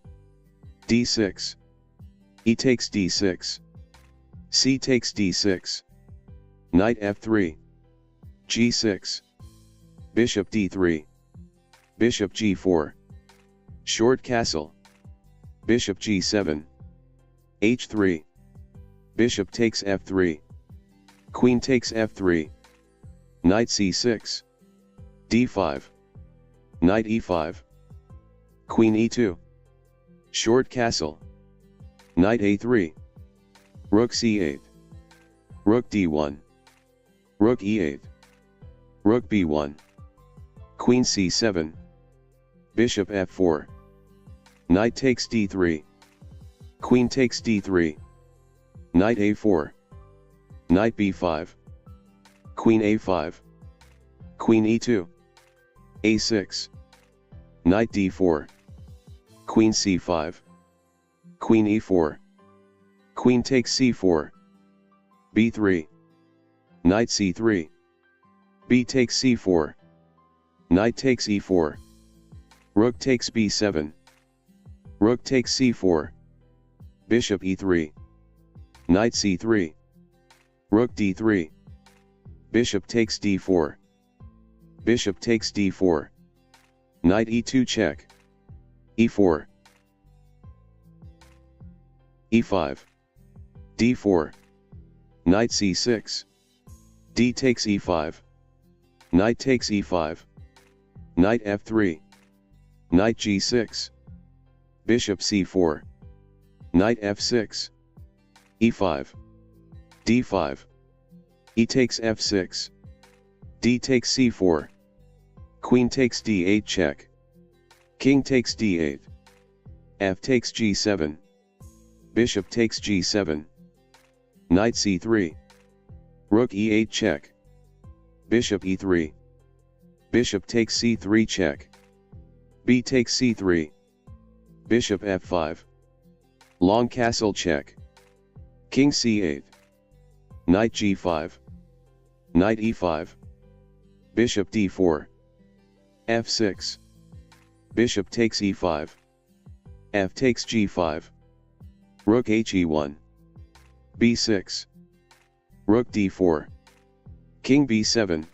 d6. E takes d6. C takes d6. Knight f3. g6. Bishop d3. Bishop g4. Short castle. Bishop g7. h3. Bishop takes f3. Queen takes f3. Knight c6. d5. Knight e5. Queen e2. Short castle. Knight a3. Rook c8. Rook d1. Rook e8. Rook b1. Queen c7. Bishop f4. Knight takes d3. Queen takes d3. Knight a4. Knight b5. Queen a5. Queen e2. a6. Knight d4. Queen c5. Queen e4. Queen takes c4. b3. Knight c3. B takes c4. Knight takes e4. Rook takes b7. Rook takes c4. Bishop e3. Knight c3. Rook d3. Bishop takes d4. Bishop takes d4. Knight e2 check. e4. e5. d4. Knight c6. D takes e5. Knight takes e5. Knight f3. Knight g6. Bishop c4. Knight f6. e5. d5. E takes f6. D takes c4. Queen takes d8 check. King takes d8. F takes g7. Bishop takes g7. Knight c3. Rook e8 check. Bishop e3. Bishop takes c3 check. B takes c3. Bishop f5. Long castle check. King c8. Knight g5. Knight e5. Bishop d4. f6. Bishop takes e5. F takes g5. Rook he1. b6. Rook d4. King b7.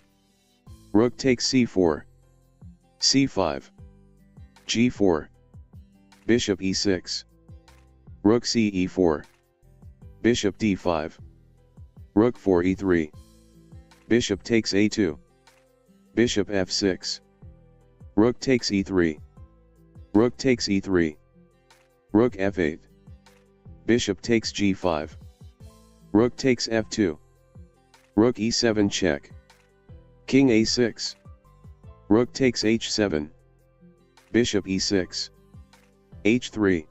Rook takes c4. c5. g4. Bishop e6. Rook ce4. Bishop d5. Rook 4 e3. Bishop takes a2. Bishop f6. Rook takes e3. Rook takes e3. Rook f8. Bishop takes g5. Rook takes f2. Rook e7 check. King a6. Rook takes h7. Bishop e6. h3.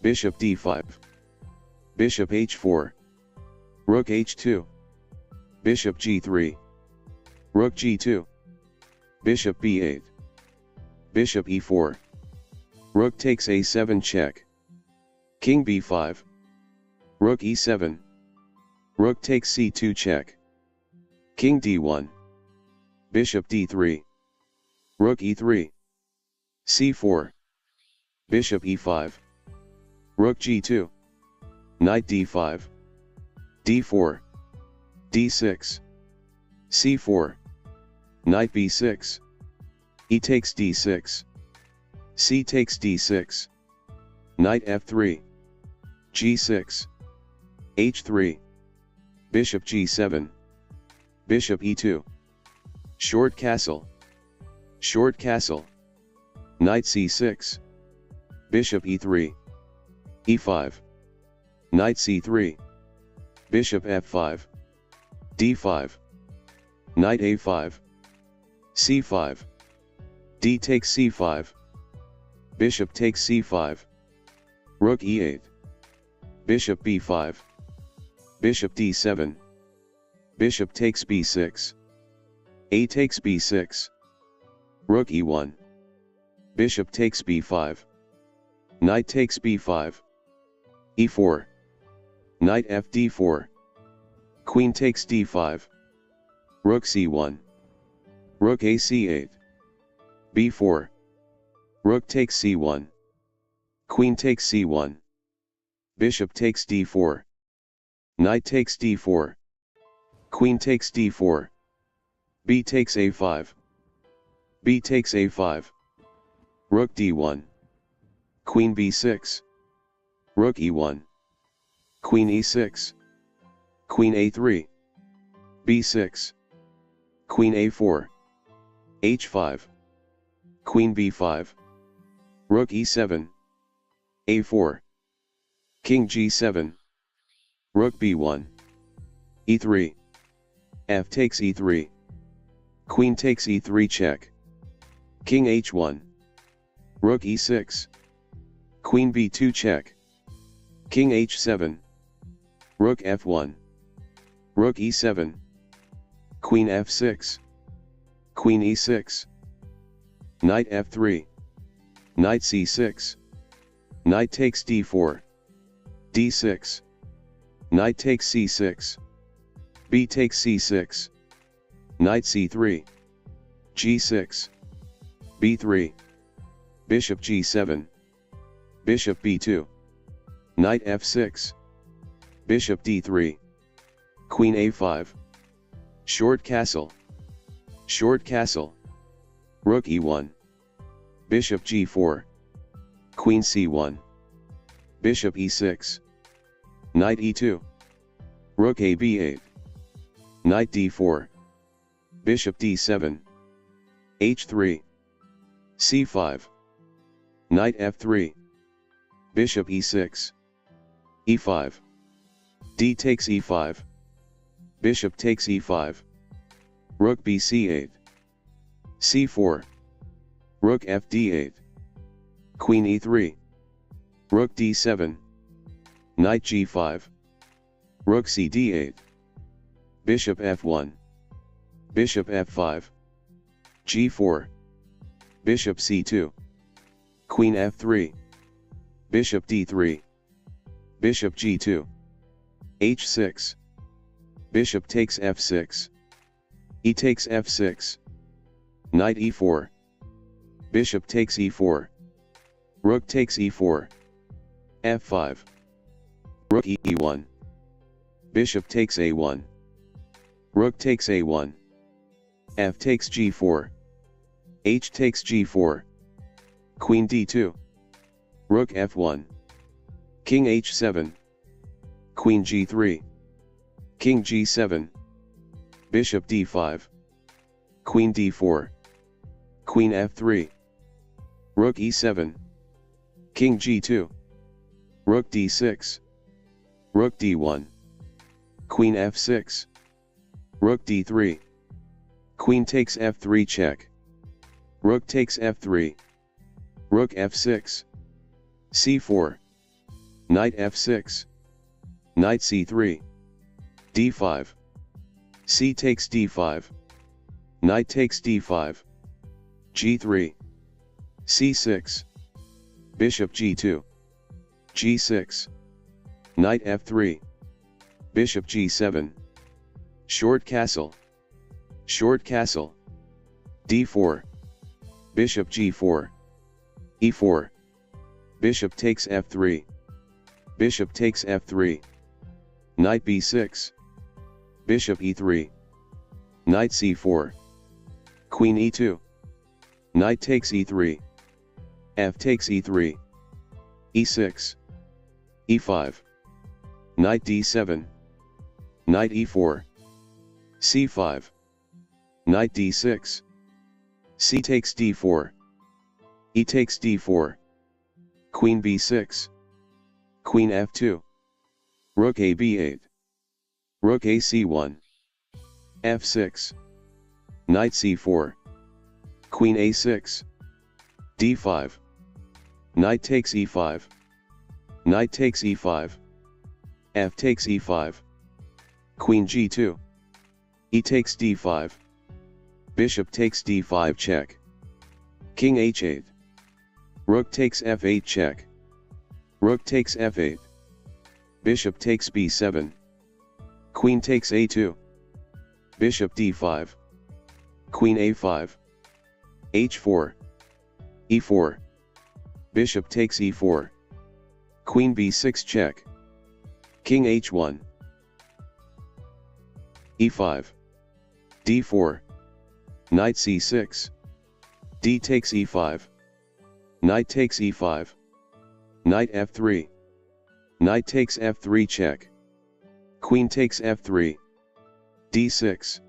Bishop d5. Bishop h4. Rook h2. Bishop g3. Rook g2. Bishop b8. Bishop e4. Rook takes a7 check. King b5. Rook e7. Rook takes c2 check. King d1. Bishop d3. Rook e3. c4. Bishop e5. Rook g2. Knight d5. d4. d6. c4. Knight b6. E takes d6. C takes d6. Knight f3. g6. h3. Bishop g7. Bishop e2. Short castle. Short castle. Knight c6. Bishop e3. e5. Knight c3. Bishop f5. d5. Knight a5, c5, d takes c5, bishop takes c5, rook e8, bishop b5, bishop d7, bishop takes b6, a takes b6, rook e1, bishop takes b5, knight takes b5, e4, knight f d4, queen takes d5, rook c1, rook a c8, b4, rook takes c1, queen takes c1, bishop takes d4, knight takes d4, queen takes d4, b takes a5, b takes a5, rook d1, queen b6, rook e1, queen e6, queen a3, b6, queen a4, h5, queen b5, rook e7, a4, king g7, rook b1, e3, f takes e3, queen takes e3 check, king h1, rook e6, queen b2 check, king h7, rook f1, rook e7, queen f6, queen e6, knight f3, knight c6, knight takes d4, d6, knight takes c6, b takes c6, knight c3, g6, b3, bishop g7, bishop b2, knight f6, bishop d3, queen a5, short castle, rook e1, bishop g4, queen c1, bishop e6, knight e2, rook a b8, knight d4, bishop d7, h3, c5, knight f3, bishop e6, e5, d takes e5, bishop takes e5, rook bc8, c4, rook fd8, queen e3, rook d7, knight g5, rook cd8, bishop f1, bishop f5, g4, bishop c2, queen f3, bishop d3, bishop g2, h6, bishop takes f6, e takes f6, knight e4, bishop takes e4, rook takes e4, f5, rook e1, bishop takes a1, rook takes a1, f takes g4, h takes g4, queen d2, rook f1, king h7, queen g3, king g7, bishop d5, queen d4, queen f3, rook e7, king g2, rook d6, rook d1, queen f6, rook d3, queen takes f3 check, rook takes f3, rook f6, c4, knight f6, knight c3, d5, c takes d5, knight takes d5, g3, c6, bishop g2, g6, knight f3, bishop g7, short castle, d4, bishop g4, e4, bishop takes f3, bishop takes f3, knight b6, bishop e3, knight c4, queen e2, knight takes e3, f takes e3, e6, e5, knight d7, knight e4, c5, knight d6, c takes d4, e takes d4, queen b6, queen f2, rook a b8, rook a c1, f6, Knight c4. Queen a6. d5. Knight takes e5. Knight takes e5. F takes e5. Queen g2. E takes d5. Bishop takes d5 check. King h8. Rook takes f8 check. Rook takes f8. Bishop takes b7. Queen takes a2. Bishop d5. Queen a5. h4. e4. Bishop takes e4. Queen b6 check. King h1. e5. d4. Knight c6. D takes e5. Knight takes e5. Knight f3. Knight takes f3 check. Queen takes f3. d6.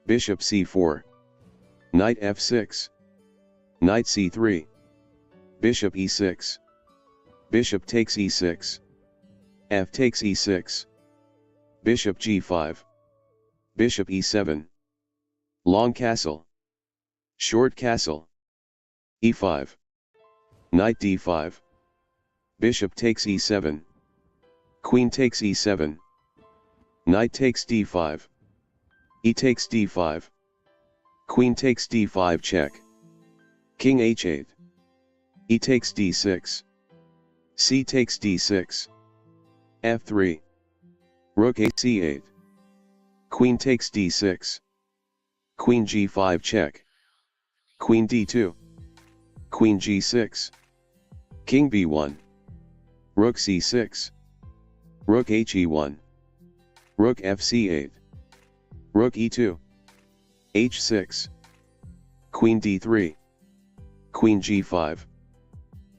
Bishop c4. Knight f6. Knight c3. Bishop e6. Bishop takes e6. F takes e6. Bishop g5. Bishop e7. Long castle. Short castle. e5. Knight d5. Bishop takes e7. Queen takes e7. Knight takes d5. E takes d5. Queen takes d5 check. King h8. E takes d6. C takes d6. f3. Rook a c8. Queen takes d6. Queen g5 check. Queen d2. Queen g6. King b1. Rook c6. Rook he1. Rook fc8. Rook e2. h6. Queen d3. Queen g5.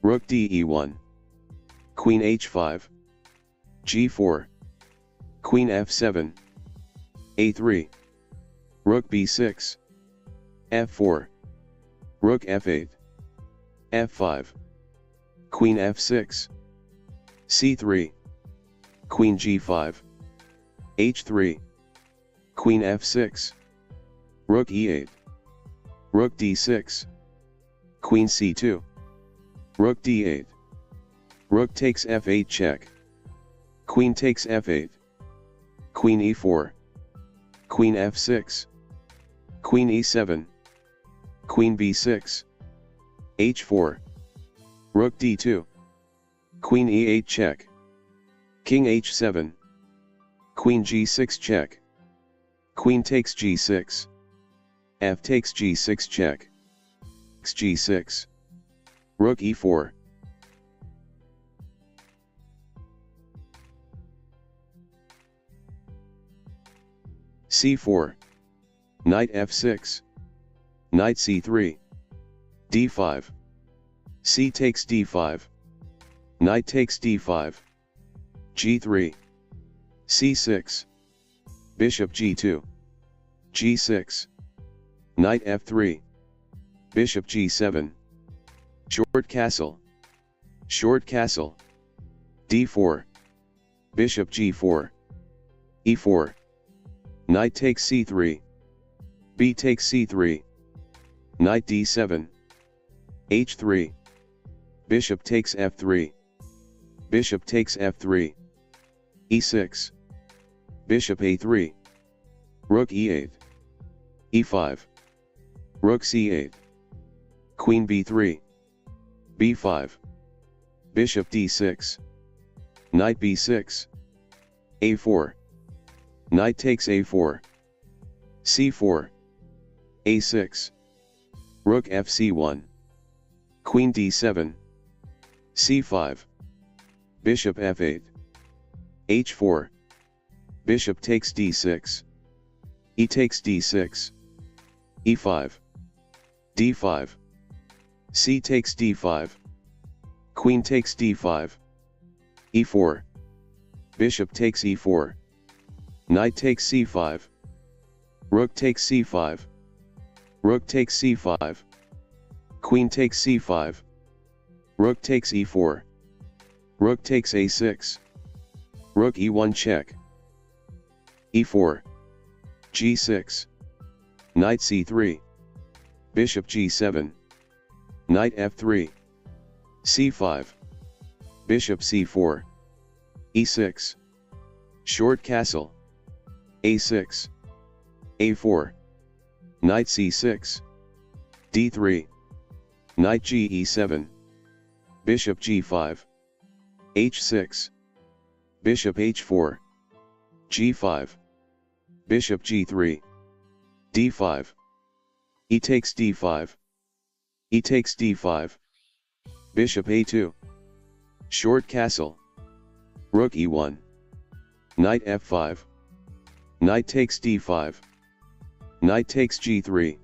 Rook de1. Queen h5. g4. Queen f7. a3. Rook b6. f4. Rook f8. f5. Queen f6. c3. Queen g5. h3. Queen f6. Rook e8. Rook d6. Queen c2. Rook d8. Rook takes f8 check. Queen takes f8. Queen e4. Queen f6. Queen e7. Queen b6. h4. Rook d2. Queen e8 check. King h7. Queen g6 check. Queen takes g6. F takes g6 check. G6. Rook e4. c4. Knight f6. Knight c3. d5. C takes d5. Knight takes d5. g3. c6. Bishop g2. g6. Knight f3. Bishop g7. Short castle. Short castle. d4. Bishop g4. e4. Knight takes c3. B takes c3. Knight d7. h3. Bishop takes f3. Bishop takes f3. e6. Bishop a3. Rook e8. e5. Rook c8. Queen b3. b5. Bishop d6. Knight b6. a4. Knight takes a4. c4. a6. Rook fc1. Queen d7. c5. Bishop f8. h4. Bishop takes d6. E takes d6. e5. d5. C takes d5. Queen takes d5. e4. Bishop takes e4. Knight takes c5. Rook takes c5. Rook takes c5. Queen takes c5. Rook takes e4. Rook takes a6. Rook e1 check. e4. g6. Knight c3. Bishop g7. Knight f3. c5. Bishop c4. e6. Short castle. a6. a4. Knight c6. d3. Knight ge7. Bishop g5. h6. Bishop h4. g5. Bishop g3. d5. E takes d5. E takes d5. Bishop a2. Short castle. Rook e1. Knight f5. Knight takes d5. Knight takes g3.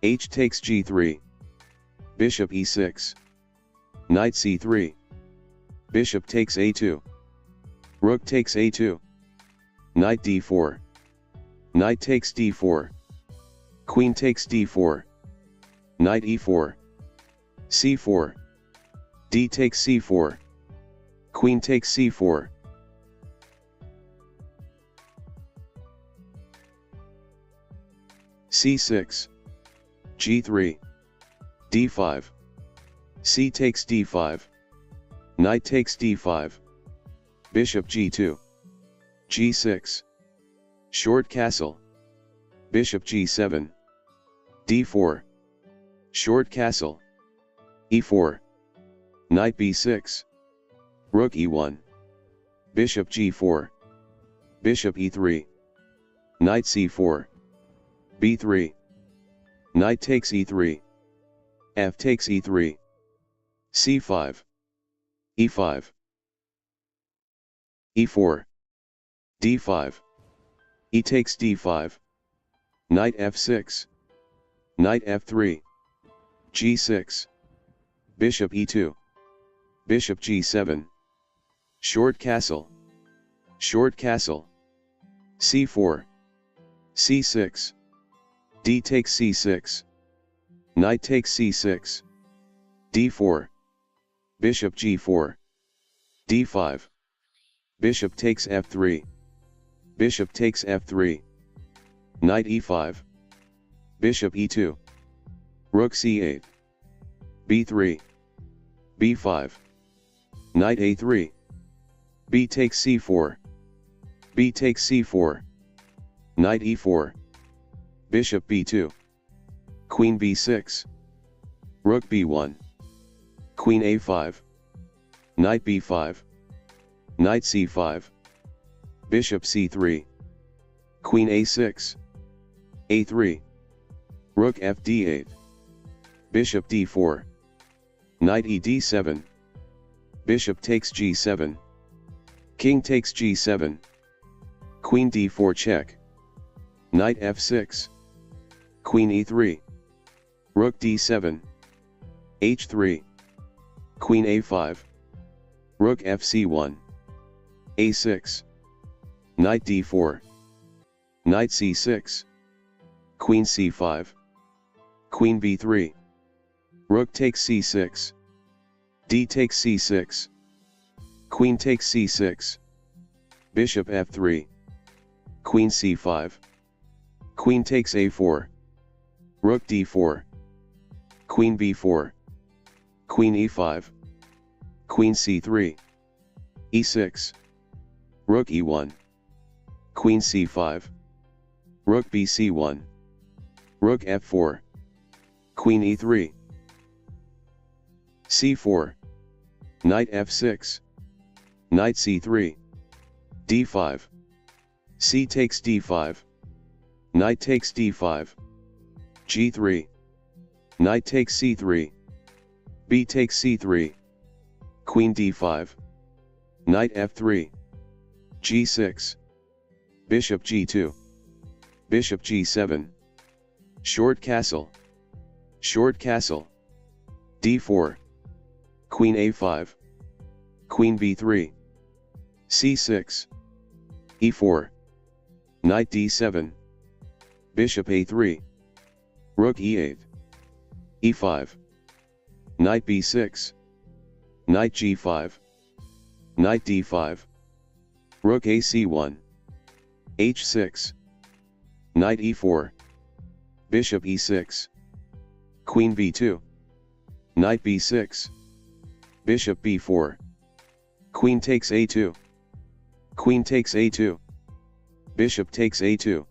H takes g3. Bishop e6. Knight c3. Bishop takes a2. Rook takes a2. Knight d4. Knight takes d4. Queen takes d4. Knight e4. c4. D takes c4. Queen takes c4. c6. g3. d5. C takes d5. Knight takes d5. Bishop g2. g6. Short castle. Bishop g7. d4. Short castle. e4. Knight b6. Rook e1. Bishop g4. Bishop e3. Knight c4. b3. Knight takes e3. F takes e3. c5. e5. e4. d5. E takes d5. Knight f6. Knight f3. g6. Bishop e2. Bishop g7. Short castle. Short castle. c4. c6. D takes c6. Knight takes c6. d4. Bishop g4. d5. Bishop takes f3. Bishop takes f3. Knight e5. Bishop e2. Rook c8. b3. b5. Knight a3. B takes c4. B takes c4. Knight e4. Bishop b2. Queen b6. Rook b1. Queen a5. Knight b5. Knight c5. Bishop c3. Queen a6. a3. Rook f d8. Bishop d4. Knight e d7. Bishop takes g7. King takes g7. Queen d4 check. Knight f6. Queen e3. Rook d7. h3. Queen a5. Rook fc1. a6. Knight d4. Knight c6. Queen c5. Queen b3. Rook takes c6. D takes c6. Queen takes c6. Bishop f3. Queen c5. Queen takes a4. Rook d4. Queen b4. Queen e5. Queen c3. e6. Rook e1. Queen c5. Rook bc1. Rook f4. Queen e3. c4. Knight f6. Knight c3. d5. C takes d5. Knight takes d5. g3. Knight takes c3. B takes c3. Queen d5. Knight f3. g6. Bishop g2. Bishop g7. Short castle. Short castle. d4. Queen a5. Queen b3. c6. e4. Knight d7. Bishop a3. Rook e8. e5. Knight b6. Knight g5. Knight d5. Rook ac1. h6. Knight e4. Bishop e6. Queen b2. Knight b6. Bishop b4. Queen takes a2. Queen takes a2. Bishop takes a2.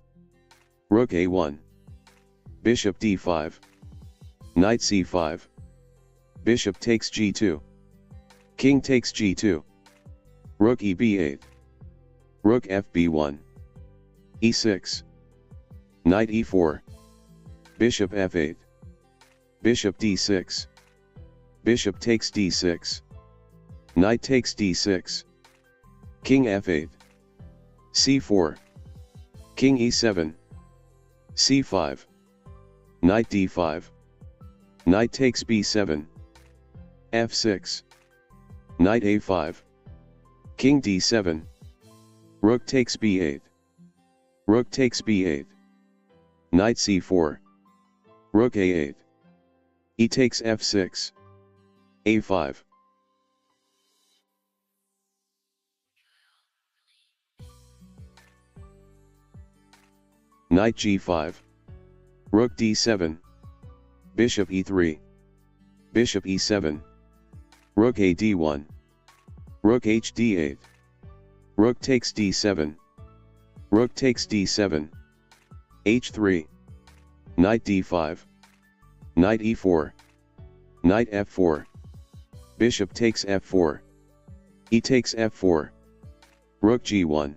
Rook a1. Bishop d5. Knight c5. Bishop takes g2. King takes g2. Rook e b8. Rook f b1. e6. Knight e4. Bishop f8. Bishop d6. Bishop takes d6. Knight takes d6. King f8. c4. King e7. c5. Knight d5. Knight takes b7. f6. Knight a5. King d7. Rook takes b8. Rook takes b8. Knight c4. Rook a8. E takes f6. a5. Knight g5. Rook d7. Bishop e3. Bishop e7. Rook a d1. Rook h d8. Rook takes d7. Rook takes d7. h3. Knight d5. Knight e4. Knight f4. Bishop takes f4. E takes f4. Rook g1.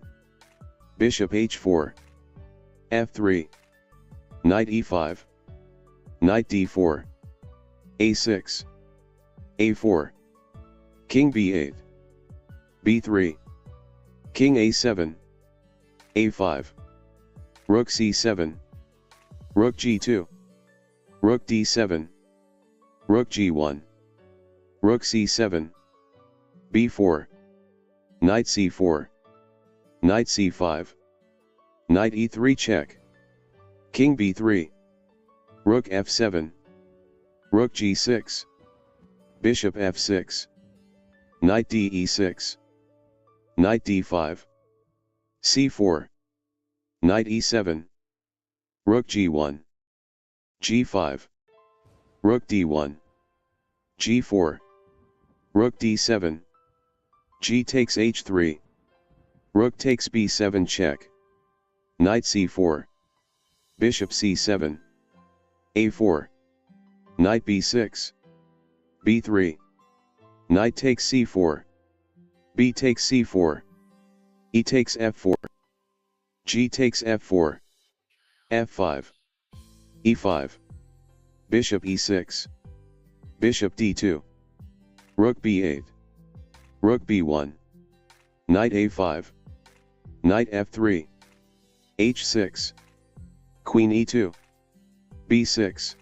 Bishop h4. f3. Knight e5. Knight d4. a6. a4. King b8. b3. King a7. a5. Rook c7. Rook g2. Rook d7. Rook g1. Rook c7. b4. Knight c4. Knight c5. Knight e3 check. King b3. Rook f7. Rook g6. Bishop f6. Knight d6. Knight d5. c4. Knight e7. Rook g1. g5. Rook d1. g4. Rook d7. G takes h3. Rook takes b7 check. Knight c4. Bishop c7. a4. Knight b6. b3. Knight takes c4. B takes c4. E takes f4. G takes f4. f5. e5. Bishop e6. Bishop d2. Rook b8. Rook b1. Knight a5. Knight f3. h6. Queen e2. b6.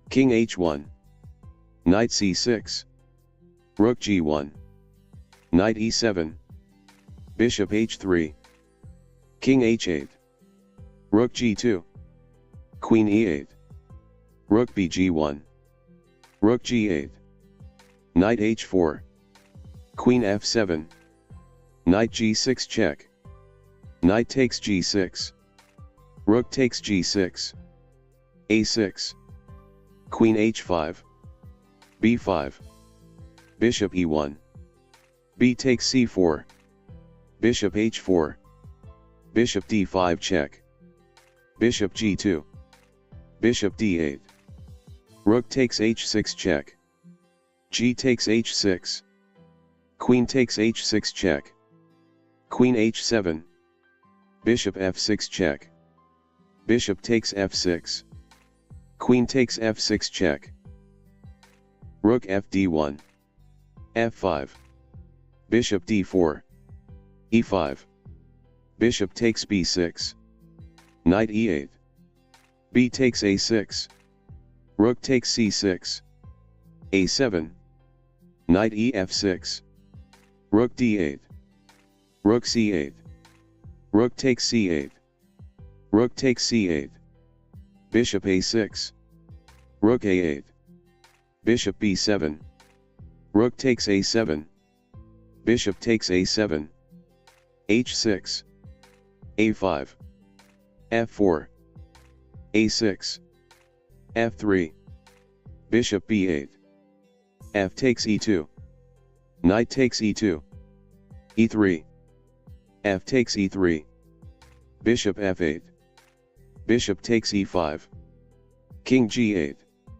King h1. Knight c6. Rook g1. Knight e7. Bishop h3. King h8. Rook g2. Queen e8. Rook bg1. Rook g8. Knight h4. Queen f7. Knight g6 check. Knight takes g6. Rook takes g6. a6. Queen h5. b5. Bishop e1. B takes c4. Bishop h4. Bishop d5 check. Bishop g2. Bishop d8. Rook takes h6 check. G takes h6. Queen takes h6 check. Queen h7. Bishop f6 check. Bishop takes f6. Queen takes f6 check. Rook fd1. f5. Bishop d4. e5. Bishop takes b6. Knight e8. B takes a6. Rook takes c6. a7. Knight ef6. Rook d8. Rook c8. Rook takes c8. Rook takes c8. Bishop a6. Rook a8. Bishop b7. Rook takes a7. Bishop takes a7. h6. a5. f4. a6, f3, bishop b8, f takes e2, knight takes e2, e3, f takes e3, bishop f8, bishop takes e5, king g8.